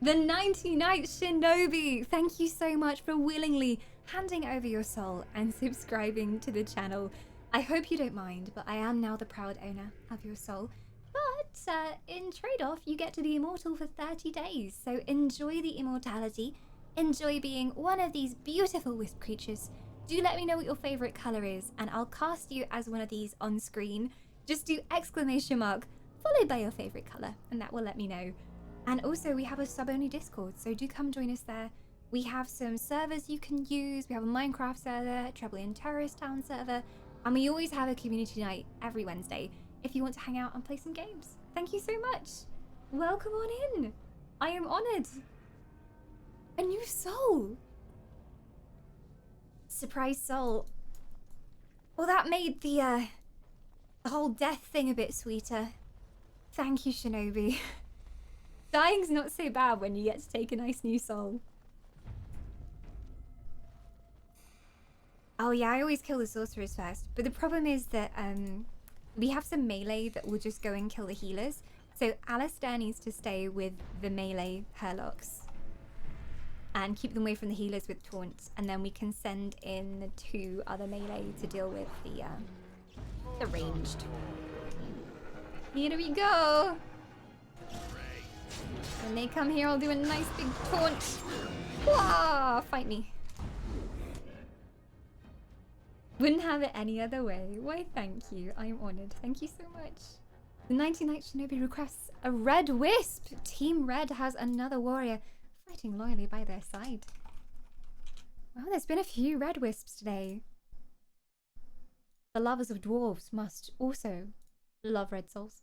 S1: The 99th Shinobi! Thank you so much for willingly handing over your soul and subscribing to the channel. I hope you don't mind, but I am now the proud owner of your soul. But in trade-off, you get to be immortal for 30 days. So enjoy the immortality. Enjoy being one of these beautiful wisp creatures. Do let me know what your favorite color is, and I'll cast you as one of these on screen. Just do ! followed by your favorite color, and that will let me know. And also, we have a sub-only Discord, so do come join us there. We have some servers you can use. We have a Minecraft server, a Treblean Terrorist Town server, and we always have a community night every Wednesday if you want to hang out and play some games. Thank you so much. Welcome on in. I am honored. A new soul. Surprise soul. Well, that made the whole death thing a bit sweeter. Thank you, Shinobi. Dying's not so bad when you get to take a nice new soul. Oh yeah, I always kill the sorcerers first. But the problem is that we have some melee that will just go and kill the healers. So Alistair needs to stay with the melee Herlocks and keep them away from the healers with taunts. And then we can send in 2 other melee to deal with the ranged. Here we go. When they come here, I'll do a nice big taunt. Wah! Fight me. Wouldn't have it any other way. Why, thank you. I am honored. Thank you so much. The 99th Shinobi requests a red wisp. Team Red has another warrior fighting loyally by their side. Well, there's been a few red wisps today. The lovers of dwarves must also love red souls.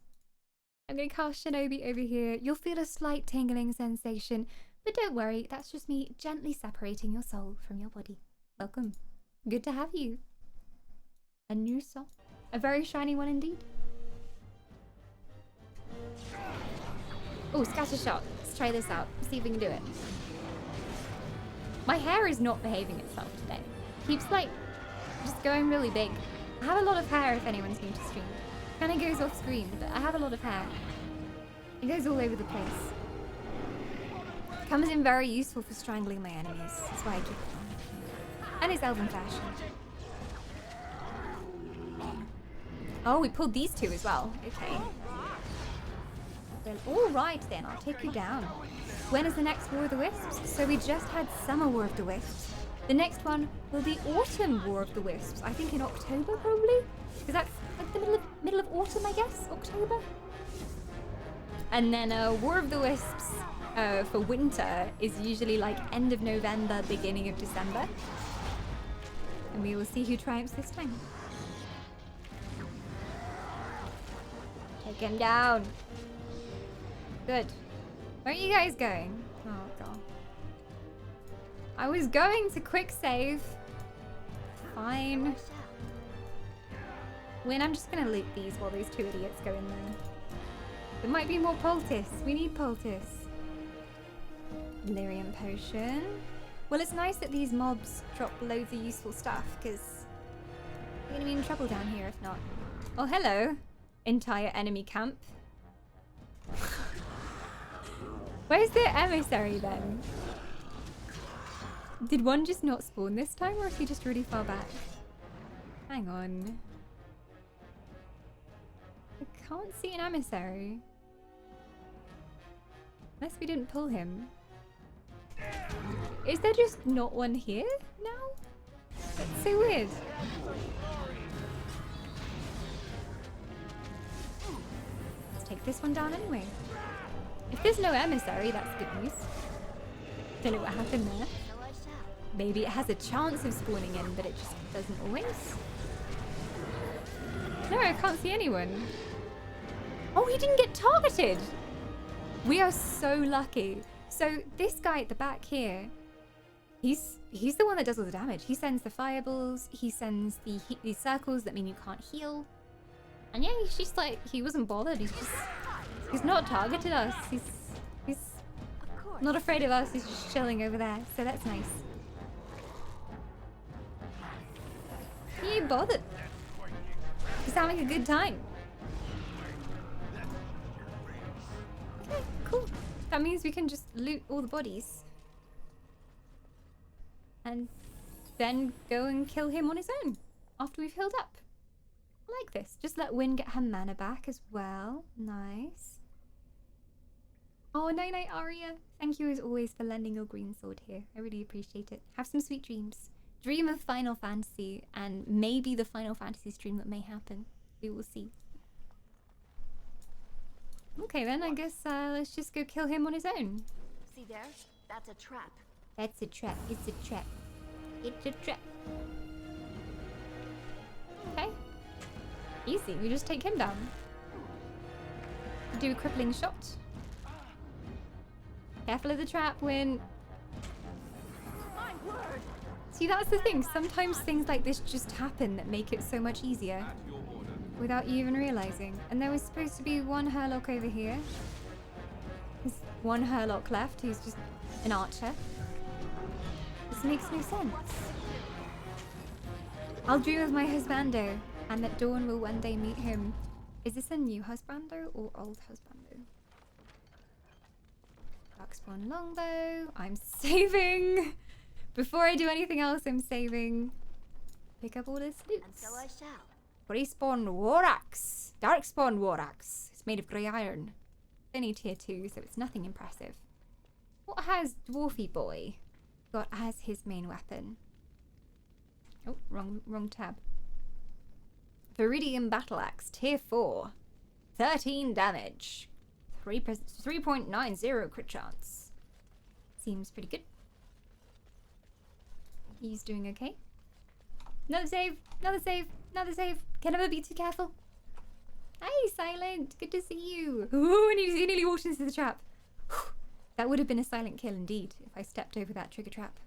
S1: I'm going to cast Shinobi over here. You'll feel a slight tingling sensation, but don't worry, that's just me gently separating your soul from your body. Welcome. Good to have you. A new soul. A very shiny one indeed. Oh, scatter shot. Let's try this out. See if we can do it. My hair is not behaving itself today. Keeps like just going really big. I have a lot of hair if anyone's new to stream. Kind of goes off screen, but I have a lot of hair. It goes all over the place. Comes in very useful for strangling my enemies. That's why I keep it on. And it's elven fashion. Oh, we pulled these 2 as well. Okay. Well, alright then, I'll take you down. When is the next War of the Wisps? So we just had Summer War of the Wisps. The next one will be Autumn War of the Wisps. I think in October, probably? Because that's like the middle of autumn, I guess? October? And then War of the Wisps for winter is usually like end of November, beginning of December. And we will see who triumphs this time. Take him down. Good. Where are you guys going? Oh god. I was going to quick save. fine. Wynn, I'm just gonna loot these while those two idiots go in there. There might be more poultice. We need poultice. Lyrium potion. Well, it's nice that these mobs drop loads of useful stuff, because we're gonna be in trouble down here if not. Oh, hello. Entire enemy camp. Where's the emissary then? Did one just not spawn this time, or is he just really far back? Hang on. I can't see an emissary. Unless we didn't pull him. Is there just not one here now? That's so weird. Let's take this one down anyway. If there's no emissary, that's good news. Don't know what happened there. Maybe it has a chance of spawning in, but it just doesn't always. No, I can't see anyone. Oh, he didn't get targeted! We are so lucky. So this guy at the back here, he's the one that does all the damage. He sends the fireballs, he sends these circles that mean you can't heal. And yeah, he's just like, he wasn't bothered. He's not targeted us. He's not afraid of us. He's just chilling over there. So that's nice. He ain't bothered. He's having a good time. Okay, cool. That means we can just loot all the bodies. And then go and kill him on his own after we've healed up. I like this. Just let Wynn get her mana back as well. Nice. Oh, night-night, Aria. Thank you as always for lending your green sword here. I really appreciate it. Have some sweet dreams. Dream of Final Fantasy and maybe the Final Fantasy stream that may happen. We will see. Okay then, I guess let's just go kill him on his own.
S16: See there? That's a trap.
S1: That's a trap. It's a trap. It's a trap. Okay. Easy. We just take him down. Do a crippling shot. Careful of the trap, Wynn.
S16: My word.
S1: See, that's the thing. Sometimes things like this just happen that make it so much easier without you even realizing. And there was supposed to be one Hurlock over here. There's one Hurlock left who's just an archer. This makes no sense. I'll dream of my husbando, and that Dawn will one day meet him. Is this a new husbando or old husbando? Darkspawn longbow. I'm saving. Before I do anything else, I'm saving. Pick up all this loot.
S16: And so I shall.
S1: Greyspawn war axe. Darkspawn war axe. It's made of grey iron. Only tier 2, so it's nothing impressive. What has Dwarfy Boy got as his main weapon? Oh, wrong tab. Viridian battle axe, tier 4. 13 damage. 3.90 crit chance. Seems pretty good. He's doing okay. Another save, another save, another save. Can never be too careful. Hey, Silent, good to see you. Ooh, and he nearly walked into the trap. Whew. That would have been a silent kill indeed if I stepped over that trigger trap.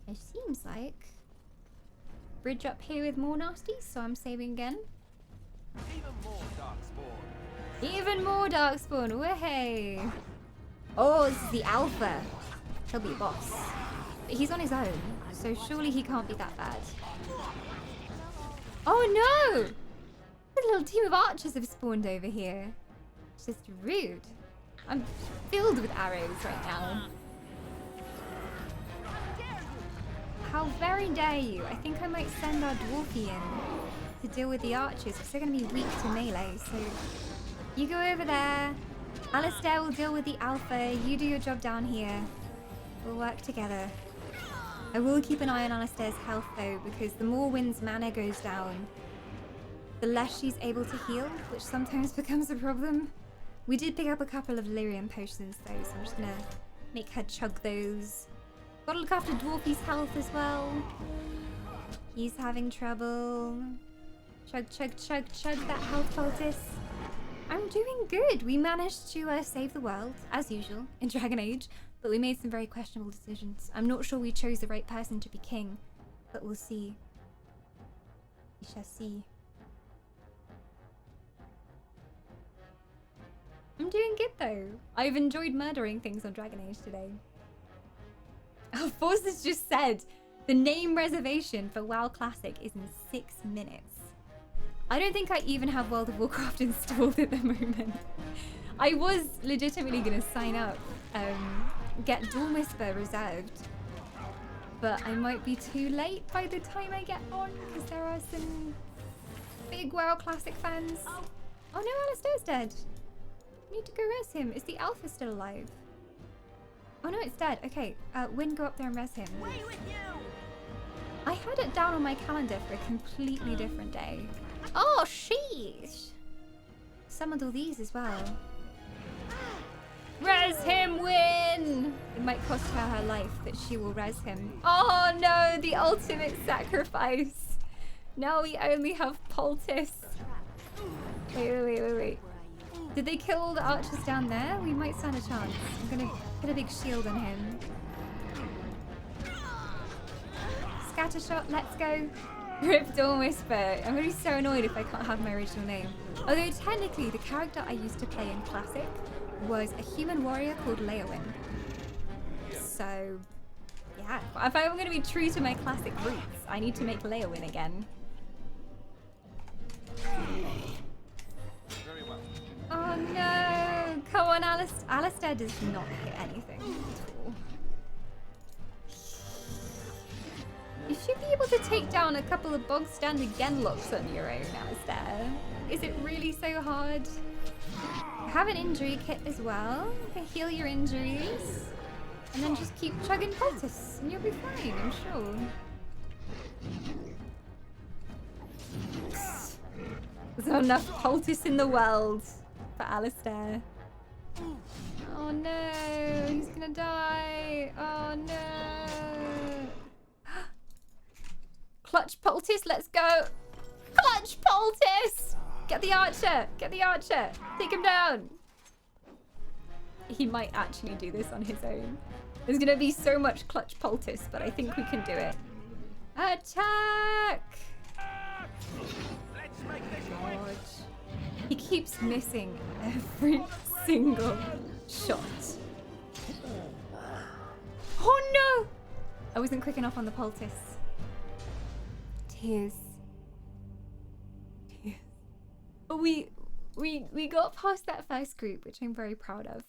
S1: It seems like bridge up here with more nasties, so I'm saving again.
S8: Even more darkspawn.
S1: Even more darkspawn. Way. Oh, this is the alpha. He'll be a boss. But he's on his own, so surely he can't be that bad. Oh no! A little team of archers have spawned over here. It's just rude. I'm filled with arrows right now. How very dare you? I think I might send our dwarfy in to deal with the archers because they're going to be weak to melee. So you go over there. Alistair will deal with the alpha. You do your job down here. We'll work together. I will keep an eye on Alistair's health though, because the more Wynn's mana goes down, the less she's able to heal, which sometimes becomes a problem. We did pick up a couple of Lyrium potions though, so I'm just gonna make her chug those. Gotta look after Dwarfy's health as well. He's having trouble. Chug, chug, chug, chug that health poultice. I'm doing good. We managed to save the world, as usual, in Dragon Age, but we made some very questionable decisions. I'm not sure we chose the right person to be king. But we'll see. We shall see. I'm doing good though. I've enjoyed murdering things on Dragon Age today. Oh, Force has just said the name reservation for WoW Classic is in 6 minutes. I don't think I even have World of Warcraft installed at the moment. I was legitimately gonna sign up, get Dawn Whisper reserved, but I might be too late by the time I get on because there are some big WoW Classic fans. Oh no, Alistair's dead. I need to go res him. Is the alpha still alive? Oh no, it's dead. Okay, Wynn, go up there and res him.
S16: Away with you!
S1: I had it down on my calendar for a completely different day. Oh, sheesh! Summoned all these as well. Res him, Wynn! It might cost her life, but she will res him. Oh no, the ultimate sacrifice! Now we only have Poultice. Wait. Did they kill all the archers down there? We might stand a chance. I'm gonna put a big shield on him. Scattershot, let's go. Rip Dawn Whisper. I'm gonna be so annoyed if I can't have my original name. Although technically the character I used to play in Classic was a human warrior called Wynn. So yeah, if I'm gonna be true to my Classic roots, I need to make Wynn again.
S8: Very well.
S1: Oh no! Come on, Alistair. Alistair does not hit anything at all. You should be able to take down a couple of bog standard genlocks on your own, Alistair. Is it really so hard? Have an injury kit as well to heal your injuries. And then just keep chugging poultice and you'll be fine, I'm sure. There's not enough poultice in the world for Alistair. Oh no, he's gonna die. Oh no. Clutch poultice, let's go. Clutch poultice! Get the archer, get the archer. Take him down. He might actually do this on his own. There's gonna be so much clutch poultice, but I think we can do it. Attack! God. He keeps missing every single shot. Oh no! I wasn't quick enough on the poultice. Tears. Tears. But we got past that first group, which I'm very proud of.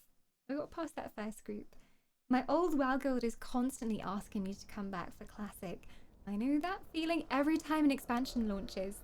S1: I got past that first group. My old WoW guild is constantly asking me to come back for Classic. I know that feeling every time an expansion launches.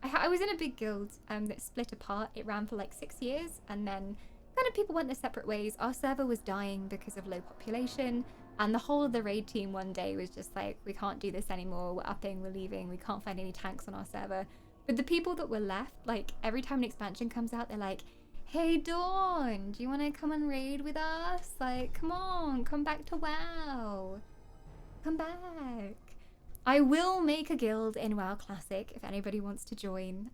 S1: I was in a big guild that split apart. It ran for like 6 years and then kind of people went their separate ways. Our server was dying because of low population and the whole of the raid team one day was just like, we can't do this anymore. We're upping, we're leaving. We can't find any tanks on our server. But the people that were left, like every time an expansion comes out, they're like, hey Dawn, do you want to come and raid with us? Like, come on, come back to WoW. Come back. I will make a guild in WoW Classic if anybody wants to join,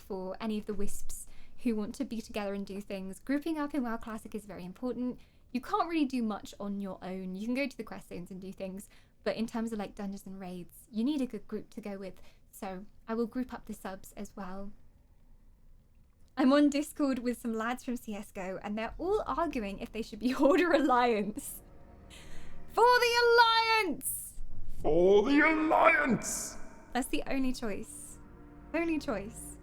S1: for any of the Wisps who want to be together and do things. Grouping up in WoW Classic is very important. You can't really do much on your own. You can go to the quest zones and do things, but in terms of like dungeons and raids, you need a good group to go with. So I will group up the subs as well. I'm on Discord with some lads from CSGO and they're all arguing if they should be Horde or Alliance. For the Alliance!
S6: For the Alliance!
S1: That's the only choice. Only choice.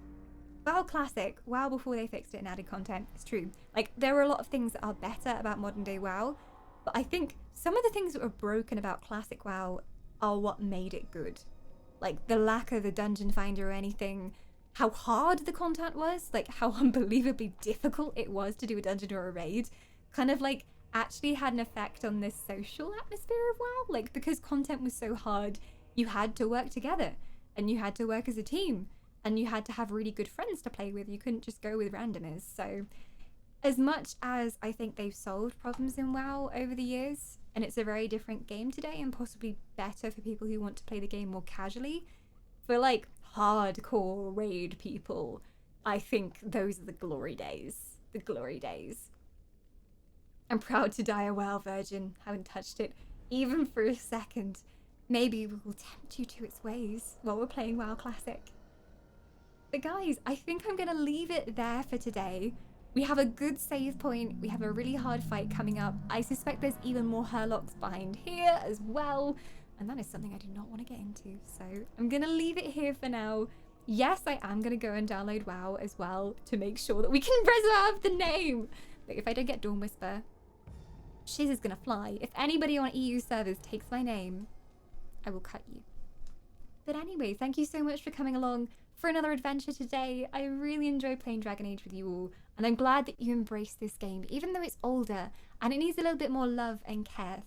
S1: WoW Classic, WoW before they fixed it and added content, it's true. Like, there are a lot of things that are better about modern day WoW, but I think some of the things that were broken about Classic WoW are what made it good. Like, the lack of a dungeon finder or anything, how hard the content was, like how unbelievably difficult it was to do a dungeon or a raid, kind of like actually had an effect on the social atmosphere of WoW. Like, because content was so hard, you had to work together and you had to work as a team and you had to have really good friends to play with. You couldn't just go with randomers. So as much as I think they've solved problems in WoW over the years, and it's a very different game today and possibly better for people who want to play the game more casually, for like hardcore raid people, I think those are the glory days. The glory days. I'm proud to die a WoW virgin. Haven't touched it even for a second. maybe we will tempt you to its ways while we're playing WoW Classic. But guys, I think I'm going to leave it there for today. We have a good save point. We have a really hard fight coming up. I suspect there's even more Hurlocks behind here as well. And that is something I do not want to get into. So I'm going to leave it here for now. Yes, I am going to go and download WoW as well to make sure that we can preserve the name. But if I don't get Dawn Whisper, shiz is going to fly. If anybody on EU servers takes my name, I will cut you. But anyway, thank you so much for coming along for another adventure today. I really enjoy playing Dragon Age with you all, and I'm glad that you embraced this game, even though it's older and it needs a little bit more love and care.